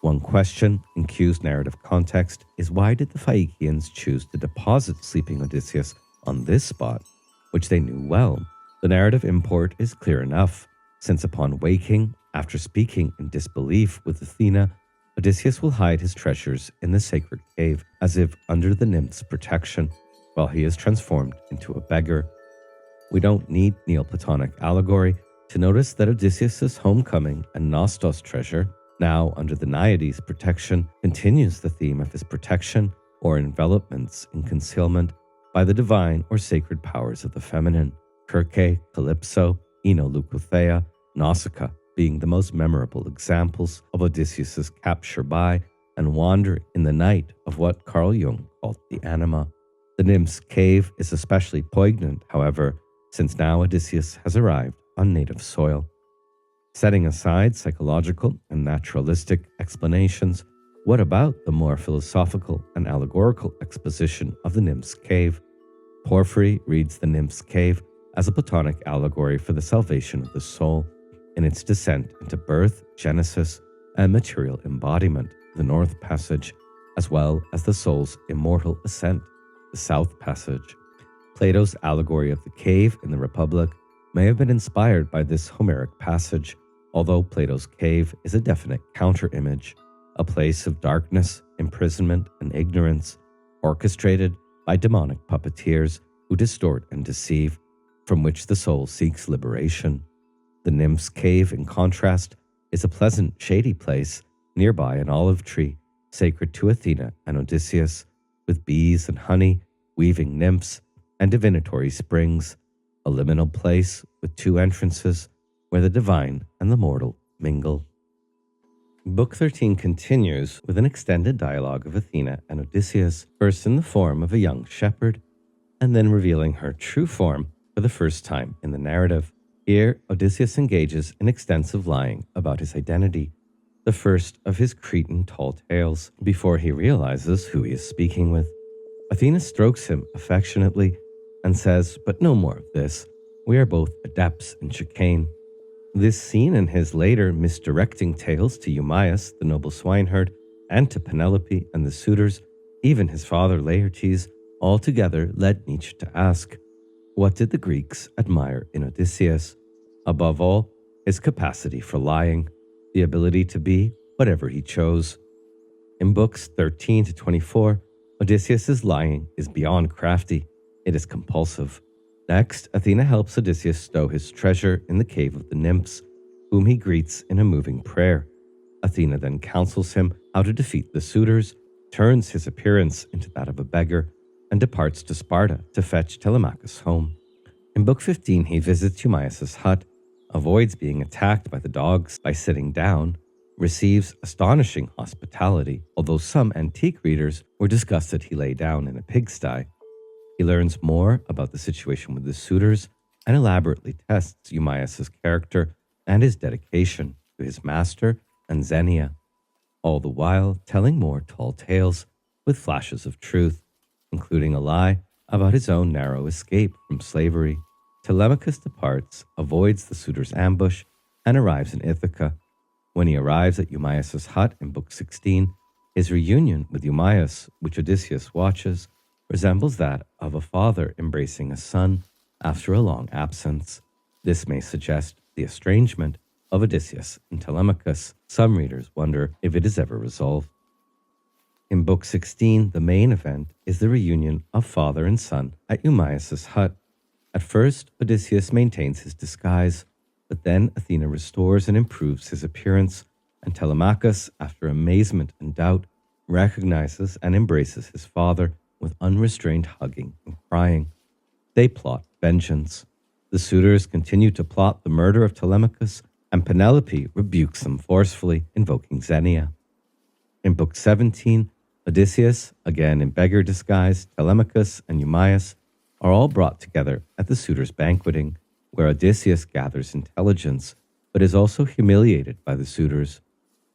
One question in Q's narrative context is, why did the Phaiakians choose to deposit sleeping Odysseus on this spot, which they knew well? The narrative import is clear enough, since upon waking, after speaking in disbelief with Athena, Odysseus will hide his treasures in the sacred cave, as if under the nymph's protection, while he is transformed into a beggar. We don't need Neoplatonic allegory to notice that Odysseus' homecoming and Nostos treasure, now under the Naiades' protection, continues the theme of his protection or envelopments in concealment by the divine or sacred powers of the feminine, Kirke, Kalypso, Ino-Leukothea, Nausikaa being the most memorable examples of Odysseus' capture by and wander in the night of what Carl Jung called the anima. The nymph's cave is especially poignant, however, since now Odysseus has arrived on native soil. Setting aside psychological and naturalistic explanations, what about the more philosophical and allegorical exposition of the nymph's cave? Porphyry reads the nymph's cave as a Platonic allegory for the salvation of the soul in its descent into birth, genesis, and material embodiment, the North Passage, as well as the soul's immortal ascent, the South Passage. Plato's allegory of the cave in the Republic may have been inspired by this Homeric passage, although Plato's cave is a definite counter-image, a place of darkness, imprisonment, and ignorance, orchestrated by demonic puppeteers who distort and deceive, from which the soul seeks liberation. The nymph's cave, in contrast, is a pleasant, shady place nearby an olive tree, sacred to Athena and Odysseus, with bees and honey, weaving nymphs, and divinatory springs, a liminal place with 2 entrances where the divine and the mortal mingle. Book 13 continues with an extended dialogue of Athena and Odysseus, first in the form of a young shepherd, and then revealing her true form for the first time in the narrative. Here, Odysseus engages in extensive lying about his identity, the first of his Cretan tall tales, before he realizes who he is speaking with. Athena strokes him affectionately and says, "But no more of this. We are both adepts in chicane." This scene and his later misdirecting tales to Eumaeus, the noble swineherd, and to Penelope and the suitors, even his father Laertes, altogether led Nietzsche to ask, what did the Greeks admire in Odysseus? Above all, his capacity for lying, the ability to be whatever he chose. In books 13 to 24, Odysseus' lying is beyond crafty. It is compulsive. Next, Athena helps Odysseus stow his treasure in the cave of the nymphs, whom he greets in a moving prayer. Athena then counsels him how to defeat the suitors, turns his appearance into that of a beggar, and departs to Sparta to fetch Telemachos home. In Book 15, he visits Eumaeus' hut, avoids being attacked by the dogs by sitting down, receives astonishing hospitality, although some antique readers were disgusted he lay down in a pigsty. He learns more about the situation with the suitors and elaborately tests Eumaeus' character and his dedication to his master and Xenia, all the while telling more tall tales with flashes of truth, including a lie about his own narrow escape from slavery. Telemachus departs, avoids the suitor's ambush, and arrives in Ithaca. When he arrives at Eumaeus' hut in Book 16, his reunion with Eumaeus, which Odysseus watches, resembles that of a father embracing a son after a long absence. This may suggest the estrangement of Odysseus and Telemachus. Some readers wonder if it is ever resolved. In Book 16, the main event is the reunion of father and son at Eumaeus' hut. At first, Odysseus maintains his disguise, but then Athena restores and improves his appearance, and Telemachus, after amazement and doubt, recognizes and embraces his father with unrestrained hugging and crying. They plot vengeance. The suitors continue to plot the murder of Telemachus, and Penelope rebukes them forcefully, invoking Xenia. In Book 17, Odysseus, again in beggar disguise, Telemachus, and Eumaeus are all brought together at the suitors' banqueting, where Odysseus gathers intelligence, but is also humiliated by the suitors.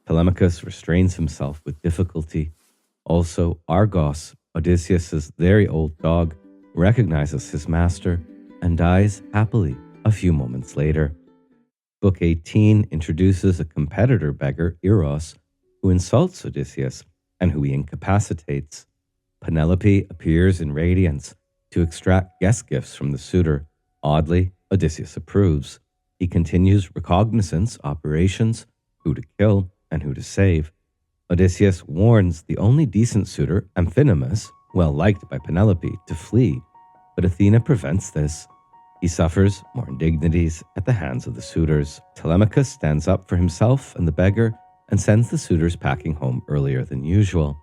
Telemachus restrains himself with difficulty. Also, Argos, Odysseus' very old dog, recognizes his master and dies happily a few moments later. Book 18 introduces a competitor beggar, Eros, who insults Odysseus and who he incapacitates. Penelope appears in radiance to extract guest gifts from the suitor. Oddly, Odysseus approves. He continues recognizance operations, who to kill and who to save. Odysseus warns the only decent suitor, Amphinomus, well liked by Penelope, to flee, but Athena prevents this. He suffers more indignities at the hands of the suitors. Telemachus stands up for himself and the beggar and sends the suitors packing home earlier than usual.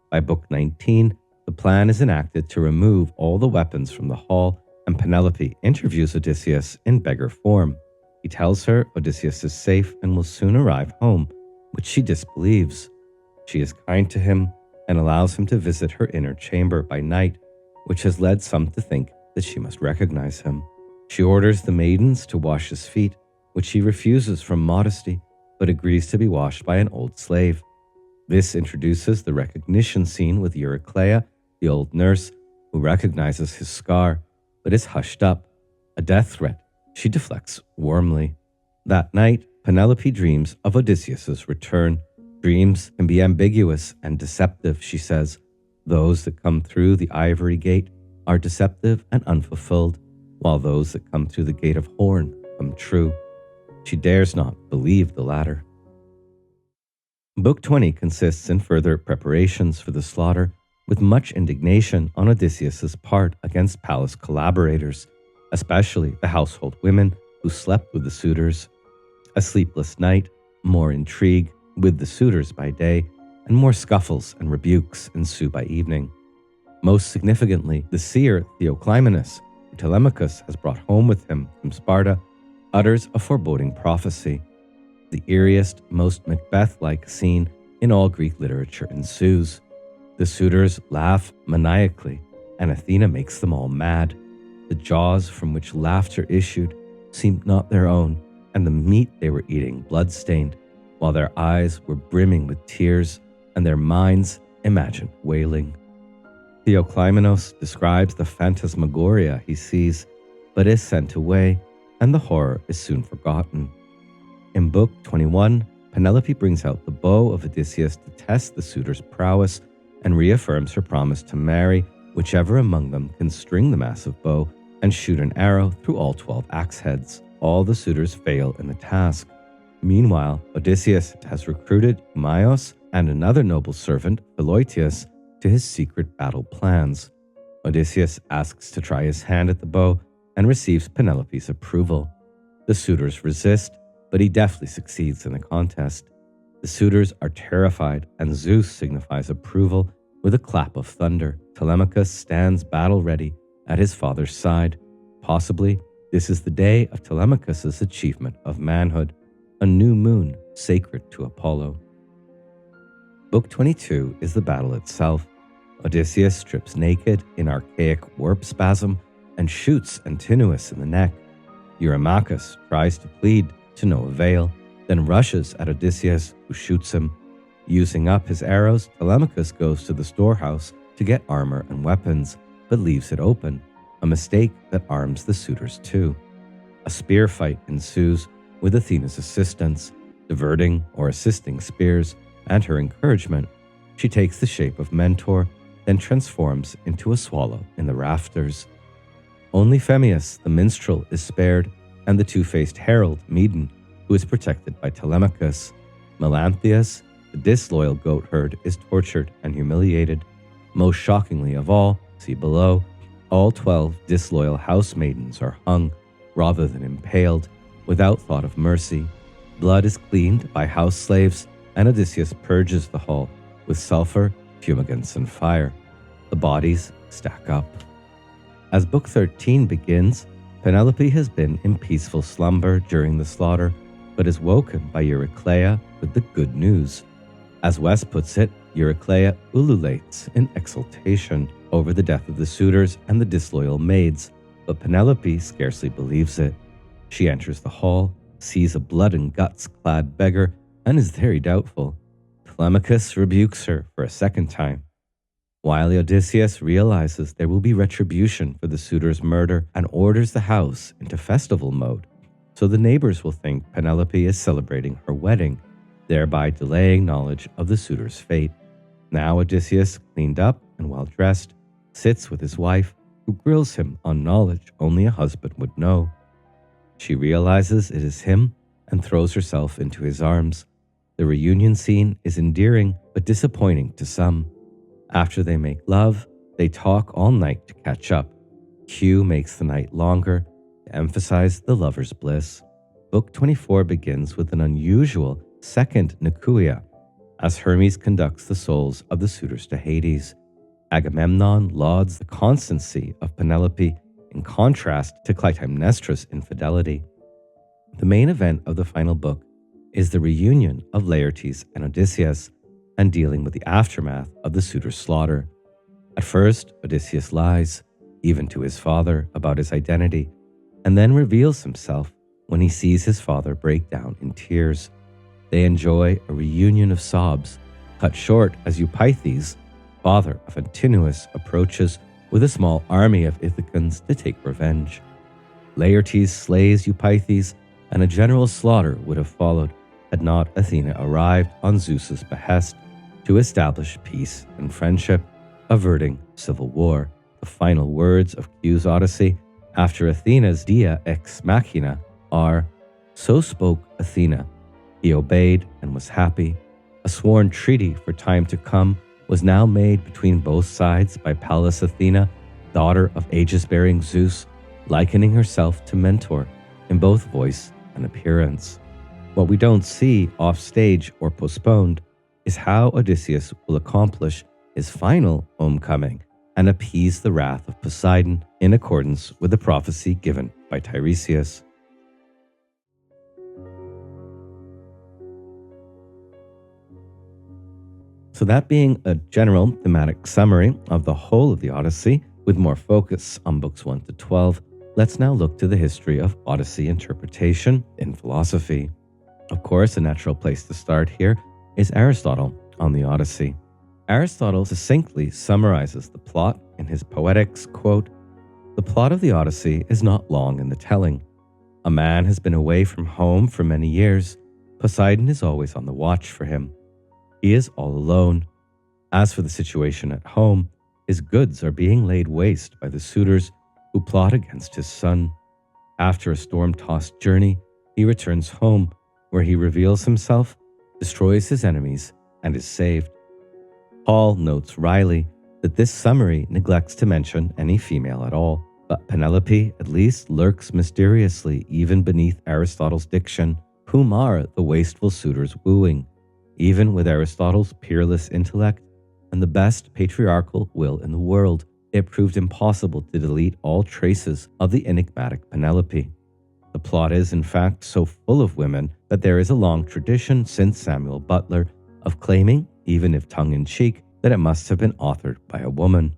By Book 19, the plan is enacted to remove all the weapons from the hall, and Penelope interviews Odysseus in beggar form. He tells her Odysseus is safe and will soon arrive home, which she disbelieves. She is kind to him and allows him to visit her inner chamber by night, which has led some to think that she must recognize him. She orders the maidens to wash his feet, which he refuses from modesty, but agrees to be washed by an old slave. This introduces the recognition scene with Eurykleia, the old nurse, who recognizes his scar, but is hushed up. A death threat she deflects warmly. That night, Penelope dreams of Odysseus' return. Dreams can be ambiguous and deceptive, she says. Those that come through the ivory gate are deceptive and unfulfilled, while those that come through the gate of horn come true. She dares not believe the latter. Book 20 consists in further preparations for the slaughter, with much indignation on Odysseus' part against palace collaborators, especially the household women who slept with the suitors. A sleepless night, more intrigue with the suitors by day, and more scuffles and rebukes ensue by evening. Most significantly, the seer Theoclymenus, who Telemachus has brought home with him from Sparta, utters a foreboding prophecy. The eeriest, most Macbeth-like scene in all Greek literature ensues. The suitors laugh maniacally, and Athena makes them all mad. The jaws from which laughter issued seemed not their own, and the meat they were eating blood-stained, while their eyes were brimming with tears and their minds imagined wailing. Theoclymenos describes the phantasmagoria he sees, but is sent away, and the horror is soon forgotten. In Book 21, Penelope brings out the bow of Odysseus to test the suitor's prowess and reaffirms her promise to marry whichever among them can string the massive bow and shoot an arrow through all 12 axe heads. All the suitors fail in the task. Meanwhile, Odysseus has recruited Eumaeus and another noble servant, Phaiakians, to his secret battle plans. Odysseus asks to try his hand at the bow, and receives Penelope's approval. The suitors resist, but he deftly succeeds in the contest. The suitors are terrified, and Zeus signifies approval with a clap of thunder. Telemachus stands battle-ready at his father's side. Possibly, this is the day of Telemachus' achievement of manhood, a new moon sacred to Apollo. Book 22 is the battle itself. Odysseus strips naked in archaic warp spasm and shoots Antinous in the neck. Eurymachus tries to plead to no avail, then rushes at Odysseus, who shoots him. Using up his arrows, Telemachus goes to the storehouse to get armor and weapons, but leaves it open, a mistake that arms the suitors too. A spear fight ensues with Athena's assistance, diverting or assisting spears, and her encouragement. She takes the shape of Mentor, then transforms into a swallow in the rafters. Only Phemius, the minstrel, is spared, and the two-faced herald, Medon, who is protected by Telemachus. Melanthius, the disloyal goat herd, is tortured and humiliated. Most shockingly of all, see below, all 12 disloyal house maidens are hung, rather than impaled, without thought of mercy. Blood is cleaned by house slaves, and Odysseus purges the hall with sulfur, fumigants, and fire. The bodies stack up. As Book 13 begins, Penelope has been in peaceful slumber during the slaughter, but is woken by Eurykleia with the good news. As Wes puts it, Eurykleia ululates in exultation over the death of the suitors and the disloyal maids, but Penelope scarcely believes it. She enters the hall, sees a blood and guts-clad beggar, and is very doubtful. Telemachus rebukes her for a second time. While Odysseus realizes there will be retribution for the suitor's murder and orders the house into festival mode, so the neighbors will think Penelope is celebrating her wedding, thereby delaying knowledge of the suitor's fate. Now Odysseus, cleaned up and well-dressed, sits with his wife, who grills him on knowledge only a husband would know. She realizes it is him and throws herself into his arms. The reunion scene is endearing but disappointing to some. After they make love, they talk all night to catch up. Q makes the night longer to emphasize the lover's bliss. Book 24 begins with an unusual second Nikuia, as Hermes conducts the souls of the suitors to Hades. Agamemnon lauds the constancy of Penelope in contrast to Clytemnestra's infidelity. The main event of the final book is the reunion of Laertes and Odysseus, and dealing with the aftermath of the suitor's slaughter. At first, Odysseus lies, even to his father, about his identity, and then reveals himself when he sees his father break down in tears. They enjoy a reunion of sobs, cut short as Eupeithes, father of Antinous, approaches with a small army of Ithacans to take revenge. Laertes slays Eupeithes, and a general slaughter would have followed had not Athena arrived on Zeus's behest to establish peace and friendship, averting civil war. The final words of Q's Odyssey, after Athena's Dia ex Machina, are, "So spoke Athena. He obeyed and was happy. A sworn treaty for time to come was now made between both sides by Pallas Athena, daughter of aegis-bearing Zeus, likening herself to Mentor in both voice and appearance." What we don't see off stage or postponed is how Odysseus will accomplish his final homecoming and appease the wrath of Poseidon in accordance with the prophecy given by Tiresias. So that being a general thematic summary of the whole of the Odyssey, with more focus on books 1 to 12, let's now look to the history of Odyssey interpretation in philosophy. Of course, a natural place to start here is Aristotle on the Odyssey. Aristotle succinctly summarizes the plot in his Poetics, quote, "The plot of the Odyssey is not long in the telling. A man has been away from home for many years. Poseidon is always on the watch for him. He is all alone. As for the situation at home, his goods are being laid waste by the suitors who plot against his son. After a storm-tossed journey, he returns home, where he reveals himself, destroys his enemies, and is saved." Hall notes wryly that this summary neglects to mention any female at all, But Penelope at least lurks mysteriously even beneath Aristotle's diction, whom are the wasteful suitors wooing, even with Aristotle's peerless intellect and the best patriarchal will in the world. It proved impossible to delete all traces of the enigmatic Penelope. The plot is, in fact, so full of women that there is a long tradition since Samuel Butler of claiming, even if tongue-in-cheek, that it must have been authored by a woman.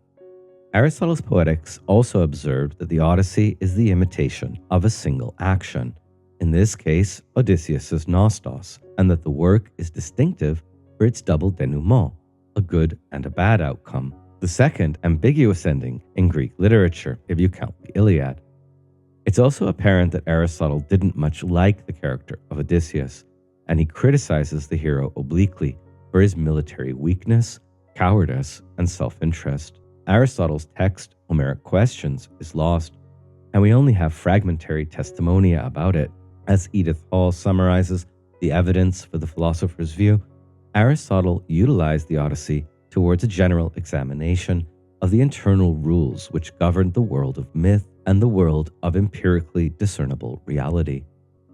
Aristotle's Poetics also observed that the Odyssey is the imitation of a single action, in this case Odysseus' Nostos, and that the work is distinctive for its double denouement, a good and a bad outcome, the second ambiguous ending in Greek literature, if you count the Iliad. It's also apparent that Aristotle didn't much like the character of Odysseus, and he criticizes the hero obliquely for his military weakness, cowardice, and self-interest. Aristotle's text, Homeric Questions, is lost, and we only have fragmentary testimonia about it. As Edith Hall summarizes the evidence for the philosopher's view, Aristotle utilized the Odyssey towards a general examination of the internal rules which governed the world of myth and the world of empirically discernible reality.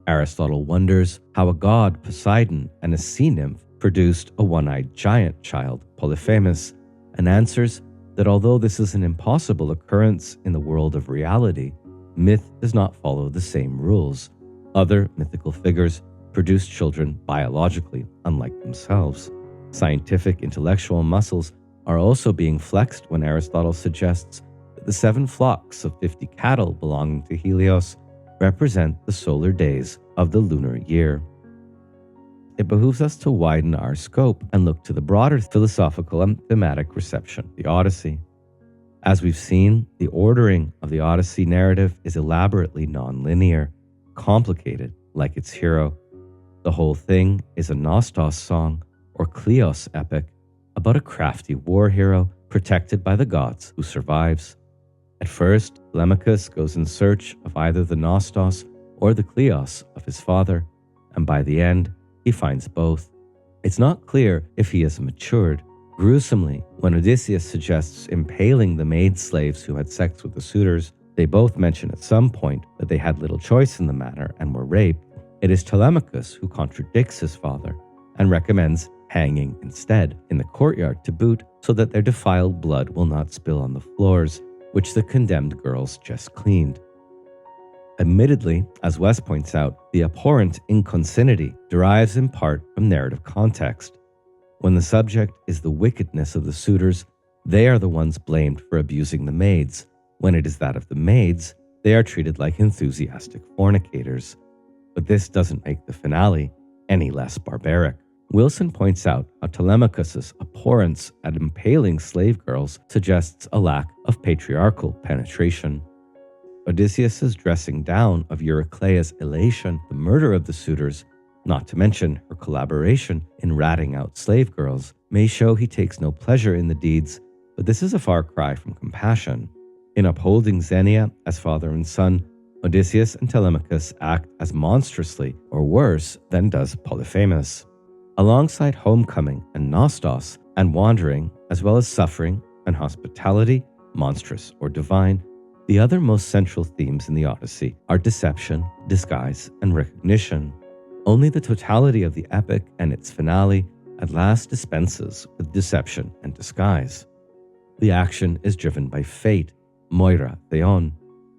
Aristotle wonders how a god, Poseidon, and a sea nymph produced a one-eyed giant child, Polyphemus, and answers that although this is an impossible occurrence in the world of reality, myth does not follow the same rules. Other mythical figures produce children biologically, unlike themselves. Scientific intellectual muscles are also being flexed when Aristotle suggests that the 7 flocks of 50 cattle belonging to Helios represent the solar days of the lunar year. It behooves us to widen our scope and look to the broader philosophical and thematic reception of the Odyssey. As we've seen, the ordering of the Odyssey narrative is elaborately non-linear, complicated like its hero. The whole thing is a Nostos song, or Kleos epic, about a crafty war hero protected by the gods who survives. At first, Telemachos goes in search of either the Nostos or the Kleos of his father, and by the end, he finds both. It's not clear if he has matured. Gruesomely, when Odysseus suggests impaling the maid slaves who had sex with the suitors, they both mention at some point that they had little choice in the matter and were raped. It is Telemachos who contradicts his father and recommends hanging instead, in the courtyard to boot, so that their defiled blood will not spill on the floors, which the condemned girls just cleaned. Admittedly, as Wes points out, the abhorrent inconsinity derives in part from narrative context. When the subject is the wickedness of the suitors, they are the ones blamed for abusing the maids. When it is that of the maids, they are treated like enthusiastic fornicators. But this doesn't make the finale any less barbaric. Wilson points out how Telemachos' abhorrence at impaling slave girls suggests a lack of patriarchal penetration. Odysseus' dressing down of Eurykleia's elation, the murder of the suitors, not to mention her collaboration in ratting out slave girls, may show he takes no pleasure in the deeds, but this is a far cry from compassion. In upholding Xenia as father and son, Odysseus and Telemachos act as monstrously, or worse, than does Polyphemus. Alongside homecoming and Nostos and wandering, as well as suffering and hospitality, monstrous or divine, the other most central themes in the Odyssey are deception, disguise, and recognition. Only the totality of the epic and its finale at last dispenses with deception and disguise. The action is driven by fate, Moira, Theon,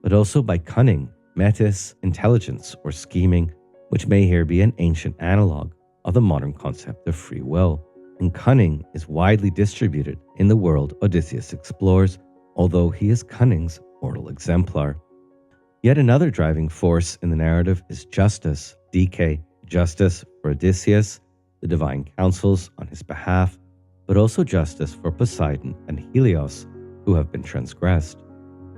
but also by cunning, metis, intelligence, or scheming, which may here be an ancient analog of the modern concept of free will. And cunning is widely distributed in the world Odysseus explores, although he is cunning's mortal exemplar. Yet another driving force in the narrative is justice, DK, justice for Odysseus, the divine counsels on his behalf, but also justice for Poseidon and Helios, who have been transgressed.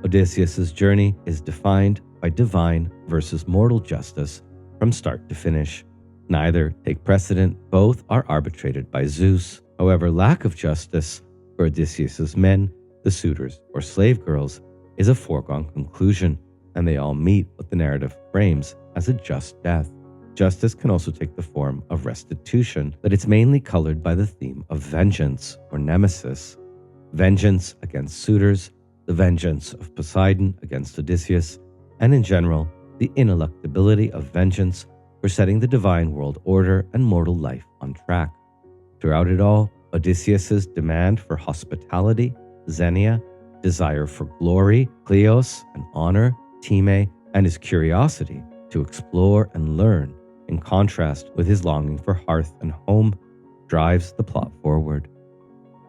Odysseus' journey is defined by divine versus mortal justice from start to finish. Neither take precedent, both are arbitrated by Zeus. However, lack of justice for Odysseus' men, the suitors or slave girls, is a foregone conclusion, and they all meet what the narrative frames as a just death. Justice can also take the form of restitution, but it's mainly colored by the theme of vengeance or nemesis. Vengeance against suitors, the vengeance of Poseidon against Odysseus, and in general, the ineluctability of vengeance for setting the divine world order and mortal life on track. Throughout it all, Odysseus's demand for hospitality, xenia, desire for glory, kleos, and honor, time, and his curiosity to explore and learn, in contrast with his longing for hearth and home, drives the plot forward.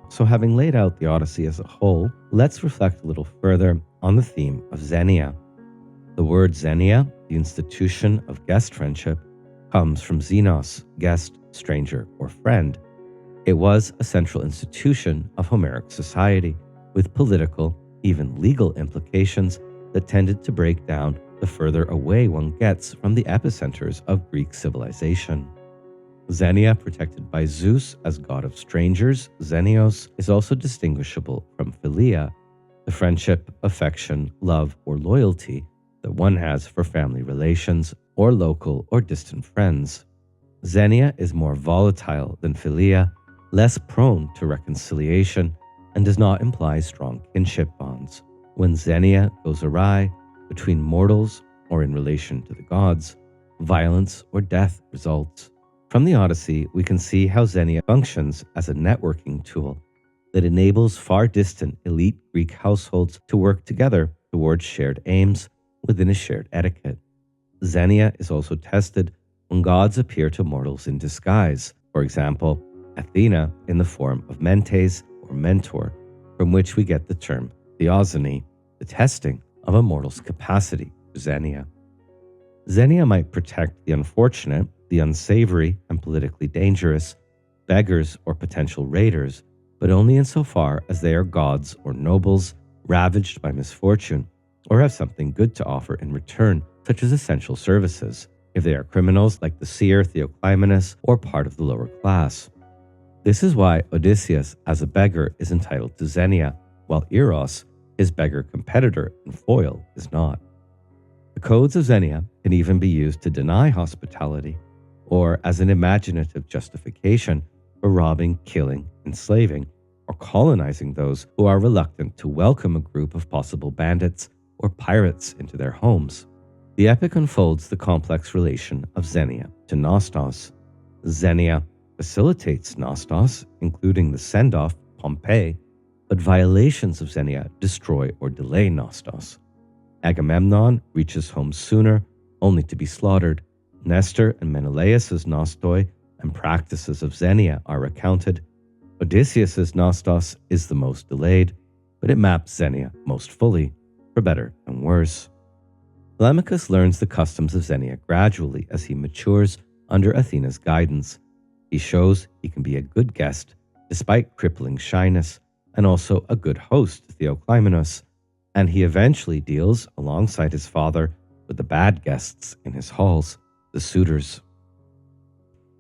So having laid out the Odyssey as a whole, let's reflect a little further on the theme of xenia. The word xenia, the institution of guest friendship, comes from xenos, guest, stranger, or friend. It was a central institution of Homeric society, with political, even legal implications that tended to break down the further away one gets from the epicenters of Greek civilization. Xenia, protected by Zeus as god of strangers, xenios, is also distinguishable from philia, the friendship, affection, love, or loyalty that one has for family relations or local or distant friends. Xenia is more volatile than philia, less prone to reconciliation, and does not imply strong kinship bonds. When xenia goes awry between mortals or in relation to the gods, violence or death results. From the Odyssey, we can see how xenia functions as a networking tool that enables far distant elite Greek households to work together towards shared aims within a shared etiquette. Xenia is also tested when gods appear to mortals in disguise, for example, Athena in the form of Mentes or mentor, from which we get the term theophany, the testing of a mortal's capacity for xenia. Xenia might protect the unfortunate, the unsavory, and politically dangerous, beggars or potential raiders, but only insofar as they are gods or nobles ravaged by misfortune or have something good to offer in return, such as essential services, if they are criminals like the seer Theoclymenus or part of the lower class. This is why Odysseus, as a beggar, is entitled to xenia, while Eros, his beggar competitor and foil, is not. The codes of xenia can even be used to deny hospitality, or as an imaginative justification for robbing, killing, enslaving, or colonizing those who are reluctant to welcome a group of possible bandits or pirates into their homes. The epic unfolds the complex relation of xenia to nostos. Xenia facilitates nostos, including the send-off, Pompeii, but violations of xenia destroy or delay nostos. Agamemnon reaches home sooner, only to be slaughtered. Nestor and Menelaos' nostoi and practices of xenia are recounted. Odysseus' nostos is the most delayed, but it maps xenia most fully, for better and worse. Telemachos learns the customs of xenia gradually as he matures under Athena's guidance. He shows he can be a good guest, despite crippling shyness, and also a good host to Theoclymenus, and he eventually deals, alongside his father, with the bad guests in his halls, the suitors.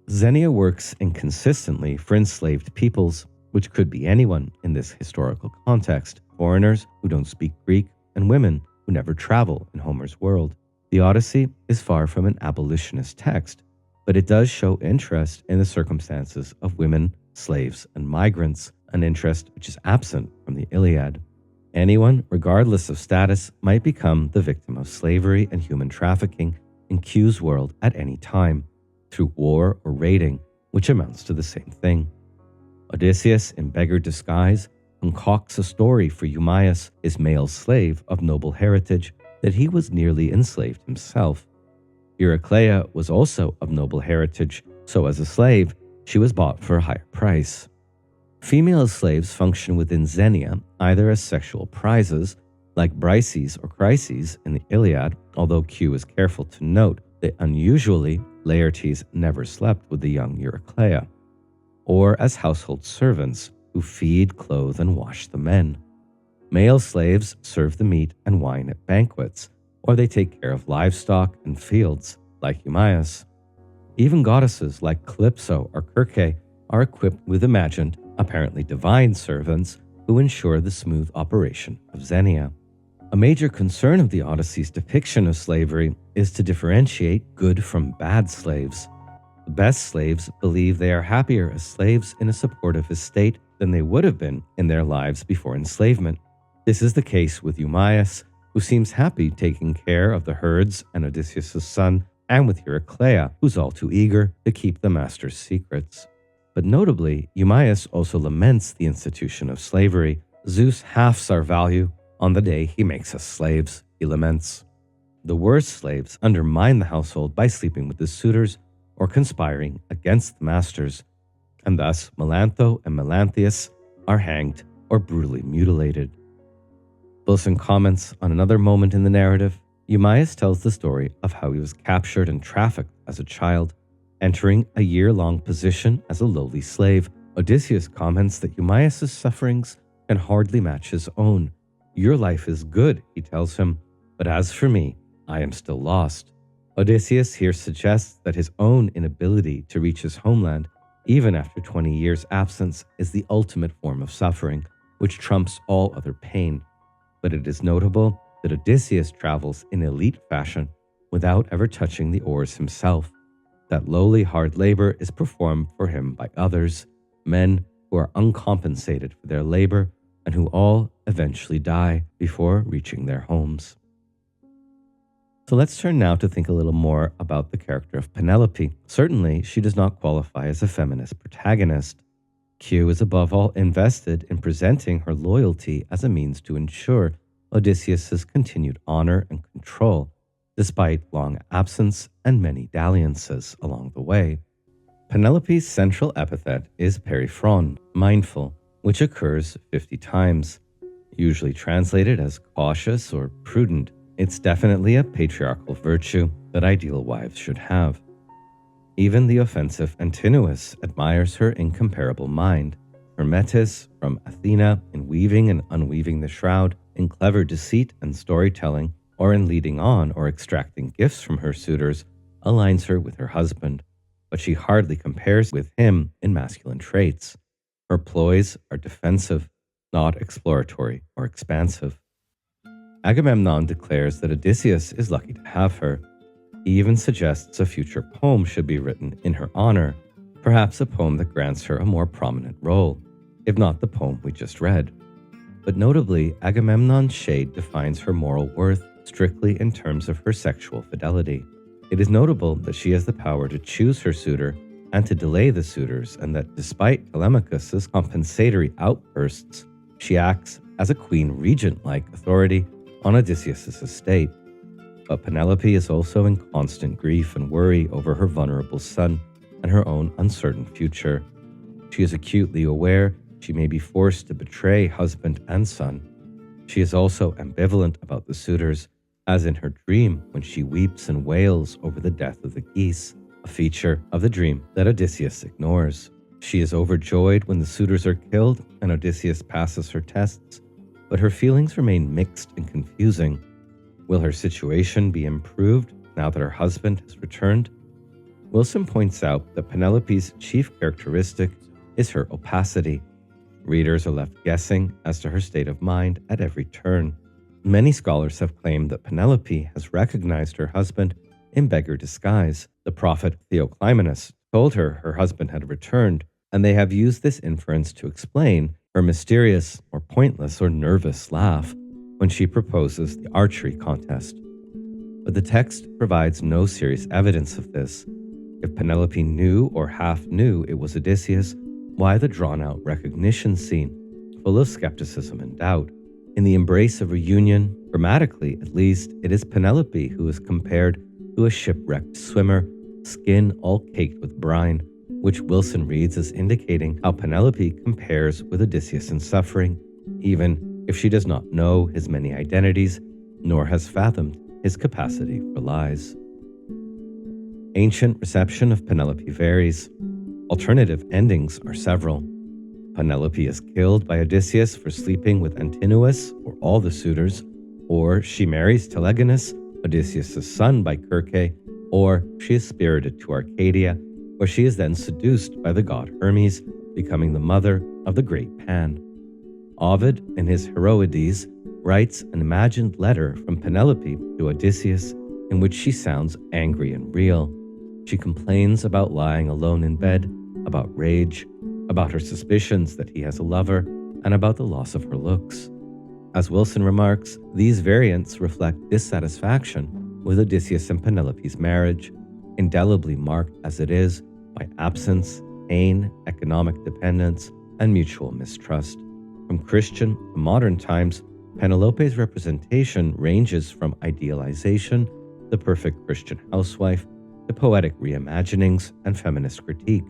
Xenia works inconsistently for enslaved peoples, which could be anyone in this historical context, foreigners who don't speak Greek, and women who never travel in Homer's world. The Odyssey is far from an abolitionist text, but it does show interest in the circumstances of women, slaves, and migrants, an interest which is absent from the Iliad. Anyone, regardless of status, might become the victim of slavery and human trafficking in Q's world at any time, through war or raiding, which amounts to the same thing. Odysseus, in beggar disguise, concocts a story for Eumaeus, his male slave of noble heritage, that he was nearly enslaved himself. Eurykleia was also of noble heritage, so as a slave, she was bought for a higher price. Female slaves function within xenia either as sexual prizes, like Brises or Chryses in the Iliad, although Q is careful to note that unusually Laertes never slept with the young Eurykleia, or as household servants who feed, clothe, and wash the men. Male slaves serve the meat and wine at banquets, or they take care of livestock and fields, like Eumaeus. Even goddesses like Kalypso or Circe are equipped with imagined, apparently divine servants who ensure the smooth operation of xenia. A major concern of the Odyssey's depiction of slavery is to differentiate good from bad slaves. The best slaves believe they are happier as slaves in a supportive estate than they would have been in their lives before enslavement, This is the case with Eumaeus, who seems happy taking care of the herds and Odysseus' son, and with Eurykleia, who's all too eager to keep the master's secrets. But notably, Eumaeus also laments the institution of slavery. Zeus halves our value on the day he makes us slaves, he laments. The worst slaves undermine the household by sleeping with the suitors or conspiring against the masters, and thus Melantho and Melanthius are hanged or brutally mutilated. Wilson comments on another moment in the narrative. Eumaeus tells the story of how he was captured and trafficked as a child, entering a year-long position as a lowly slave. Odysseus comments that Eumaeus' sufferings can hardly match his own. Your life is good, he tells him, but as for me, I am still lost. Odysseus here suggests that his own inability to reach his homeland, even after 20 years' absence, is the ultimate form of suffering, which trumps all other pain. But it is notable that Odysseus travels in elite fashion without ever touching the oars himself. That lowly hard labor is performed for him by others, men who are uncompensated for their labor and who all eventually die before reaching their homes. So let's turn now to think a little more about the character of Penelope. Certainly, she does not qualify as a feminist protagonist. Q is above all invested in presenting her loyalty as a means to ensure Odysseus' continued honor and control, despite long absence and many dalliances along the way. Penelope's central epithet is periphron, mindful, which occurs 50 times, usually translated as cautious or prudent. It's definitely a patriarchal virtue that ideal wives should have. Even the offensive Antinous admires her incomparable mind. Hermetis from Athena in weaving and unweaving the shroud, in clever deceit and storytelling, or in leading on or extracting gifts from her suitors, aligns her with her husband, but she hardly compares with him in masculine traits. Her ploys are defensive, not exploratory or expansive. Agamemnon declares that Odysseus is lucky to have her. He even suggests a future poem should be written in her honor, perhaps a poem that grants her a more prominent role, if not the poem we just read. But notably, Agamemnon's shade defines her moral worth strictly in terms of her sexual fidelity. It is notable that she has the power to choose her suitor and to delay the suitors, and that despite Telemachos' compensatory outbursts, she acts as a queen regent-like authority on Odysseus' estate. But Penelope is also in constant grief and worry over her vulnerable son and her own uncertain future. She is acutely aware she may be forced to betray husband and son. She is also ambivalent about the suitors, as in her dream when she weeps and wails over the death of the geese, a feature of the dream that Odysseus ignores. She is overjoyed when the suitors are killed and Odysseus passes her tests, but her feelings remain mixed and confusing. Will her situation be improved now that her husband has returned? Wilson points out that Penelope's chief characteristic is her opacity. Readers are left guessing as to her state of mind at every turn. Many scholars have claimed that Penelope has recognized her husband in beggar disguise. The prophet Theoclymenus told her her husband had returned, and they have used this inference to explain her mysterious or pointless or nervous laugh when she proposes the archery contest. But the text provides no serious evidence of this. If Penelope knew or half knew it was Odysseus, why the drawn-out recognition scene, full of skepticism and doubt? In the embrace of reunion, grammatically at least, it is Penelope who is compared to a shipwrecked swimmer, skin all caked with brine, which Wilson reads as indicating how Penelope compares with Odysseus in suffering, even if she does not know his many identities, nor has fathomed his capacity for lies. Ancient reception of Penelope varies. Alternative endings are several. Penelope is killed by Odysseus for sleeping with Antinous or all the suitors, or she marries Telegonus, Odysseus' son, by Circe, or she is spirited to Arcadia, where she is then seduced by the god Hermes, becoming the mother of the great Pan. Ovid, in his Heroides, writes an imagined letter from Penelope to Odysseus in which she sounds angry and real. She complains about lying alone in bed, about rage, about her suspicions that he has a lover, and about the loss of her looks. As Wilson remarks, these variants reflect dissatisfaction with Odysseus and Penelope's marriage, indelibly marked as it is by absence, pain, economic dependence, and mutual mistrust. From Christian to modern times, Penelope's representation ranges from idealization, the perfect Christian housewife, to poetic reimaginings and feminist critique.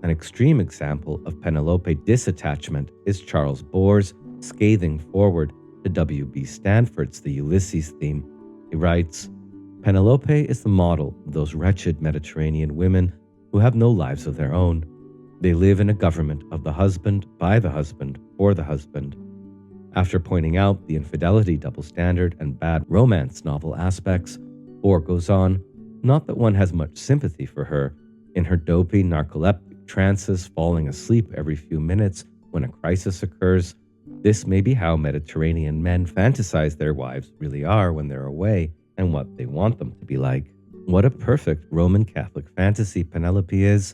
An extreme example of Penelope disattachment is Charles Bohr's scathing foreword to W.B. Stanford's The Ulysses theme. He writes, "Penelope is the model of those wretched Mediterranean women who have no lives of their own. They live in a government of the husband, by the husband, for the husband." After pointing out the infidelity double standard and bad romance novel aspects, Bohr goes on, "Not that one has much sympathy for her, in her dopey narcoleptic trances falling asleep every few minutes when a crisis occurs. This may be how Mediterranean men fantasize their wives really are when they're away and what they want them to be like. What a perfect Roman Catholic fantasy Penelope is.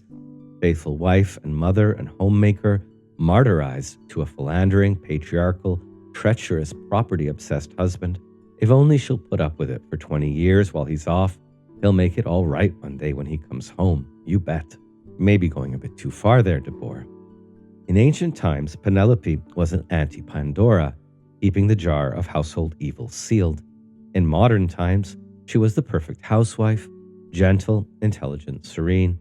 Faithful wife and mother and homemaker, martyrized to a philandering, patriarchal, treacherous, property-obsessed husband. If only she'll put up with it for 20 years while he's off, he'll make it all right one day when he comes home, you bet." Maybe going a bit too far there, de Boer. In ancient times, Penelope was an anti-Pandora, keeping the jar of household evils sealed. In modern times, she was the perfect housewife, gentle, intelligent, serene.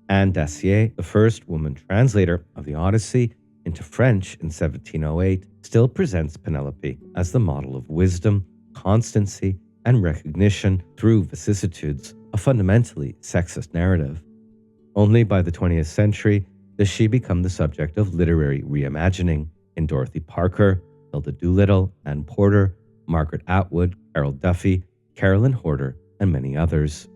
Anne Dacier, the first woman translator of the Odyssey into French in 1708, still presents Penelope as the model of wisdom, constancy, and recognition through vicissitudes, a fundamentally sexist narrative. Only by the 20th century does she become the subject of literary reimagining in Dorothy Parker, Hilda Doolittle, Anne Porter, Margaret Atwood, Carol Duffy, Carolyn Horder, and many others.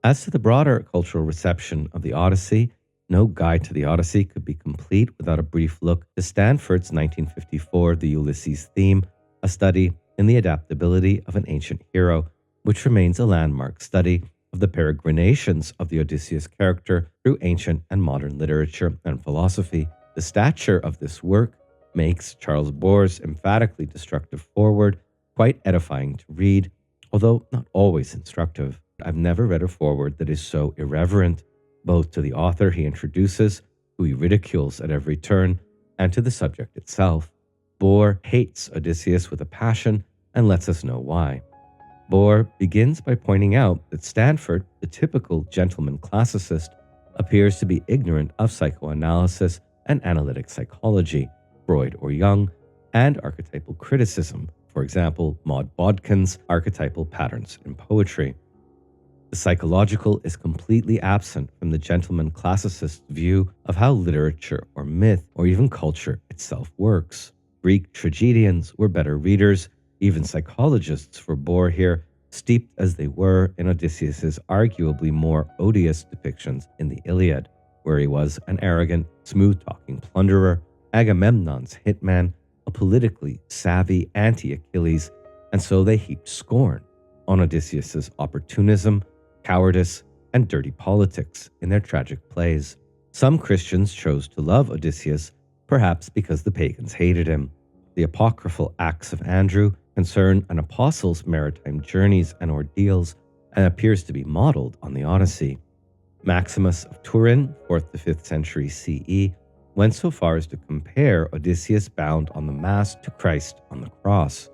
As to the broader cultural reception of the Odyssey, no guide to the Odyssey could be complete without a brief look to Stanford's 1954 The Ulysses theme, a study in the adaptability of an ancient hero, which remains a landmark study of the peregrinations of the Odysseus character through ancient and modern literature and philosophy. The stature of this work makes Charles Bohr's emphatically destructive foreword quite edifying to read, although not always instructive. I've never read a foreword that is so irreverent, both to the author he introduces, who he ridicules at every turn, and to the subject itself. Bohr hates Odysseus with a passion and lets us know why. Bohr begins by pointing out that Stanford, the typical gentleman classicist, appears to be ignorant of psychoanalysis and analytic psychology, Freud or Jung, and archetypal criticism, for example, Maud Bodkin's archetypal patterns in poetry. The psychological is completely absent from the gentleman classicist's view of how literature or myth or even culture itself works. Greek tragedians were better readers, even psychologists for Bohr here, steeped as they were in Odysseus's arguably more odious depictions in the Iliad, where he was an arrogant, smooth-talking plunderer, Agamemnon's hitman, a politically savvy anti-Achilles, and so they heaped scorn on Odysseus's opportunism, cowardice, and dirty politics in their tragic plays. Some Christians chose to love Odysseus, perhaps because the pagans hated him. The apocryphal Acts of Andrew concern an apostle's maritime journeys and ordeals and appears to be modeled on the Odyssey. Maximus of Turin, 4th to 5th century CE, went so far as to compare Odysseus bound on the mast to Christ on the cross.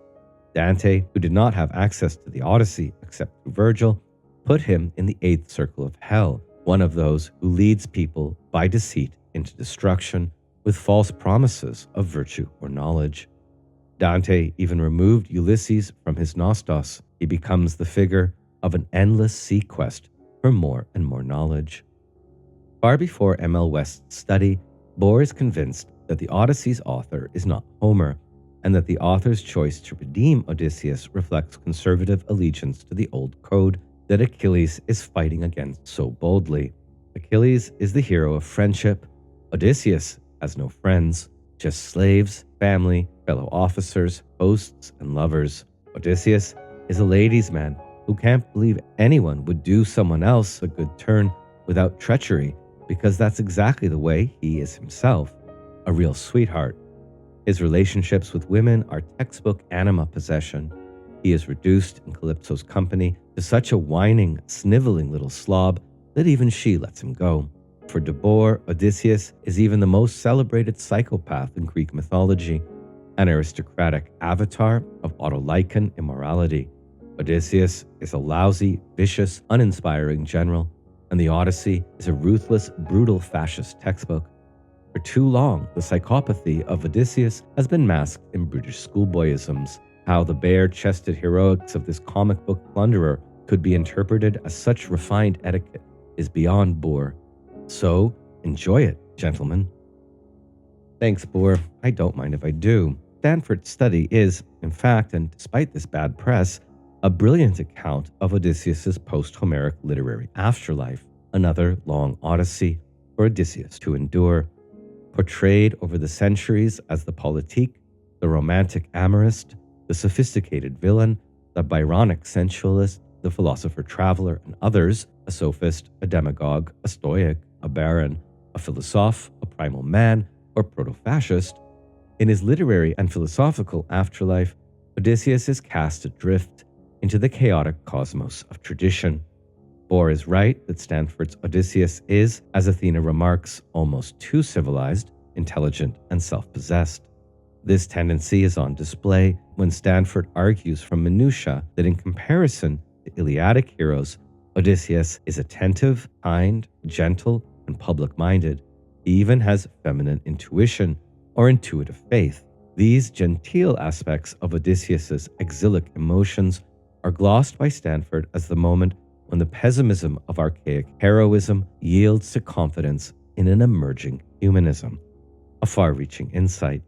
Dante, who did not have access to the Odyssey except through Virgil, put him in the 8th circle of hell, one of those who leads people by deceit into destruction with false promises of virtue or knowledge. Dante even removed Ulysses from his Nostos. He becomes the figure of an endless sea quest for more and more knowledge. Far before M.L. West's study, Bohr is convinced that the Odyssey's author is not Homer, and that the author's choice to redeem Odysseus reflects conservative allegiance to the old code that Achilles is fighting against so boldly. Achilles is the hero of friendship. Odysseus has no friends, just slaves, family, fellow officers, hosts, and lovers. Odysseus is a ladies' man who can't believe anyone would do someone else a good turn without treachery, because that's exactly the way he is himself, a real sweetheart. His relationships with women are textbook anima possession. He is reduced in Kalypso's company to such a whining, sniveling little slob that even she lets him go. For Debord, Odysseus is even the most celebrated psychopath in Greek mythology, an aristocratic avatar of autolycan immorality. Odysseus is a lousy, vicious, uninspiring general, and the Odyssey is a ruthless, brutal fascist textbook. For too long, the psychopathy of Odysseus has been masked in brutish schoolboyisms. How the bare-chested heroics of this comic book plunderer could be interpreted as such refined etiquette is beyond bore. So, enjoy it, gentlemen. Thanks, Boer. I don't mind if I do. Stanford's study is, in fact, and despite this bad press, a brilliant account of Odysseus's post-Homeric literary afterlife, another long odyssey for Odysseus to endure. Portrayed over the centuries as the politique, the romantic amorist, the sophisticated villain, the Byronic sensualist, the philosopher-traveler, and others, a sophist, a demagogue, a stoic, a baron, a philosophe, a primal man, or proto-fascist, in his literary and philosophical afterlife, Odysseus is cast adrift into the chaotic cosmos of tradition. Bohr is right that Stanford's Odysseus is, as Athena remarks, almost too civilized, intelligent, and self-possessed. This tendency is on display when Stanford argues from minutiae that in comparison to Iliadic heroes, Odysseus is attentive, kind, gentle, and public-minded. He even has feminine intuition or intuitive faith. These genteel aspects of Odysseus's exilic emotions are glossed by Stanford as the moment when the pessimism of archaic heroism yields to confidence in an emerging humanism, a far-reaching insight.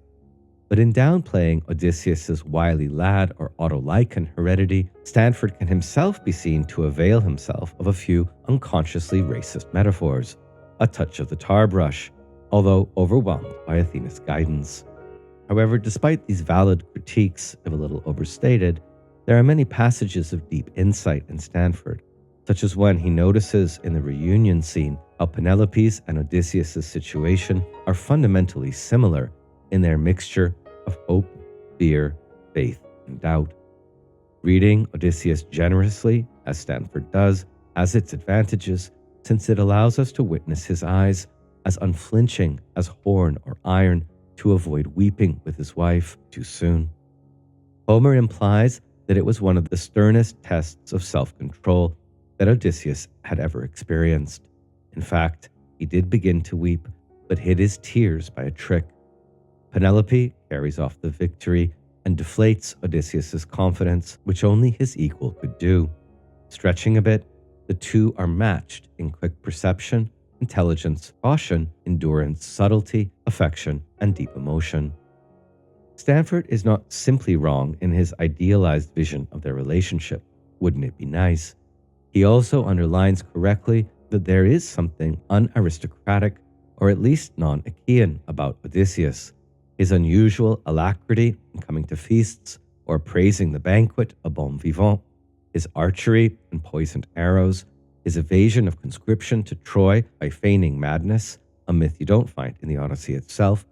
But in downplaying Odysseus's wily lad or autolycan heredity, Stanford can himself be seen to avail himself of a few unconsciously racist metaphors, a touch of the tar brush, although overwhelmed by Athena's guidance. However, despite these valid critiques, if a little overstated, there are many passages of deep insight in Stanford, such as when he notices in the reunion scene how Penelope's and Odysseus' situation are fundamentally similar in their mixture of hope, fear, faith, and doubt. Reading Odysseus generously, as Stanford does, has its advantages, since it allows us to witness his eyes as unflinching as horn or iron to avoid weeping with his wife too soon. Homer implies that it was one of the sternest tests of self-control that Odysseus had ever experienced. In fact, he did begin to weep, but hid his tears by a trick. Penelope carries off the victory and deflates Odysseus' confidence, which only his equal could do. Stretching a bit, the two are matched in quick perception, intelligence, caution, endurance, subtlety, affection, and deep emotion. Stanford is not simply wrong in his idealized vision of their relationship. Wouldn't it be nice? He also underlines correctly that there is something unaristocratic, or at least non-Achaean, about Odysseus. His unusual alacrity in coming to feasts or praising the banquet a bon vivant, his archery and poisoned arrows, his evasion of conscription to Troy by feigning madness, a myth you don't find in the Odyssey itself,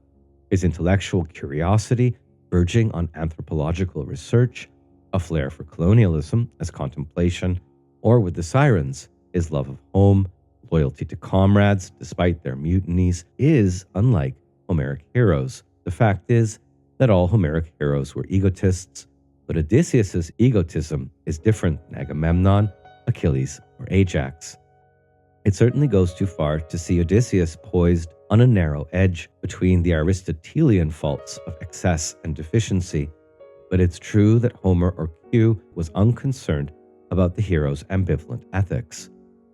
his intellectual curiosity verging on anthropological research, a flair for colonialism as contemplation, or with the sirens, his love of home, loyalty to comrades despite their mutinies, is unlike Homeric heroes. The fact is that all Homeric heroes were egotists, but Odysseus' egotism is different than Agamemnon, Achilles, or Ajax. It certainly goes too far to see Odysseus poised on a narrow edge between the Aristotelian faults of excess and deficiency, but it's true that Homer or Q was unconcerned about the hero's ambivalent ethics.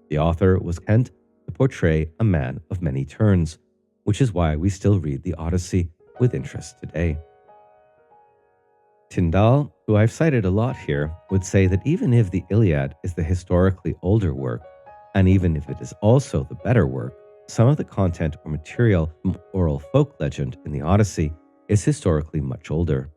The author was content to portray a man of many turns, which is why we still read the Odyssey with interest today. Tyndall, who I've cited a lot here, would say that even if the Iliad is the historically older work, and even if it is also the better work, some of the content or material from oral folk legend in the Odyssey is historically much older.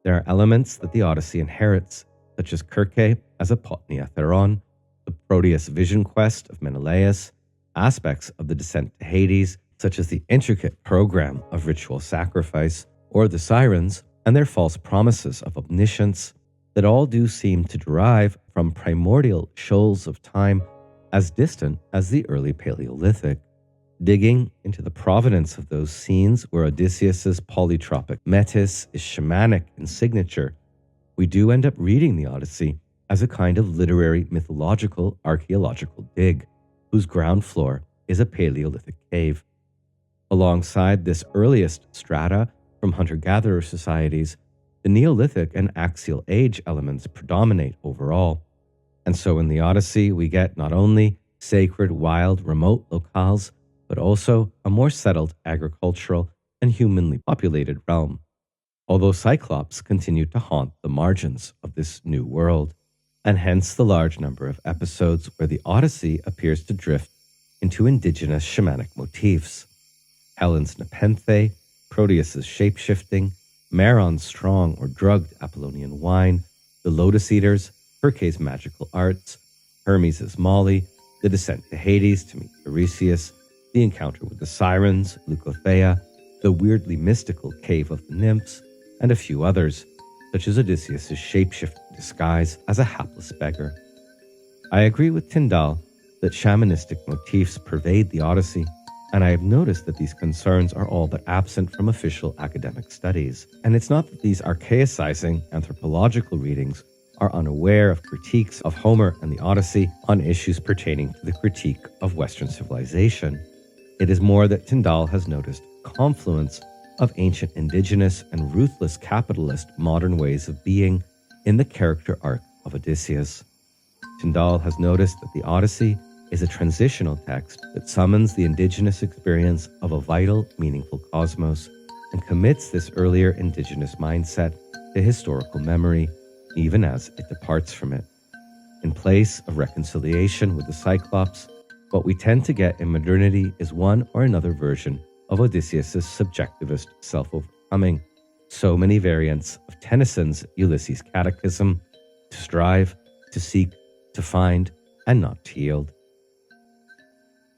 There are elements that the Odyssey inherits, such as Circe as a Potnia Theron, the Proteus vision quest of Menelaos, aspects of the descent to Hades, such as the intricate program of ritual sacrifice, or the sirens and their false promises of omniscience that all do seem to derive from primordial shoals of time as distant as the early Paleolithic. Digging into the provenance of those scenes where Odysseus's polytropic metis is shamanic in signature, we do end up reading the Odyssey as a kind of literary mythological archaeological dig, whose ground floor is a Paleolithic cave. Alongside this earliest strata from hunter-gatherer societies, the Neolithic and Axial Age elements predominate overall. And so in the Odyssey, we get not only sacred, wild, remote locales, but also a more settled agricultural and humanly populated realm. Although Cyclops continue to haunt the margins of this new world, and hence the large number of episodes where the Odyssey appears to drift into indigenous shamanic motifs. Helen's Nepenthe, Proteus's shapeshifting, Maron's strong or drugged Apollonian wine, the Lotus-Eaters, Perce's magical arts, Hermes' Molly, the descent to Hades to meet Eurystheus, the encounter with the sirens, Leukothea, the weirdly mystical cave of the nymphs, and a few others, such as Odysseus' shapeshifting disguise as a hapless beggar. I agree with Tyndall that shamanistic motifs pervade the Odyssey, and I have noticed that these concerns are all but absent from official academic studies. And it's not that these archaicizing anthropological readings are unaware of critiques of Homer and the Odyssey on issues pertaining to the critique of Western civilization. It is more that Tyndall has noticed a confluence of ancient indigenous and ruthless capitalist modern ways of being in the character arc of Odysseus. Tyndall has noticed that the Odyssey is a transitional text that summons the indigenous experience of a vital, meaningful cosmos and commits this earlier indigenous mindset to historical memory, even as it departs from it. In place of reconciliation with the Cyclops, what we tend to get in modernity is one or another version of Odysseus' subjectivist self-overcoming, so many variants of Tennyson's Ulysses Catechism: to strive, to seek, to find, and not to yield.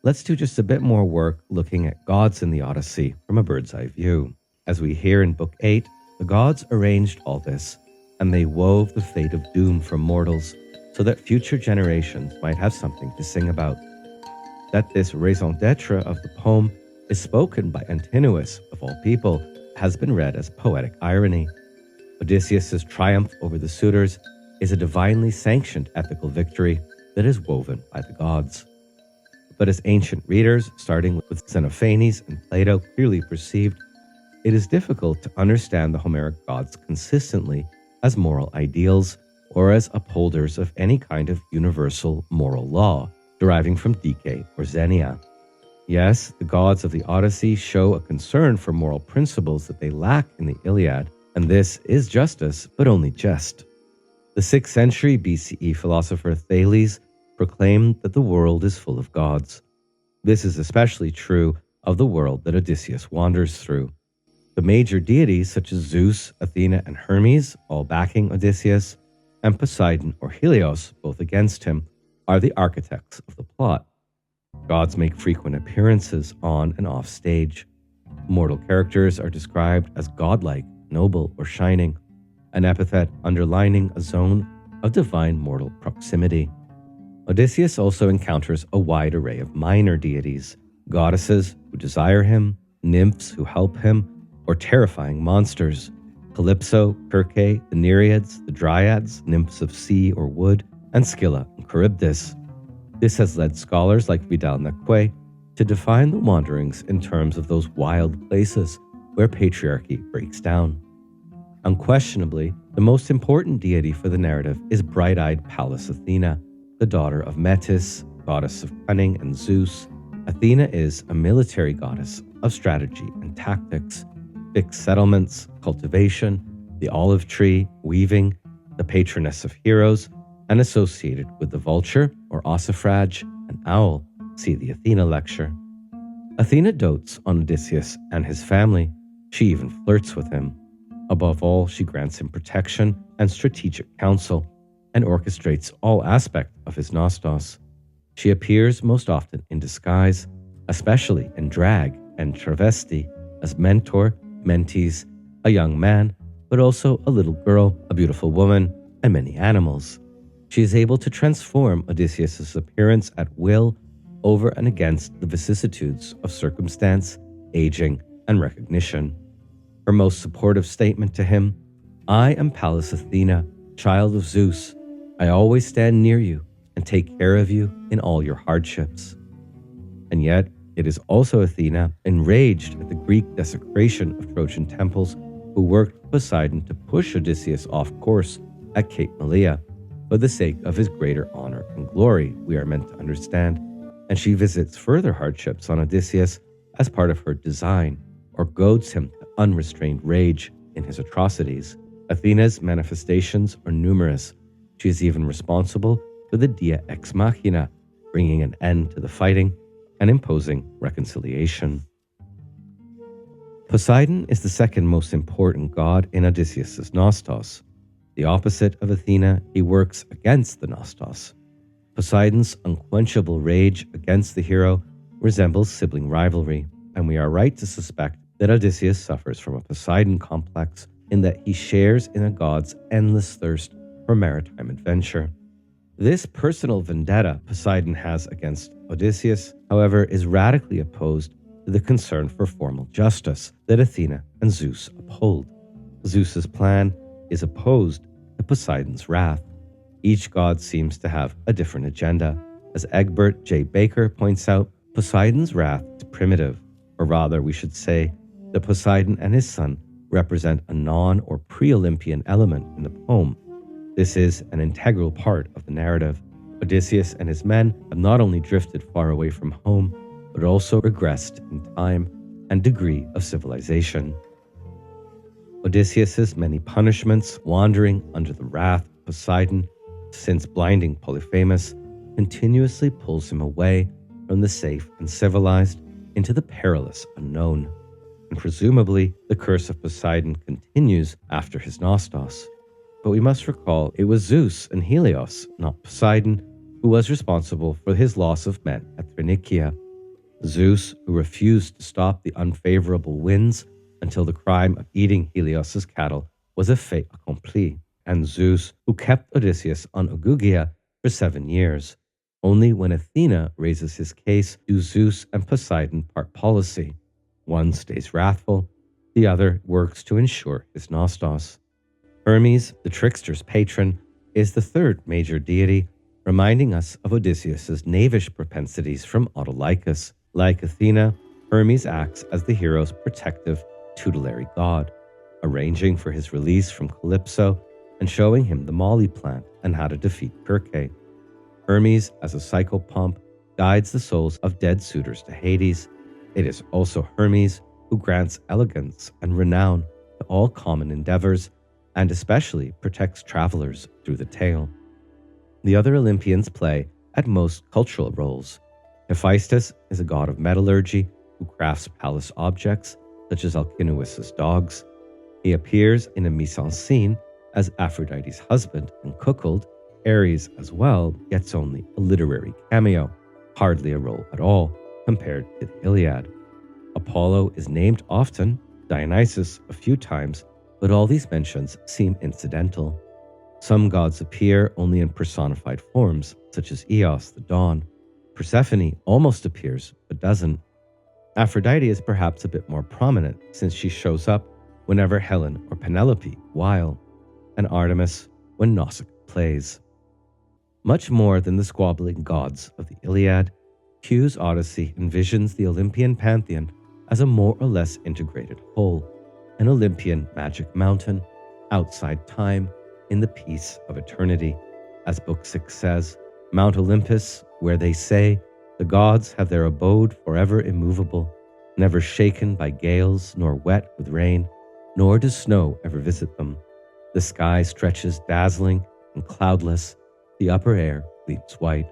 Let's do just a bit more work looking at gods in the Odyssey from a bird's eye view. As we hear in Book 8, the gods arranged all this, and they wove the fate of doom for mortals so that future generations might have something to sing about. That this raison d'etre of the poem is spoken by Antinous, of all people, has been read as poetic irony. Odysseus' triumph over the suitors is a divinely sanctioned ethical victory that is woven by the gods. But as ancient readers, starting with Xenophanes and Plato, clearly perceived, it is difficult to understand the Homeric gods consistently as moral ideals or as upholders of any kind of universal moral law deriving from Dike or Xenia. Yes, the gods of the Odyssey show a concern for moral principles that they lack in the Iliad, and this is justice, but only just. The 6th century BCE philosopher Thales proclaimed that the world is full of gods. This is especially true of the world that Odysseus wanders through. The major deities such as Zeus, Athena, and Hermes, all backing Odysseus, and Poseidon or Helios, both against him, are the architects of the plot. Gods make frequent appearances on and off stage. Mortal characters are described as godlike, noble, or shining, an epithet underlining a zone of divine mortal proximity. Odysseus also encounters a wide array of minor deities, goddesses who desire him, nymphs who help him, or terrifying monsters. Kalypso, Perce, the Nereids, the Dryads, nymphs of sea or wood, and Scylla and Charybdis. This has led scholars like Vidal-Naquet to define the wanderings in terms of those wild places where patriarchy breaks down. Unquestionably, the most important deity for the narrative is bright-eyed Pallas Athena, the daughter of Metis, goddess of cunning and Zeus. Athena is a military goddess of strategy and tactics, fixed settlements, cultivation, the olive tree, weaving, the patroness of heroes, and associated with the vulture or ossifrage, an owl. See the Athena lecture. Athena dotes on Odysseus and his family. She even flirts with him. Above all, she grants him protection and strategic counsel, and orchestrates all aspects of his nostos. She appears most often in disguise, especially in drag and travesti, as mentor, mentees, a young man, but also a little girl, a beautiful woman, and many animals. She is able to transform Odysseus' appearance at will over and against the vicissitudes of circumstance, aging, and recognition. Her most supportive statement to him, "I am Pallas Athena, child of Zeus. I always stand near you and take care of you in all your hardships." And yet, it is also Athena, enraged at the Greek desecration of Trojan temples, who worked with Poseidon to push Odysseus off course at Cape Malea for the sake of his greater honor and glory, we are meant to understand, and she visits further hardships on Odysseus as part of her design, or goads him to unrestrained rage in his atrocities. Athena's manifestations are numerous. She is even responsible for the Dia Ex Machina, bringing an end to the fighting and imposing reconciliation. Poseidon is the second most important god in Odysseus' Nostos. The opposite of Athena, he works against the Nostos. Poseidon's unquenchable rage against the hero resembles sibling rivalry, and we are right to suspect that Odysseus suffers from a Poseidon complex in that he shares in a god's endless thirst for maritime adventure. This personal vendetta Poseidon has against Odysseus, however, is radically opposed to the concern for formal justice that Athena and Zeus uphold. Zeus's plan is opposed to Poseidon's wrath. Each god seems to have a different agenda. As Egbert J. Baker points out, Poseidon's wrath is primitive, or rather we should say that Poseidon and his son represent a non- or pre-Olympian element in the poem. This is an integral part of the narrative. Odysseus and his men have not only drifted far away from home, but also regressed in time and degree of civilization. Odysseus' many punishments, wandering under the wrath of Poseidon, since blinding Polyphemus, continuously pulls him away from the safe and civilized into the perilous unknown. And presumably, the curse of Poseidon continues after his Nostos. But we must recall it was Zeus and Helios, not Poseidon, who was responsible for his loss of men at Thrinacia. Zeus, who refused to stop the unfavorable winds until the crime of eating Helios' cattle was a fait accompli, and Zeus, who kept Odysseus on Ogygia for 7 years. Only when Athena raises his case do Zeus and Poseidon part policy. One stays wrathful, the other works to ensure his Nostos. Hermes, the trickster's patron, is the third major deity, reminding us of Odysseus' knavish propensities from Autolycus. Like Athena, Hermes acts as the hero's protective, tutelary god, arranging for his release from Kalypso and showing him the moly plant and how to defeat Circe. Hermes, as a psychopomp, guides the souls of dead suitors to Hades. It is also Hermes who grants elegance and renown to all common endeavors, and especially protects travelers through the tale. The other Olympians play, at most, cultural roles. Hephaestus is a god of metallurgy who crafts palace objects, such as Alkinoos' dogs. He appears in a mise-en-scene as Aphrodite's husband and cuckold. Ares, as well, gets only a literary cameo, hardly a role at all, compared to the Iliad. Apollo is named often, Dionysus a few times, but all these mentions seem incidental. Some gods appear only in personified forms, such as Eos, the dawn. Persephone almost appears, but doesn't. Aphrodite is perhaps a bit more prominent, since she shows up whenever Helen or Penelope wail, and Artemis when Nausikaa plays. Much more than the squabbling gods of the Iliad, Q's Odyssey envisions the Olympian pantheon as a more or less integrated whole, an Olympian magic mountain, outside time, in the peace of eternity. As Book 6 says, Mount Olympus, where they say, the gods have their abode forever immovable, never shaken by gales nor wet with rain, nor does snow ever visit them. The sky stretches dazzling and cloudless, the upper air gleams white.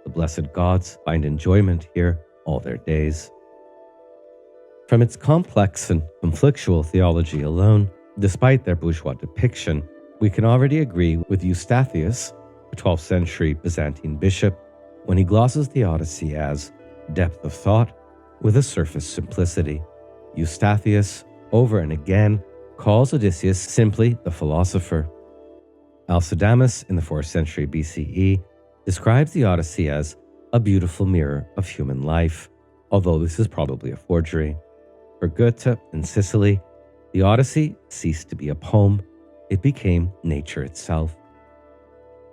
The blessed gods find enjoyment here all their days. From its complex and conflictual theology alone, despite their bourgeois depiction, we can already agree with Eustathius, a 12th century Byzantine bishop, when he glosses the Odyssey as depth of thought with a surface simplicity. Eustathius, over and again, calls Odysseus simply the philosopher. Alcidamas in the 4th century BCE describes the Odyssey as a beautiful mirror of human life, although this is probably a forgery. For Goethe in Sicily, the Odyssey ceased to be a poem, it became nature itself.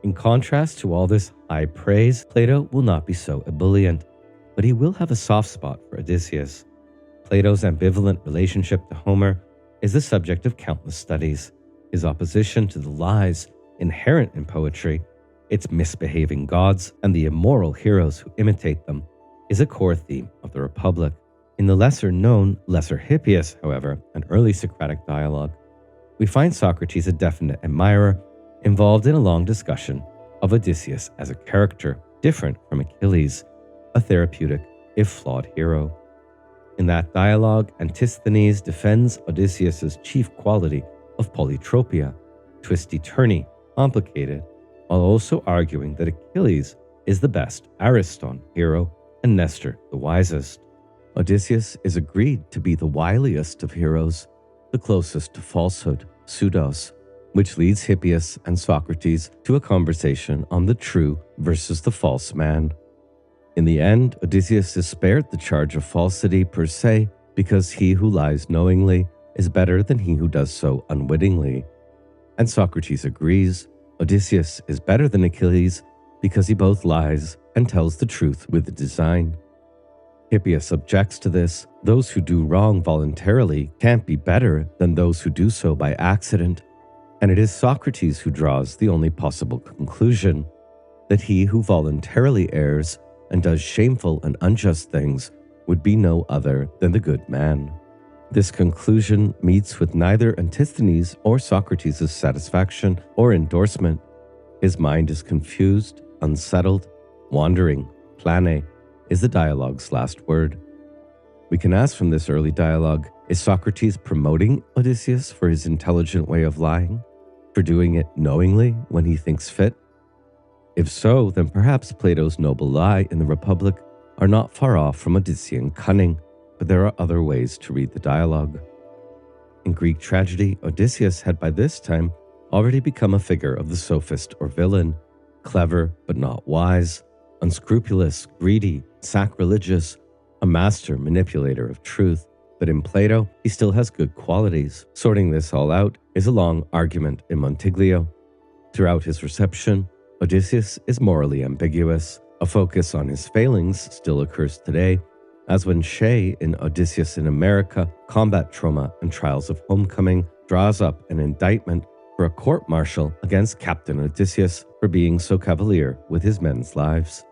In contrast to all this high praise, Plato will not be so ebullient, but he will have a soft spot for Odysseus. Plato's ambivalent relationship to Homer is the subject of countless studies. His opposition to the lies inherent in poetry, its misbehaving gods, and the immoral heroes who imitate them, is a core theme of the Republic. In the lesser-known Lesser Hippias, however, an early Socratic dialogue, we find Socrates a definite admirer, involved in a long discussion of Odysseus as a character, different from Achilles, a therapeutic, if flawed hero. In that dialogue, Antisthenes defends Odysseus's chief quality of polytropia, twisty-turny, complicated, while also arguing that Achilles is the best Ariston hero and Nestor the wisest. Odysseus is agreed to be the wiliest of heroes, the closest to falsehood, pseudos, which leads Hippias and Socrates to a conversation on the true versus the false man. In the end, Odysseus is spared the charge of falsity per se because he who lies knowingly is better than he who does so unwittingly. And Socrates agrees, Odysseus is better than Achilles because he both lies and tells the truth with design. Hippias objects to this. Those who do wrong voluntarily can't be better than those who do so by accident. And it is Socrates who draws the only possible conclusion, that he who voluntarily errs and does shameful and unjust things would be no other than the good man. This conclusion meets with neither Antisthenes or Socrates' satisfaction or endorsement. His mind is confused, unsettled, wandering. Plane is the dialogue's last word. We can ask from this early dialogue, is Socrates promoting Odysseus for his intelligent way of lying? For doing it knowingly when he thinks fit? If so, then perhaps Plato's noble lie in the Republic are not far off from Odyssean cunning, but there are other ways to read the dialogue. In Greek tragedy, Odysseus had by this time already become a figure of the sophist or villain, clever but not wise, unscrupulous, greedy, sacrilegious, a master manipulator of truth. But in Plato, he still has good qualities. Sorting this all out is a long argument in Montiglio. Throughout his reception, Odysseus is morally ambiguous. A focus on his failings still occurs today, as when Shea in Odysseus in America, Combat Trauma and Trials of Homecoming draws up an indictment for a court-martial against Captain Odysseus for being so cavalier with his men's lives.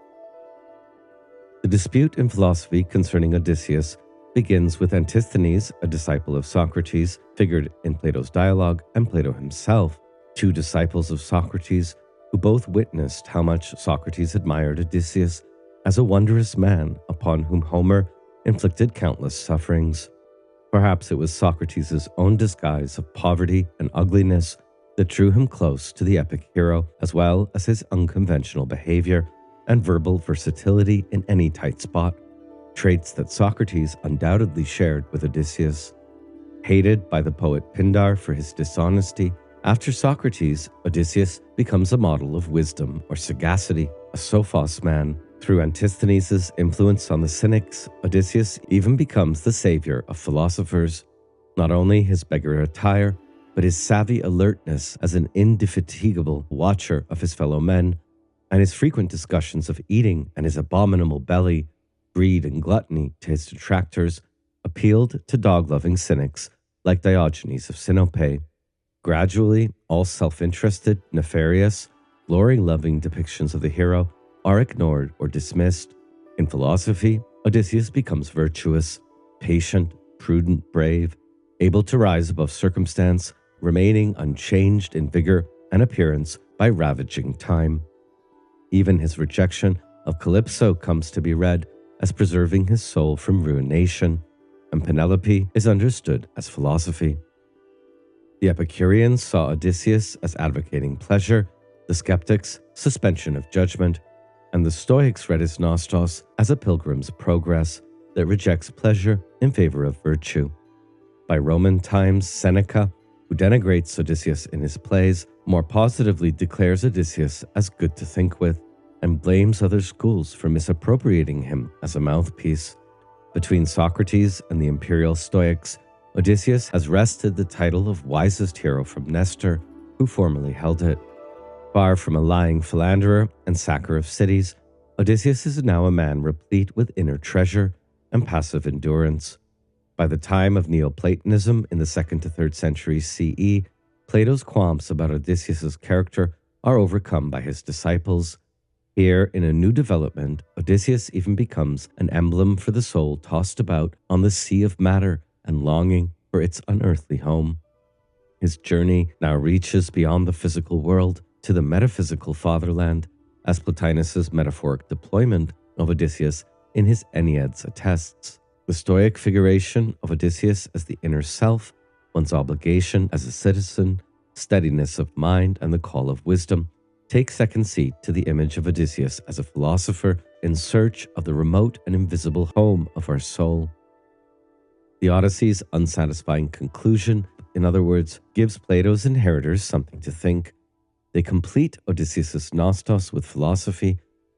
The dispute in philosophy concerning Odysseus begins with Antisthenes, a disciple of Socrates, figured in Plato's dialogue, and Plato himself, two disciples of Socrates who both witnessed how much Socrates admired Odysseus as a wondrous man upon whom Homer inflicted countless sufferings. Perhaps it was Socrates' own disguise of poverty and ugliness that drew him close to the epic hero, as well as his unconventional behavior and verbal versatility in any tight spot, traits that Socrates undoubtedly shared with Odysseus. Hated by the poet Pindar for his dishonesty, after Socrates, Odysseus becomes a model of wisdom or sagacity, a sophos man. Through Antisthenes' influence on the Cynics, Odysseus even becomes the savior of philosophers. Not only his beggar attire, but his savvy alertness as an indefatigable watcher of his fellow men, and his frequent discussions of eating and his abominable belly, greed and gluttony to his detractors, appealed to dog-loving cynics like Diogenes of Sinope. Gradually, all self-interested, nefarious, glory-loving depictions of the hero are ignored or dismissed. In philosophy, Odysseus becomes virtuous, patient, prudent, brave, able to rise above circumstance, remaining unchanged in vigor and appearance by ravaging time. Even his rejection of Kalypso comes to be read as preserving his soul from ruination, and Penelope is understood as philosophy. The Epicureans saw Odysseus as advocating pleasure, the skeptics, suspension of judgment, and the Stoics read his Nostos as a pilgrim's progress that rejects pleasure in favor of virtue. By Roman times, Seneca who denigrates Odysseus in his plays, more positively declares Odysseus as good to think with, and blames other schools for misappropriating him as a mouthpiece. Between Socrates and the imperial Stoics, Odysseus has wrested the title of wisest hero from Nestor, who formerly held it. Far from a lying philanderer and sacker of cities, Odysseus is now a man replete with inner treasure and passive endurance. By the time of Neoplatonism in the 2nd to 3rd centuries CE, Plato's qualms about Odysseus's character are overcome by his disciples. Here, in a new development, Odysseus even becomes an emblem for the soul tossed about on the sea of matter and longing for its unearthly home. His journey now reaches beyond the physical world to the metaphysical fatherland, as Plotinus's metaphoric deployment of Odysseus in his Enneads attests. The Stoic figuration of Odysseus as the inner self, one's obligation as a citizen, steadiness of mind, and the call of wisdom take second seat to the image of Odysseus as a philosopher in search of the remote and invisible home of our soul. The Odyssey's unsatisfying conclusion, in other words, gives Plato's inheritors something to think. They complete Odysseus' nostos with philosophy,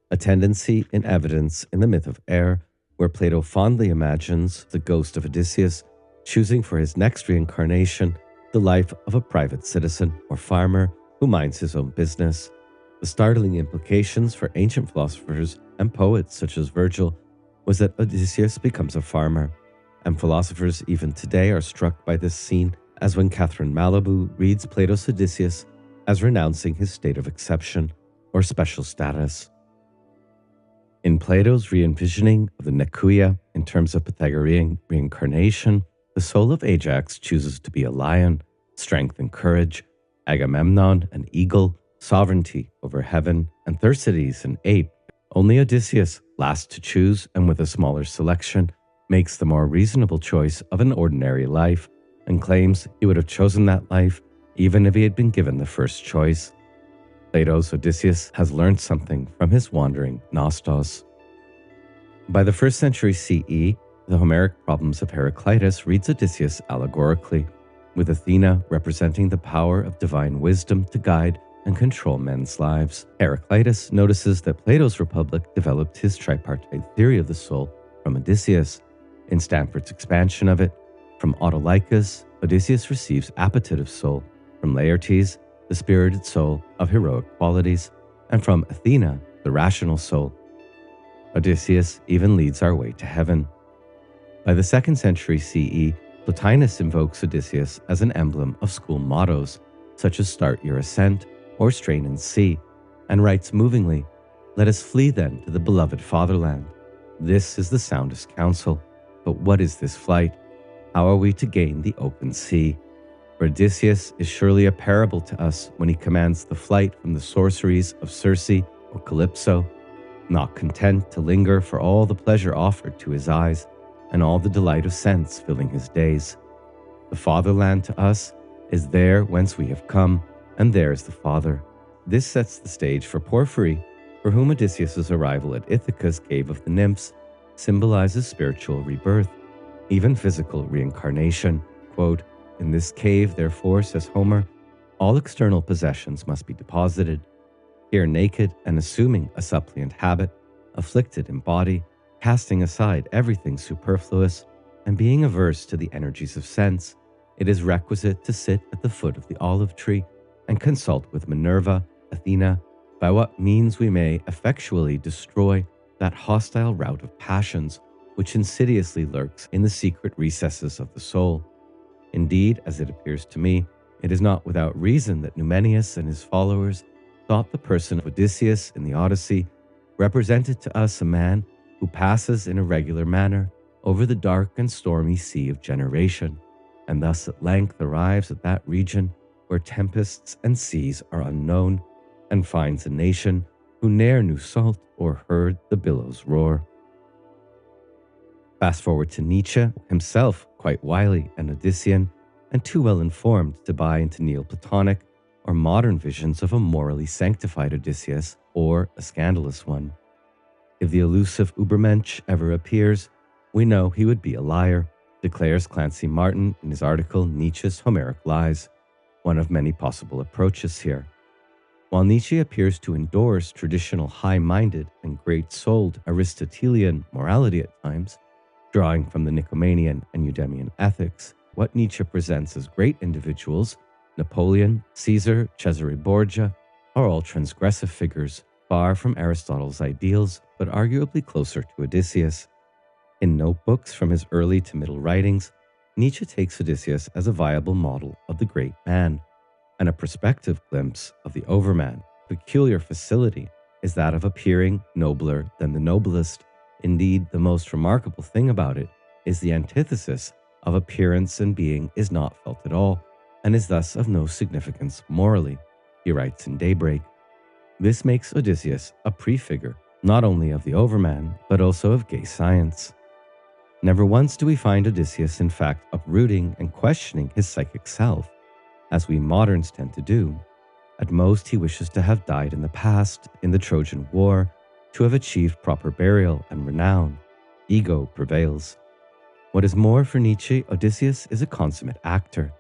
a tendency in evidence in the myth of air, where Plato fondly imagines the ghost of Odysseus choosing for his next reincarnation the life of a private citizen or farmer who minds his own business. The startling implications for ancient philosophers and poets such as Virgil was that Odysseus becomes a farmer, and philosophers even today are struck by this scene, as when Catherine Malibu reads Plato's Odysseus as renouncing his state of exception or special status. In Plato's re-envisioning of the Nekuia in terms of Pythagorean reincarnation, the soul of Ajax chooses to be a lion, strength and courage, Agamemnon an eagle, sovereignty over heaven, and Thersites an ape. Only Odysseus, last to choose and with a smaller selection, makes the more reasonable choice of an ordinary life and claims he would have chosen that life even if he had been given the first choice. Plato's Odysseus has learned something from his wandering nostos. By the 1st century CE, the Homeric Problems of Heraclitus reads Odysseus allegorically, with Athena representing the power of divine wisdom to guide and control men's lives. Heraclitus notices that Plato's Republic developed his tripartite theory of the soul from Odysseus. In Stanford's expansion of it, from Autolycus, Odysseus receives appetitive soul, from Laertes, the spirited soul of heroic qualities, and from Athena, the rational soul. Odysseus even leads our way to heaven. By the 2nd century CE, Plotinus invokes Odysseus as an emblem of school mottos, such as "Start your ascent" or "Strain and see," and writes movingly, "Let us flee then to the beloved fatherland. This is the soundest counsel. But what is this flight? How are we to gain the open sea?" For Odysseus is surely a parable to us when he commands the flight from the sorceries of Circe or Kalypso, not content to linger for all the pleasure offered to his eyes and all the delight of sense filling his days. The fatherland to us is there whence we have come, and there is the Father. This sets the stage for Porphyry, for whom Odysseus' arrival at Ithaca's cave of the nymphs symbolizes spiritual rebirth, even physical reincarnation. Quote, "In this cave, therefore," says Homer, "all external possessions must be deposited. Here naked and assuming a suppliant habit, afflicted in body, casting aside everything superfluous, and being averse to the energies of sense, it is requisite to sit at the foot of the olive tree and consult with Minerva, Athena, by what means we may effectually destroy that hostile rout of passions which insidiously lurks in the secret recesses of the soul. Indeed, as it appears to me, it is not without reason that Numenius and his followers thought the person of Odysseus in the Odyssey represented to us a man who passes in a regular manner over the dark and stormy sea of generation, and thus at length arrives at that region where tempests and seas are unknown, and finds a nation who ne'er knew salt or heard the billows roar. Fast forward to Nietzsche, himself quite wily and Odyssean, and too well informed to buy into Neoplatonic or modern visions of a morally sanctified Odysseus or a scandalous one. If the elusive Übermensch ever appears, we know he would be a liar, declares Clancy Martin in his article Nietzsche's Homeric Lies. one of many possible approaches here. While Nietzsche appears to endorse traditional high-minded and great-souled Aristotelian morality at times, drawing from the Nicomachean and Eudemian ethics, what Nietzsche presents as great individuals, Napoleon, Caesar, Cesare Borgia, are all transgressive figures, far from Aristotle's ideals, but arguably closer to Odysseus. In notebooks from his early to middle writings, Nietzsche takes Odysseus as a viable model of the great man, and a prospective glimpse of the overman. Peculiar facility is that of appearing nobler than the noblest. Indeed, the most remarkable thing about it is the antithesis of appearance and being is not felt at all, and is thus of no significance morally, he writes in Daybreak. This makes Odysseus a prefigure, not only of the overman, but also of gay science. Never once do we find Odysseus in fact uprooting and questioning his psychic self, as we moderns tend to do. At most, he wishes to have died in the past, in the Trojan War, to have achieved proper burial and renown. Ego prevails. What is more, for Nietzsche, Odysseus is a consummate actor,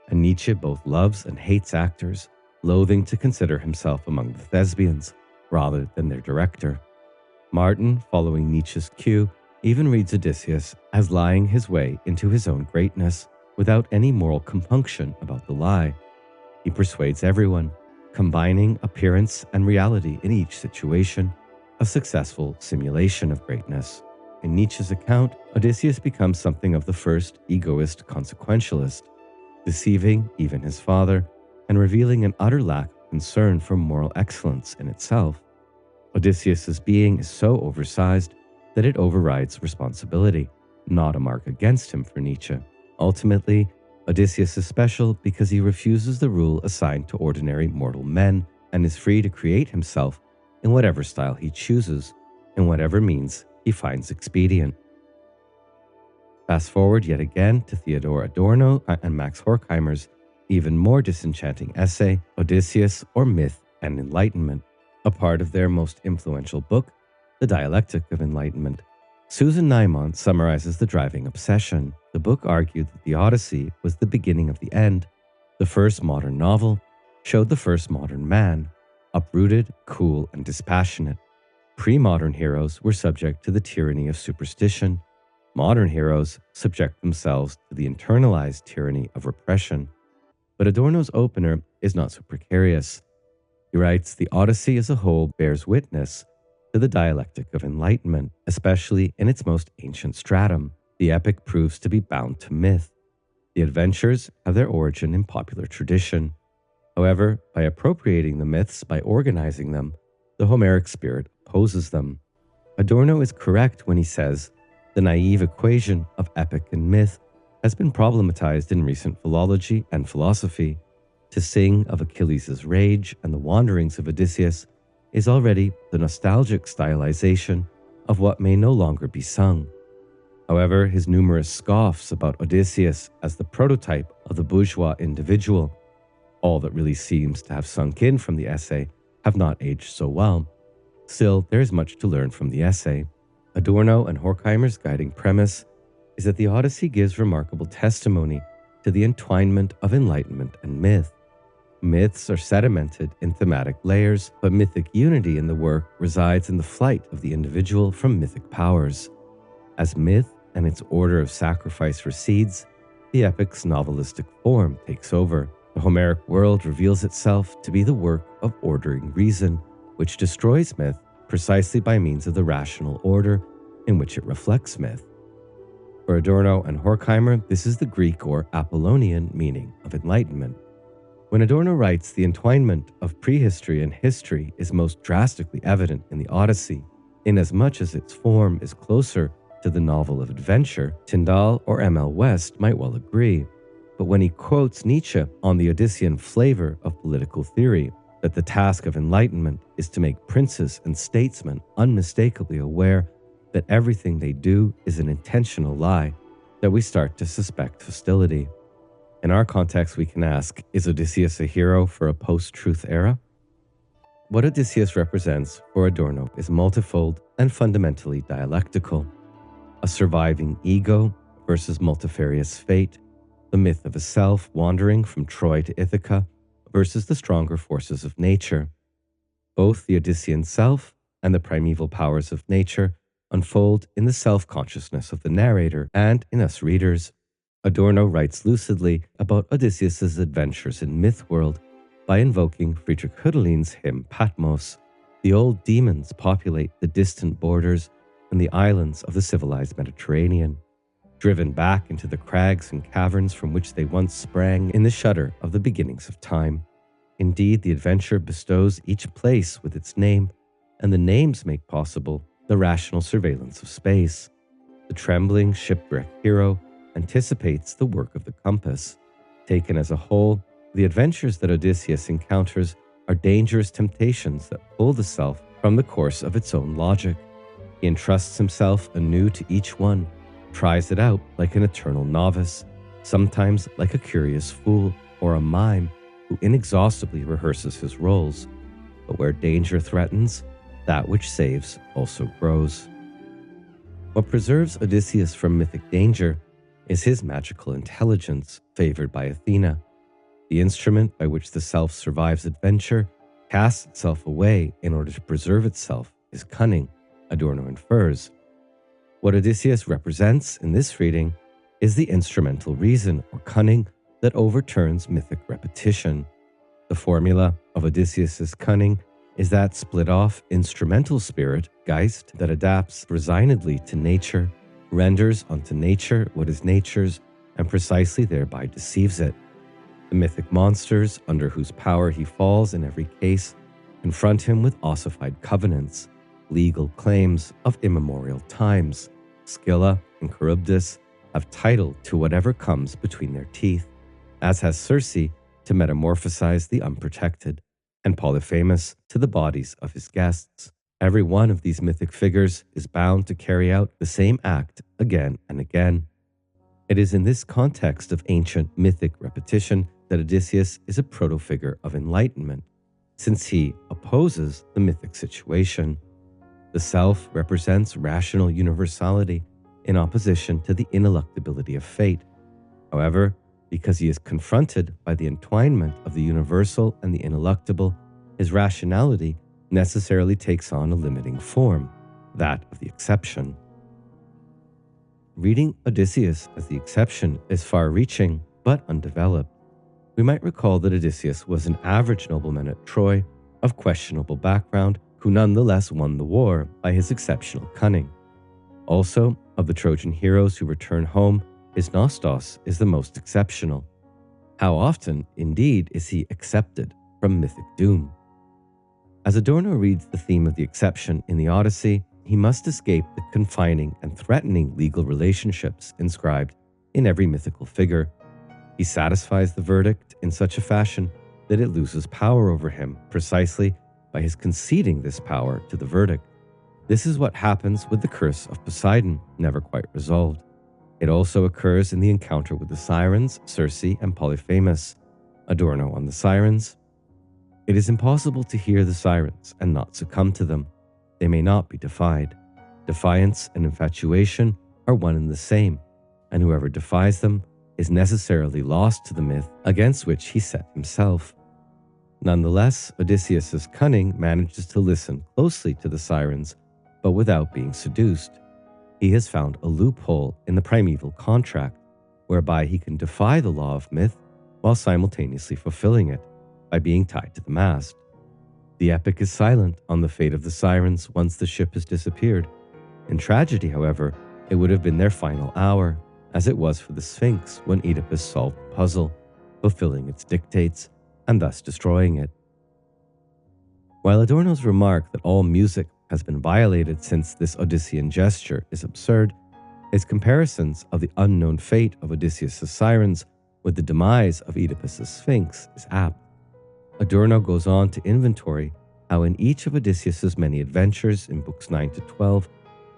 and Nietzsche both loves and hates actors, loathing to consider himself among the thespians, rather than their director. Martin, following Nietzsche's cue, even reads Odysseus as lying his way into his own greatness, without any moral compunction about the lie. He persuades everyone, combining appearance and reality in each situation, a successful simulation of greatness. In Nietzsche's account, Odysseus becomes something of the first egoist consequentialist, deceiving even his father, and revealing an utter lack of concern for moral excellence in itself. Odysseus's being is so oversized that it overrides responsibility, not a mark against him for Nietzsche. Ultimately, Odysseus is special because he refuses the rule assigned to ordinary mortal men and is free to create himself in whatever style he chooses, in whatever means he finds expedient. Fast forward yet again to Theodor Adorno and Max Horkheimer's even more disenchanting essay, Odysseus or Myth and Enlightenment, a part of their most influential book, The Dialectic of Enlightenment. Susan Neimont summarizes the driving obsession. The book argued that the Odyssey was the beginning of the end. The first modern novel showed the first modern man, uprooted, cool, and dispassionate. Pre-modern heroes were subject to the tyranny of superstition. Modern heroes subject themselves to the internalized tyranny of repression. But Adorno's opener is not so precarious. He writes, the Odyssey as a whole bears witness to the dialectic of enlightenment, especially in its most ancient stratum. The epic proves to be bound to myth. The adventures have their origin in popular tradition. However, by appropriating the myths, by organizing them, the Homeric spirit opposes them. Adorno is correct when he says, the naive equation of epic and myth has been problematized in recent philology and philosophy. To sing of Achilles' rage and the wanderings of Odysseus is already the nostalgic stylization of what may no longer be sung. However, his numerous scoffs about Odysseus as the prototype of the bourgeois individual, all that really seems to have sunk in from the essay, have not aged so well. Still, there is much to learn from the essay. Adorno and Horkheimer's guiding premise is that the Odyssey gives remarkable testimony to the entwinement of enlightenment and myth. Myths are sedimented in thematic layers, but mythic unity in the work resides in the flight of the individual from mythic powers. As myth and its order of sacrifice recedes, the epic's novelistic form takes over. The Homeric world reveals itself to be the work of ordering reason, which destroys myth precisely by means of the rational order in which it reflects myth. For Adorno and Horkheimer, this is the Greek or Apollonian meaning of enlightenment. When Adorno writes, the entwinement of prehistory and history is most drastically evident in the Odyssey, inasmuch as its form is closer to the novel of adventure, Tyndall or M.L. West might well agree. But when he quotes Nietzsche on the Odyssean flavor of political theory, that the task of enlightenment is to make princes and statesmen unmistakably aware that everything they do is an intentional lie, that we start to suspect hostility. In our context, we can ask, is Odysseus a hero for a post-truth era? What Odysseus represents for Adorno is multifold and fundamentally dialectical. A surviving ego versus multifarious fate, the the myth of a self wandering from Troy to Ithaca versus the stronger forces of nature. Both the Odyssean self and the primeval powers of nature unfold in the self-consciousness of the narrator and in us readers. Adorno writes lucidly about Odysseus' adventures in myth world by invoking Friedrich Hölderlin's hymn Patmos. The old demons populate the distant borders and the islands of the civilized Mediterranean, driven back into the crags and caverns from which they once sprang in the shudder of the beginnings of time. Indeed, the adventure bestows each place with its name, and the names make possible the rational surveillance of space. The trembling shipwreck hero anticipates the work of the compass. Taken as a whole, the adventures that Odysseus encounters are dangerous temptations that pull the self from the course of its own logic. He entrusts himself anew to each one, tries it out like an eternal novice, sometimes like a curious fool or a mime who inexhaustibly rehearses his roles. But where danger threatens, that which saves also grows. What preserves Odysseus from mythic danger is his magical intelligence, favored by Athena. The instrument by which the self survives adventure, casts itself away in order to preserve itself, is cunning, Adorno infers. What Odysseus represents in this reading is the instrumental reason or cunning that overturns mythic repetition. The formula of Odysseus's cunning is that split-off instrumental spirit, Geist, that adapts resignedly to nature, renders unto nature what is nature's, and precisely thereby deceives it. The mythic monsters, under whose power he falls in every case, confront him with ossified covenants, legal claims of immemorial times. Scylla and Charybdis have title to whatever comes between their teeth, as has Circe to metamorphosize the unprotected, and Polyphemus to the bodies of his guests. Every one of these mythic figures is bound to carry out the same act again and again. It is in this context of ancient mythic repetition that Odysseus is a proto-figure of enlightenment, since he opposes the mythic situation. The self represents rational universality in opposition to the ineluctability of fate. However, because he is confronted by the entwinement of the universal and the ineluctable, his rationality necessarily takes on a limiting form, that of the exception. Reading Odysseus as the exception is far-reaching but undeveloped. We might recall that Odysseus was an average nobleman at Troy, of questionable background, who nonetheless won the war by his exceptional cunning. Also, of the Trojan heroes who return home, his Nostos is the most exceptional. How often, indeed, is he accepted from mythic doom? As Adorno reads the theme of the exception in the Odyssey, he must escape the confining and threatening legal relationships inscribed in every mythical figure. He satisfies the verdict in such a fashion that it loses power over him precisely by his conceding this power to the verdict. This is what happens with the curse of Poseidon, never quite resolved. It also occurs in the encounter with the sirens, Circe and Polyphemus. Adorno on the sirens. It is impossible to hear the sirens and not succumb to them. They may not be defied. Defiance and infatuation are one and the same, and whoever defies them is necessarily lost to the myth against which he set himself. Nonetheless, Odysseus's cunning manages to listen closely to the sirens, but without being seduced. He has found a loophole in the primeval contract, whereby he can defy the law of myth while simultaneously fulfilling it by being tied to the mast. The epic is silent on the fate of the sirens once the ship has disappeared. In tragedy, however, it would have been their final hour, as it was for the Sphinx when Oedipus solved the puzzle, fulfilling its dictates and thus destroying it. While Adorno's remark that all music has been violated since this Odyssean gesture is absurd, his comparisons of the unknown fate of Odysseus' sirens with the demise of Oedipus' Sphinx is apt. Adorno goes on to inventory how in each of Odysseus' many adventures in books 9 to 12,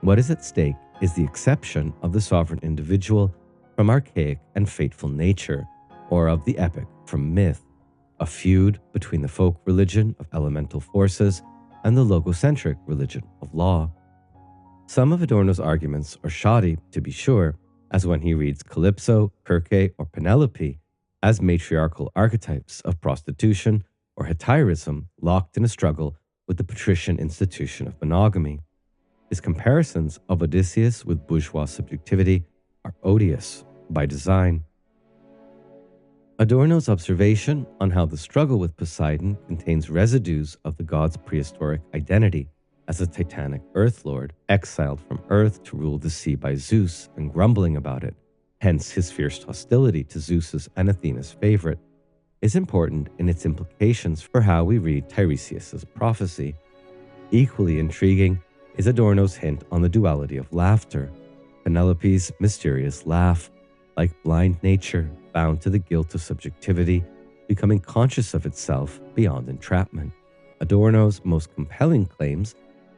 what is at stake is the exception of the sovereign individual from archaic and fateful nature, or of the epic from myth, a feud between the folk religion of elemental forces and the logocentric religion of law. Some of Adorno's arguments are shoddy, to be sure, as when he reads Kalypso, Circe, or Penelope as matriarchal archetypes of prostitution or hetairism locked in a struggle with the patrician institution of monogamy. His comparisons of Odysseus with bourgeois subjectivity are odious by design. Adorno's observation on how the struggle with Poseidon contains residues of the god's prehistoric identity as a titanic earth lord, exiled from earth to rule the sea by Zeus and grumbling about it, hence his fierce hostility to Zeus's and Athena's favorite, is important in its implications for how we read Tiresias's prophecy. Equally intriguing is Adorno's hint on the duality of laughter, Penelope's mysterious laugh, like blind nature bound to the guilt of subjectivity, becoming conscious of itself beyond entrapment. Adorno's most compelling claims,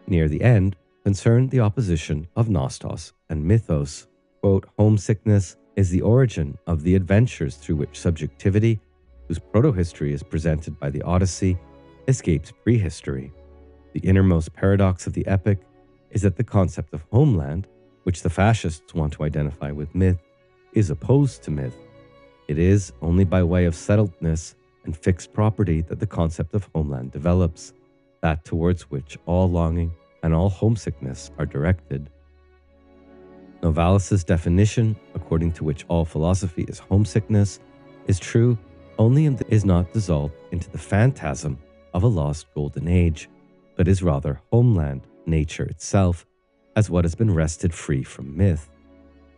near the end, concern the opposition of Nostos and Mythos. Quote, homesickness is the origin of the adventures through which subjectivity, whose proto-history is presented by the Odyssey, escapes prehistory. The innermost paradox of the epic is that the concept of homeland, which the fascists want to identify with myth, is opposed to myth. It is only by way of settledness and fixed property that the concept of homeland develops, that towards which all longing and all homesickness are directed. Novalis' definition, according to which all philosophy is homesickness, is true only in that it is not dissolved into the phantasm of a lost golden age, but is rather homeland, nature itself, as what has been wrested free from myth.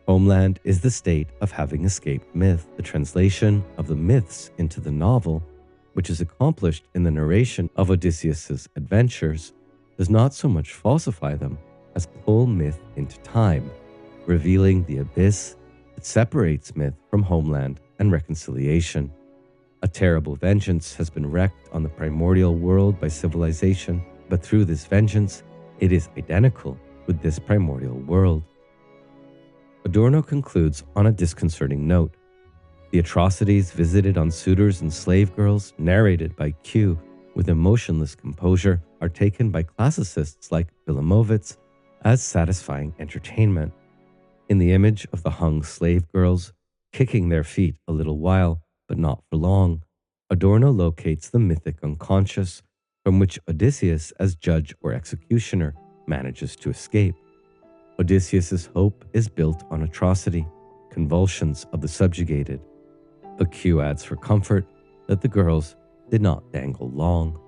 Homeland is the state of having escaped myth, the translation of the myths into the novel, which is accomplished in the narration of Odysseus's adventures, does not so much falsify them as pull myth into time, revealing the abyss that separates myth from homeland and reconciliation. A terrible vengeance has been wreaked on the primordial world by civilization, but through this vengeance, it is identical with this primordial world. Adorno concludes on a disconcerting note. The atrocities visited on suitors and slave girls, narrated by Q with emotionless composure, are taken by classicists like Bilimovitz as satisfying entertainment. In the image of the hung slave girls, kicking their feet a little while, but not for long, Adorno locates the mythic unconscious from which Odysseus, as judge or executioner, manages to escape. Odysseus's hope is built on atrocity, convulsions of the subjugated. But Q adds for comfort that the girls did not dangle long.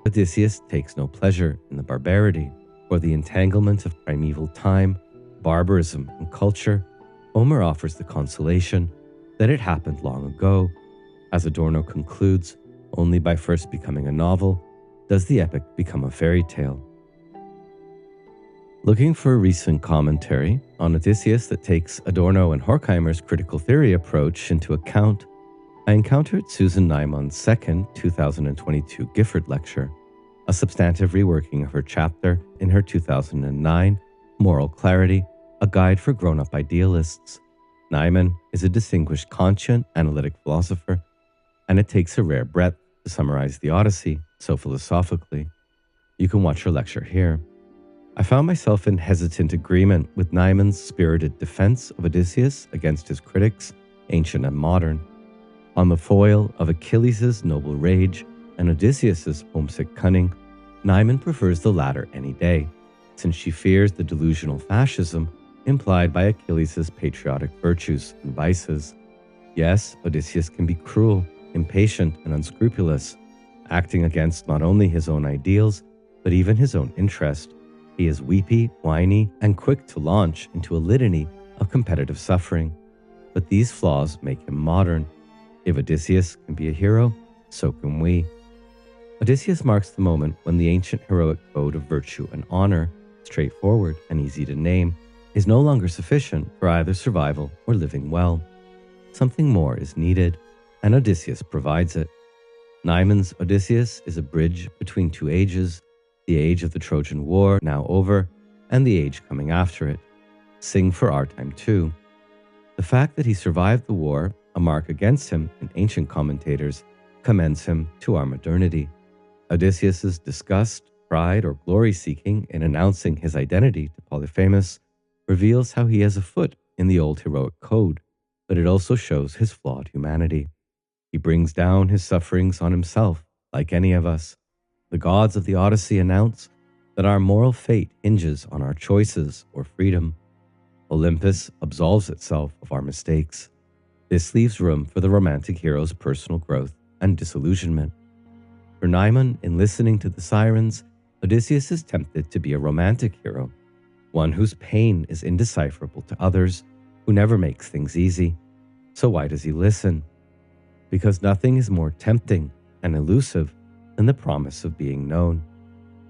Odysseus takes no pleasure in the barbarity or the entanglement of primeval time, barbarism, and culture. Homer offers the consolation that it happened long ago. As Adorno concludes, only by first becoming a novel does the epic become a fairy tale. Looking for a recent commentary on Odysseus that takes Adorno and Horkheimer's critical theory approach into account, I encountered Susan Naimon's second 2022 Gifford lecture, a substantive reworking of her chapter in her 2009 Moral Clarity, a guide for grown-up idealists. Naimon is a distinguished Kantian analytic philosopher, and it takes a rare breadth to summarize the Odyssey so philosophically. You can watch her lecture here. I found myself in hesitant agreement with Naimon's spirited defense of Odysseus against his critics, ancient and modern. On the foil of Achilles' noble rage and Odysseus' homesick cunning, Naimon prefers the latter any day, since she fears the delusional fascism implied by Achilles' patriotic virtues and vices. Yes, Odysseus can be cruel, impatient, and unscrupulous, acting against not only his own ideals, but even his own interest. He is weepy, whiny, and quick to launch into a litany of competitive suffering. But these flaws make him modern. If Odysseus can be a hero, so can we. Odysseus marks the moment when the ancient heroic code of virtue and honor, straightforward and easy to name, is no longer sufficient for either survival or living well. Something more is needed, and Odysseus provides it. Naimon's Odysseus is a bridge between two ages, the age of the Trojan War, now over, and the age coming after it. Sing for our time too. The fact that he survived the war, a mark against him in ancient commentators, commends him to our modernity. Odysseus's disgust, pride, or glory-seeking in announcing his identity to Polyphemus reveals how he has a foot in the old heroic code, but it also shows his flawed humanity. He brings down his sufferings on himself, like any of us. The gods of the Odyssey announce that our moral fate hinges on our choices or freedom. Olympus absolves itself of our mistakes. This leaves room for the romantic hero's personal growth and disillusionment. For Naiman, in listening to the sirens, Odysseus is tempted to be a romantic hero, one whose pain is indecipherable to others, who never makes things easy. So why does he listen? Because nothing is more tempting and elusive than the promise of being known.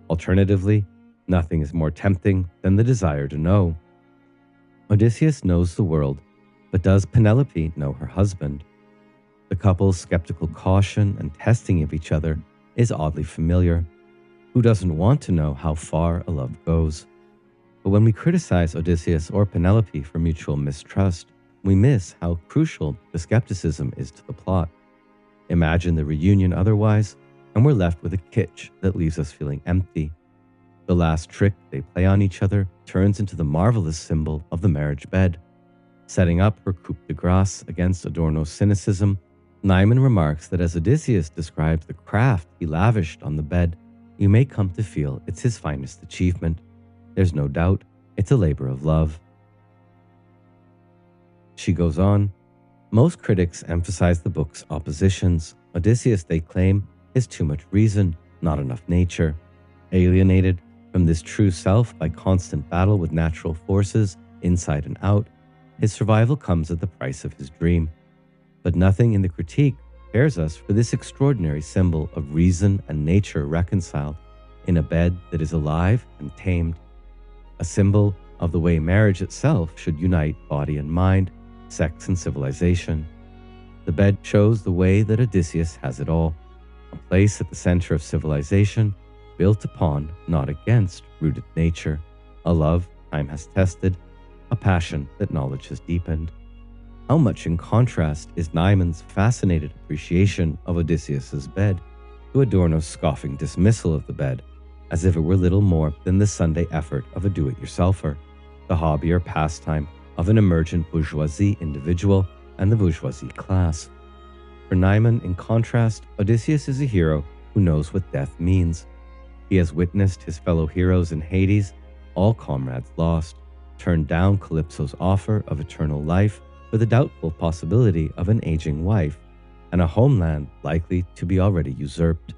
Alternatively, nothing is more tempting than the desire to know. Odysseus knows the world, but does Penelope know her husband? The couple's skeptical caution and testing of each other is oddly familiar. Who doesn't want to know how far a love goes? But when we criticize Odysseus or Penelope for mutual mistrust, we miss how crucial the skepticism is to the plot. Imagine the reunion otherwise, and we're left with a kitsch that leaves us feeling empty. The last trick they play on each other turns into the marvelous symbol of the marriage bed. Setting up her coup de grace against Adorno's cynicism, Naiman remarks that as Odysseus describes the craft he lavished on the bed, you may come to feel it's his finest achievement. There's no doubt it's a labor of love. She goes on, most critics emphasize the book's oppositions. Odysseus, they claim, is too much reason, not enough nature. Alienated from this true self by constant battle with natural forces, inside and out, his survival comes at the price of his dream. But nothing in the critique prepares us for this extraordinary symbol of reason and nature reconciled in a bed that is alive and tamed. A symbol of the way marriage itself should unite body and mind, sex and civilization. The bed shows the way that Odysseus has it all, a place at the center of civilization, built upon, not against, rooted nature, a love time has tested, a passion that knowledge has deepened. How much in contrast is Naiman's fascinated appreciation of Odysseus's bed to Adorno's scoffing dismissal of the bed, as if it were little more than the Sunday effort of a do-it-yourselfer, the hobby or pastime of an emergent bourgeoisie individual and the bourgeoisie class. For Naiman, in contrast, Odysseus is a hero who knows what death means. He has witnessed his fellow heroes in Hades, all comrades lost, turned down Kalypso's offer of eternal life for the doubtful possibility of an aging wife, and a homeland likely to be already usurped.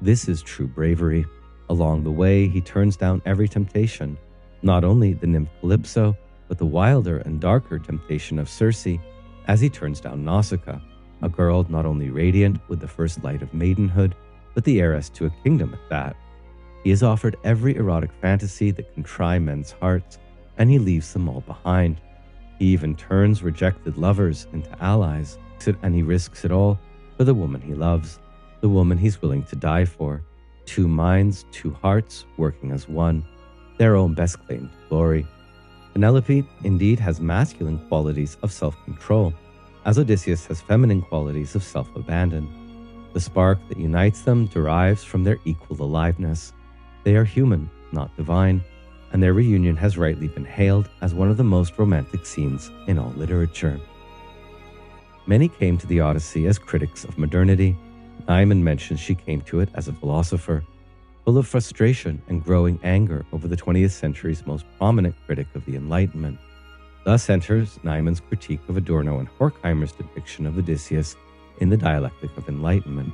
This is true bravery. Along the way, he turns down every temptation, not only the nymph Kalypso, but the wilder and darker temptation of Circe, as he turns down Nausikaa, a girl not only radiant with the first light of maidenhood, but the heiress to a kingdom at that. He is offered every erotic fantasy that can try men's hearts, and he leaves them all behind. He even turns rejected lovers into allies, and he risks it all for the woman he loves, the woman he's willing to die for. Two minds, two hearts, working as one, their own best claim to glory. Penelope indeed has masculine qualities of self-control, as Odysseus has feminine qualities of self-abandon. The spark that unites them derives from their equal aliveness. They are human, not divine, and their reunion has rightly been hailed as one of the most romantic scenes in all literature. Many came to the Odyssey as critics of modernity. Naiman mentions she came to it as a philosopher, full of frustration and growing anger over the 20th century's most prominent critic of the Enlightenment. Thus enters Naiman's critique of Adorno and Horkheimer's depiction of Odysseus in the dialectic of enlightenment.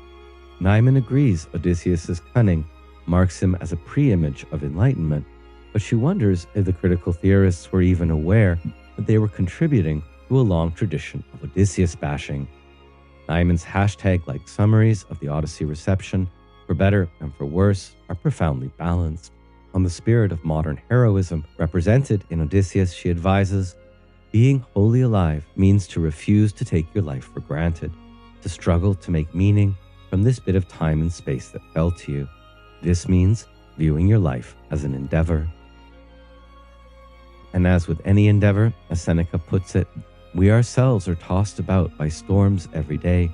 Naiman agrees Odysseus's cunning marks him as a pre-image of enlightenment, but she wonders if the critical theorists were even aware that they were contributing to a long tradition of Odysseus bashing. Naiman's hashtag-like summaries of the Odyssey reception, for better and for worse, are profoundly balanced. On the spirit of modern heroism represented in Odysseus, she advises, being wholly alive means to refuse to take your life for granted, to struggle to make meaning from this bit of time and space that fell to you. This means viewing your life as an endeavor. And as with any endeavor, as Seneca puts it, we ourselves are tossed about by storms every day,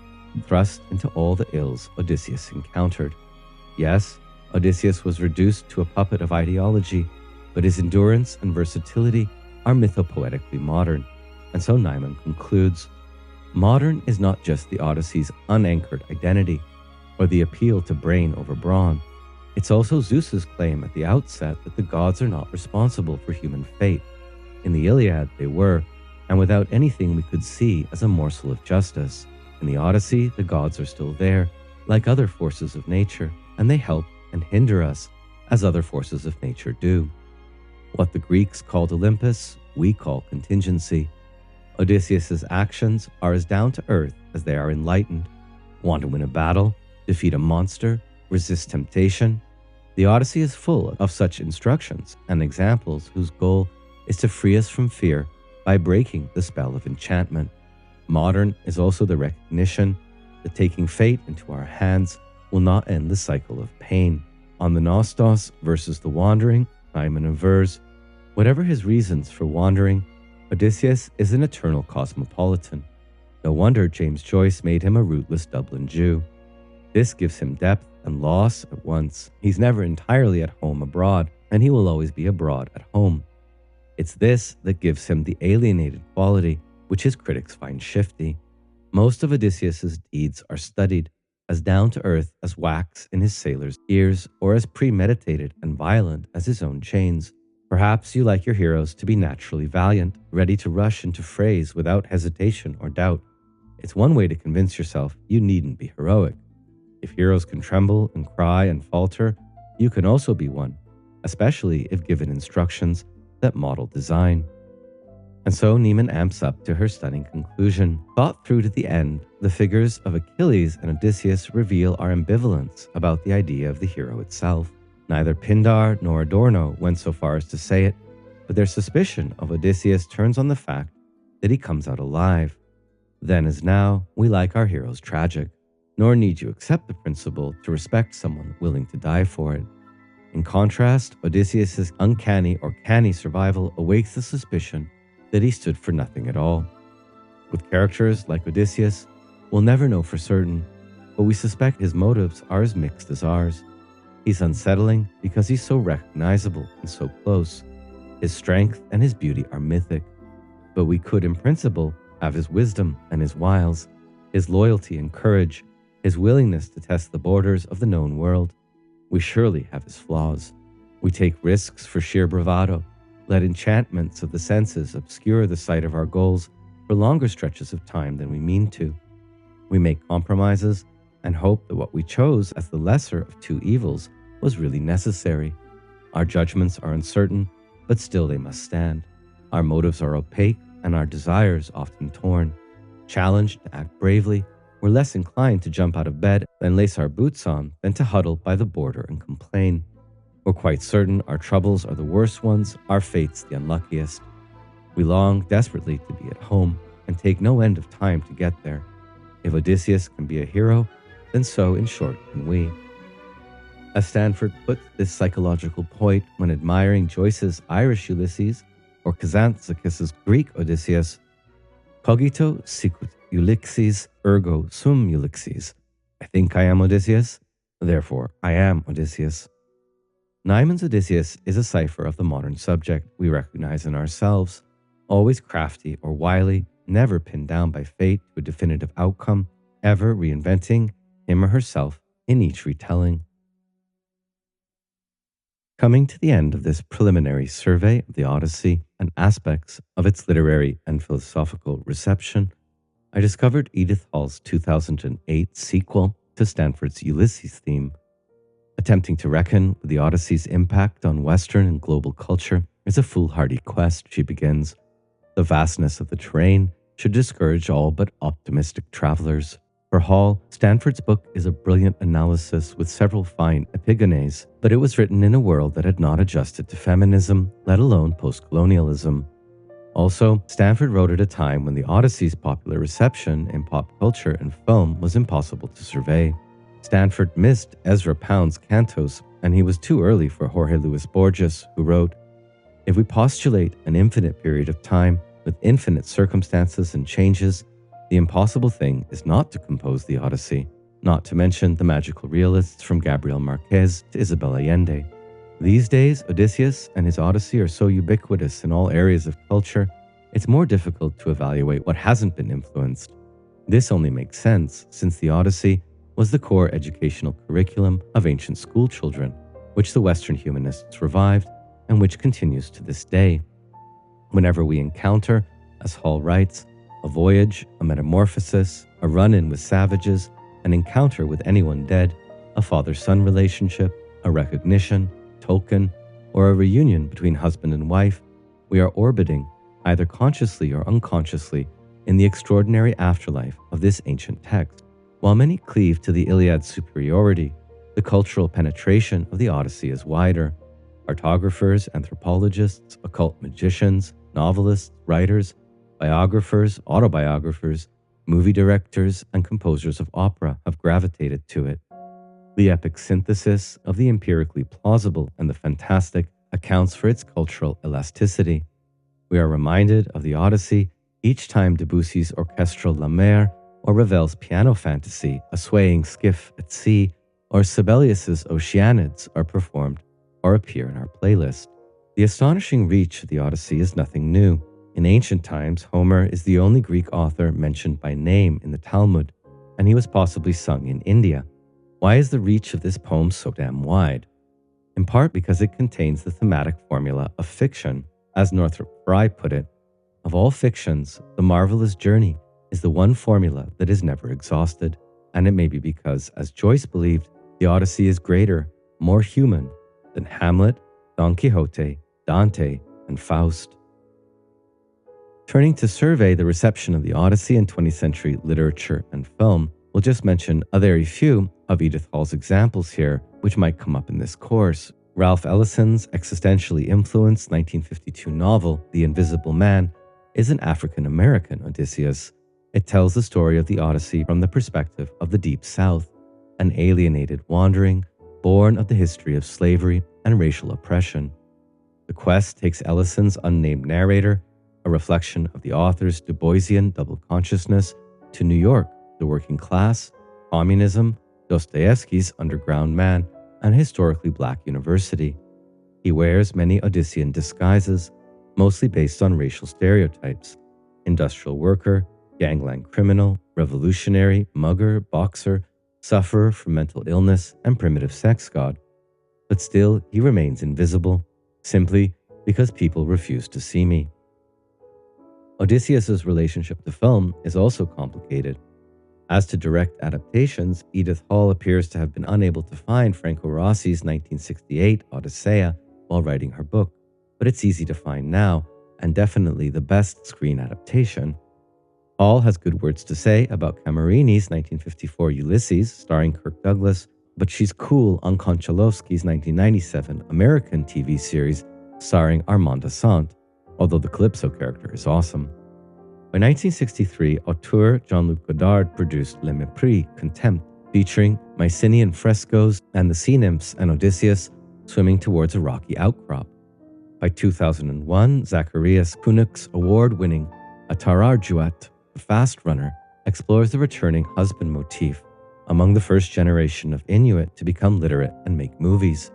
thrust into all the ills Odysseus encountered. Yes, Odysseus was reduced to a puppet of ideology, but his endurance and versatility are mythopoetically modern, And so Naiman concludes, modern is not just the Odyssey's unanchored identity, or the appeal to brain over brawn. It's also Zeus's claim at the outset that the gods are not responsible for human fate. In the Iliad, they were, and without anything we could see as a morsel of justice. In the Odyssey, the gods are still there, like other forces of nature, and they help and hinder us, as other forces of nature do. What the Greeks called Olympus, we call contingency. Odysseus's actions are as down to earth as they are enlightened. Want to win a battle, defeat a monster, resist temptation? The Odyssey is full of such instructions and examples whose goal is to free us from fear by breaking the spell of enchantment. Modern is also the recognition that taking fate into our hands will not end the cycle of pain. On the Nostos versus the wandering, Naiman avers, whatever his reasons for wandering, Odysseus is an eternal cosmopolitan. No wonder James Joyce made him a rootless Dublin Jew. This gives him depth and loss at once. He's never entirely at home abroad, and he will always be abroad at home. It's this that gives him the alienated quality which his critics find shifty. Most of Odysseus's deeds are studied, as down-to-earth as wax in his sailor's ears, or as premeditated and violent as his own chains. Perhaps you like your heroes to be naturally valiant, ready to rush into frays without hesitation or doubt. It's one way to convince yourself you needn't be heroic. If heroes can tremble and cry and falter, you can also be one, especially if given instructions that model design. And so Neiman amps up to her stunning conclusion. Thought through to the end, the figures of Achilles and Odysseus reveal our ambivalence about the idea of the hero itself. Neither Pindar nor Adorno went so far as to say it, but their suspicion of Odysseus turns on the fact that he comes out alive. Then as now, we like our heroes tragic, nor need you accept the principle to respect someone willing to die for it. In contrast, Odysseus' uncanny or canny survival awakes the suspicion that he stood for nothing at all. With characters like Odysseus, we'll never know for certain, but we suspect his motives are as mixed as ours. He's unsettling because he's so recognizable and so close. His strength and his beauty are mythic, but we could in principle have his wisdom and his wiles, his loyalty and courage, his willingness to test the borders of the known world. We surely have his flaws. We take risks for sheer bravado, let enchantments of the senses obscure the sight of our goals for longer stretches of time than we mean to. We make compromises and hope that what we chose as the lesser of two evils was really necessary. Our judgments are uncertain, but still they must stand. Our motives are opaque and our desires often torn. Challenged to act bravely, we're less inclined to jump out of bed and lace our boots on than to huddle by the border and complain. We're quite certain our troubles are the worst ones, our fates the unluckiest. We long desperately to be at home and take no end of time to get there. If Odysseus can be a hero, then so, in short, can we. As Stanford puts this psychological point when admiring Joyce's Irish Ulysses or Kazantzakis' Greek Odysseus, cogito sicut Ulysses ergo sum Ulysses. I think I am Odysseus, therefore I am Odysseus. Naiman's Odysseus is a cipher of the modern subject we recognize in ourselves, always crafty or wily, never pinned down by fate to a definitive outcome, ever reinventing him or herself in each retelling. Coming to the end of this preliminary survey of the Odyssey and aspects of its literary and philosophical reception, I discovered Edith Hall's 2008 sequel to Stanford's Ulysses theme. Attempting to reckon with the Odyssey's impact on Western and global culture is a foolhardy quest, she begins. The vastness of the terrain should discourage all but optimistic travelers. For Hall, Stanford's book is a brilliant analysis with several fine epigones, but it was written in a world that had not adjusted to feminism, let alone post-colonialism. Also, Stanford wrote at a time when the Odyssey's popular reception in pop culture and film was impossible to survey. Stanford missed Ezra Pound's cantos, and he was too early for Jorge Luis Borges, who wrote, "If we postulate an infinite period of time with infinite circumstances and changes, the impossible thing is not to compose the Odyssey, not to mention the magical realists from Gabriel Marquez to Isabel Allende. These days, Odysseus and his Odyssey are so ubiquitous in all areas of culture it's more difficult to evaluate what hasn't been influenced. This only makes sense since the Odyssey was the core educational curriculum of ancient school children, which the Western humanists revived and which continues to this day. Whenever we encounter, as Hall writes, a voyage, a metamorphosis, a run-in with savages, an encounter with anyone dead, a father-son relationship, a recognition, token, or a reunion between husband and wife, we are orbiting, either consciously or unconsciously, in the extraordinary afterlife of this ancient text. While many cleave to the Iliad's superiority, the cultural penetration of the Odyssey is wider. Cartographers, anthropologists, occult magicians, novelists, writers, biographers, autobiographers, movie directors, and composers of opera have gravitated to it. The epic synthesis of the empirically plausible and the fantastic accounts for its cultural elasticity. We are reminded of the Odyssey each time Debussy's orchestral La Mer or Ravel's piano fantasy, A Swaying Skiff at Sea, or Sibelius's Oceanids are performed or appear in our playlist. The astonishing reach of the Odyssey is nothing new. In ancient times, Homer is the only Greek author mentioned by name in the Talmud, and he was possibly sung in India. Why is the reach of this poem so damn wide? In part because it contains the thematic formula of fiction. As Northrop Frye put it, of all fictions, the marvelous journey is the one formula that is never exhausted, and it may be because, as Joyce believed, the Odyssey is greater, more human than Hamlet, Don Quixote, Dante, and Faust. Turning to survey the reception of the Odyssey in 20th century literature and film, we'll just mention a very few of Edith Hall's examples here, which might come up in this course. Ralph Ellison's existentially influenced 1952 novel, The Invisible Man, is an African-American Odysseus. It tells the story of the Odyssey from the perspective of the Deep South, an alienated wandering born of the history of slavery and racial oppression. The quest takes Ellison's unnamed narrator, a reflection of the author's Du Boisian double consciousness, to New York, the working class, communism, Dostoevsky's underground man, and a historically black university. He wears many Odyssean disguises, mostly based on racial stereotypes: industrial worker, gangland criminal, revolutionary, mugger, boxer, sufferer from mental illness, and primitive sex god. But still, he remains invisible, simply because people refuse to see me. Odysseus's relationship to film is also complicated. As to direct adaptations, Edith Hall appears to have been unable to find Franco Rossi's 1968 Odyssea while writing her book, but it's easy to find now, and definitely the best screen adaptation. Hall has good words to say about Camerini's 1954 Ulysses, starring Kirk Douglas, but she's cool on Konchalovsky's 1997 American TV series starring Armand Assant, although the Kalypso character is awesome. By 1963, auteur Jean-Luc Godard produced Le Mépris, Contempt, featuring Mycenaean frescoes and the sea nymphs and Odysseus swimming towards a rocky outcrop. By 2001, Zacharias Kunuk's award-winning Atararjuat, The Fast Runner, explores the returning husband motif among the first generation of Inuit to become literate and make movies.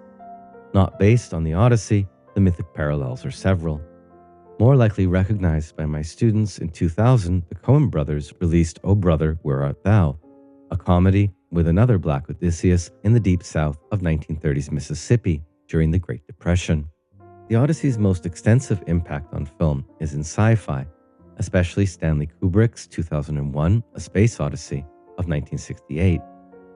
Not based on the Odyssey, the mythic parallels are several. More likely recognized by my students, in 2000, the Coen brothers released O Brother, Where Art Thou?, a comedy with another Black Odysseus in the deep south of 1930s Mississippi during the Great Depression. The Odyssey's most extensive impact on film is in sci-fi, especially Stanley Kubrick's 2001 A Space Odyssey of 1968,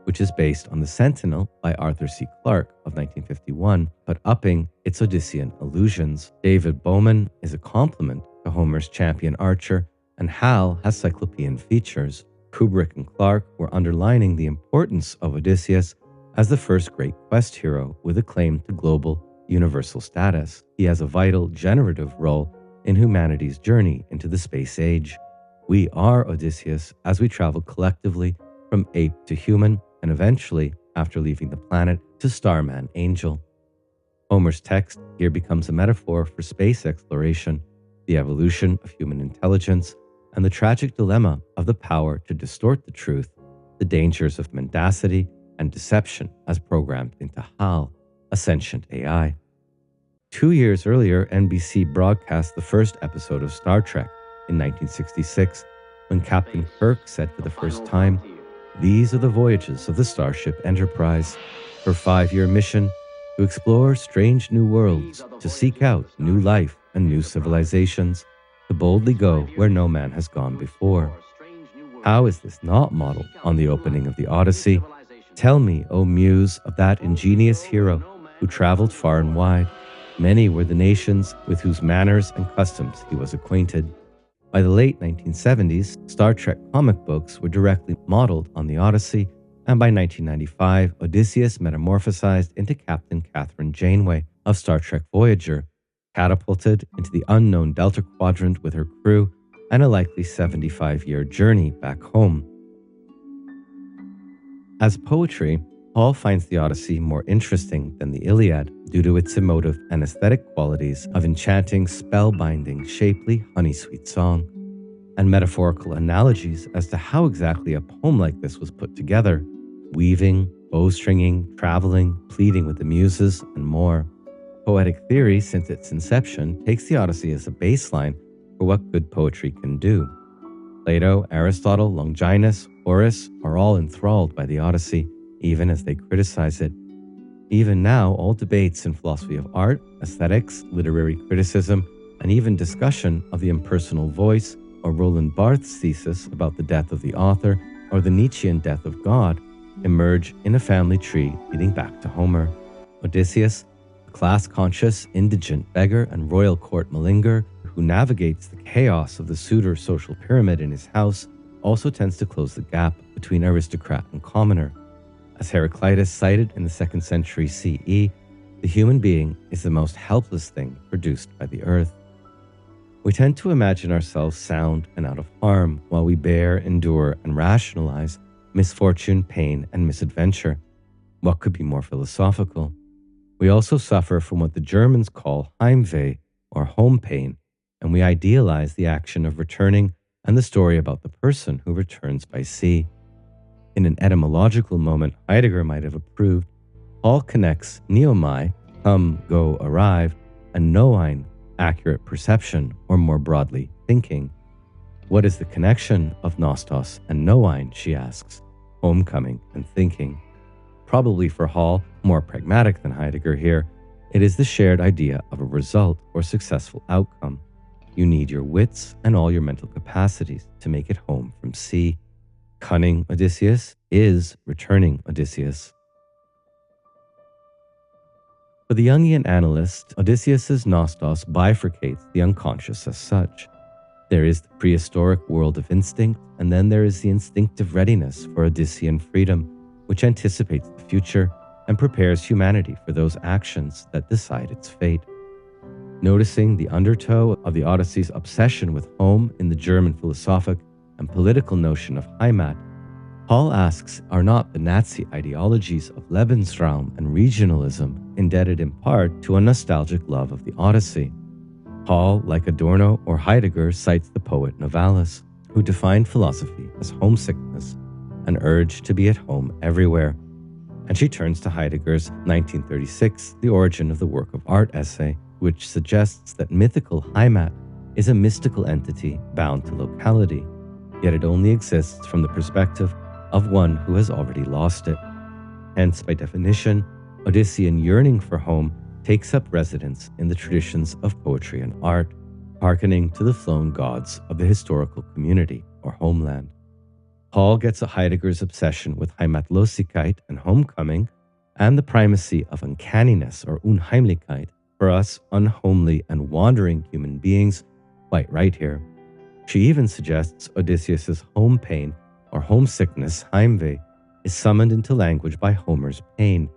which is based on The Sentinel by Arthur C. Clarke of 1951, but upping its Odyssean illusions. David Bowman is a complement to Homer's champion archer, and Hal has cyclopean features. Kubrick and Clarke were underlining the importance of Odysseus as the first great quest hero with a claim to global, universal status. He has a vital, generative role in humanity's journey into the space age. We are Odysseus as we travel collectively from ape to human, and eventually, after leaving the planet, to starman angel. Homer's text here becomes a metaphor for space exploration, the evolution of human intelligence, and the tragic dilemma of the power to distort the truth, the dangers of mendacity and deception as programmed into Hal, a sentient AI. 2 years earlier, NBC broadcast the first episode of Star Trek in 1966, when Captain Kirk said for the first time, "These are the voyages of the Starship Enterprise, her 5-year mission to explore strange new worlds, to seek out new life and new civilizations, to boldly go where no man has gone before." How is this not modeled on the opening of the Odyssey? Tell me, O muse, of that ingenious hero who traveled far and wide. Many were the nations with whose manners and customs he was acquainted. By the late 1970s, Star Trek comic books were directly modeled on the Odyssey, and by 1995, Odysseus metamorphosized into Captain Catherine Janeway of Star Trek Voyager, catapulted into the unknown Delta Quadrant with her crew, and a likely 75-year journey back home. As poetry, Paul finds the Odyssey more interesting than the Iliad due to its emotive and aesthetic qualities of enchanting, spellbinding, shapely, honey-sweet song, and metaphorical analogies as to how exactly a poem like this was put together, weaving, bowstringing, traveling, pleading with the muses, and more. Poetic theory, since its inception, takes the Odyssey as a baseline for what good poetry can do. Plato, Aristotle, Longinus, Horace are all enthralled by the Odyssey, even as they criticize it. Even now, all debates in philosophy of art, aesthetics, literary criticism, and even discussion of the impersonal voice, or Roland Barthes' thesis about the death of the author, or the Nietzschean death of God, emerge in a family tree leading back to Homer. Odysseus, a class-conscious, indigent beggar and royal court malinger who navigates the chaos of the suitor social pyramid in his house, also tends to close the gap between aristocrat and commoner. As Heraclitus cited in the 2nd century CE, the human being is the most helpless thing produced by the earth. We tend to imagine ourselves sound and out of harm while we bear, endure, and rationalize misfortune, pain, and misadventure. What could be more philosophical? We also suffer from what the Germans call Heimweh, or home pain, and we idealize the action of returning and the story about the person who returns by sea. In an etymological moment Heidegger might have approved, Paul connects neomai, come, go, arrive, and noein, accurate perception, or more broadly, thinking. What is the connection of nostos and noein, she asks, homecoming and thinking. Probably for Hall, more pragmatic than Heidegger here, it is the shared idea of a result or successful outcome. You need your wits and all your mental capacities to make it home from sea. Cunning Odysseus is returning Odysseus. For the Jungian analyst, Odysseus's nostos bifurcates the unconscious as such. There is the prehistoric world of instinct, and then there is the instinctive readiness for Odyssean freedom, which anticipates the future and prepares humanity for those actions that decide its fate. Noticing the undertow of the Odyssey's obsession with home in the German philosophic and political notion of Heimat, Paul asks, are not the Nazi ideologies of Lebensraum and regionalism indebted in part to a nostalgic love of the Odyssey? Paul, like Adorno or Heidegger, cites the poet Novalis, who defined philosophy as homesickness, an urge to be at home everywhere. And she turns to Heidegger's 1936 The Origin of the Work of Art essay, which suggests that mythical Heimat is a mystical entity bound to locality, yet it only exists from the perspective of one who has already lost it. Hence, by definition, Odyssean yearning for home takes up residence in the traditions of poetry and art, hearkening to the flown gods of the historical community or homeland. Paul gets at Heidegger's obsession with Heimatlosigkeit and homecoming, and the primacy of uncanniness or Unheimlichkeit, for us unhomely and wandering human beings, quite right here. She even suggests Odysseus's home pain or homesickness, Heimweh, is summoned into language by Homer's pain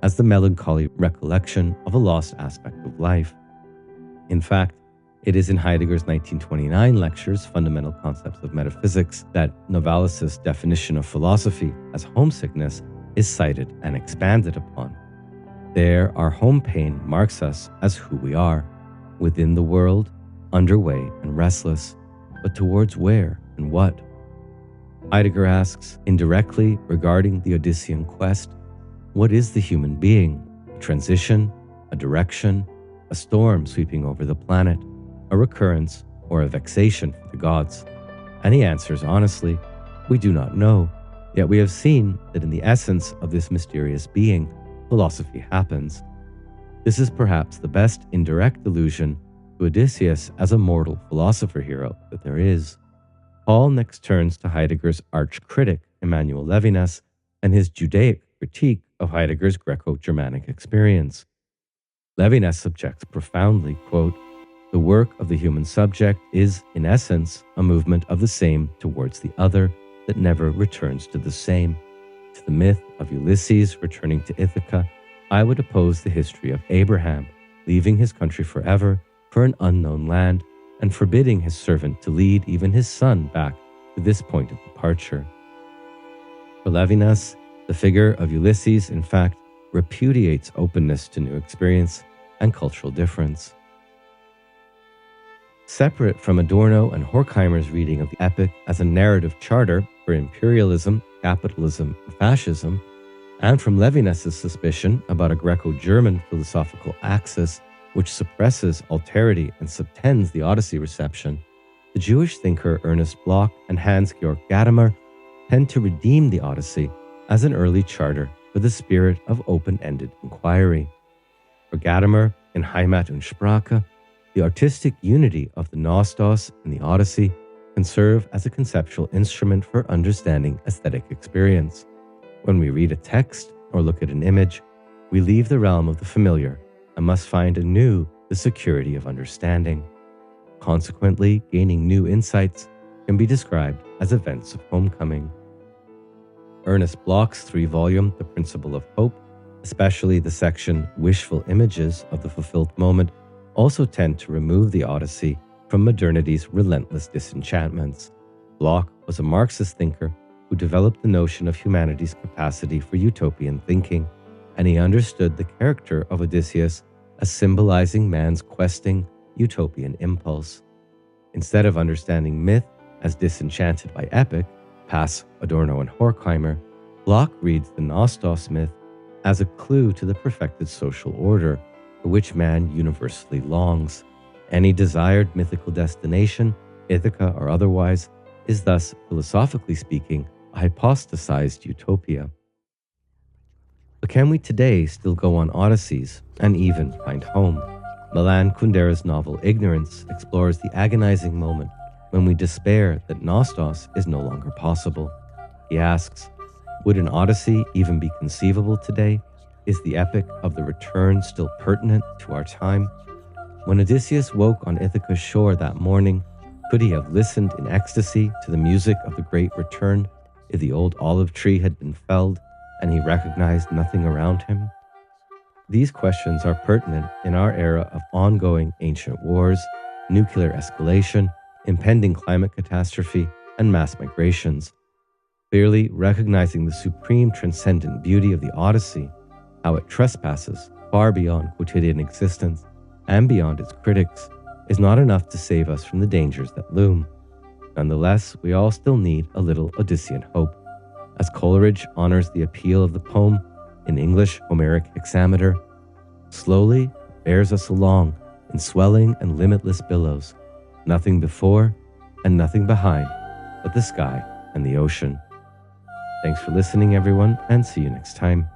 as the melancholy recollection of a lost aspect of life. In fact, it is in Heidegger's 1929 lectures, Fundamental Concepts of Metaphysics, that Novalis' definition of philosophy as homesickness is cited and expanded upon. There, our home pain marks us as who we are, within the world, underway and restless, but towards where and what? Heidegger asks, indirectly regarding the Odyssean quest, what is the human being? A transition, a direction, a storm sweeping over the planet, a recurrence, or a vexation for the gods? And he answers honestly, we do not know, yet we have seen that in the essence of this mysterious being, philosophy happens. This is perhaps the best indirect allusion to Odysseus as a mortal philosopher hero that there is. Paul next turns to Heidegger's arch-critic Emmanuel Levinas and his Judaic critique of Heidegger's Greco-Germanic experience. Levinas objects profoundly, quote, "The work of the human subject is, in essence, a movement of the same towards the other that never returns to the same. To the myth of Ulysses returning to Ithaca, I would oppose the history of Abraham, leaving his country forever for an unknown land, and forbidding his servant to lead even his son back to this point of departure." For Levinas, the figure of Ulysses, in fact, repudiates openness to new experience and cultural difference. Separate from Adorno and Horkheimer's reading of the epic as a narrative charter for imperialism, capitalism, and fascism, and from Levinas's suspicion about a Greco-German philosophical axis which suppresses alterity and subtends the Odyssey reception, the Jewish thinker Ernest Bloch and Hans-Georg Gadamer tend to redeem the Odyssey as an early charter for the spirit of open-ended inquiry. For Gadamer, in Heimat und Sprache, the artistic unity of the Nostos and the Odyssey can serve as a conceptual instrument for understanding aesthetic experience. When we read a text or look at an image, we leave the realm of the familiar and must find anew the security of understanding. Consequently, gaining new insights can be described as events of homecoming. Ernest Bloch's 3-volume The Principle of Hope, especially the section Wishful Images of the Fulfilled Moment, also tend to remove the Odyssey from modernity's relentless disenchantments. Bloch was a Marxist thinker who developed the notion of humanity's capacity for utopian thinking, and he understood the character of Odysseus as symbolizing man's questing utopian impulse. Instead of understanding myth as disenchanted by epic, pass Adorno and Horkheimer, Bloch reads the Nostos myth as a clue to the perfected social order for which man universally longs. Any desired mythical destination, Ithaca or otherwise, is thus, philosophically speaking, a hypostasized utopia. But can we today still go on Odysseys and even find home? Milan Kundera's novel Ignorance explores the agonizing moment when we despair that Nostos is no longer possible. He asks, would an Odyssey even be conceivable today? Is the epic of the return still pertinent to our time? When Odysseus woke on Ithaca's shore that morning, could he have listened in ecstasy to the music of the great return if the old olive tree had been felled and he recognized nothing around him? These questions are pertinent in our era of ongoing ancient wars, nuclear escalation, impending climate catastrophe, and mass migrations. Clearly recognizing the supreme transcendent beauty of the Odyssey, how it trespasses far beyond quotidian existence and beyond its critics, is not enough to save us from the dangers that loom. Nonetheless, we all still need a little Odyssean hope. As Coleridge honors the appeal of the poem in English Homeric hexameter, slowly bears us along in swelling and limitless billows, nothing before and nothing behind but the sky and the ocean. Thanks for listening, everyone, and see you next time.